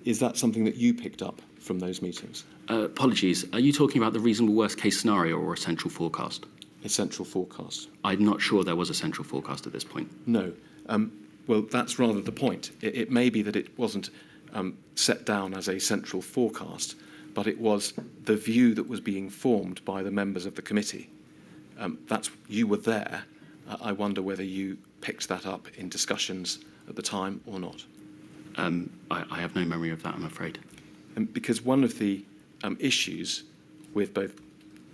S8: Is that something that you picked up from those meetings?
S10: Apologies, are you talking about the reasonable worst case scenario or a central forecast?
S8: A central forecast.
S10: I'm not sure there was a central forecast at this point.
S8: No. Well, that's rather the point. It may be that it wasn't set down as a central forecast, but it was the view that was being formed by the members of the committee. You were there. I wonder whether you picked that up in discussions at the time or not.
S10: I have no memory of that, I'm afraid.
S8: Because one of the issues with both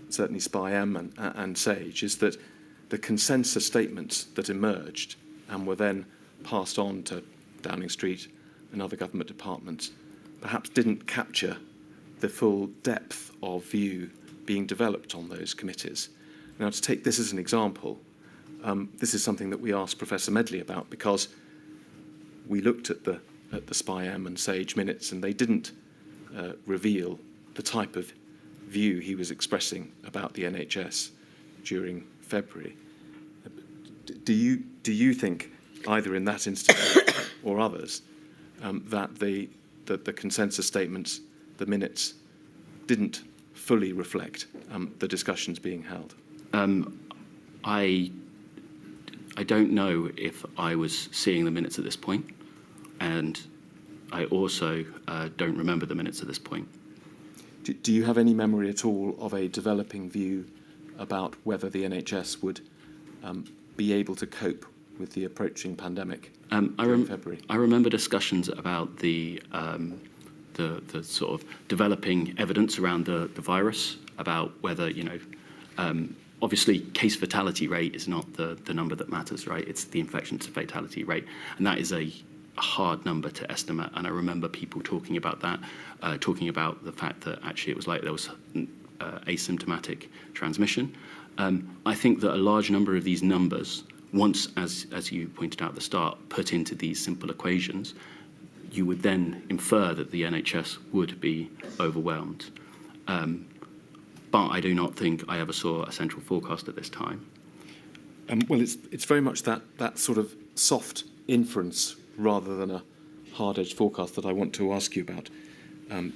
S8: certainly SPI-M and Sage is that the consensus statements that emerged and were then passed on to Downing Street and other government departments perhaps didn't capture the full depth of view being developed on those committees. Now, to take this as an example, this is something that we asked Professor Medley about, because we looked at the SPI-M and SAGE minutes, and they didn't reveal the type of view he was expressing about the NHS during February. Do you think, either in that instance or others, that the consensus statements, the minutes, didn't fully reflect the discussions being held?
S10: I don't know if I was seeing the minutes at this point, and I also don't remember the minutes at this point.
S8: Do you have any memory at all of a developing view about whether the NHS would be able to cope with the approaching pandemic in February?
S10: I remember discussions about the sort of developing evidence around the virus, about whether, obviously case fatality rate is not the number that matters, right? It's the infection to fatality rate. And that is a hard number to estimate. And I remember people talking about that, talking about the fact that actually it was like there was asymptomatic transmission. I think that a large number of these numbers, once, as you pointed out at the start, put into these simple equations, you would then infer that the NHS would be overwhelmed. But I do not think I ever saw a central forecast at this time.
S8: Well, it's very much that sort of soft inference rather than a hard-edged forecast that I want to ask you about,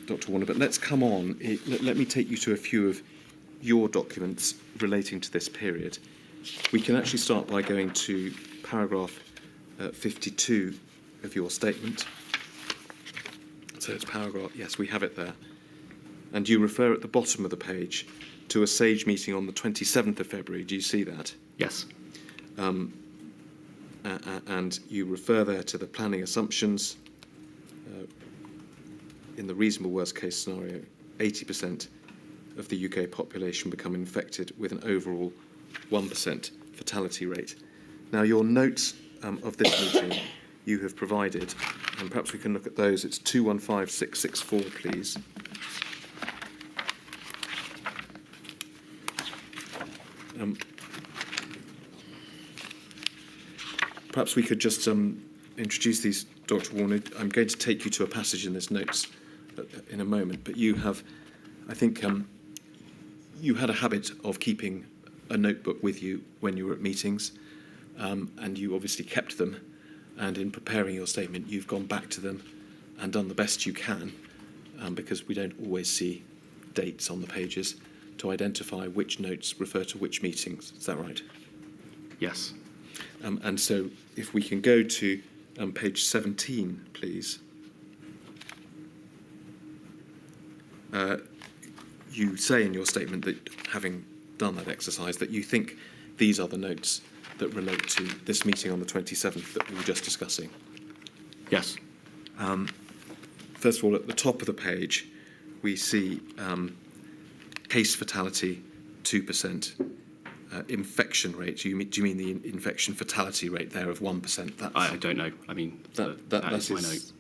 S8: Dr. Warner. But let's come on. Let me take you to a few of your documents relating to this period. We can actually start by going to paragraph 52 of your statement. So it's paragraph, yes, we have it there. And you refer at the bottom of the page to a SAGE meeting on the 27th of February. Do you see that?
S10: Yes.
S8: And you refer there to the planning assumptions. In the reasonable worst case scenario, 80% of the UK population become infected with an overall 1% fatality rate. Now, your notes of this meeting you have provided, and perhaps we can look at those. It's 215664, please. Perhaps we could just introduce these, Dr. Warner. I'm going to take you to a passage in this notes in a moment, but you have, I think, you had a habit of keeping a notebook with you when you were at meetings, and you obviously kept them, and in preparing your statement you've gone back to them and done the best you can, because we don't always see dates on the pages, to identify which notes refer to which meetings. Is that right?
S10: Yes.
S8: And so if we can go to page 17, please. You say in your statement that, having done that exercise, that you think these are the notes that relate to this meeting on the 27th that we were just discussing.
S10: Yes.
S8: First of all, at the top of the page, we see case fatality 2%, infection rate. Do you mean the infection fatality rate there of 1%?
S10: I don't know. I mean, that is my note.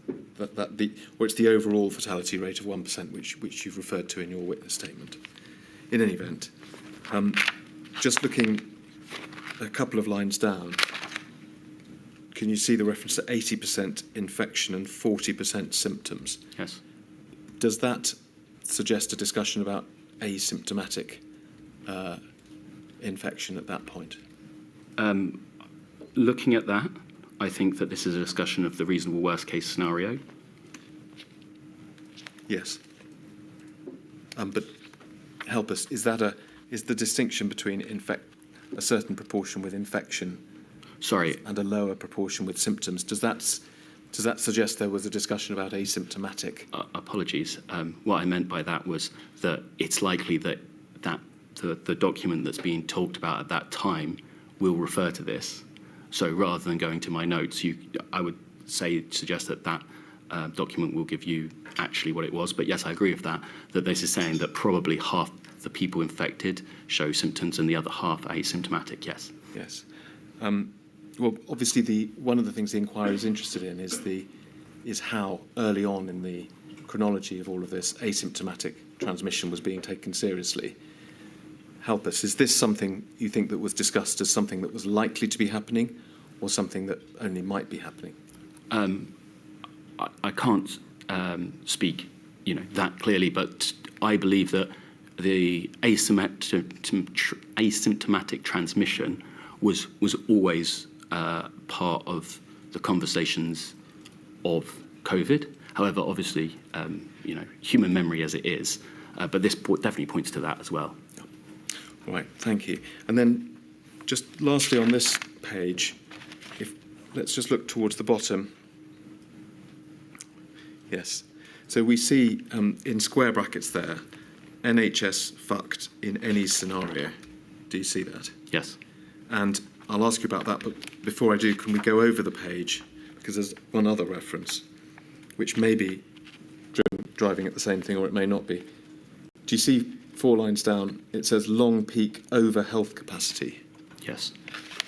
S8: Or it's the overall fatality rate of 1%, which you've referred to in your witness statement. In any event, just looking a couple of lines down, can you see the reference to 80% infection and 40% symptoms?
S10: Yes.
S8: Does that suggest a discussion about asymptomatic infection at that point?
S10: Looking at that, I think that this is a discussion of the reasonable worst case scenario.
S8: Yes. But help us. Is the distinction between a certain proportion with infection, and a lower proportion with symptoms? Does that suggest there was a discussion about asymptomatic?
S10: Apologies. What I meant by that was that it's likely that the document that's being talked about at that time will refer to this. So rather than going to my notes, I would suggest that document will give you actually what it was. But yes, I agree with that this is saying that probably half the people infected show symptoms and the other half asymptomatic, yes.
S8: Yes. Well, obviously, one of the things the inquiry is interested in is how early on in the chronology of all of this, asymptomatic transmission was being taken seriously. Help us. Is this something you think that was discussed as something that was likely to be happening, or something that only might be happening?
S10: I can't speak, that clearly, but I believe that the asymptomatic transmission was always part of the conversations of COVID. However, obviously, human memory as it is, but this definitely points to that as well.
S8: Right, thank you. And then just lastly on this page, let's just look towards the bottom. Yes. So we see in square brackets there, NHS fucked in any scenario. Do you see that?
S10: Yes.
S8: And I'll ask you about that, but before I do, can we go over the page? Because there's one other reference, which may be driving at the same thing, or it may not be. Do you see 4 lines down? It says long peak over health capacity.
S10: Yes.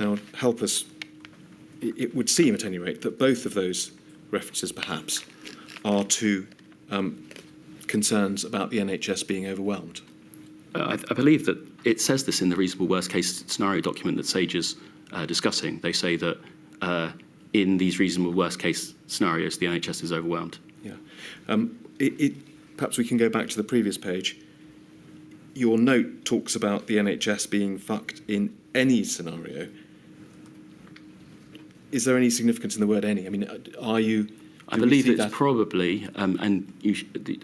S8: Now, help us. It would seem, at any rate, that both of those references, perhaps, are to concerns about the NHS being overwhelmed.
S10: I believe that it says this in the reasonable worst case scenario document that Sage is discussing. They say that in these reasonable worst case scenarios, the NHS is overwhelmed.
S8: Yeah. Perhaps we can go back to the previous page. Your note talks about the NHS being fucked in any scenario. Is there any significance in the word any? I mean,
S10: I believe it's probably, and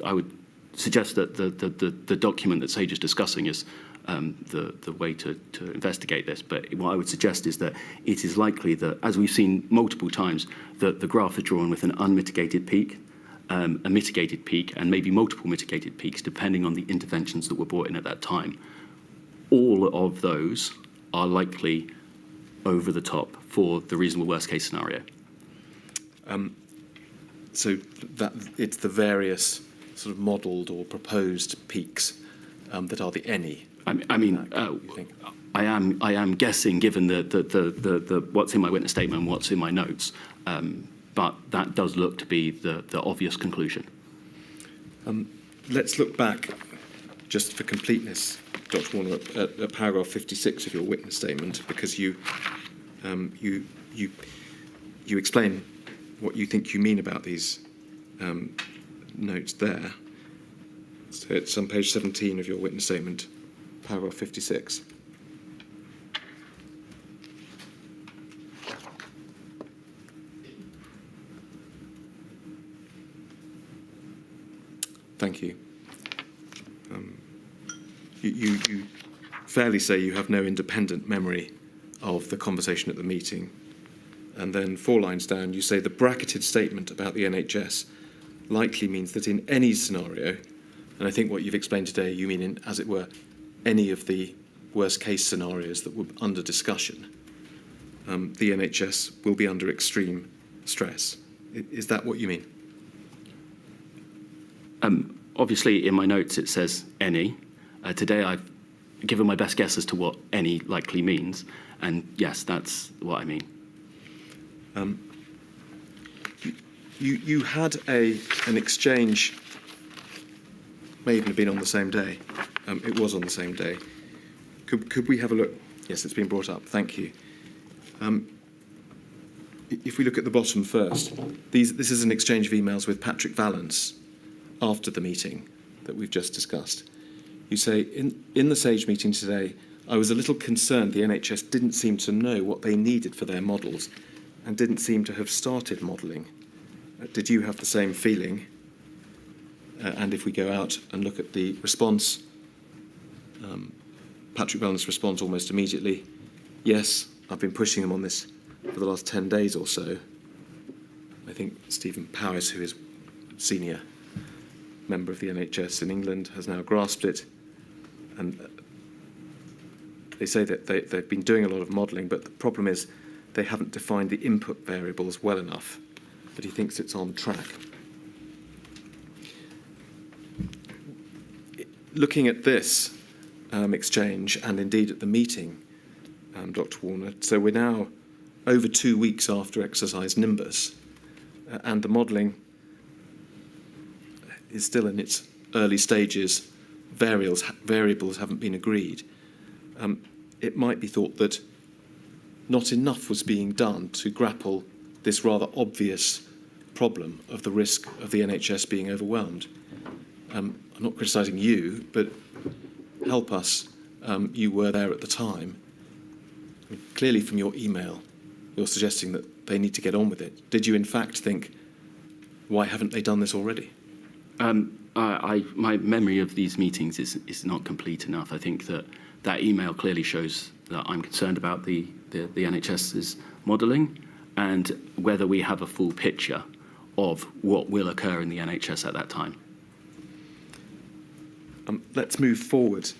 S10: I would suggest that the document that Sage is discussing is the way to investigate this. But what I would suggest is that it is likely that, as we've seen multiple times, that the graph is drawn with an unmitigated peak, a mitigated peak, and maybe multiple mitigated peaks, depending on the interventions that were brought in at that time. All of those are likely over the top for the reasonable worst case scenario.
S8: So that it's the various sort of modelled or proposed peaks that are the any.
S10: I am guessing, given the what's in my witness statement and what's in my notes, but that does look to be the obvious conclusion.
S8: Let's look back, just for completeness, Dr. Warner, at paragraph 56 of your witness statement, because you explain what you think you mean about these notes there. So it's on page 17 of your witness statement, paragraph 56. Thank you. You fairly say you have no independent memory of the conversation at the meeting. And then 4 lines down, you say the bracketed statement about the NHS likely means that in any scenario, and I think what you've explained today, you mean in, as it were, any of the worst case scenarios that were under discussion, the NHS will be under extreme stress. Is that what you mean?
S10: Obviously, in my notes, it says any. Today, I've given my best guess as to what any likely means. And yes, that's what I mean. You had an exchange, may even have been on the same day. It was on the same day. Could we have a look? Yes, it's been brought up. Thank you. If we look at the bottom first, this is an exchange of emails with Patrick Vallance after the meeting that we've just discussed. You say, in the SAGE meeting today, I was a little concerned the NHS didn't seem to know what they needed for their models and didn't seem to have started modelling. Did you have the same feeling? And if we go out and look at the response, Patrick Vallance responds almost immediately, yes, I've been pushing them on this for the last 10 days or so. I think Stephen Powis, who is senior member of the NHS in England, has now grasped it. And they say that they've been doing a lot of modelling, but the problem is they haven't defined the input variables well enough. But he thinks it's on track. Looking at this exchange, and indeed at the meeting, Dr. Warner, so we're now over 2 weeks after exercise Nimbus, and the modelling
S8: is still in its early stages, variables haven't been agreed, it might be thought that not enough was being done to grapple this rather obvious problem of the risk of the NHS being overwhelmed. I'm not criticising you, but help us. You were there at the time. I mean, clearly from your email, you're suggesting that they need to get on with it. Did you in fact think, why haven't they done this already?
S10: My memory of these meetings is not complete enough. I think that email clearly shows that I'm concerned about the NHS's modelling and whether we have a full picture of what will occur in the NHS at that time.
S8: Let's move forward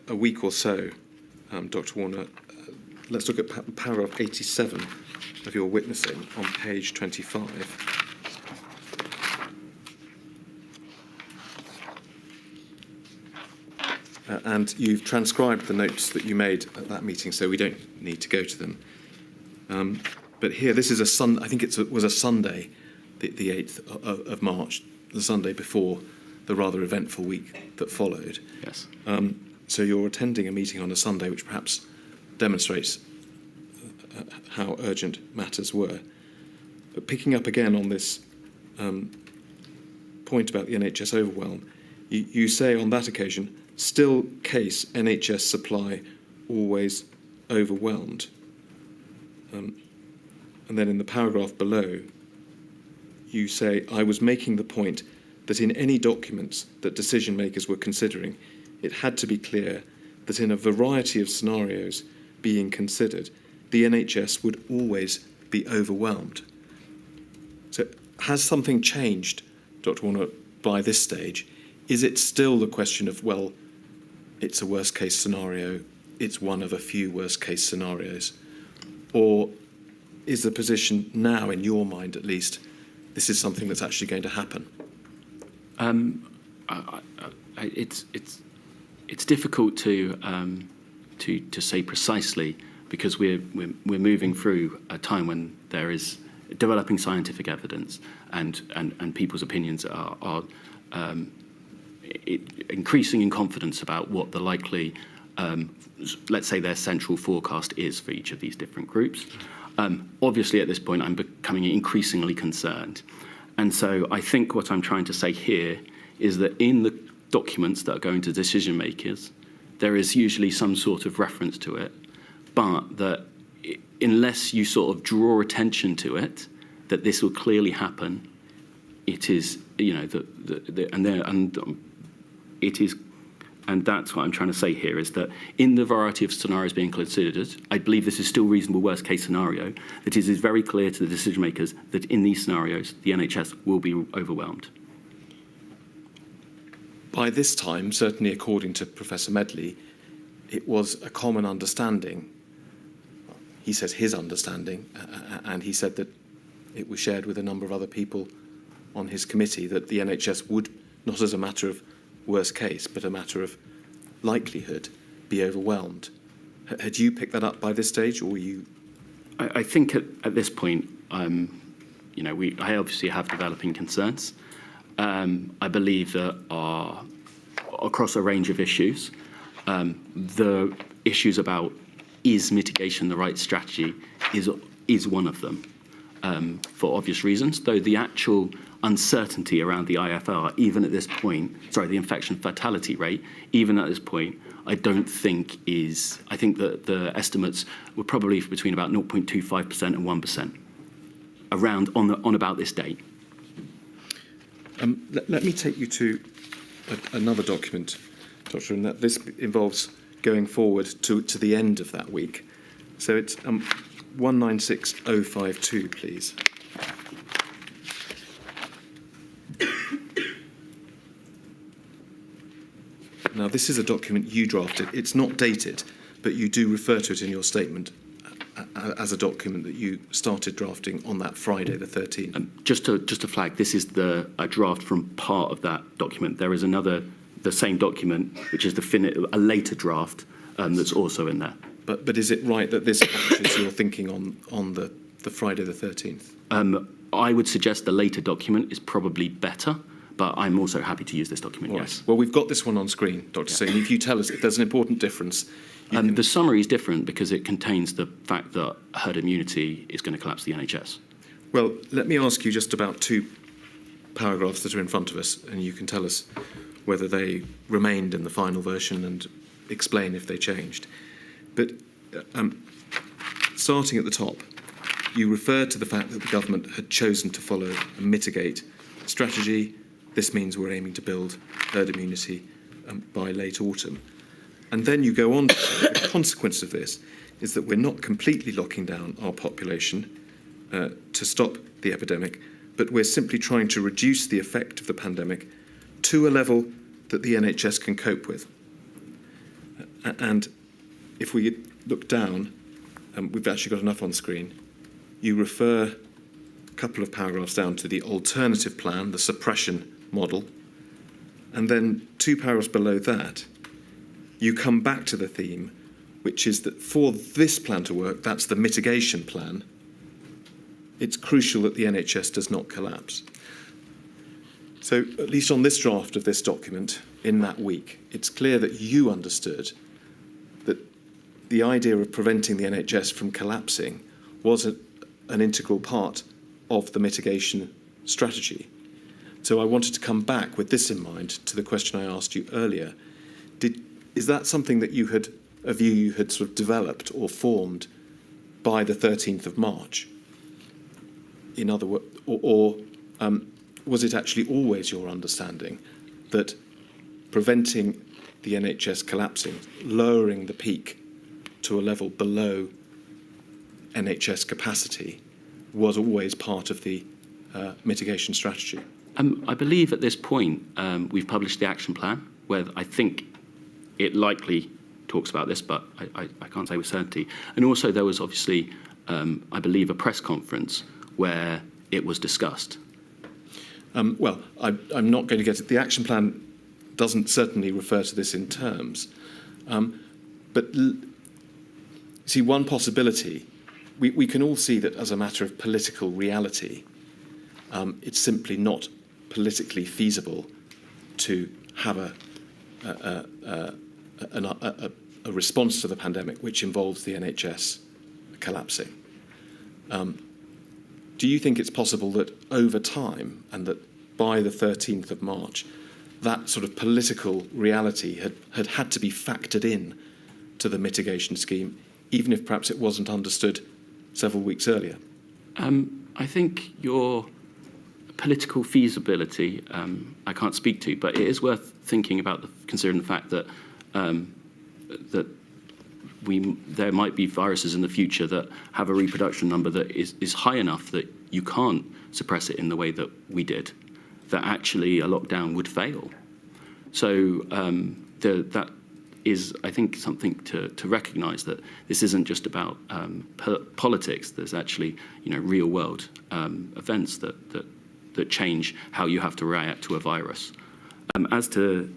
S8: a week or so, Dr. Warner. Let's look at paragraph 87 of your witnessing on page 25. And you've transcribed the notes that you made at that meeting, so we don't need to go to them. But here, this is I think it was a Sunday, the 8th of March, the Sunday before the rather eventful week that followed.
S10: Yes.
S8: So you're attending a meeting on a Sunday, which perhaps demonstrates how urgent matters were. But picking up again on this point about the NHS overwhelm, you say on that occasion, still case NHS supply always overwhelmed. And then in the paragraph below, you say, I was making the point that in any documents that decision makers were considering, it had to be clear that in a variety of scenarios being considered, the NHS would always be overwhelmed. So has something changed, Dr. Warner, by this stage? Is it still the question of, well, it's a worst case scenario, it's one of a few worst case scenarios? Or is the position now, in your mind at least, this is something that's actually going to happen?
S10: It's difficult to say precisely because we're moving through a time when there is developing scientific evidence and people's opinions are increasing in confidence about what the likely, let's say, their central forecast is for each of these different groups. Obviously, at this point, I'm becoming increasingly concerned. And so I think what I'm trying to say here is that in the documents that are going to decision makers, there is usually some sort of reference to it, but that unless you sort of draw attention to it, that this will clearly happen, it is, and that's what I'm trying to say here, is that in the variety of scenarios being considered, I believe this is still reasonable worst case scenario, that it is very clear to the decision makers that in these scenarios, the NHS will be overwhelmed.
S8: By this time, certainly according to Professor Medley, it was a common understanding. He says his understanding, and he said that it was shared with a number of other people on his committee, that the NHS would, not as a matter of worst case, but a matter of likelihood, be overwhelmed. Had you picked that up by this stage, or were you?
S10: I think at this point, I obviously have developing concerns. I believe that across a range of issues, the issues about is mitigation the right strategy is one of them, for obvious reasons, though the actual uncertainty around the IFR, even at this point, the infection fatality rate, even at this point, I don't think is, I think that the estimates were probably between about 0.25% and 1%, around on about this date.
S8: Let me take you to another document, Doctor, and that this involves going forward to the end of that week. So it's 196052, please. Now, this is a document you drafted. It's not dated, but you do refer to it in your statement as a document that you started drafting on that Friday, the 13th.
S10: Just to flag, this is a draft from part of that document. There is the same document, which is a later draft that's also in there.
S8: But is it right that this captures your thinking on the Friday the 13th?
S10: I would suggest the later document is probably better, but I'm also happy to use this document,
S8: All
S10: yes.
S8: right. Well, we've got this one on screen, Dr. Singh. If you tell us if there's an important difference.
S10: The summary is different because it contains the fact that herd immunity is going to collapse the NHS.
S8: Well, let me ask you just about two paragraphs that are in front of us, and you can tell us whether they remained in the final version and explain if they changed. But starting at the top, you referred to the fact that the government had chosen to follow a mitigate strategy. This means we're aiming to build herd immunity by late autumn. And then you go on to say the consequence of this is that we're not completely locking down our population to stop the epidemic, but we're simply trying to reduce the effect of the pandemic to a level that the NHS can cope with. And if we look down, we've actually got enough on screen, you refer a couple of paragraphs down to the alternative plan, the suppression model, and then 2 paragraphs below that, you come back to the theme, which is that for this plan to work, that's the mitigation plan, it's crucial that the NHS does not collapse. So, at least on this draft of this document, in that week, it's clear that you understood that the idea of preventing the NHS from collapsing was an integral part of the mitigation strategy. So I wanted to come back with this in mind to the question I asked you earlier. Is that something that a view you had sort of developed or formed by the 13th of March? In other words, or was it actually always your understanding that preventing the NHS collapsing, lowering the peak to a level below NHS capacity, was always part of the mitigation strategy?
S10: I believe at this point we've published the action plan, where I think it likely talks about this, but I can't say with certainty. And also there was obviously, I believe, a press conference where it was discussed.
S8: Well, I'm not going to get it. The action plan doesn't certainly refer to this in terms. But see, one possibility, we can all see that as a matter of political reality, it's simply not politically feasible to have a response to the pandemic which involves the NHS collapsing. Do you think it's possible that over time, and that by the 13th of March, that sort of political reality had to be factored in to the mitigation scheme, even if perhaps it wasn't understood several weeks earlier?
S10: I think your political feasibility, I can't speak to, but it is worth thinking about, considering the fact that there might be viruses in the future that have a reproduction number that is high enough that you can't suppress it in the way that we did, that actually a lockdown would fail. So that is, I think, something to recognise, that this isn't just about politics. There's actually, real world events that change how you have to react to a virus. As to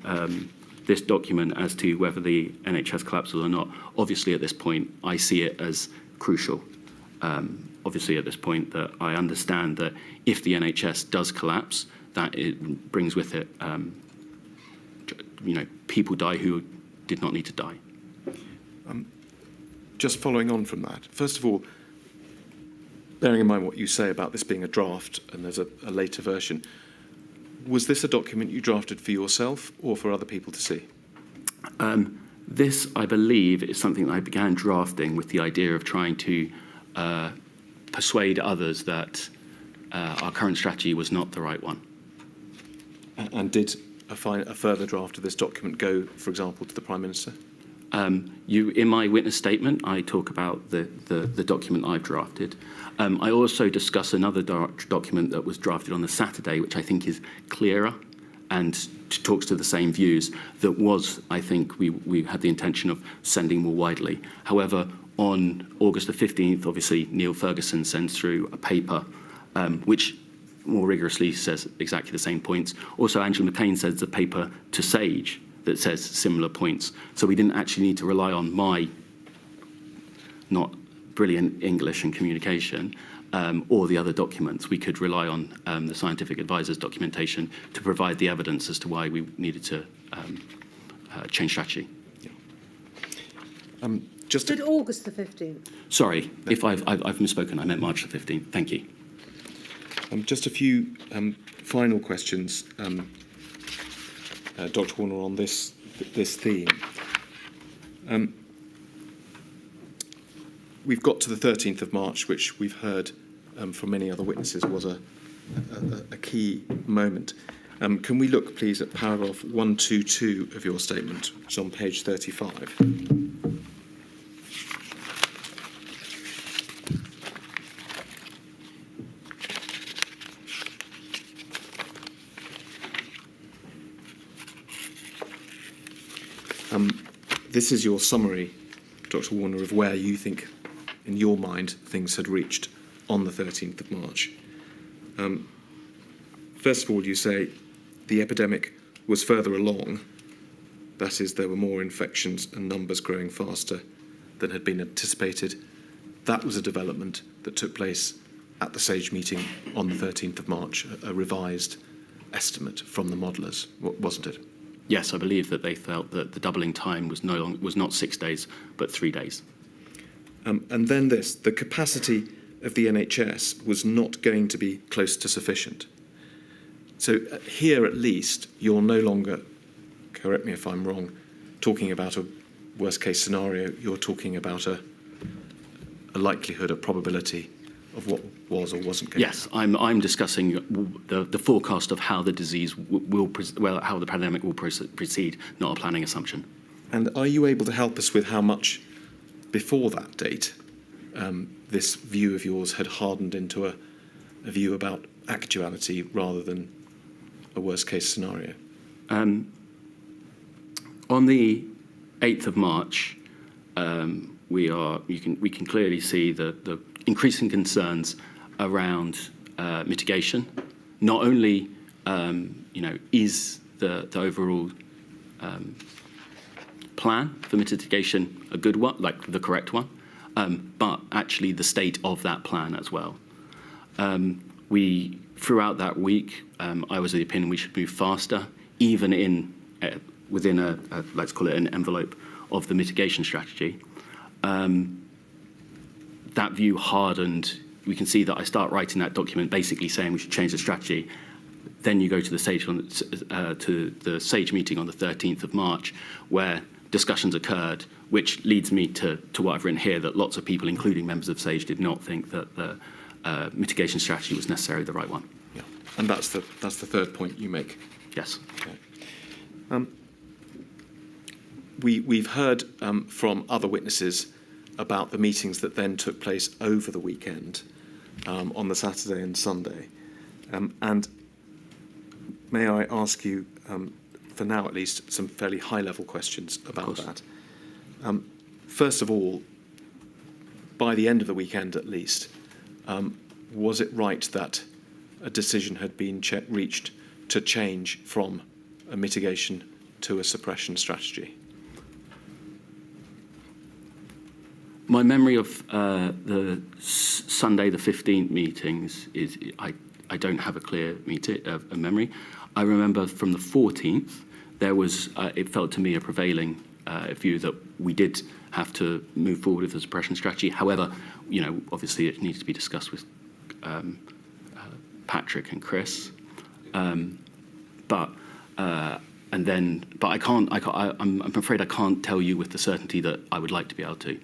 S10: this document, as to whether the NHS collapses or not, obviously at this point I see it as crucial. Obviously at this point that I understand that if the NHS does collapse, that it brings with it people die who did not need to die.
S8: Just following on from that, first of all, bearing in mind what you say about this being a draft and there's a later version, was this a document you drafted for yourself or for other people to see?
S10: This, I believe, is something that I began drafting with the idea of trying to persuade others that our current strategy was not the right one.
S8: And did a further draft of this document go, for example, to the Prime Minister?
S10: In my witness statement, I talk about the document I've drafted. I also discuss another document that was drafted on the Saturday, which I think is clearer and talks to the same views, that was, I think, we had the intention of sending more widely. However, on August the 15th, obviously, Neil Ferguson sends through a paper which more rigorously says exactly the same points. Also, Angela McCain sends a paper to Sage that says similar points. So we didn't actually need to rely on my not brilliant English and communication, or the other documents. We could rely on the scientific advisor's documentation to provide the evidence as to why we needed to change strategy.
S8: Just
S4: Did August the 15th?
S10: Sorry, if I've misspoken, I meant March the 15th. Thank you.
S8: just a few final questions, Dr. Warner, on this theme. We've got to the 13th of March, which we've heard from many other witnesses was a key moment. Can we look, please, at paragraph 122 of your statement, which is on page 35? This is your summary, Dr. Warner, of where you think, in your mind, things had reached on the 13th of March. First of all, you say the epidemic was further along. That is, there were more infections and numbers growing faster than had been anticipated. That was a development that took place at the SAGE meeting on the 13th of March, a revised estimate from the modellers, wasn't it?
S10: Yes, I believe that they felt that the doubling time was not 6 days, but 3 days.
S8: And then the capacity of the NHS was not going to be close to sufficient. So here, at least, you're no longer, correct me if I'm wrong, talking about a worst-case scenario. You're talking about a likelihood, a probability of what was or wasn't going to happen.
S10: Yes, I'm discussing the forecast of how the disease how the pandemic will proceed, not a planning assumption.
S8: And are you able to help us with how much before that date this view of yours had hardened into a view about actuality rather than a worst-case scenario?
S10: On the 8th of March, we can clearly see the increasing concerns around mitigation. Not only is the overall plan for mitigation a good one, like the correct one, but actually the state of that plan as well. Throughout that week, I was of the opinion we should move faster, even within a let's call it an envelope of the mitigation strategy. That view hardened. We can see that I start writing that document basically saying we should change the strategy. Then you go to the SAGE meeting on the 13th of March, where discussions occurred, which leads me to what I've written here, that lots of people, including members of SAGE, did not think that the mitigation strategy was necessarily the right one.
S8: Yeah, and that's the third point you make.
S10: Yes.
S8: Okay. We've heard from other witnesses about the meetings that then took place over the weekend, on the Saturday and Sunday. And may I ask you, for now at least, some fairly high-level questions about that. First of all, by the end of the weekend at least, was it right that a decision had been reached to change from a mitigation to a suppression strategy?
S10: My memory of the Sunday the 15th meetings is I don't have a clear memory. I remember from the 14th there was it felt to me a prevailing view that we did have to move forward with the suppression strategy. However, obviously it needs to be discussed with Patrick and Chris. But I can't. I'm afraid I can't tell you with the certainty that I would like to be able to.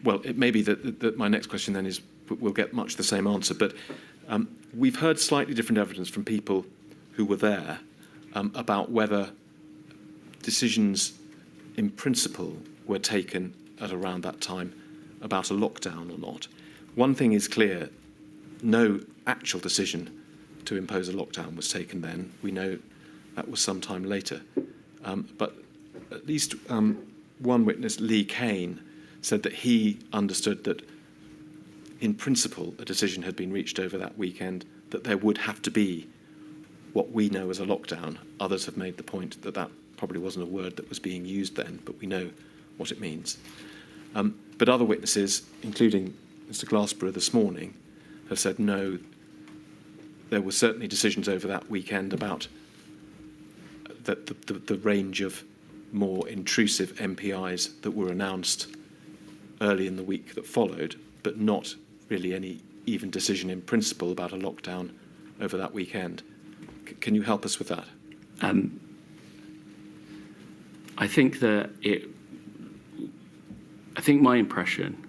S8: Well, it may be that my next question then is we'll get much the same answer, but we've heard slightly different evidence from people who were there about whether decisions in principle were taken at around that time about a lockdown or not. One thing is clear, no actual decision to impose a lockdown was taken then. We know that was some time later. But at least one witness, Lee Kane, said that he understood that in principle a decision had been reached over that weekend that there would have to be what we know as a lockdown. Others have made the point that that probably wasn't a word that was being used then, but we know what it means. But other witnesses, including Mr. Glassborough this morning have said no, there were certainly decisions over that weekend about the range of more intrusive MPIs that were announced early in the week that followed, but not really any even decision in principle about a lockdown over that weekend. Can you help us with that?
S10: I think my impression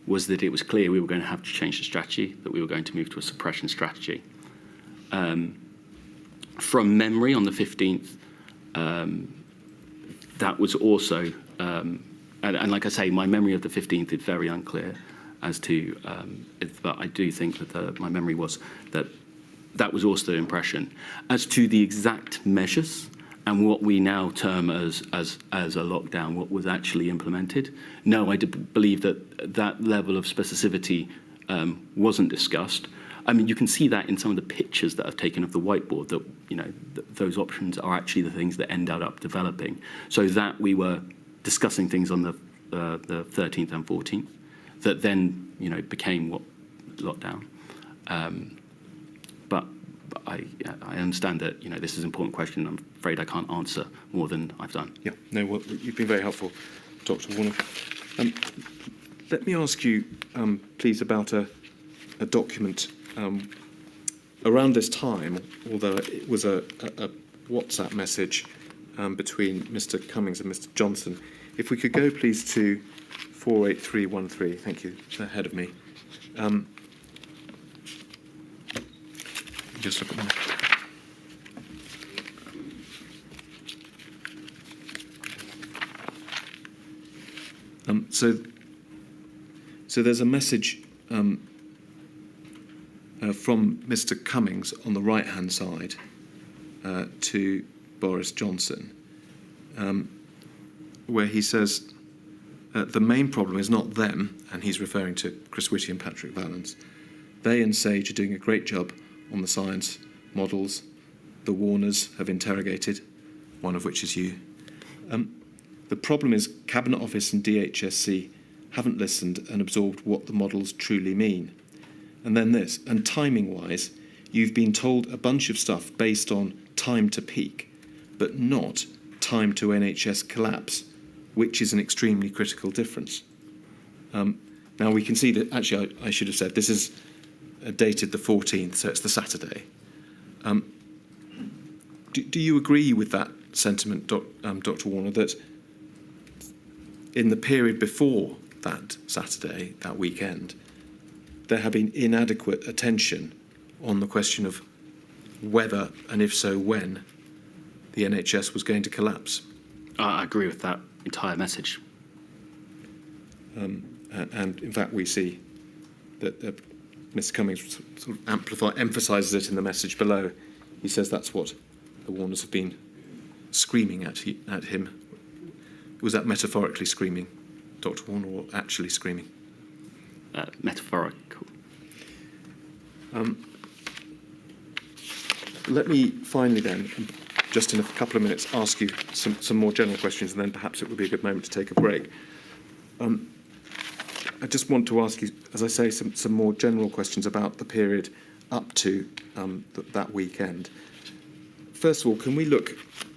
S10: was that it was clear we were going to have to change the strategy, that we were going to move to a suppression strategy. From memory, on the 15th, that was also, and like I say, my memory of the 15th is very unclear as to, but I do think that my memory was that that was also the impression. As to the exact measures and what we now term as a lockdown, what was actually implemented, no, I believe that level of specificity wasn't discussed. I mean, you can see that in some of the pictures that I've taken of the whiteboard, that, you know, those options are actually the things that ended up developing. So that we were discussing things on the 13th and 14th that then, you know, became what lockdown. But I understand that, you know, this is an important question. I'm afraid I can't answer more than I've done.
S8: Yeah, no, well, you've been very helpful, Dr. Warner. Let me ask you, please, about a document around this time, although it was a WhatsApp message between Mr. Cummings and Mr. Johnson. If we could go, please, to 48313. Thank you. It's ahead of me. Just look at that. So there's a message from Mr. Cummings on the right-hand side to Boris Johnson, where he says the main problem is not them, and he's referring to Chris Whitty and Patrick Vallance. They and Sage are doing a great job on the science models. The Warners have interrogated, one of which is you. The problem is Cabinet Office and DHSC haven't listened and absorbed what the models truly mean. And then this, and timing-wise, you've been told a bunch of stuff based on time to peak, but not time to NHS collapse, which is an extremely critical difference. Now we can see that, actually I should have said, this is dated the 14th, so it's the Saturday. Do you agree with that sentiment, Dr. Warner, that in the period before that Saturday, that weekend, there had been inadequate attention on the question of whether, and if so, when, the NHS was going to collapse?
S10: I agree with that entire message.
S8: And in fact, we see that Mr. Cummings sort of emphasises it in the message below. He says that's what the Warners have been screaming at him. Was that metaphorically screaming, Dr. Warner, or actually screaming?
S10: Metaphorical.
S8: Let me finally then, just in a couple of minutes, ask you some more general questions, and then perhaps it would be a good moment to take a break. I just want to ask you, as I say, some more general questions about the period up to that weekend. First of all, can we look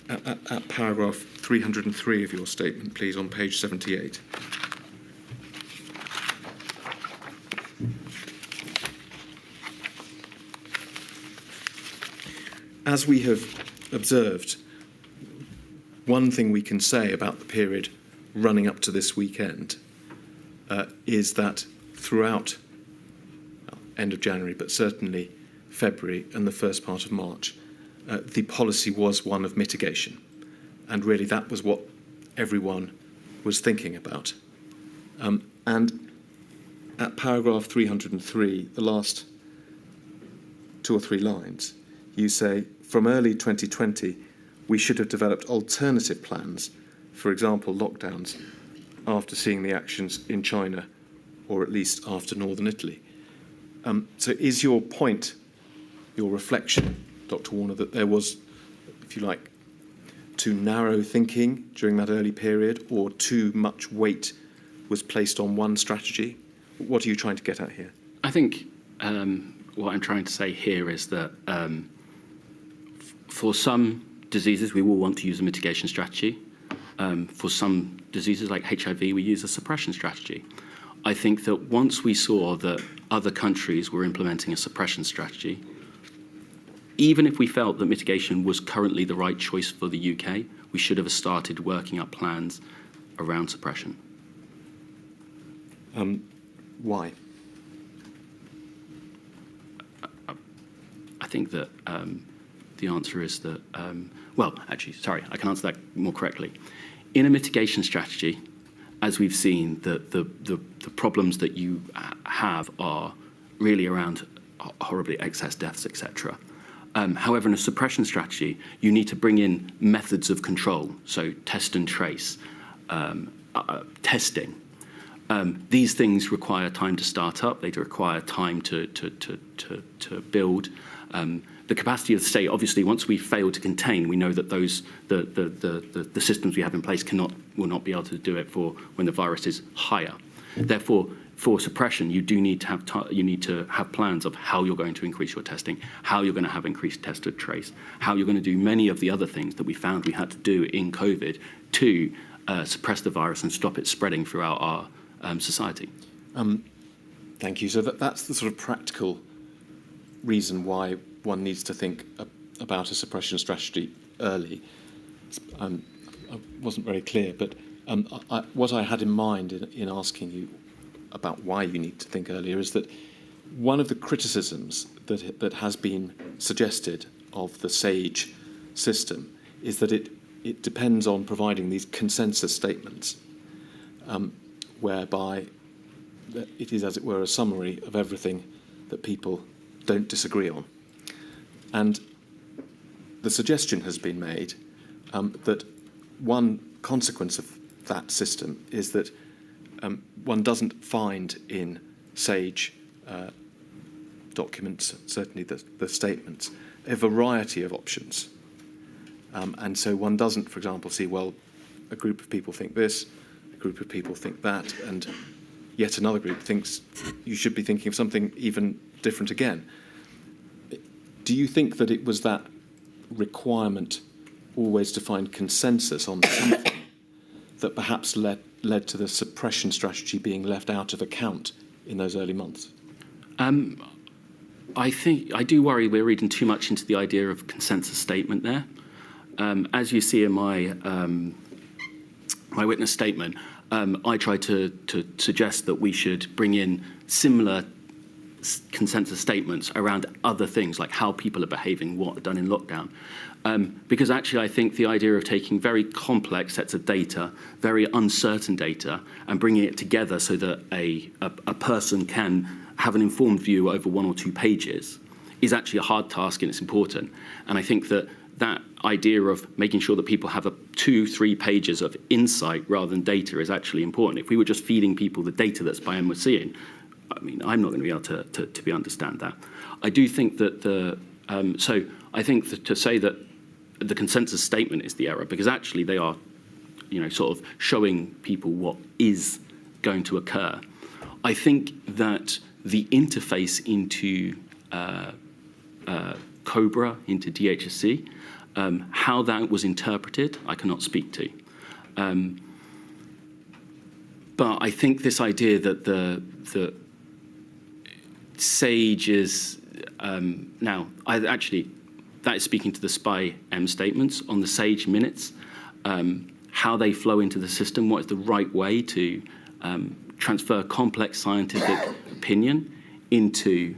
S8: at paragraph 303 of your statement, please, on page 78? As we have observed, one thing we can say about the period running up to this weekend is that throughout end of January, but certainly February and the first part of March, the policy was one of mitigation. And really that was what everyone was thinking about. And at paragraph 303, the last 2 or 3 lines, you say, from early 2020, we should have developed alternative plans, for example, lockdowns, after seeing the actions in China, or at least after Northern Italy. So is your point, your reflection, Dr. Warner, that there was, if you like, too narrow thinking during that early period, or too much weight was placed on one strategy, what are you trying to get at here?
S10: I think what I'm trying to say here is that for some diseases, we will want to use a mitigation strategy. For some diseases like HIV, we use a suppression strategy. I think that once we saw that other countries were implementing a suppression strategy, even if we felt that mitigation was currently the right choice for the UK, we should have started working up plans around suppression.
S8: Why?
S10: I think that the answer is that, well, actually, sorry, I can answer that more correctly. In a mitigation strategy, as we've seen, the problems that you have are really around horribly excess deaths, etc. However, in a suppression strategy, you need to bring in methods of control, so test and trace, testing. These things require time to start up. They require time to build. The capacity of the state, obviously, once we fail to contain, we know that the systems we have in place will not be able to do it for when the virus is higher. Therefore, for suppression, you do need to have plans of how you're going to increase your testing, how you're going to have increased test and trace, how you're going to do many of the other things that we found we had to do in COVID to suppress the virus and stop it spreading throughout our society.
S8: Thank you. So that's the sort of practical reason why one needs to think about a suppression strategy early. I wasn't very clear, but what I had in mind in asking you about why you need to think earlier is that one of the criticisms that has been suggested of the SAGE system is that it depends on providing these consensus statements, whereby it is, as it were, a summary of everything that people don't disagree on. And the suggestion has been made that one consequence of that system is that one doesn't find in SAGE documents, certainly the statements, a variety of options. And so one doesn't, for example, see, well, a group of people think this, a group of people think that, and yet another group thinks you should be thinking of something even different again. Do you think that it was that requirement always to find consensus on something that perhaps led to the suppression strategy being left out of account in those early months?
S10: I do worry we're reading too much into the idea of consensus statement there. As you see in my my witness statement, I tried to suggest that we should bring in similar consensus statements around other things, like how people are behaving, what are done in lockdown. Because actually I think the idea of taking very complex sets of data, very uncertain data, and bringing it together so that a person can have an informed view over 1 or 2 pages is actually a hard task, and it's important. And I think that idea of making sure that people have 2-3 pages of insight rather than data is actually important. If we were just feeding people the data that's by we're seeing, I mean, I'm not going to be able to understand that. I do think that so I think that to say that the consensus statement is the error, because actually they are, sort of showing people what is going to occur. I think that the interface into COBRA, into DHSC, how that was interpreted, I cannot speak to. But I think this idea that the SAGE is now, that is speaking to the SPY statements on the SAGE minutes, how they flow into the system, what is the right way to transfer complex scientific opinion into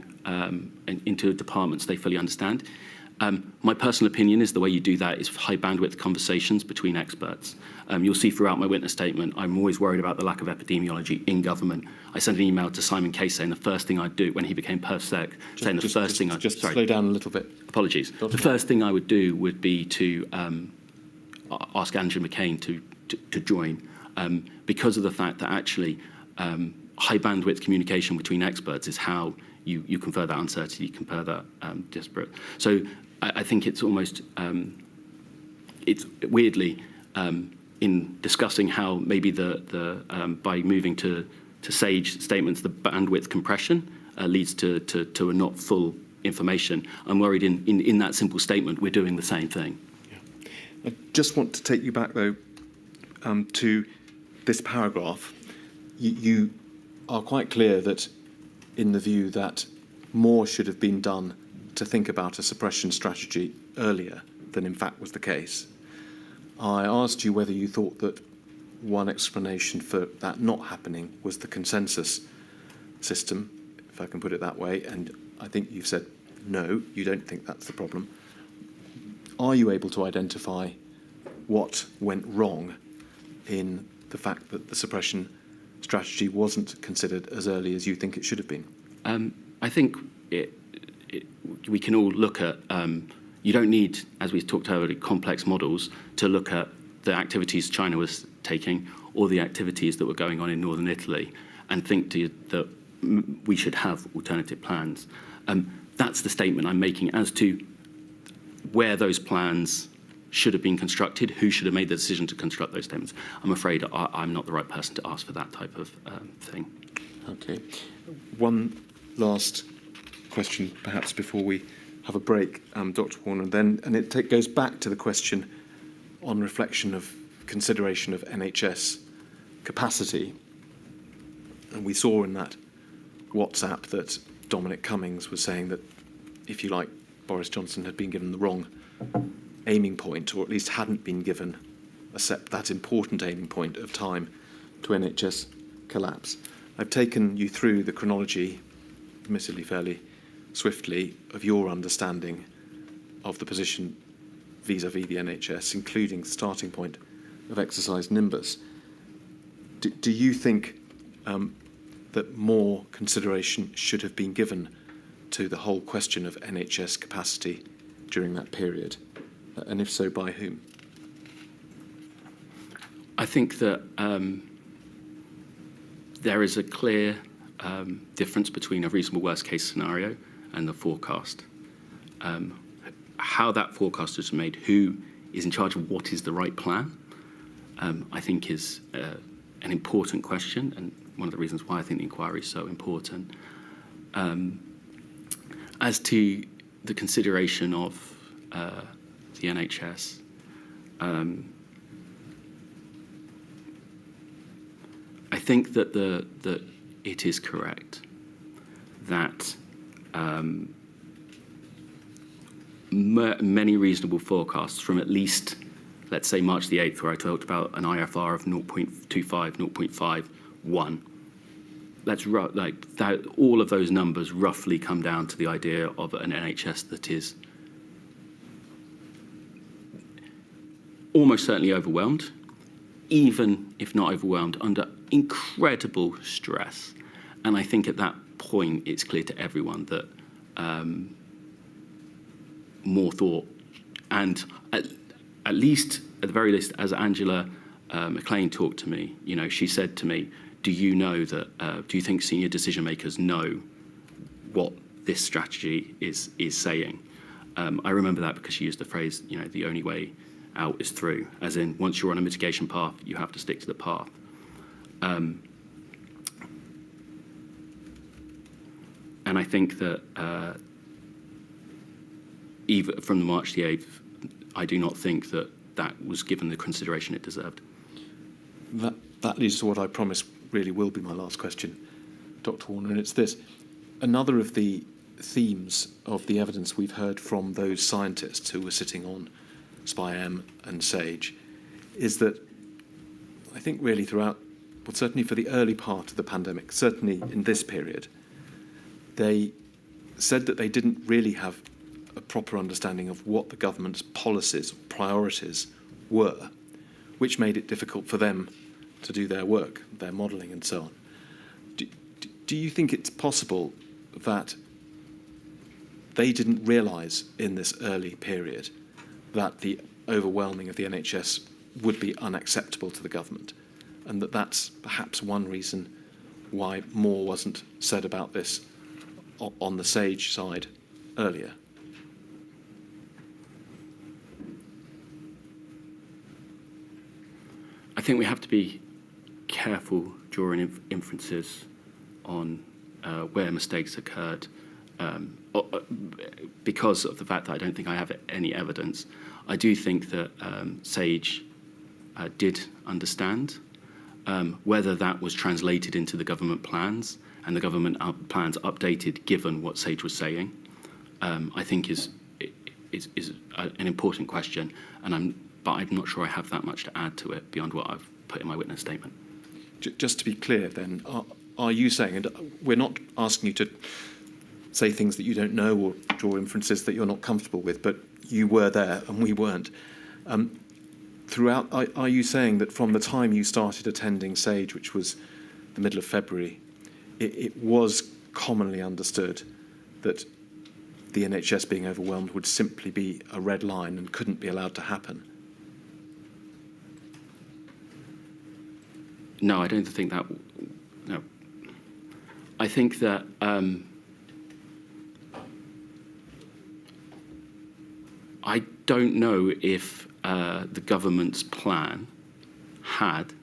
S10: departments they fully understand. My personal opinion is the way you do that is high bandwidth conversations between experts. You'll see throughout my witness statement, I'm always worried about the lack of epidemiology in government. I sent an email to Simon Case saying the first thing I'd do when he became PERFSEC, saying the first thing I'd...
S8: Just slow down a little bit.
S10: Apologies. The first thing I would do would be to ask Andrew McCain to join, because of the fact that actually high bandwidth communication between experts is how you confer that uncertainty, you confer that disparate. So I think it's almost, it's weirdly, in discussing how maybe by moving to to Sage statements, the bandwidth compression leads to a not full information. I'm worried in that simple statement we're doing the same thing.
S8: I just want to take you back, though, to this paragraph. You are quite clear that in the view that more should have been done to think about a suppression strategy earlier than in fact was the case. I asked you whether you thought that one explanation for that not happening was the consensus system, if I can put it that way, and I think you've said no, you don't think that's the problem. Are you able to identify what went wrong in the fact that the suppression strategy wasn't considered as early as you think it should have been?
S10: I think we can all look at, you don't need, as we talked earlier, complex models to look at the activities China was taking or the activities that were going on in northern Italy and think that we should have alternative plans. That's the statement I'm making as to where those plans should have been constructed, who should have made the decision to construct those statements. I'm afraid I'm not the right person to ask for that type of thing.
S8: Okay. One last question, perhaps, before we have a break, Dr. Warner, and it goes back to the question on reflection of consideration of NHS capacity. And we saw in that WhatsApp that Dominic Cummings was saying that, if you like, Boris Johnson had been given the wrong aiming point, or at least hadn't been given that important aiming point of time to NHS collapse. I've taken you through the chronology, admittedly fairly swiftly, of your understanding of the position vis-à-vis the NHS, including the starting point of exercise Nimbus. Do you think that more consideration should have been given to the whole question of NHS capacity during that period? And if so, by whom?
S10: I think that there is a clear difference between a reasonable worst-case scenario and the forecast. How that forecast is made, who is in charge of what is the right plan, I think is an important question, and one of the reasons why I think the inquiry is so important. As to the consideration of the NHS, I think that that it is correct that many reasonable forecasts from at least, let's say, March the 8th, where I talked about an IFR of 0.25, 0.51. All of those numbers roughly come down to the idea of an NHS that is almost certainly overwhelmed, even if not overwhelmed, under incredible stress. And I think at that point, it's clear to everyone that more thought, and at least, at the very least, as Angela McLean talked to me, she said to me, do you think senior decision makers know what this strategy is saying? I remember that because she used the phrase, the only way out is through, as in once you're on a mitigation path, you have to stick to the path. And I think that even from the March the 8th, I do not think that was given the consideration it deserved.
S8: That leads to what I promise really will be my last question, Dr. Warner, and it's this. Another of the themes of the evidence we've heard from those scientists who were sitting on SPI-M and SAGE is that I think really throughout, well, certainly for the early part of the pandemic, certainly in this period, they said that they didn't really have a proper understanding of what the government's policies, priorities were, which made it difficult for them to do their work, their modelling and so on. Do you think it's possible that they didn't realise in this early period that the overwhelming of the NHS would be unacceptable to the government, and that that's perhaps one reason why more wasn't said about this on the SAGE side earlier?
S10: I think we have to be careful drawing inferences on where mistakes occurred because of the fact that I don't think I have any evidence. I do think that Sage did understand. Whether that was translated into the government plans and the government plans updated given what Sage was saying, I think is an important question, but I'm not sure I have that much to add to it beyond what I've put in my witness statement.
S8: Just to be clear then, are you saying, and we're not asking you to say things that you don't know or draw inferences that you're not comfortable with, but you were there and we weren't. Throughout, are you saying that from the time you started attending Sage, which was the middle of February, it was commonly understood that the NHS being overwhelmed would simply be a red line and couldn't be allowed to happen?
S10: No, I don't think that. No, I think that I don't know if the government's plan had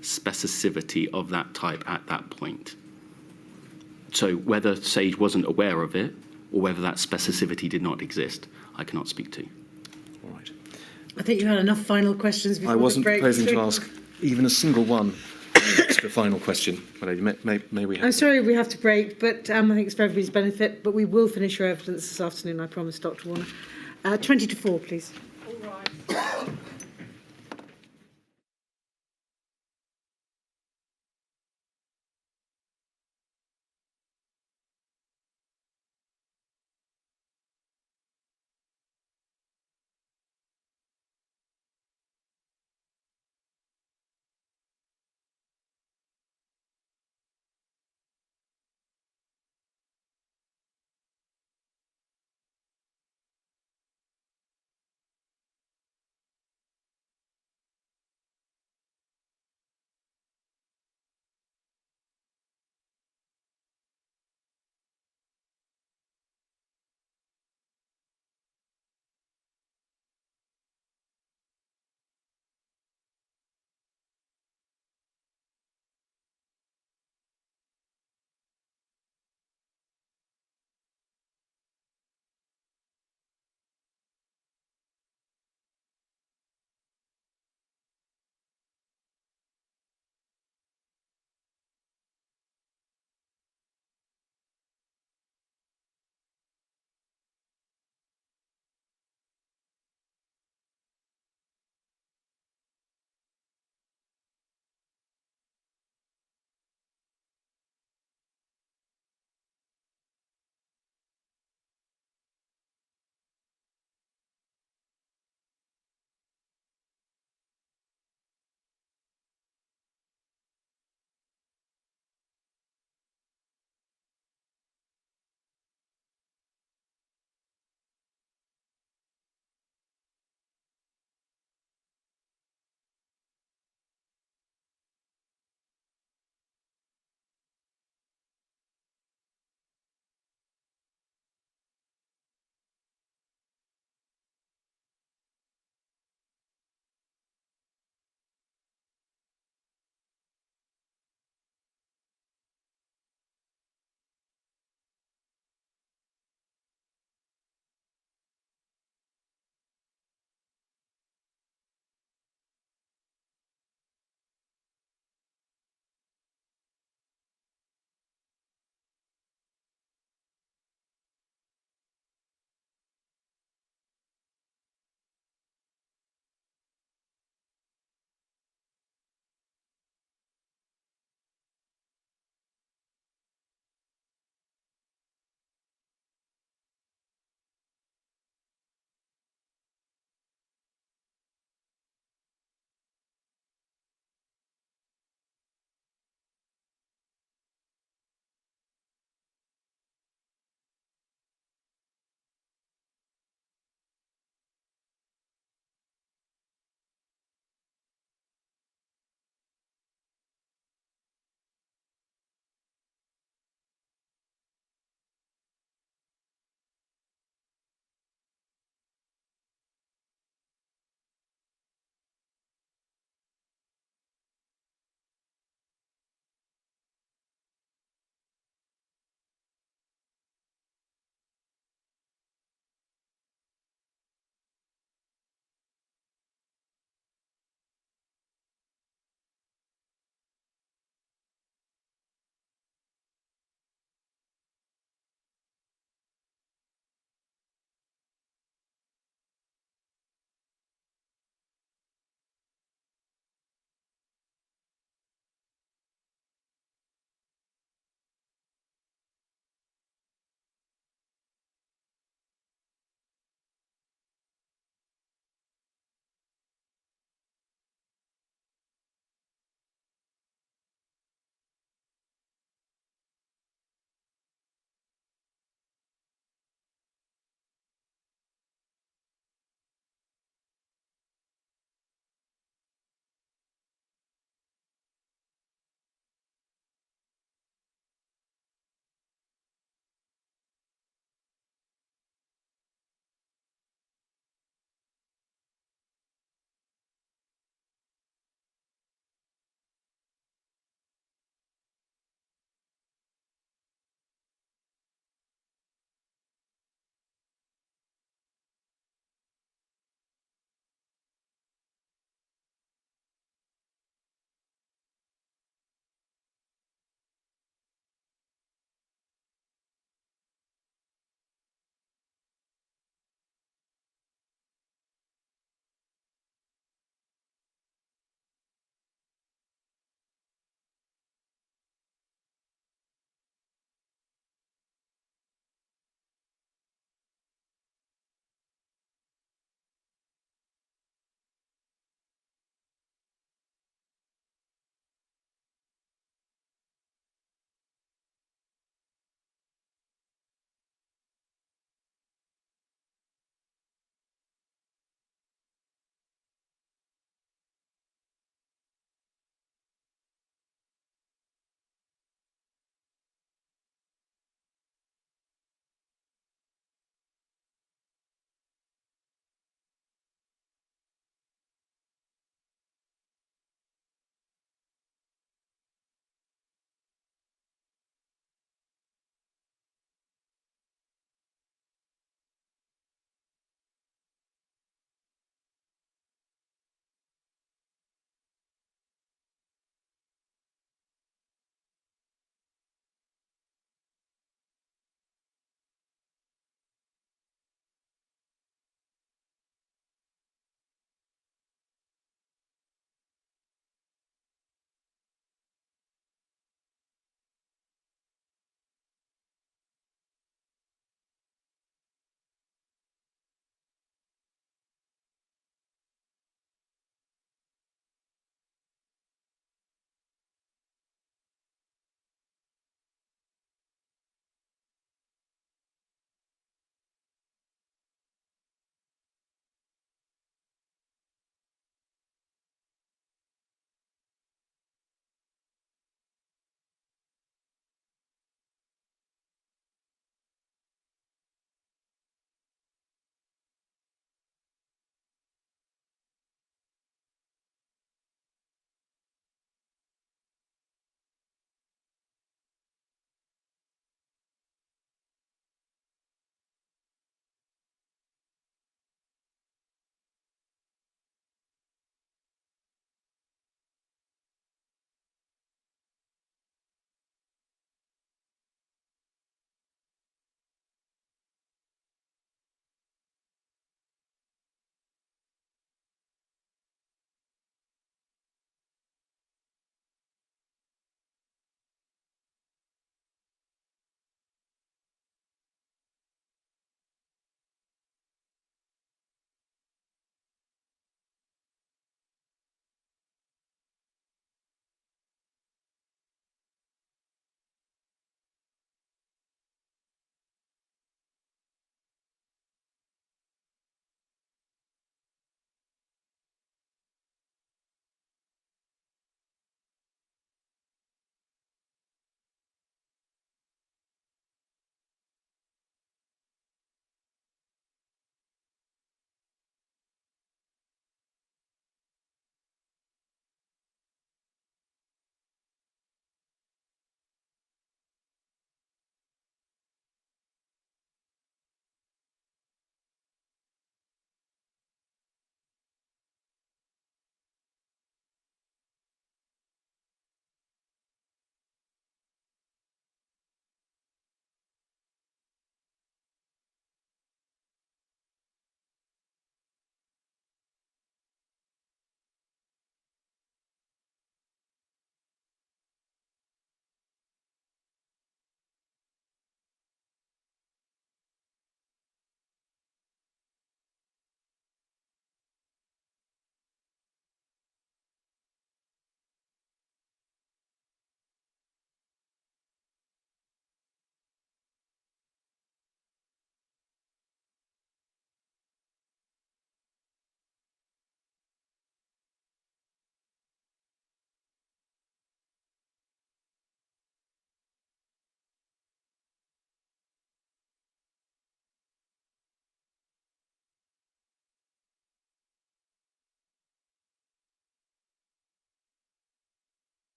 S10: specificity of that type at that point. So whether Sage wasn't aware of it or whether that specificity did not exist, I cannot speak to.
S8: All right.
S4: I think you had enough final questions before
S8: I wasn't
S4: the break.
S8: proposing to ask even a single one extra final question. My lady, may we have...
S4: I'm sorry we have to break, but I think it's for everybody's benefit, but we will finish your evidence this afternoon, I promise, Dr. Warner. 20 to 4, please.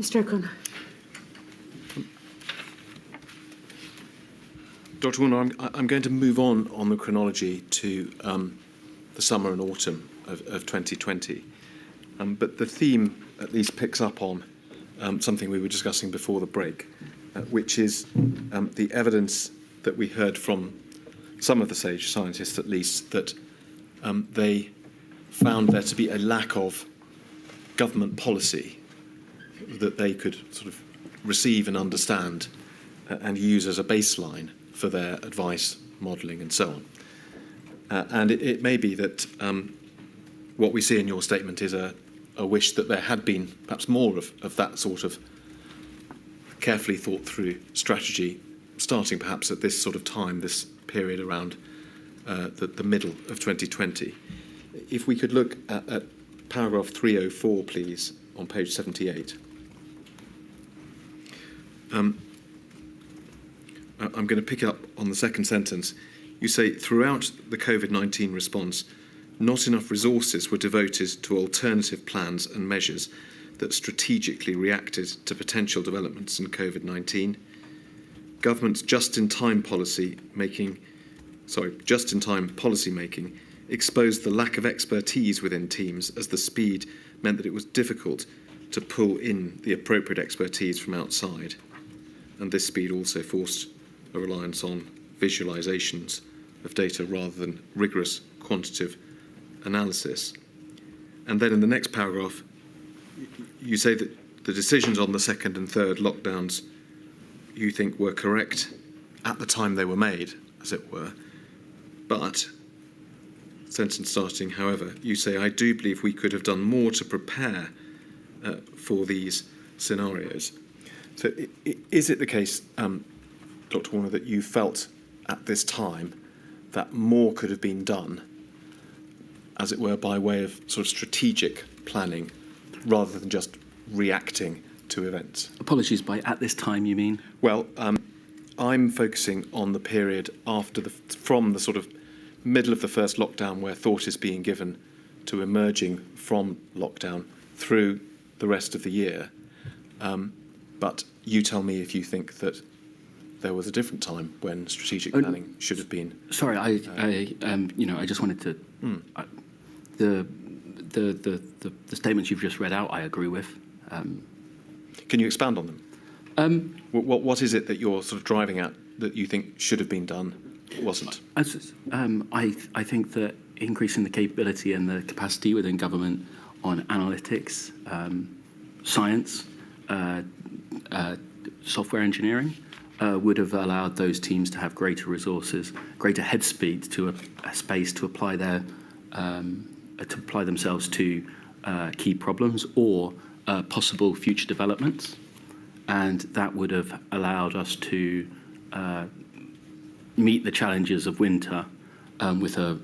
S4: Mr O'Connor.
S8: Dr. Warner, I'm going to move on the chronology to the summer and autumn of 2020. But the theme at least picks up on something we were discussing before the break, which is the evidence that we heard from some of the SAGE scientists, at least, that they found there to be a lack of government policy that they could sort of receive and understand and use as a baseline for their advice, modelling and so on. And it may be that what we see in your statement is a wish that there had been perhaps more of that sort of carefully thought through strategy, starting perhaps at this sort of time, this period around the middle of 2020. If we could look at paragraph 304, please, on page 78. I'm going to pick up on the second sentence. You say, throughout the COVID-19 response, not enough resources were devoted to alternative plans and measures that strategically reacted to potential developments in COVID-19. Government's just-in-time policy making exposed the lack of expertise within teams, as the speed meant that it was difficult to pull in the appropriate expertise from outside. And this speed also forced a reliance on visualizations of data rather than rigorous quantitative analysis. And then in the next paragraph, you say that the decisions on the second and third lockdowns you think were correct at the time they were made, as it were. But, sentence starting, however, you say, I do believe we could have done more to prepare for these scenarios. So is it the case, Dr. Warner, that you felt at this time that more could have been done, as it were, by way of sort of strategic planning rather than just reacting to events?
S10: Apologies, by at this time you mean?
S8: Well, I'm focusing on the period from the sort of middle of the first lockdown, where thought is being given to emerging from lockdown through the rest of the year. But you tell me if you think that there was a different time when strategic planning should have been.
S10: Sorry, I just wanted to. The statements you've just read out, I agree with.
S8: Can you expand on them? What is it that you're sort of driving at that you think should have been done, wasn't?
S10: I think that increasing the capability and the capacity within government on analytics, science, software engineering would have allowed those teams to have greater resources, greater head speed to a space to apply themselves to key problems or possible future developments, and that would have allowed us to meet the challenges of winter with a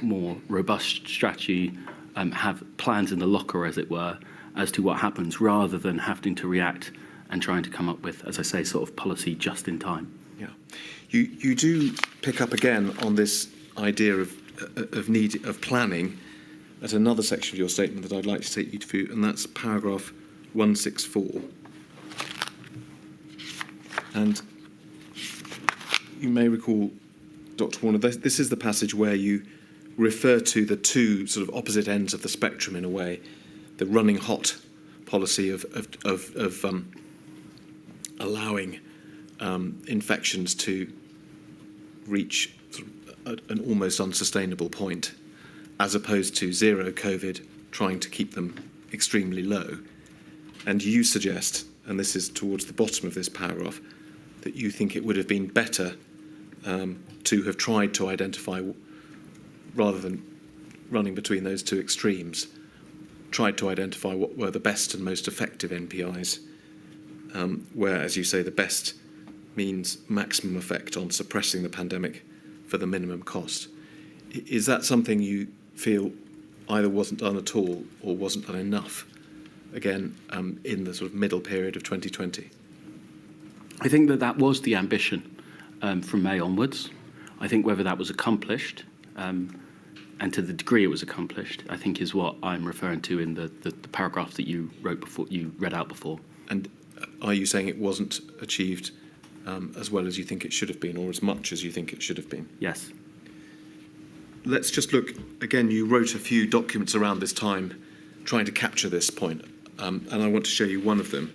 S10: more robust strategy, have plans in the locker, as it were, as to what happens, rather than having to react and trying to come up with, as I say, sort of policy just in time.
S8: Yeah, you do pick up again on this idea of need of planning at another section of your statement that I'd like to take you through, and that's paragraph 164. And you may recall, Dr. Warner, this is the passage where you refer to the two sort of opposite ends of the spectrum in a way, the running hot policy of allowing infections to reach sort of an almost unsustainable point, as opposed to zero COVID, trying to keep them extremely low. And you suggest, and this is towards the bottom of this paragraph, that you think it would have been better to have tried to identify, rather than running between those two extremes, tried to identify what were the best and most effective NPIs, where, as you say, the best means maximum effect on suppressing the pandemic for the minimum cost. Is that something you feel either wasn't done at all or wasn't done enough, again, in the sort of middle period of 2020?
S10: I think that was the ambition from May onwards. I think whether that was accomplished and to the degree it was accomplished, I think is what I'm referring to in the paragraph that you wrote before, you read out before.
S8: And are you saying it wasn't achieved as well as you think it should have been, or as much as you think it should have been?
S10: Yes.
S8: Let's just look, again, you wrote a few documents around this time trying to capture this point, and I want to show you one of them,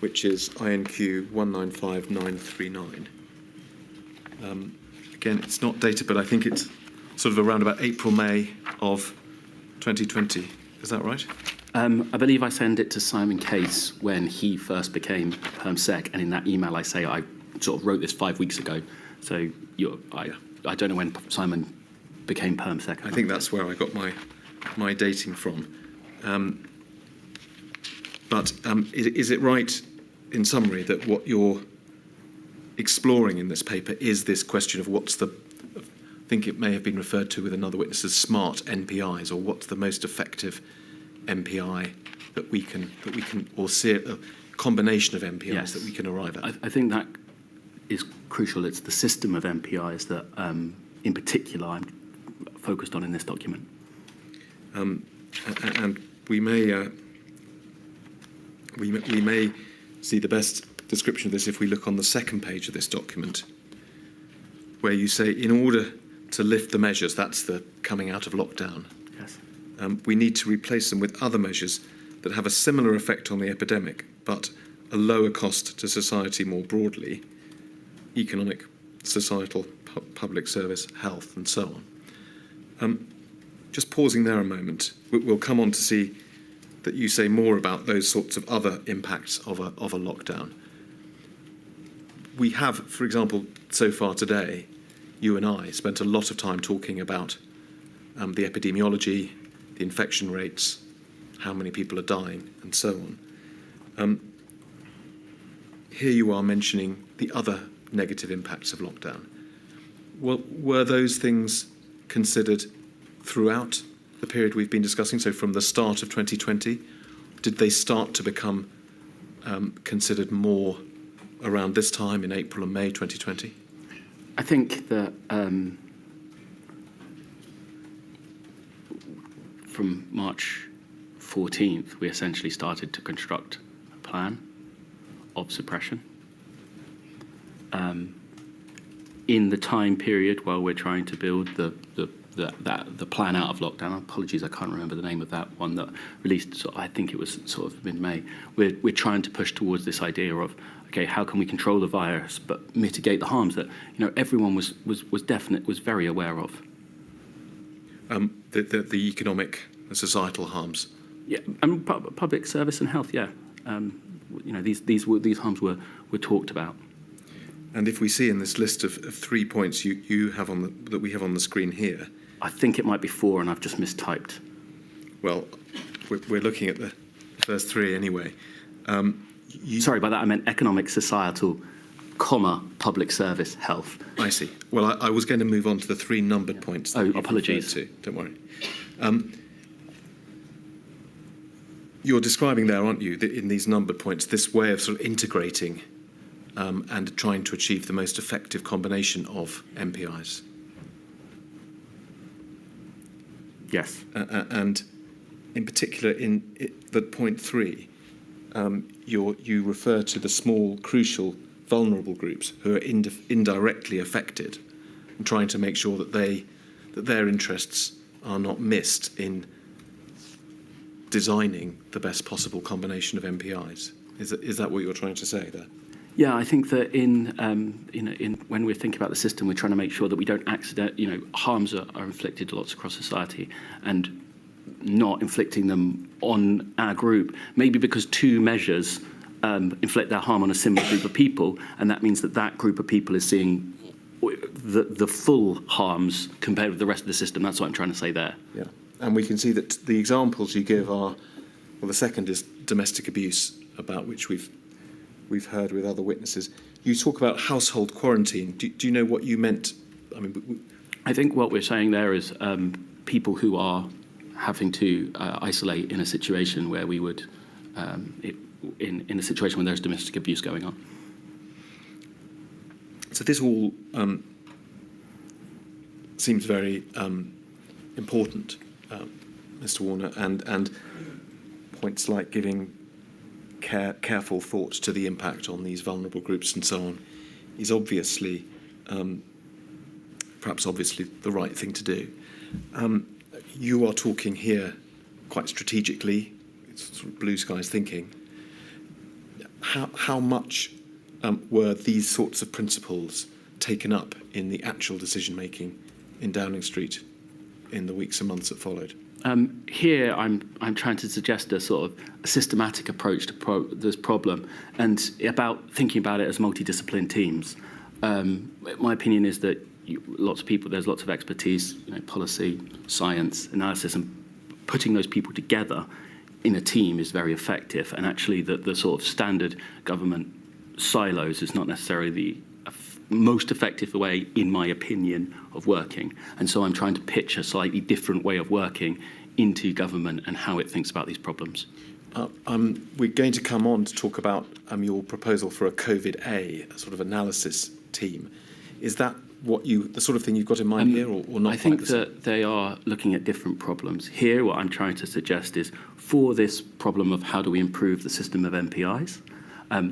S8: which is INQ 195939. Again, it's not dated, but I think it's sort of around about April, May of 2020. Is that right?
S10: I believe I sent it to Simon Case when he first became Perm Sec, and in that email I say I sort of wrote this 5 weeks ago. So I don't know when Simon became Perm Sec.
S8: I think that's where I got my dating from. But is it right, in summary, that what you're exploring in this paper is this question of what's the, I think it may have been referred to with another witness as smart NPIs, or what's the most effective MPI that we can or see a combination of MPIs
S10: Yes.
S8: that we can arrive at?
S10: I think that is crucial. It's the system of MPIs that, in particular, I'm focused on in this document.
S8: And we may see the best description of this if we look on the second page of this document, where you say, in order to lift the measures, that's the coming out of lockdown,
S10: Yes.
S8: we need to replace them with other measures that have a similar effect on the epidemic, but a lower cost to society more broadly, economic, societal, public service, health, and so on. Just pausing there a moment, we'll come on to see that you say more about those sorts of other impacts of a lockdown. We have, for example, so far today, you and I spent a lot of time talking about the epidemiology, the infection rates, how many people are dying, and so on. Here you are mentioning the other negative impacts of lockdown. Well, were those things considered throughout the period we've been discussing, so from the start of 2020? Did they start to become considered more around this time in April and May 2020?
S10: I think that from March 14th, we essentially started to construct a plan of suppression. In the time period while we're trying to build the plan out of lockdown, apologies, I can't remember the name of that one that released, so I think it was sort of mid-May, we're trying to push towards this idea of, okay, how can we control the virus but mitigate the harms that, everyone was very aware of.
S8: The economic and societal harms.
S10: Yeah, and public service and health, yeah. These harms were talked about.
S8: And if we see in this list of 3 points you have that we have on the screen here,
S10: I think it might be 4, and I've just mistyped.
S8: well, we're looking at the first 3 anyway.
S10: Sorry, by that I meant economic, societal, public service, health.
S8: I see. Well, I was going to move on to the 3 numbered points. That you've
S10: apologies.
S8: referred to. Don't worry. You're describing there, aren't you, in these numbered points, this way of sort of integrating and trying to achieve the most effective combination of MPIs.
S10: Yes.
S8: And in particular, in the point 3, you refer to the small, crucial, vulnerable groups who are indirectly affected, and trying to make sure that their interests are not missed in designing the best possible combination of MPIs. Is that what you're trying to say there?
S10: Yeah, I think that when we're thinking about the system, we're trying to make sure that we don't harms are inflicted lots across society, and not inflicting them on our group, maybe because 2 measures inflict their harm on a similar group of people, and that means that group of people is seeing the full harms compared with the rest of the system. That's what I'm trying to say there.
S8: Yeah, and we can see that the examples you give are, well, the second is domestic abuse, about which we've heard with other witnesses. You talk about household quarantine. Do you know what you meant? I mean,
S10: I think what we're saying there is people who are having to isolate in a situation where we would, in a situation where there's domestic abuse going on.
S8: So this all seems very important, Mr. Warner, and points like giving careful thought to the impact on these vulnerable groups and so on is obviously, perhaps obviously, the right thing to do. You are talking here quite strategically, it's sort of blue skies thinking. How much were these sorts of principles taken up in the actual decision making in Downing Street in the weeks and months that followed?
S10: Here, I'm trying to suggest a sort of a systematic approach to this problem, and about thinking about it as multidisciplinary teams. My opinion is that there's lots of expertise, policy, science, analysis, and putting those people together in a team is very effective. And actually, the sort of standard government silos is not necessarily the most effective way, in my opinion, of working. And so I'm trying to pitch a slightly different way of working into government and how it thinks about these problems.
S8: We're going to come on to talk about your proposal for a COVID A sort of analysis team. Is that the sort of thing you've got in mind here, or not?
S10: I think that they are looking at different problems. Here, what I'm trying to suggest is, for this problem of how do we improve the system of MPIs,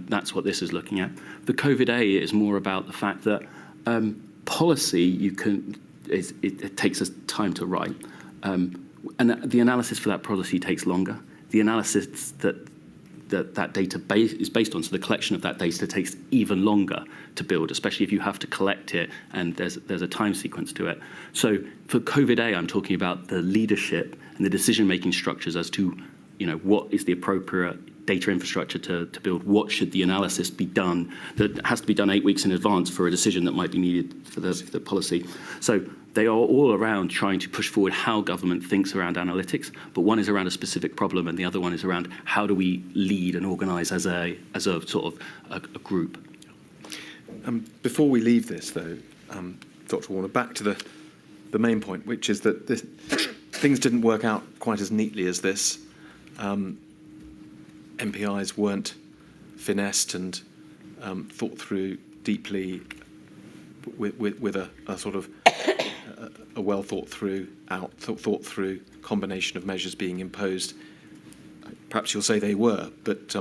S10: that's what this is looking at. The COVID A is more about the fact that policy it takes us time to write, and the analysis for that policy takes longer. The analysis that data is based on, so the collection of that data takes even longer to build, especially if you have to collect it and there's a time sequence to it. So for COVID A, I'm talking about the leadership and the decision-making structures as to, what is the appropriate data infrastructure to build, what should the analysis be done, that has to be done 8 weeks in advance for a decision that might be needed for the policy. So they are all around trying to push forward how government thinks around analytics, but one is around a specific problem and the other one is around how do we lead and organise as a sort of a group.
S8: Before we leave this, though, Dr. Warner, back to the main point, which is that things didn't work out quite as neatly as this. MPIs weren't finessed and thought through deeply with a sort of a well thought through combination of measures being imposed. Perhaps you'll say they were, but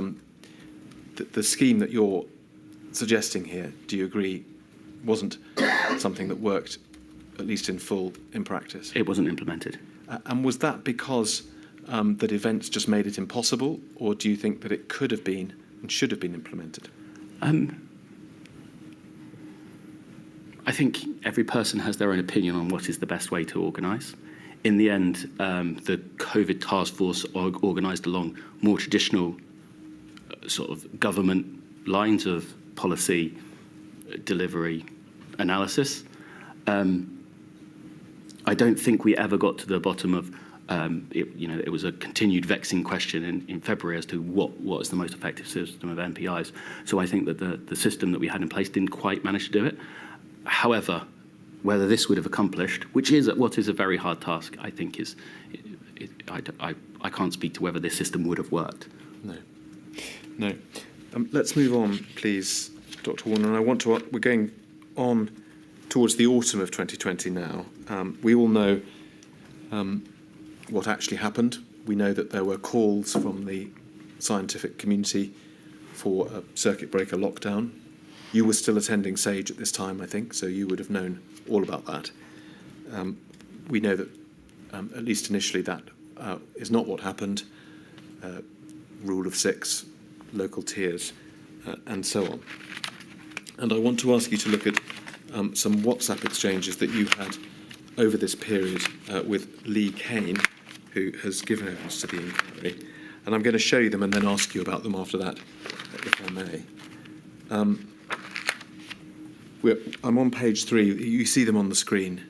S8: the scheme that you're suggesting here, do you agree, wasn't something that worked, at least in full, in practice?
S10: It wasn't implemented.
S8: And was that because that events just made it impossible, or do you think that it could have been and should have been implemented?
S10: I think every person has their own opinion on what is the best way to organise. In the end, the COVID task force organised along more traditional sort of government lines of policy, delivery, analysis. I don't think we ever got to the bottom of it was a continued vexing question in February as to what is the most effective system of MPIs. So I think that the system that we had in place didn't quite manage to do it. However, whether this would have accomplished, which is what is a very hard task, I think I can't speak to whether this system would have worked.
S8: No. Let's move on, please, Dr. Warner. And we're going on towards the autumn of 2020 now. We all know what actually happened. We know that there were calls from the scientific community for a circuit breaker lockdown. You were still attending SAGE at this time, I think, so you would have known all about that. We know that, at least initially, that is not what happened. Rule of 6, local tiers, and so on. And I want to ask you to look at some WhatsApp exchanges that you had over this period with Lee Kane, who has given evidence to the inquiry. And I'm going to show you them and then ask you about them after that, if I may. I'm on page 3. You see them on the screen.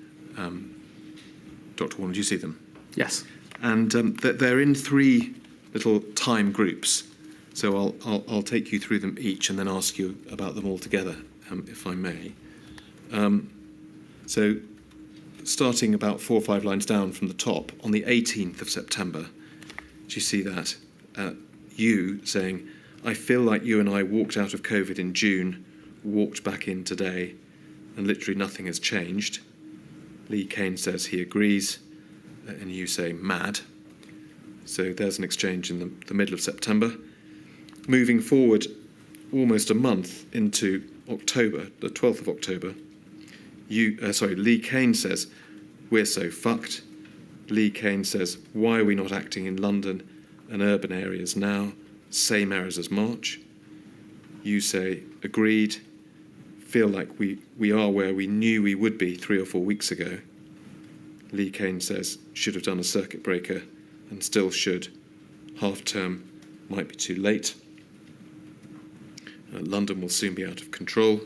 S8: Dr. Warner, do you see them?
S10: Yes.
S8: And they're in 3 little time groups. So I'll take you through them each and then ask you about them all together, if I may. So starting about 4 or 5 lines down from the top, on the 18th of September, do you see that? You saying, I feel like you and I walked out of COVID in June, walked back in today, and literally nothing has changed. Lee Kane says he agrees. and you say mad. So there's an exchange in the middle of September. Moving forward almost a month into October, the 12th of October, Lee Kane says, we're so fucked. Lee Kane says, why are we not acting in London and urban areas now? Same errors as March. You say, agreed. Feel like we are where we knew we would be 3 or 4 weeks ago. Lee Kane says, should have done a circuit breaker and still should. Half term might be too late. London will soon be out of control.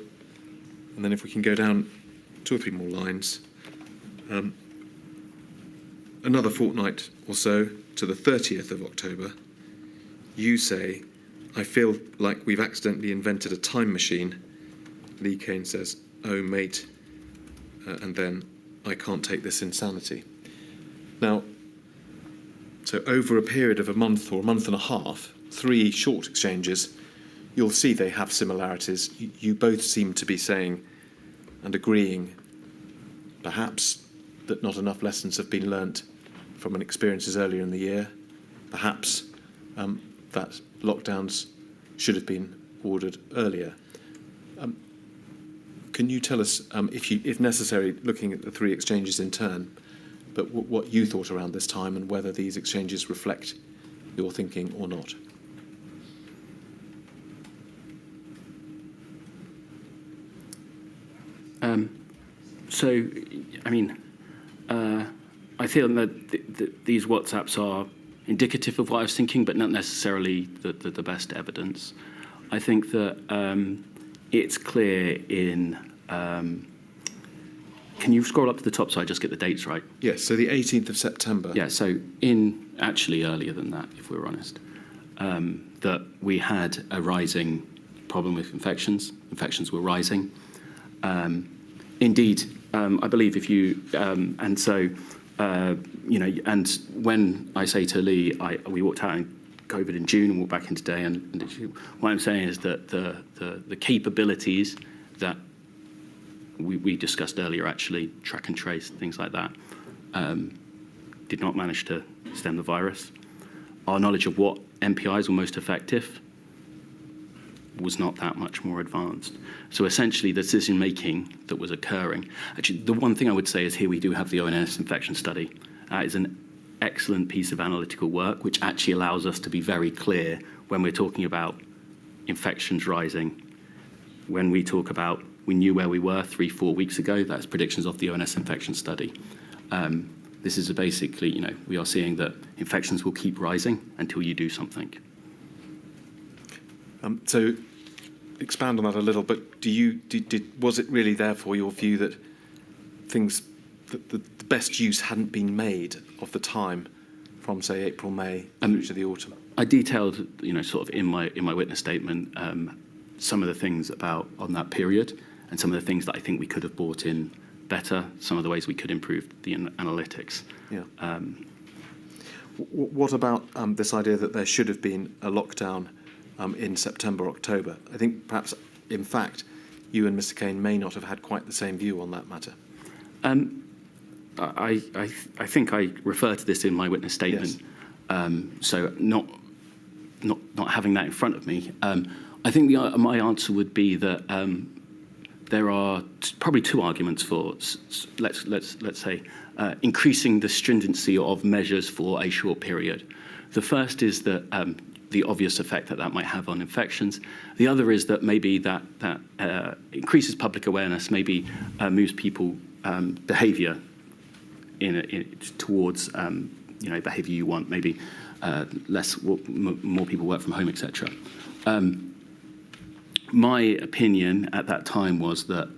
S8: And then if we can go down 2 or 3 more lines, another fortnight or so to the 30th of October, you say, I feel like we've accidentally invented a time machine. Lee Kane says, oh, mate, and then I can't take this insanity. Now, so over a period of a month or a month and a half, 3 short exchanges, you'll see they have similarities. You both seem to be saying and agreeing, perhaps, that not enough lessons have been learnt from experiences earlier in the year, perhaps that lockdowns should have been ordered earlier. Can you tell us, if necessary, looking at the 3 exchanges in turn, but what you thought around this time and whether these exchanges reflect your thinking or not?
S10: I feel that these WhatsApps are indicative of what I was thinking, but not necessarily the best evidence. I think that it's clear in... can you scroll up to the top so I just get the dates right?
S8: Yes, so the 18th of September.
S10: Yeah, so actually earlier than that, if we're honest, that we had a rising problem with infections. Infections were rising. Indeed, I believe if you... and so, and when I say to Lee, we walked out in COVID in June and walked back in today, and what I'm saying is that the capabilities that we discussed earlier, actually, track and trace, things like that, did not manage to stem the virus. Our knowledge of what MPIs were most effective was not that much more advanced. So essentially, the decision-making that was occurring... Actually, the one thing I would say is here we do have the ONS infection study. It's an excellent piece of analytical work, which actually allows us to be very clear when we're talking about infections rising. When we talk about we knew where we were 3-4 weeks ago, that's predictions of the ONS infection study. This is basically, we are seeing that infections will keep rising until you do something.
S8: So expand on that a little, but was it really therefore your view that the best use hadn't been made of the time from, say, April, May through to the autumn?
S10: I detailed, sort of in my witness statement, some of the things on that period and some of the things that I think we could have brought in better, some of the ways we could improve the analytics.
S8: Yeah. What about this idea that there should have been a lockdown in September, October? I think perhaps, in fact, you and Mr. Kane may not have had quite the same view on that matter.
S10: I think I refer to this in my witness statement. Yes. So not having that in front of me, I think my answer would be that there are probably 2 arguments for let's say increasing the stringency of measures for a short period. The first is that the obvious effect that might have on infections. The other is that maybe that increases public awareness, maybe moves people behaviour towards behaviour you want, maybe more people work from home, etc. My opinion at that time was that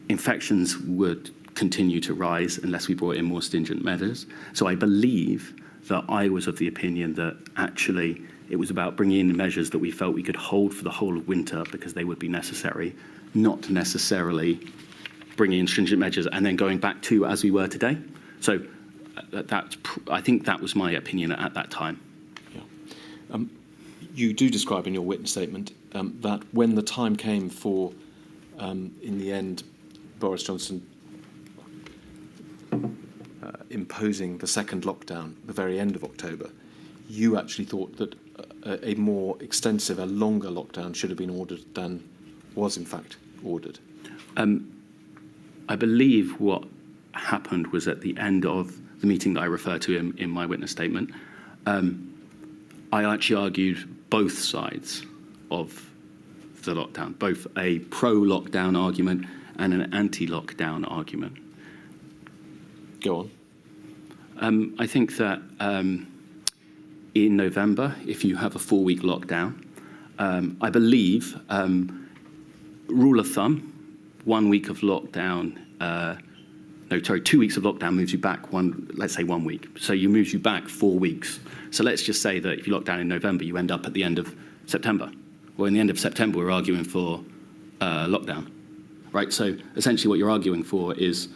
S10: infections would continue to rise unless we brought in more stringent measures. So I believe that I was of the opinion that actually it was about bringing in measures that we felt we could hold for the whole of winter because they would be necessary, not necessarily bringing in stringent measures and then going back to as we were today. So I think that was my opinion at that time.
S8: Yeah. You do describe in your witness statement that when the time came for, in the end, Boris Johnson imposing the second lockdown at the very end of October, you actually thought that a more extensive, a longer lockdown should have been ordered than was in fact ordered.
S10: I believe what happened was at the end of the meeting that I refer to in my witness statement, I actually argued both sides of the lockdown, both a pro-lockdown argument and an anti-lockdown argument.
S8: Go on.
S10: I think that in November, if you have a 4-week lockdown, I believe, rule of thumb, 1 week of lockdown, 2 weeks of lockdown moves you back let's say 1 week. So you moves you back 4 weeks. So let's just say that if you lock down in November, you end up at the end of September. Well, in the end of September, we're arguing for lockdown, right? So essentially what you're arguing for is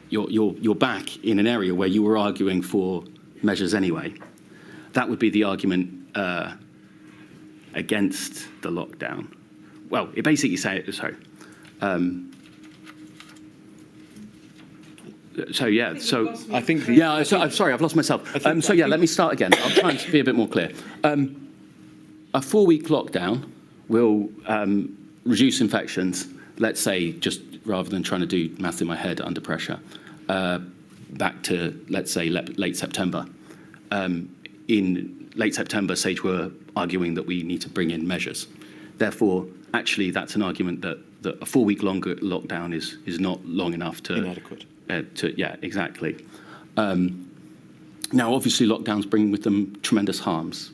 S10: you're back in an area where you were arguing for measures anyway. That would be the argument against the lockdown. Well, it basically says, sorry.
S8: I think
S10: I'm sorry, I've lost myself. Let me start again. I'll try and be a bit more clear. A 4-week lockdown will reduce infections, let's say, just rather than trying to do maths in my head under pressure, back to, let's say, late September. In late September, Sage were arguing that we need to bring in measures. Therefore, actually, that's an argument that a 4-week longer lockdown is not long enough to...
S8: Inadequate.
S10: Yeah, exactly. Now, obviously, lockdowns bring with them tremendous harms.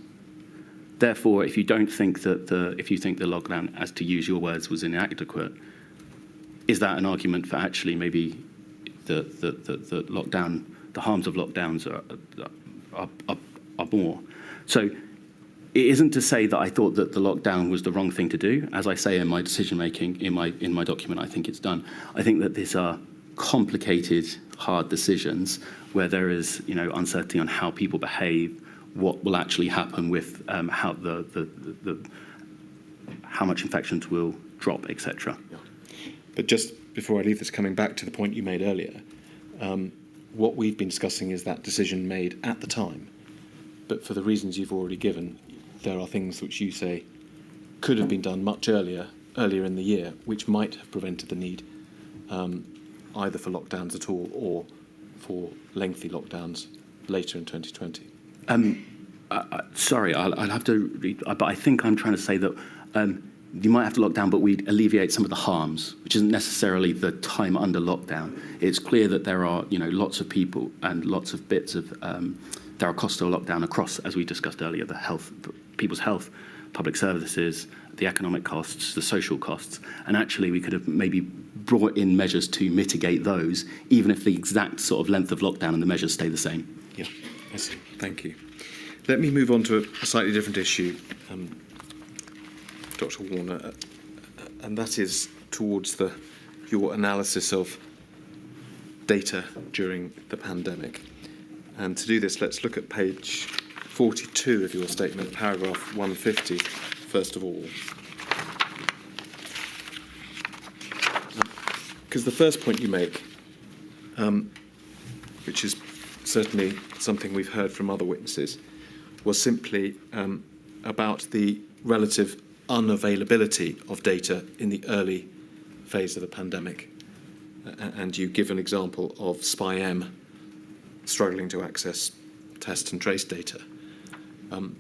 S10: Therefore, if you think the lockdown, as to use your words, was inadequate, is that an argument for actually maybe the lockdown, the harms of lockdowns are more? So it isn't to say that I thought that the lockdown was the wrong thing to do. As I say in my decision making in my document, I think it's done. I think that these are complicated, hard decisions where there is uncertainty on how people behave, what will actually happen with how how much infections will drop, etc.
S8: Yeah. But just before I leave this, coming back to the point you made earlier, what we've been discussing is that decision made at the time. But for the reasons you've already given, there are things which you say could have been done much earlier in the year, which might have prevented the need either for lockdowns at all or for lengthy lockdowns later in 2020.
S10: Sorry, I'll have to read, but I think I'm trying to say that you might have to lock down, but we'd alleviate some of the harms, which isn't necessarily the time under lockdown. It's clear that there are, lots of people and lots of bits of there are costs of lockdown across, as we discussed earlier, the health, people's health, public services, the economic costs, the social costs, and actually we could have maybe brought in measures to mitigate those, even if the exact sort of length of lockdown and the measures stay the same.
S8: Yeah, I see. Thank you. Let me move on to a slightly different issue, Dr. Warner, and that is towards your analysis of data during the pandemic. And to do this, let's look at page 42 of your statement, paragraph 150, first of all. Because the first point you make, which is certainly something we've heard from other witnesses, was simply about the relative unavailability of data in the early phase of the pandemic. And you give an example of SPI-M struggling to access test and trace data. Well,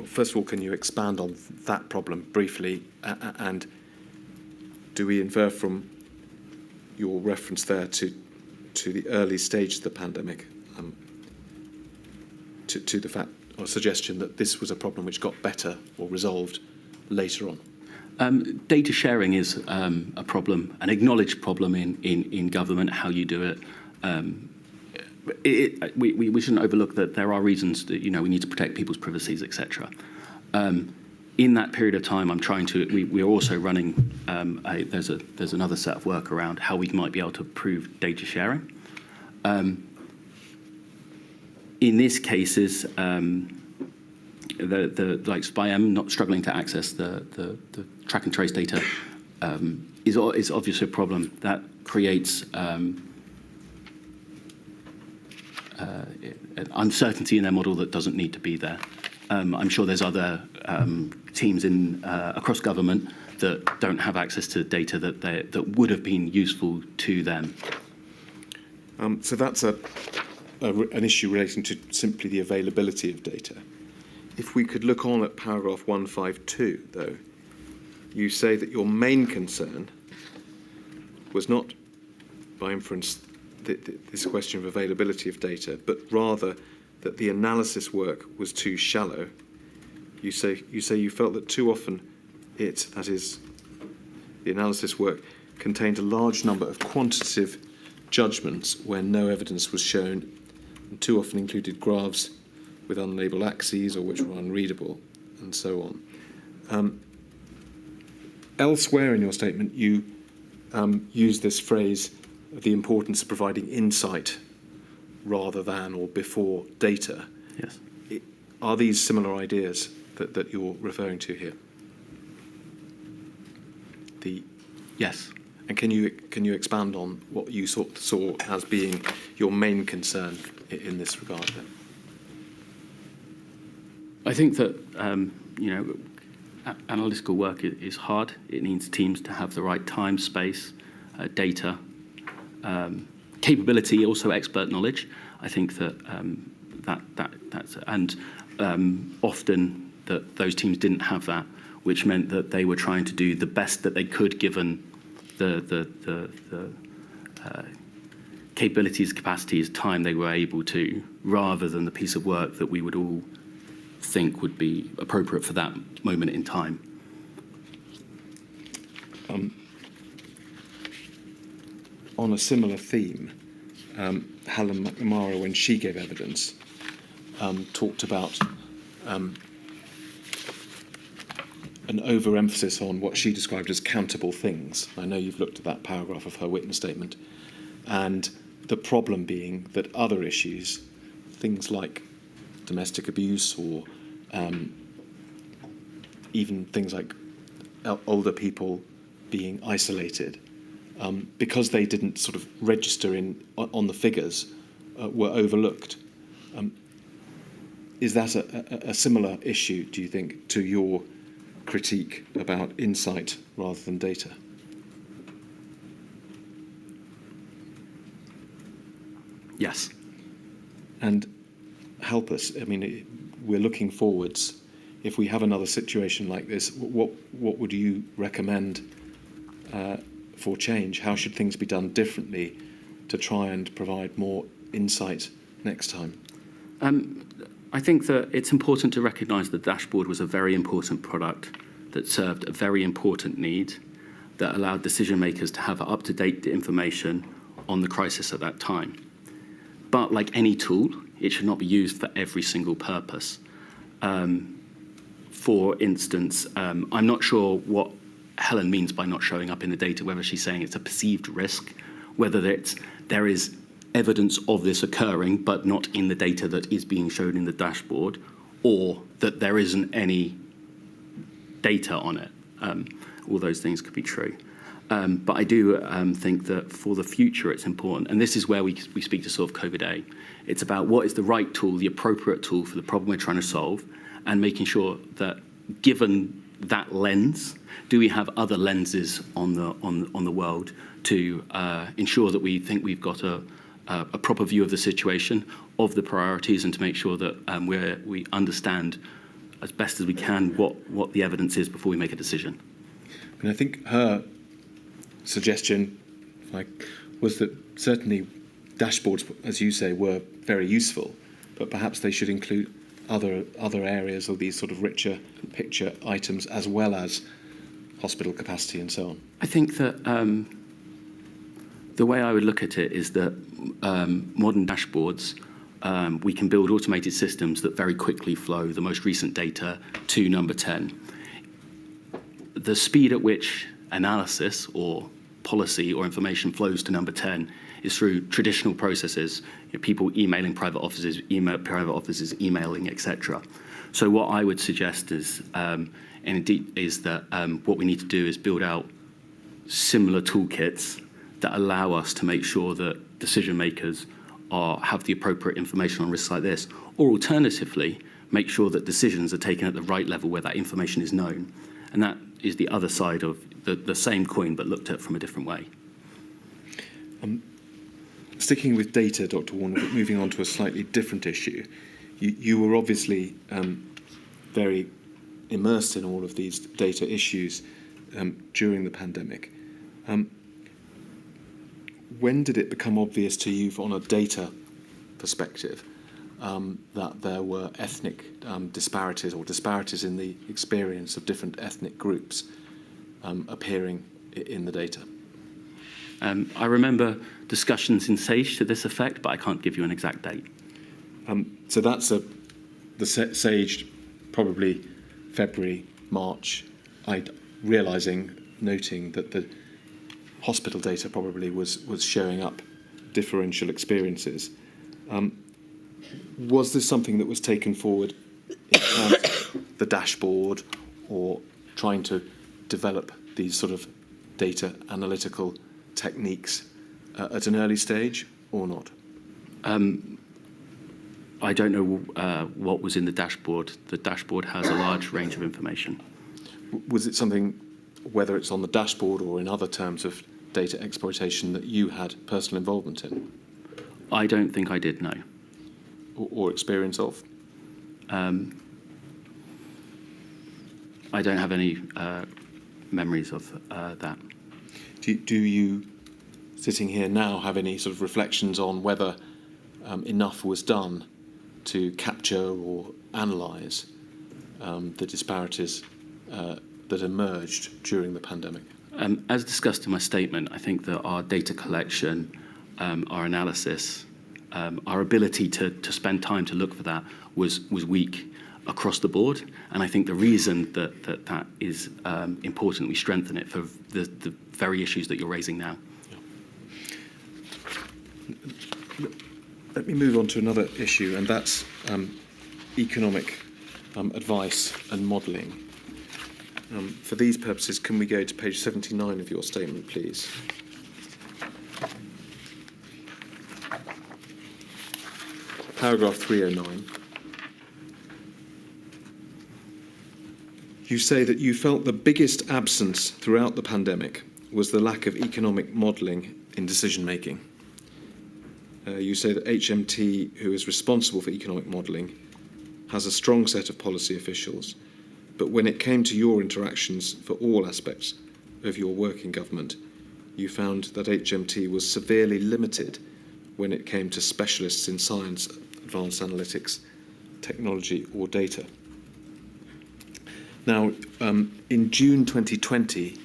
S8: first of all, can you expand on that problem briefly? And do we infer from your reference there to the early stage of the pandemic, to the fact or suggestion that this was a problem which got better or resolved later on?
S10: Data sharing is a problem, an acknowledged problem in government, how you do it. We shouldn't overlook that there are reasons that we need to protect people's privacies, etc. In that period of time, we're also running. There's another set of work around how we might be able to improve data sharing. In these cases, like SPI-M not struggling to access the track and trace data is obviously a problem that creates an uncertainty in their model that doesn't need to be there. I'm sure there's other teams across government that don't have access to data that would have been useful to them.
S8: So that's an issue relating to simply the availability of data. If we could look on at paragraph 152, though, you say that your main concern was not, by inference, this question of availability of data, but rather that the analysis work was too shallow. You say you felt that too often that is, the analysis work, contained a large number of quantitative judgments where no evidence was shown, and too often included graphs with unlabelled axes or which were unreadable, and so on. Elsewhere in your statement, you use this phrase, the importance of providing insight rather than or before data.
S10: Yes.
S8: Are these similar ideas that you're referring to here?
S10: Yes.
S8: And can you expand on what you saw as being your main concern in this regard then?
S10: I think that analytical work is hard. It needs teams to have the right time, space, data, capability, also expert knowledge. I think that that's often that those teams didn't have that, which meant that they were trying to do the best that they could given the capabilities, capacities, time they were able to, rather than the piece of work that we would all think would be appropriate for that moment in time.
S8: On a similar theme, Helen McNamara, when she gave evidence, talked about an overemphasis on what she described as countable things. I know you've looked at that paragraph of her witness statement, and the problem being that other issues, things like domestic abuse or even things like older people being isolated, because they didn't sort of register on the figures, were overlooked. Is that a similar issue, do you think, to your critique about insight rather than data?
S10: Yes.
S8: And help us. I mean, we're looking forwards. If we have another situation like this, what would you recommend for change? How should things be done differently to try and provide more insight next time?
S10: I think that it's important to recognise the dashboard was a very important product that served a very important need that allowed decision makers to have up-to-date information on the crisis at that time. But like any tool, it should not be used for every single purpose. For instance, I'm not sure what Helen means by not showing up in the data, whether she's saying it's a perceived risk, whether there is evidence of this occurring but not in the data that is being shown in the dashboard, or that there isn't any data on it. All those things could be true. But I do think that for the future it's important, and this is where we speak to sort of COVID-A. It's about what is the right tool, the appropriate tool for the problem we're trying to solve, and making sure that given that lens, do we have other lenses on the world to ensure that we think we've got a proper view of the situation, of the priorities, and to make sure that we understand as best as we can what the evidence is before we make a decision.
S8: And I think her suggestion was that certainly dashboards, as you say, were very useful, but perhaps they should include other areas or these sort of richer picture items as well as hospital capacity and so on.
S10: I think that the way I would look at it is that modern dashboards, we can build automated systems that very quickly flow the most recent data to number 10. The speed at which analysis or policy or information flows to number 10 is through traditional processes, people emailing private offices, emailing, etc. So what I would suggest is, that what we need to do is build out similar toolkits that allow us to make sure that decision makers have the appropriate information on risks like this, or alternatively, make sure that decisions are taken at the right level where that information is known. And that is the other side of the same coin, but looked at from a different way.
S8: Sticking with data, Dr. Warner, but moving on to a slightly different issue. You were obviously very immersed in all of these data issues during the pandemic. When did it become obvious to you, on a data perspective, that there were ethnic disparities or disparities in the experience of different ethnic groups appearing in the data?
S10: I remember discussions in SAGE to this effect, but I can't give you an exact date.
S8: So that's the SAGE, probably February, March, noting that the hospital data probably was showing up differential experiences. Was this something that was taken forward in terms of the dashboard, or trying to develop these sort of data analytical techniques at an early stage, or not?
S10: I don't know what was in the dashboard. The dashboard has a large range of information.
S8: Was it something, whether it's on the dashboard or in other terms of data exploitation, that you had personal involvement in?
S10: I don't think I did, no.
S8: Or experience of?
S10: I don't have any memories of that.
S8: Do you, sitting here now, have any sort of reflections on whether enough was done to capture or analyse the disparities that emerged during the pandemic?
S10: As discussed in my statement, I think that our data collection, our analysis, our ability to spend time to look for that was weak across the board. And I think the reason that is important, we strengthen it for the very issues that you're raising now.
S8: Let me move on to another issue, and that's economic advice and modelling. For these purposes, can we go to page 79 of your statement, please? Paragraph 309. You say that you felt the biggest absence throughout the pandemic was the lack of economic modelling in decision-making. You say that HMT, who is responsible for economic modelling, has a strong set of policy officials, but when it came to your interactions for all aspects of your work in government, you found that HMT was severely limited when it came to specialists in science, advanced analytics, technology or data. Now, in June 2020,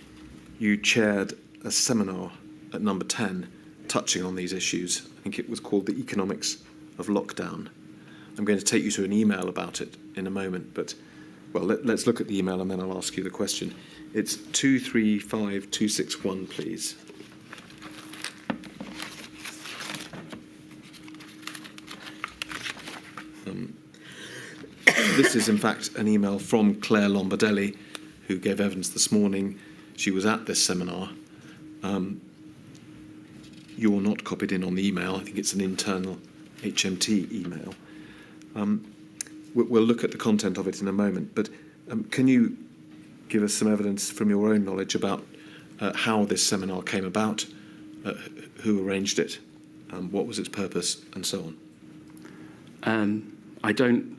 S8: you chaired a seminar at Number 10 touching on these issues. I think it was called The Economics of Lockdown. I'm going to take you to an email about it in a moment, but, well, let's look at the email and then I'll ask you the question. It's 235261, please. This is, in fact, an email from Clare Lombardelli, who gave evidence this morning. She was at this seminar. You're not copied in on the email. I think it's an internal HMT email. We'll look at the content of it in a moment, but can you give us some evidence from your own knowledge about how this seminar came about, who arranged it, what was its purpose, and so on?
S10: I don't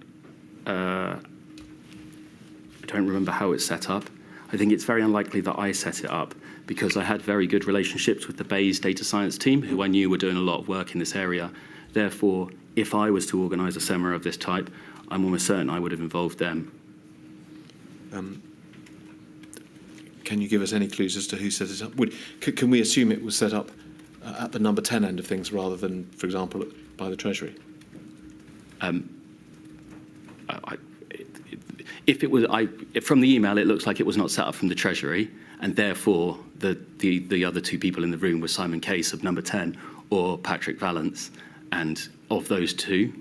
S10: remember how it's set up. I think it's very unlikely that I set it up because I had very good relationships with the Bayes data science team, who I knew were doing a lot of work in this area. Therefore, if I was to organise a seminar of this type, I'm almost certain I would have involved them.
S8: Can you give us any clues as to who set it up? Can we assume it was set up at the Number 10 end of things rather than, for example, by the Treasury?
S10: If it was, from the email, it looks like it was not set up from the Treasury, and therefore the other two people in the room were Simon Case of Number 10 or Patrick Vallance, and of those two,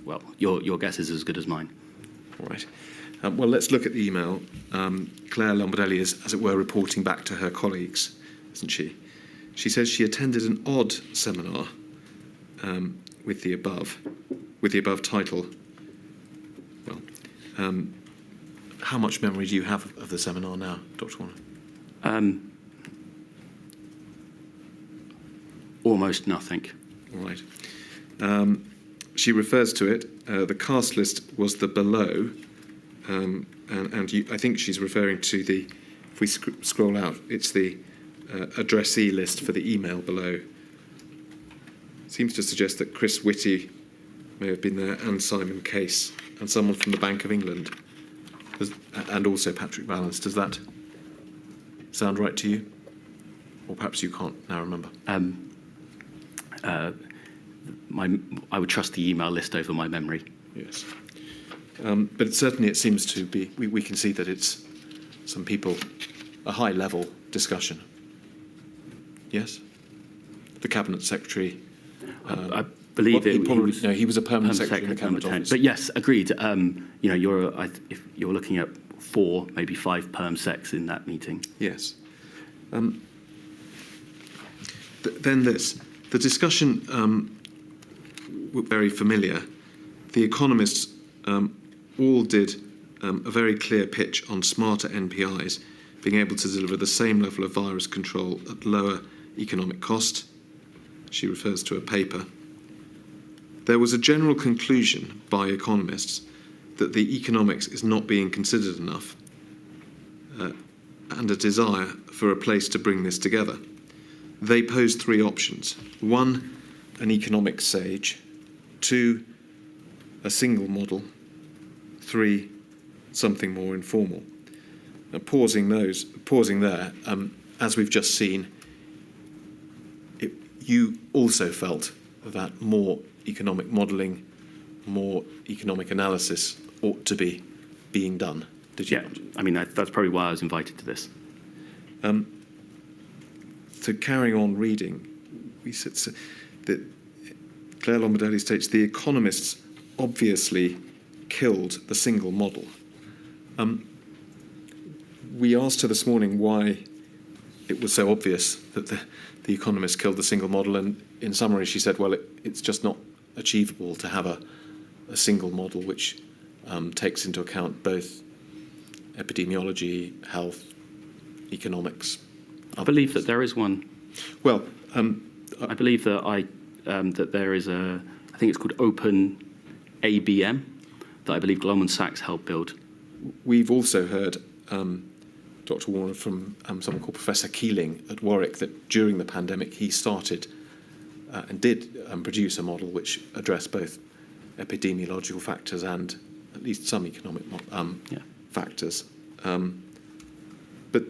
S10: well, your guess is as good as mine.
S8: All right. Well, let's look at the email. Clare Lombardelli is, as it were, reporting back to her colleagues, isn't she? She says she attended an odd seminar with the above title. Well, how much memory do you have of the seminar now, Dr. Warner?
S10: Almost nothing.
S8: All right. She refers to it. The cast list was the below, I think she's referring to the. If we scroll out, it's the addressee list for the email below. Seems to suggest that Chris Whitty may have been there, and Simon Case, and someone from the Bank of England, and also Patrick Vallance. Does that sound right to you? Or perhaps you can't now remember.
S10: I would trust the email list over my memory.
S8: Yes. But certainly it seems to be, we can see that it's some people, a high-level discussion. Yes? The Cabinet Secretary.
S10: I believe
S8: he was a permanent secretary in the Cabinet Office.
S10: But yes, agreed. If you're looking at 4, maybe 5 perm secs in that meeting.
S8: Yes. Then this. The discussion, very familiar. The economists all did a very clear pitch on smarter NPIs being able to deliver the same level of virus control at lower economic cost. She refers to a paper. There was a general conclusion by economists that the economics is not being considered enough, and a desire for a place to bring this together. They posed 3 options. 1, an economic sage. 2, a single model. 3, something more informal. Now, pausing there, as we've just seen, you also felt that more economic modelling, more economic analysis ought to be being done. Did you?
S10: Yeah, I mean, that's probably why I was invited to this.
S8: So carrying on reading, we said that Clare Lombardelli states the economists obviously killed the single model. We asked her this morning why it was so obvious that the economists killed the single model, and in summary she said, well, it's just not achievable to have a single model which takes into account both epidemiology, health, economics.
S10: I believe that there is one.
S8: Well,
S10: I believe that that there is I think it's called Open ABM, that I believe Goldman Sachs helped build.
S8: We've also heard, Dr. Warner, from someone called Professor Keeling at Warwick, that during the pandemic he started and did produce a model which addressed both epidemiological factors and at least some economic factors. But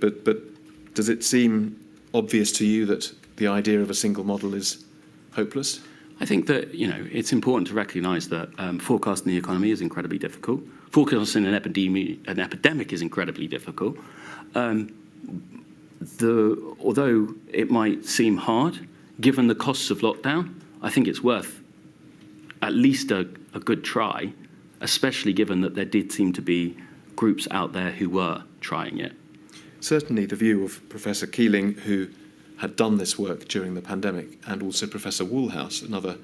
S8: does it seem obvious to you that the idea of a single model is hopeless?
S10: I think that it's important to recognise that forecasting the economy is incredibly difficult. Forecasting an epidemic is incredibly difficult. Although it might seem hard, given the costs of lockdown, I think it's worth at least a good try, especially given that there did seem to be groups out there who were trying it.
S8: Certainly the view of Professor Keeling, who had done this work during the pandemic, and also Professor Woolhouse, another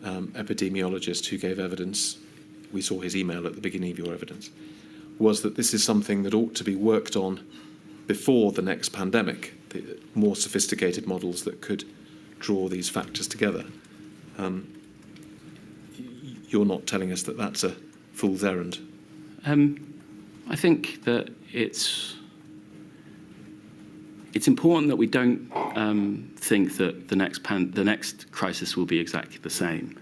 S8: epidemiologist who gave evidence, we saw his email at the beginning of your evidence, was that this is something that ought to be worked on before the next pandemic, the more sophisticated models that could draw these factors together. You're not telling us that that's a fool's errand.
S10: I think that it's important that we don't think that the next crisis will be exactly the same.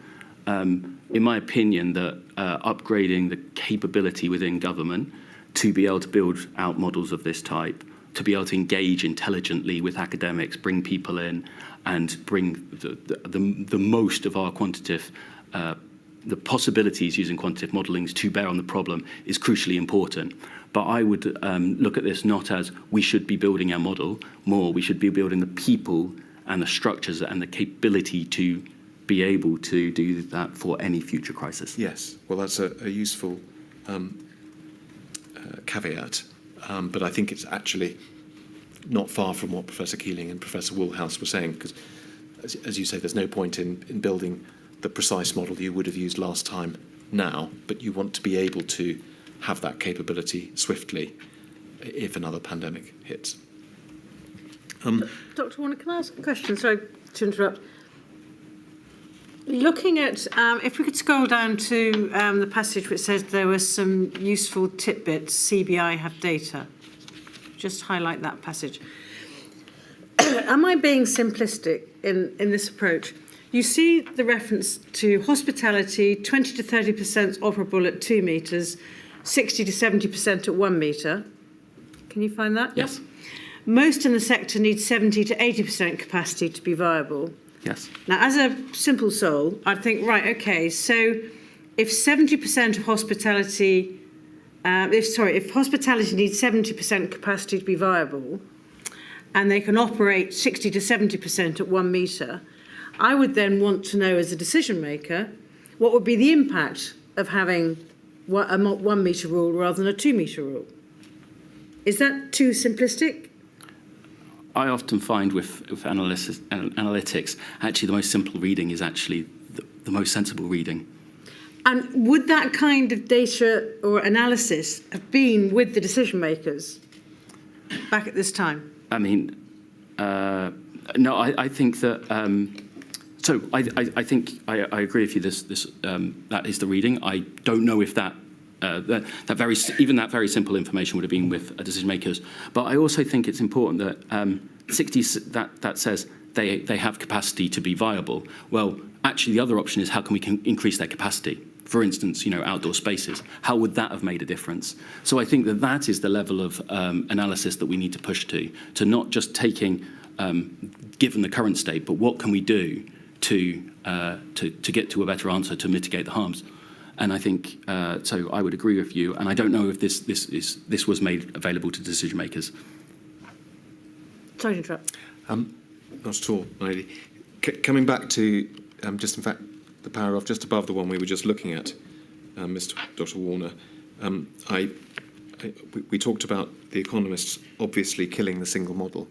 S10: In my opinion, that upgrading the capability within government to be able to build out models of this type, to be able to engage intelligently with academics, bring people in, and bring the most of our quantitative, the possibilities using quantitative modellings to bear on the problem is crucially important. But I would look at this not as we should be building our model, more we should be building the people and the structures and the capability to be able to do that for any future crisis.
S8: Yes, well, that's a useful caveat, but I think it's actually not far from what Professor Keeling and Professor Woolhouse were saying, because as you say, there's no point in building the precise model you would have used last time now, but you want to be able to have that capability swiftly if another pandemic hits.
S4: Dr. Warner, can I ask a question? Sorry to interrupt. Looking at, if we could scroll down to the passage which says there were some useful tidbits, CBI have data. Just highlight that passage. Am I being simplistic in this approach? You see the reference to hospitality, 20 to 30% operable at 2 metres, 60 to 70% at 1 metre. Can you find that?
S10: Yes.
S4: Most in the sector need 70 to 80% capacity to be viable.
S10: Yes.
S4: Now, as a simple soul, I'd think, right, okay, so if 70% of hospitality, if hospitality needs 70% capacity to be viable, and they can operate 60 to 70% at 1 metre, I would then want to know as a decision maker, what would be the impact of having a 1 metre rule rather than a 2 metre rule? Is that too simplistic?
S10: I often find with analytics, actually the most simple reading is actually the most sensible reading.
S4: And would that kind of data or analysis have been with the decision makers back at this time?
S10: I mean, no, I think that. So I think I agree with you. That is the reading. I don't know if that even that very simple information would have been with decision makers. But I also think it's important that 60 that says they have capacity to be viable. Well, actually, the other option is how can we increase their capacity? For instance, outdoor spaces. How would that have made a difference? So I think that is the level of analysis that we need to push to not just taking, given the current state, but what can we do to get to a better answer to mitigate the harms? And I think so. I would agree with you. And I don't know if this was made available to decision makers.
S4: Sorry to interrupt.
S8: Not at all, my lady. Coming back to just in fact the paragraph just above the one we were just looking at, Dr. Warner. We talked about the economists obviously killing the single model.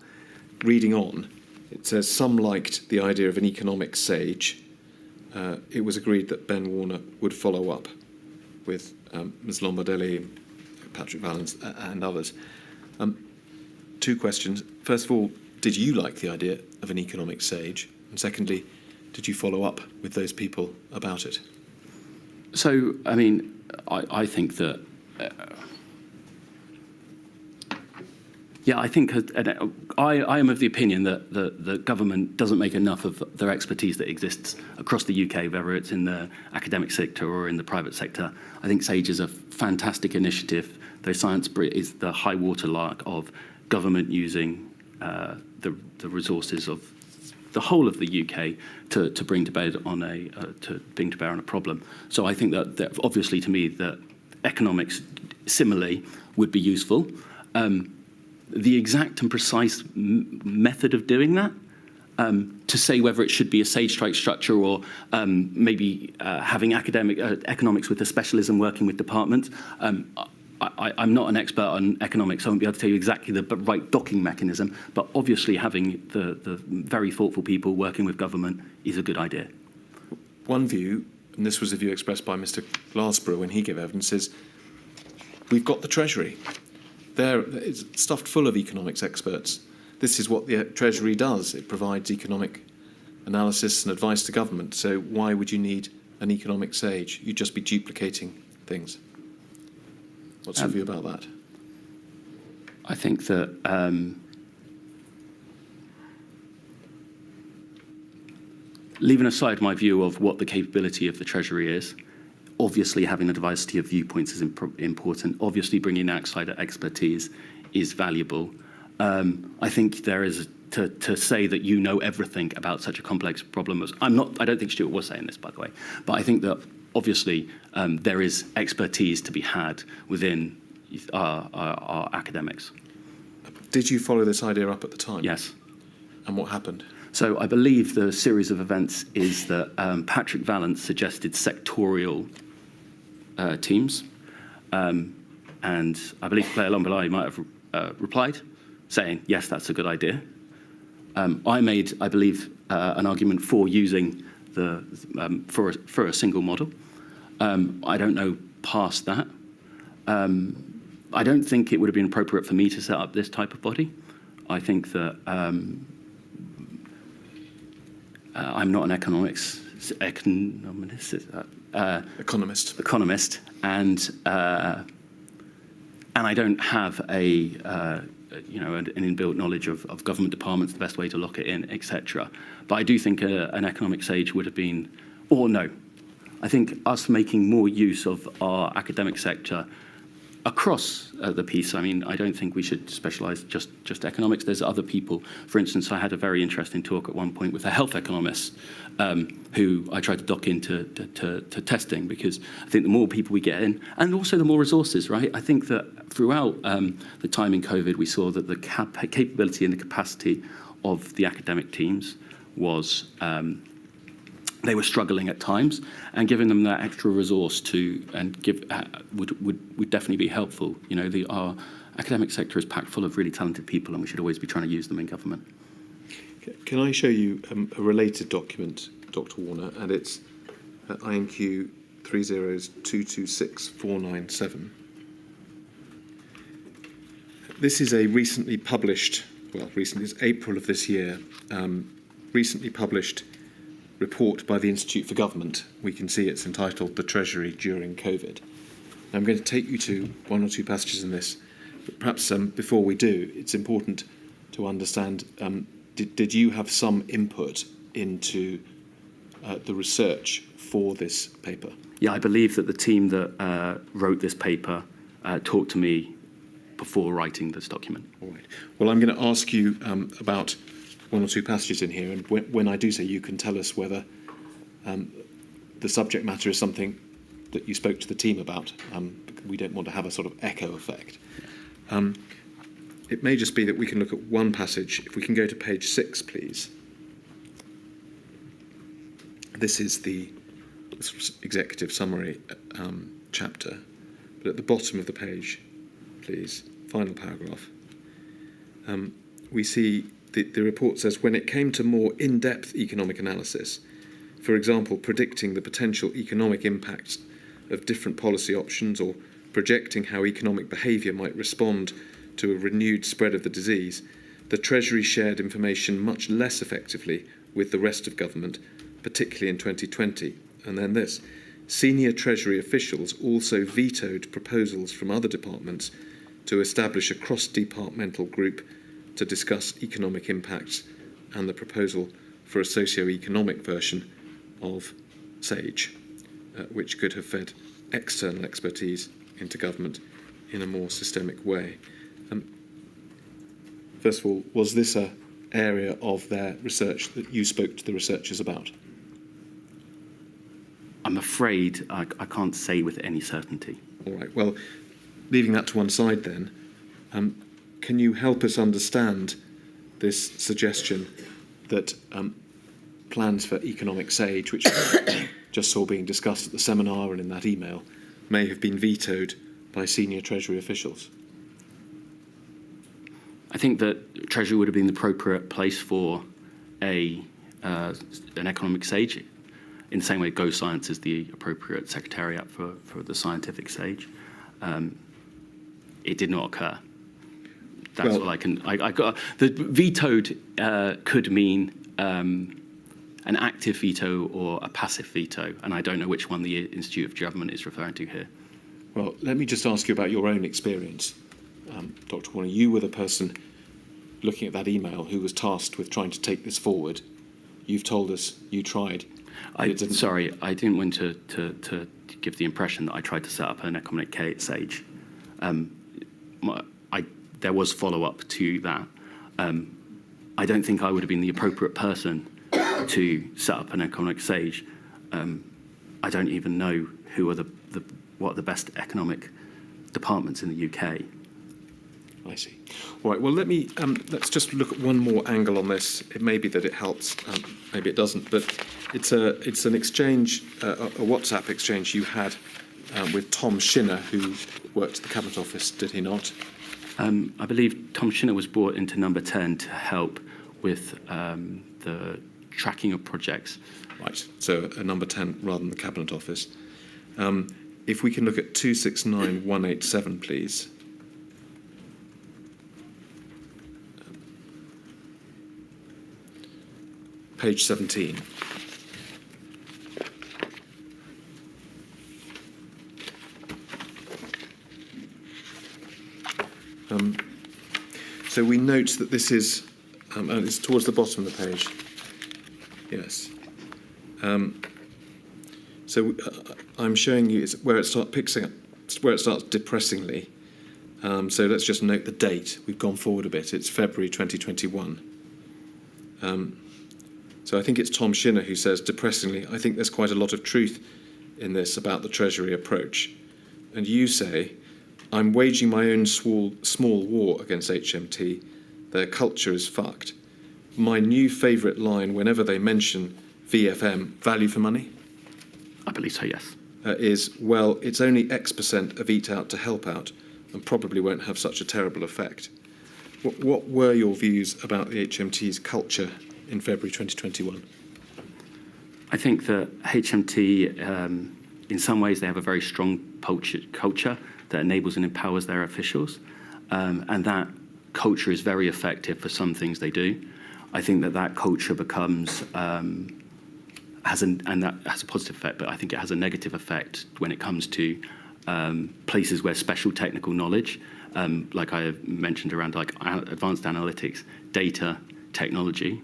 S8: Reading on, it says some liked the idea of an economic sage. It was agreed that Ben Warner would follow up with Ms. Lombardelli, Patrick Vallance, and others. 2 questions. First of all, did you like the idea of an economic sage? And secondly, did you follow up with those people about it?
S10: So, I mean, I think that. Yeah, I think I am of the opinion that the government doesn't make enough of their expertise that exists across the UK, whether it's in the academic sector or in the private sector. I think SAGE is a fantastic initiative, though science is the high watermark of government using the resources of the whole of the UK to bring to bear on a problem. So I think that obviously to me that economics similarly would be useful. The exact and precise method of doing that, to say whether it should be a SAGE-type structure or maybe having economics with a specialism working with departments. I'm not an expert on economics, so I won't be able to tell you exactly the right docking mechanism, but obviously having the very thoughtful people working with government is a good idea.
S8: One view, and this was a view expressed by Mr. Glassborow when he gave evidence, is we've got the Treasury. It's stuffed full of economics experts. This is what the Treasury does. It provides economic analysis and advice to government. So why would you need an economic sage? You'd just be duplicating things. What's your view about that?
S10: I think that leaving aside my view of what the capability of the Treasury is, obviously having a diversity of viewpoints is important. Obviously bringing outsider expertise is valuable. I think there is to say that you know everything about such a complex problem as I don't think Stuart was saying this, by the way, but I think that obviously there is expertise to be had within our academics.
S8: Did you follow this idea up at the time?
S10: Yes.
S8: And what happened?
S10: So I believe the series of events is that Patrick Vallance suggested sectorial teams, and I believe Clare Lombardelli might have replied, saying, yes, that's a good idea. I made, I believe, an argument for using the for a single model. I don't know past that. I don't think it would have been appropriate for me to set up this type of body. I think that I'm not an economist, and I don't have an inbuilt knowledge of government departments, the best way to lock it in, etc. But I do think an economic sage would have been, or no, I think us making more use of our academic sector across the piece. I mean, I don't think we should specialise just economics. There's other people. For instance, I had a very interesting talk at one point with a health economist who I tried to dock into to testing, because I think the more people we get in, and also the more resources, right? I think that throughout the time in COVID, we saw that the capability and the capacity of the academic teams was they were struggling at times, and giving them that extra resource would definitely be helpful. You know, our academic sector is packed full of really talented people, and we should always be trying to use them in government.
S8: Can I show you a related document, Dr. Warner, and it's INQ 302264997. This is a recently published, it's April of this year, recently published report by the Institute for Government. We can see it's entitled The Treasury During COVID. Now, I'm going to take you to one or two passages in this, but perhaps before we do, it's important to understand, did you have some input into the research for this paper?
S10: Yeah, I believe that the team that wrote this paper talked to me before writing this document.
S8: All right. Well, I'm going to ask you about one or two passages in here, and when I do so, you can tell us whether the subject matter is something that you spoke to the team about. We don't want to have a sort of echo effect. It may just be that we can look at one passage. If we can go to page 6, please. This is the executive summary chapter, but at the bottom of the page, please, final paragraph, we see the report says, when it came to more in-depth economic analysis, for example, predicting the potential economic impacts of different policy options or projecting how economic behaviour might respond to a renewed spread of the disease, the Treasury shared information much less effectively with the rest of government, particularly in 2020. And then this, senior Treasury officials also vetoed proposals from other departments to establish a cross-departmental group to discuss economic impacts and the proposal for a socio-economic version of SAGE, which could have fed external expertise into government in a more systemic way. First of all, was this an area of their research that you spoke to the researchers about?
S10: I'm afraid I can't say with any certainty.
S8: All right, well, leaving that to one side then, can you help us understand this suggestion that plans for economic SAGE, which we just saw being discussed at the seminar and in that email, may have been vetoed by senior Treasury officials?
S10: I think that Treasury would have been the appropriate place for an economic SAGE, in the same way Go Science is the appropriate secretariat for the scientific SAGE. It did not occur. That's all I can. I got the vetoed could mean an active veto or a passive veto, and I don't know which one the Institute of Government is referring to here.
S8: Well, let me just ask you about your own experience, Dr. Warner. You were the person looking at that email who was tasked with trying to take this forward. You've told us you tried.
S10: Sorry, I didn't want to give the impression that I tried to set up an economic SAGE. There was follow-up to that. I don't think I would have been the appropriate person to set up an economic SAGE. I don't even know who are what are the best economic departments in the UK.
S8: I see. All right, well, let's just look at one more angle on this. It may be that it helps, maybe it doesn't, but it's an exchange, a WhatsApp exchange you had with Tom Shinner, who worked at the Cabinet Office, did he not?
S10: I believe Tom Shinner was brought into number 10 to help with the tracking of projects.
S8: Right, so a number 10 rather than the Cabinet Office. If we can look at 269187, please. Page 17. So we note that this is, and it's towards the bottom of the page. Yes. So I'm showing you where it starts depressingly. So let's just note the date. We've gone forward a bit. It's February 2021. So I think it's Tom Shinner who says, depressingly, I think there's quite a lot of truth in this about the Treasury approach. And you say, I'm waging my own small war against HMT. Their culture is fucked. My new favourite line whenever they mention VFM, value for money,
S10: I believe so, yes.
S8: is, well, it's only X% of eat out to help out and probably won't have such a terrible effect. What were your views about the HMT's culture in February 2021?
S10: I think that HMT, in some ways, they have a very strong culture that enables and empowers their officials, and that culture is very effective for some things they do. I think that culture becomes and that has a positive effect, but I think it has a negative effect when it comes to places where special technical knowledge, like I mentioned around like advanced analytics, data, technology,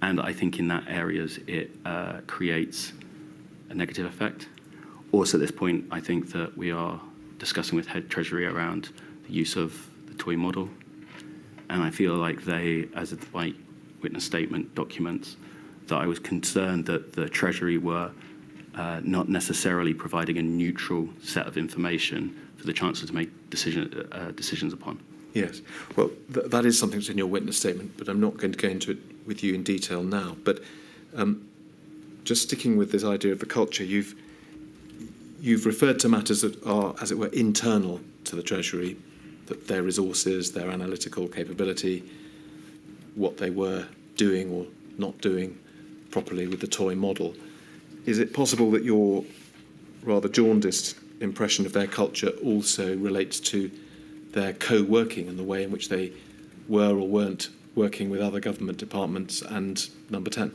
S10: and I think in that areas it creates a negative effect. Also at this point, I think that we are discussing with Head Treasury around the use of the toy model, and I feel like they, as my witness statement documents, that I was concerned that the Treasury were not necessarily providing a neutral set of information for the Chancellor to make decisions upon.
S8: Yes, well, that is something that's in your witness statement, but I'm not going to go into it with you in detail now. But just sticking with this idea of the culture, you've referred to matters that are, as it were, internal to the Treasury, that their resources, their analytical capability, what they were doing or not doing properly with the toy model. Is it possible that your rather jaundiced impression of their culture also relates to their co-working and the way in which they were or weren't working with other government departments and number 10?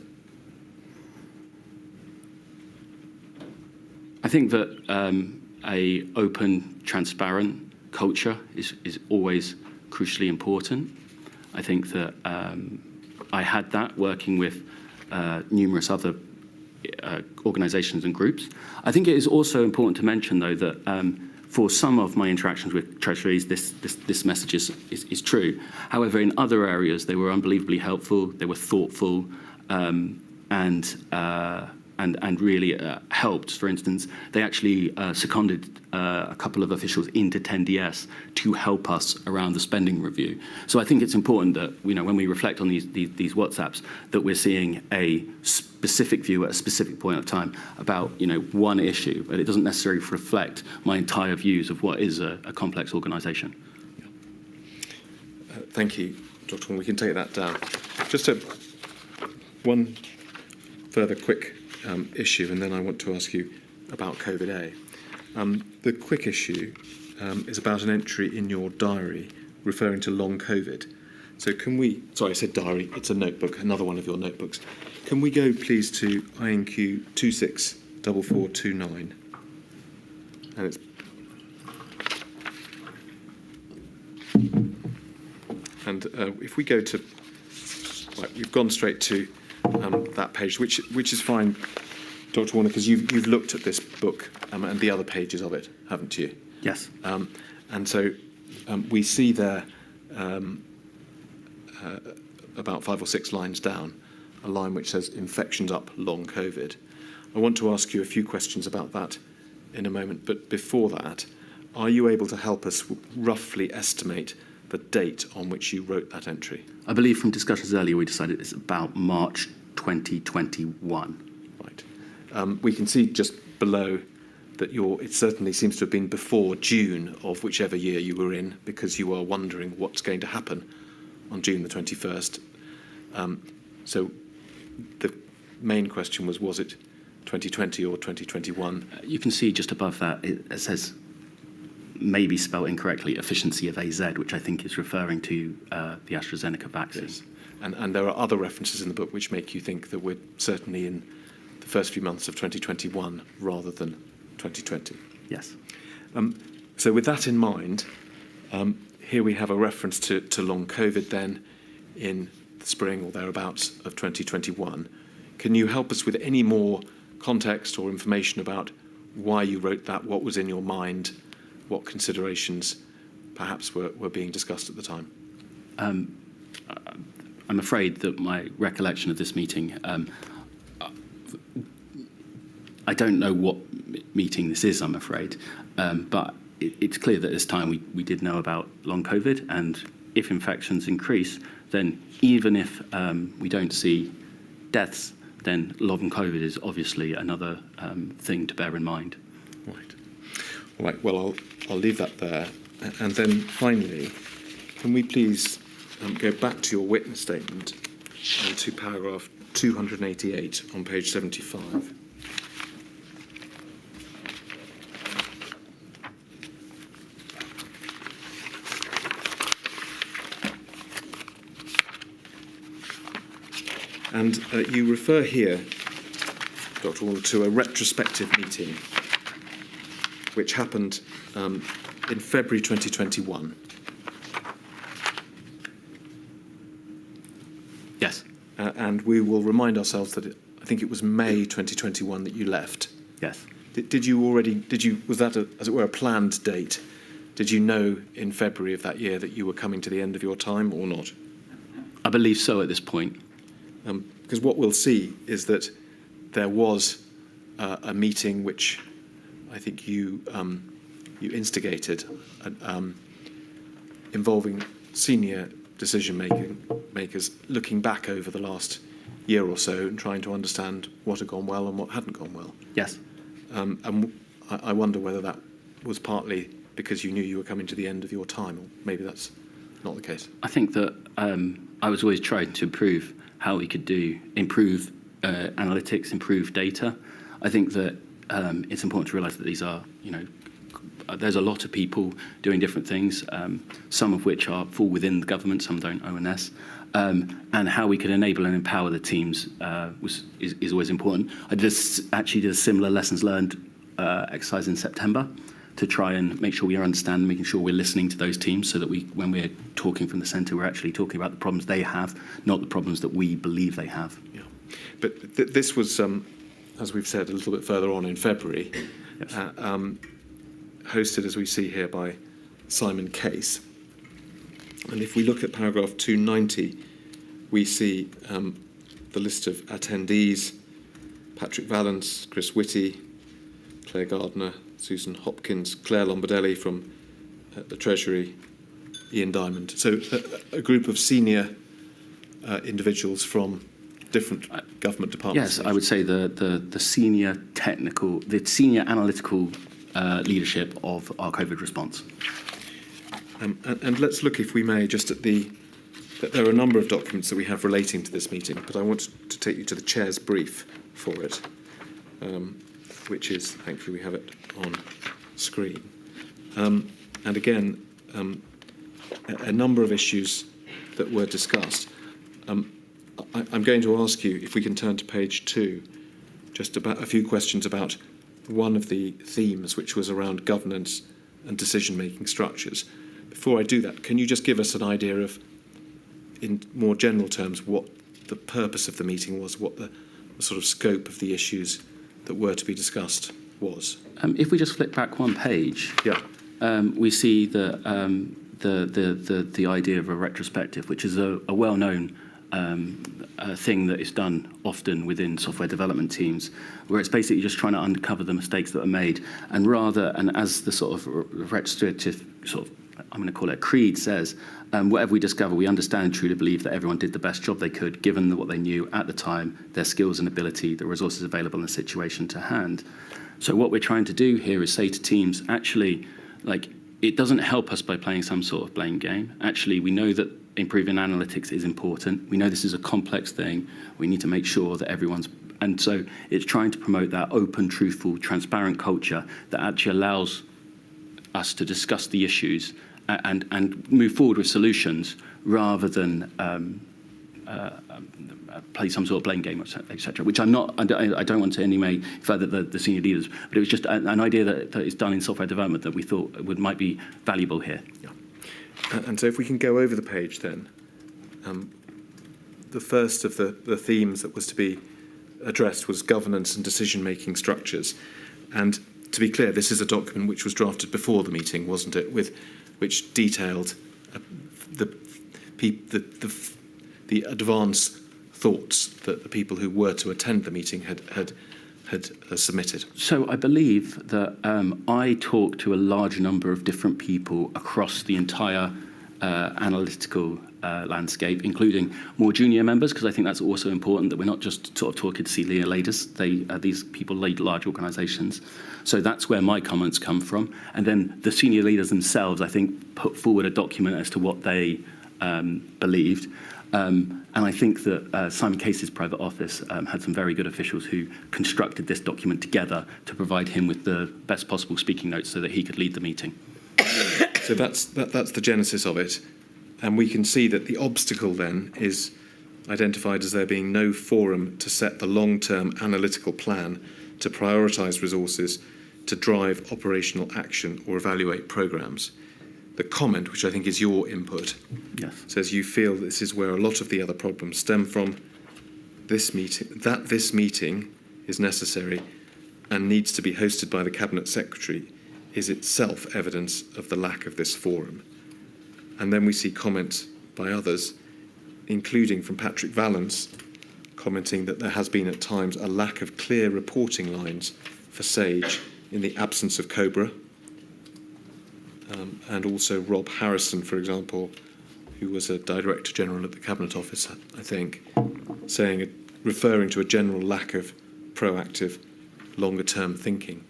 S10: I think that a open, transparent culture is always crucially important. I think that I had that working with numerous other organisations and groups. I think it is also important to mention, though, that for some of my interactions with treasuries, this message is true. However, in other areas, they were unbelievably helpful. They were thoughtful and really helped. For instance, they actually seconded a couple of officials into 10DS to help us around the spending review. So I think it's important that, you know, when we reflect on these WhatsApps, that we're seeing a specific view at a specific point of time about, you know, one issue, but it doesn't necessarily reflect my entire views of what is a complex organisation.
S8: Thank you, Dr. Wong. We can take that down. Just one further quick issue, and then I want to ask you about COVID-A. The quick issue is about an entry in your diary referring to long COVID. So can we, sorry, I said diary, it's a notebook, another one of your notebooks. Can we go, please, to INQ 264429? And it's if we go to, right, we've gone straight to that page, which is fine, Dr. Warner, because you've looked at this book and the other pages of it, haven't you?
S10: Yes.
S8: And so we see there about 5 or 6 lines down, a line which says infections up, long COVID. I want to ask you a few questions about that in a moment, but before that, are you able to help us roughly estimate the date on which you wrote that entry?
S10: I believe from discussions earlier we decided it's about March 2021.
S8: Right. We can see just below that it certainly seems to have been before June of whichever year you were in, because you are wondering what's going to happen on June the 21st. So the main question was it 2020 or 2021?
S10: You can see just above that, it says, maybe spelled incorrectly, efficiency of AZ, which I think is referring to the AstraZeneca vaccine.
S8: Yes. And there are other references in the book which make you think that we're certainly in the first few months of 2021 rather than 2020.
S10: Yes.
S8: So with that in mind, here we have a reference to long COVID then in the spring or thereabouts of 2021. Can you help us with any more context or information about why you wrote that, what was in your mind, what considerations perhaps were being discussed at the time?
S10: I'm afraid that my recollection of this meeting, I don't know what meeting this is, I'm afraid, but it's clear that this time we did know about long COVID, and if infections increase, then even if we don't see deaths, then long COVID is obviously another thing to bear in mind.
S8: Right. All right. Well, I'll leave that there. And then finally, can we please go back to your witness statement and to paragraph 288 on page 75. And you refer here, Dr. Warner, to a retrospective meeting which happened in February 2021.
S10: Yes.
S8: And we will remind ourselves that I think it was May 2021 that you left.
S10: Yes.
S8: Was that, as it were, a planned date? Did you know in February of that year that you were coming to the end of your time or not?
S10: I believe so at this point.
S8: Because what we'll see is that there was a meeting which I think you instigated, involving senior decision makers looking back over the last year or so and trying to understand what had gone well and what hadn't gone well.
S10: Yes.
S8: And I wonder whether that was partly because you knew you were coming to the end of your time, or maybe that's not the case.
S10: I think that I was always trying to improve how we could improve analytics, improve data. I think that it's important to realise that these are, there's a lot of people doing different things, some of which fall within the government, some don't, ONS, and how we can enable and empower the teams is always important. I actually did a similar lessons learned exercise in September to try and make sure we understand, making sure we're listening to those teams so that when we're talking from the centre, we're actually talking about the problems they have, not the problems that we believe they have.
S8: Yeah. But this was, as we've said, a little bit further on in February, yes. Hosted, as we see here, by Simon Case. And if we look at paragraph 290, we see the list of attendees: Patrick Vallance, Chris Whitty, Clare Gardner, Susan Hopkins, Clare Lombardelli from the Treasury, Ian Diamond. So a group of senior individuals from different government departments.
S10: Yes, I would say the senior analytical leadership of our COVID response.
S8: And let's look, if we may, just at that there are a number of documents that we have relating to this meeting, but I want to take you to the Chair's brief for it, which is, thankfully we have it on screen. And again, a number of issues that were discussed. I'm going to ask you, if we can turn to page 2, just about a few questions about one of the themes, which was around governance and decision-making structures. Before I do that, can you just give us an idea of, in more general terms, what the purpose of the meeting was, what the sort of scope of the issues that were to be discussed was?
S10: If we just flip back one page,
S8: yeah.
S10: We see the idea of a retrospective, which is a well-known thing that is done often within software development teams, where it's basically just trying to uncover the mistakes that are made, and as the sort of retrospective sort of, I'm going to call it a creed, says, whatever we discover, we understand and truly believe that everyone did the best job they could, given what they knew at the time, their skills and ability, the resources available, and the situation to hand. So what we're trying to do here is say to teams, actually, it doesn't help us by playing some sort of blame game. Actually, we know that improving analytics is important. We know this is a complex thing. We need to make sure that everyone's, and so it's trying to promote that open, truthful, transparent culture that actually allows us to discuss the issues and move forward with solutions rather than play some sort of blame game, etc. Which I don't want to in any way further the senior leaders, but it was just an idea that is done in software development that we thought might be valuable here.
S8: Yeah. And so if we can go over the page then, the first of the themes that was to be addressed was governance and decision-making structures. And to be clear, this is a document which was drafted before the meeting, wasn't it? Which detailed the advance thoughts that the people who were to attend the meeting had submitted.
S10: So I believe that I talked to a large number of different people across the entire analytical landscape, including more junior members, because I think that's also important that we're not just sort of talking to senior leaders. These people lead large organisations. So that's where my comments come from. And then the senior leaders themselves, I think, put forward a document as to what they believed. And I think that Simon Case's private office had some very good officials who constructed this document together to provide him with the best possible speaking notes so that he could lead the meeting.
S8: So that's the genesis of it. And we can see that the obstacle then is identified as there being no forum to set the long-term analytical plan, to prioritise resources, to drive operational action or evaluate programmes. The comment, which I think is your input,
S10: Yes.
S8: says you feel this is where a lot of the other problems stem from. This meeting is necessary and needs to be hosted by the Cabinet Secretary is itself evidence of the lack of this forum. And then we see comments by others, including from Patrick Vallance, commenting that there has been at times a lack of clear reporting lines for SAGE in the absence of COBRA. And also Rob Harrison, for example, who was a Director General at the Cabinet Office, I think, referring to a general lack of proactive, longer-term thinking.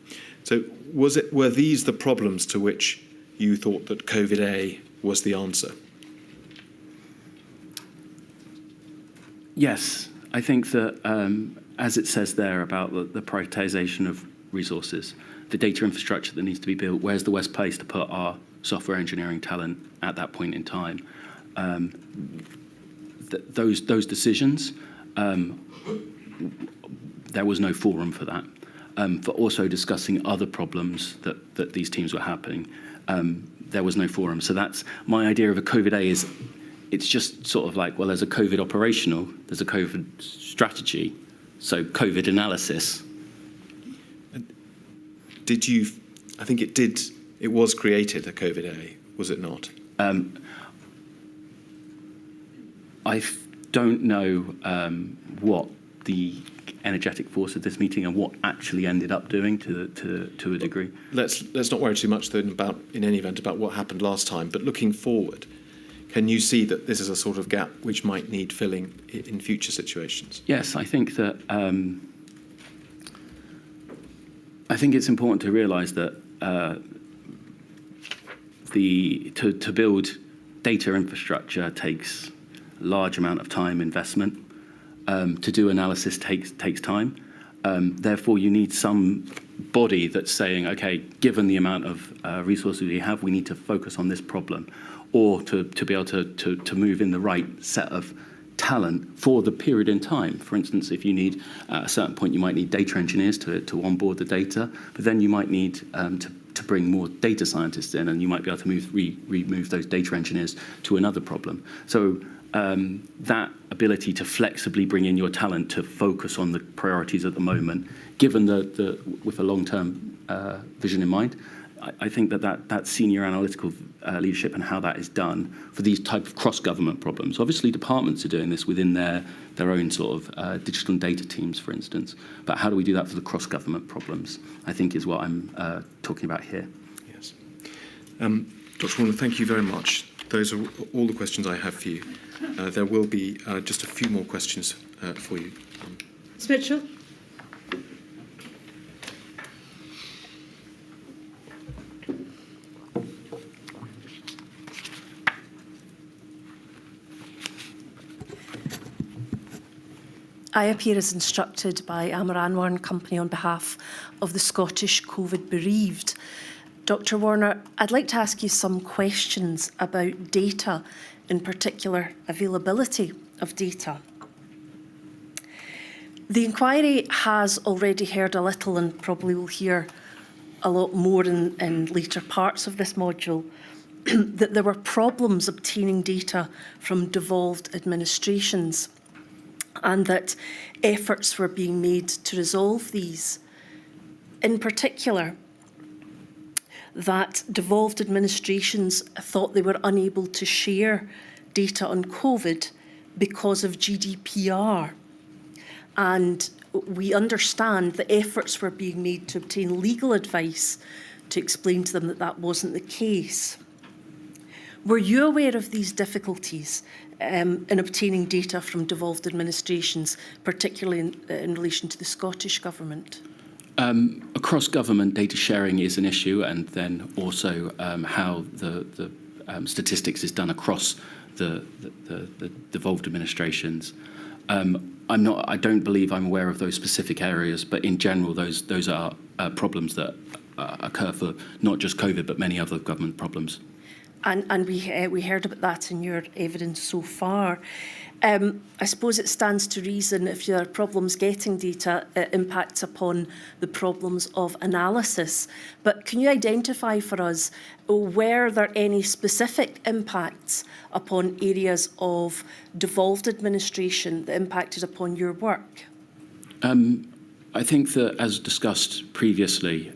S8: So were these the problems to which you thought that COVID-A was the answer?
S10: Yes, I think that, as it says there about the prioritisation of resources, the data infrastructure that needs to be built, where's the best place to put our software engineering talent at that point in time? Those decisions, there was no forum for that. For also discussing other problems that these teams were having, there was no forum. So that's my idea of a COVID-A is, it's just sort of like, well, there's a COVID operational, there's a COVID strategy, so COVID analysis.
S8: I think it was created, a COVID-A, was it not?
S10: I don't know what the energetic force of this meeting and what actually ended up doing to a degree.
S8: Let's not worry too much then in any event about what happened last time, but looking forward, can you see that this is a sort of gap which might need filling in future situations?
S10: Yes, I think that I think it's important to realise that to build data infrastructure takes a large amount of time, investment. To do analysis takes time. Therefore, you need some body that's saying, okay, given the amount of resources we have, we need to focus on this problem, or to be able to move in the right set of talent for the period in time. For instance, if you need, at a certain point, you might need data engineers to onboard the data, but then you might need to bring more data scientists in, and you might be able to remove those data engineers to another problem. So that ability to flexibly bring in your talent to focus on the priorities at the moment, given with a long-term vision in mind, I think that senior analytical leadership and how that is done for these type of cross-government problems. Obviously, departments are doing this within their own sort of digital and data teams, for instance. But how do we do that for the cross-government problems, I think is what I'm talking about here.
S8: Yes. Dr. Warner, thank you very much. Those are all the questions I have for you. There will be just a few more questions for you.
S4: Ms. Mitchell?
S11: I appear as instructed by Amar Anwar and Company on behalf of the Scottish COVID bereaved. Dr Warner, I'd like to ask you some questions about data, in particular availability of data. The inquiry has already heard a little and probably will hear a lot more in later parts of this module, that there were problems obtaining data from devolved administrations and that efforts were being made to resolve these. In particular, that devolved administrations thought they were unable to share data on COVID because of GDPR. And we understand that efforts were being made to obtain legal advice to explain to them that that wasn't the case. Were you aware of these difficulties in obtaining data from devolved administrations, particularly in relation to the Scottish Government?
S10: Across government, data sharing is an issue, and then also how the statistics is done across the devolved administrations. I don't believe I'm aware of those specific areas, but in general, those are problems that occur for not just COVID, but many other government problems.
S11: And we heard about that in your evidence so far. I suppose it stands to reason if there are problems getting data, it impacts upon the problems of analysis. But can you identify for us, were there any specific impacts upon areas of devolved administration that impacted upon your work?
S10: I think that, as discussed previously,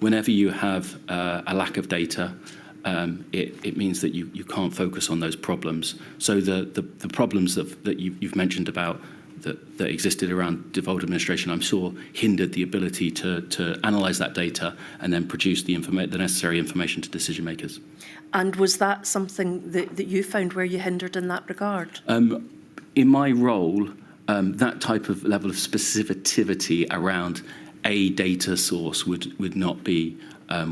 S10: whenever you have a lack of data, it means that you can't focus on those problems. So the problems that you've mentioned about that existed around devolved administration, I'm sure, hindered the ability to analyse that data and then produce the necessary information to decision makers.
S11: And was that something that you found where you hindered in that regard?
S10: In my role, that type of level of specificity around a data source would not be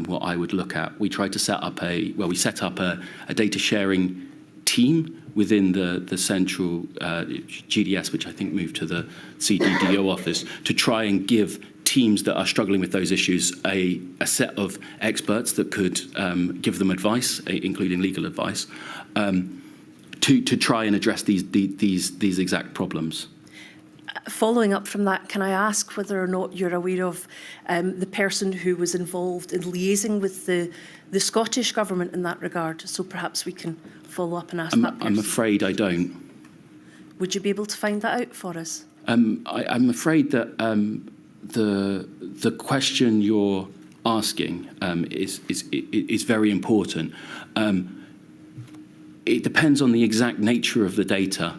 S10: what I would look at. We tried to set up we set up a data sharing team within the central GDS, which I think moved to the CDDO office, to try and give teams that are struggling with those issues a set of experts that could give them advice, including legal advice, to try and address these exact problems.
S11: Following up from that, can I ask whether or not you're aware of the person who was involved in liaising with the Scottish Government in that regard? So perhaps we can follow up and ask that person.
S10: I'm afraid I don't.
S11: Would you be able to find that out for us?
S10: I'm afraid that the question you're asking is very important. It depends on the exact nature of the data.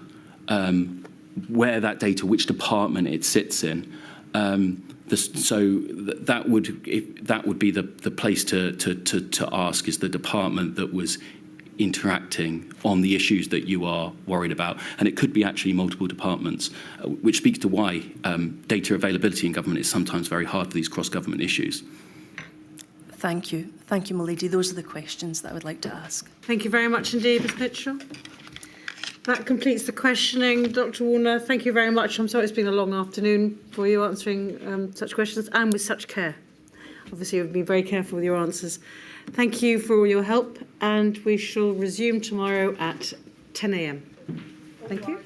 S10: Where that data, which department it sits in. So that would be the place to ask, is the department that was interacting on the issues that you are worried about. And it could be actually multiple departments, which speaks to why data availability in government is sometimes very hard for these cross-government issues.
S11: Thank you. Thank you, my lady. Those are the questions that I would like to ask.
S4: Thank you very much indeed, Ms Mitchell. That completes the questioning. Dr Warner, thank you very much. I'm sorry it's been a long afternoon for you answering such questions and with such care. Obviously, you've been very careful with your answers. Thank you for all your help, and we shall resume tomorrow at 10 a.m. Thank you.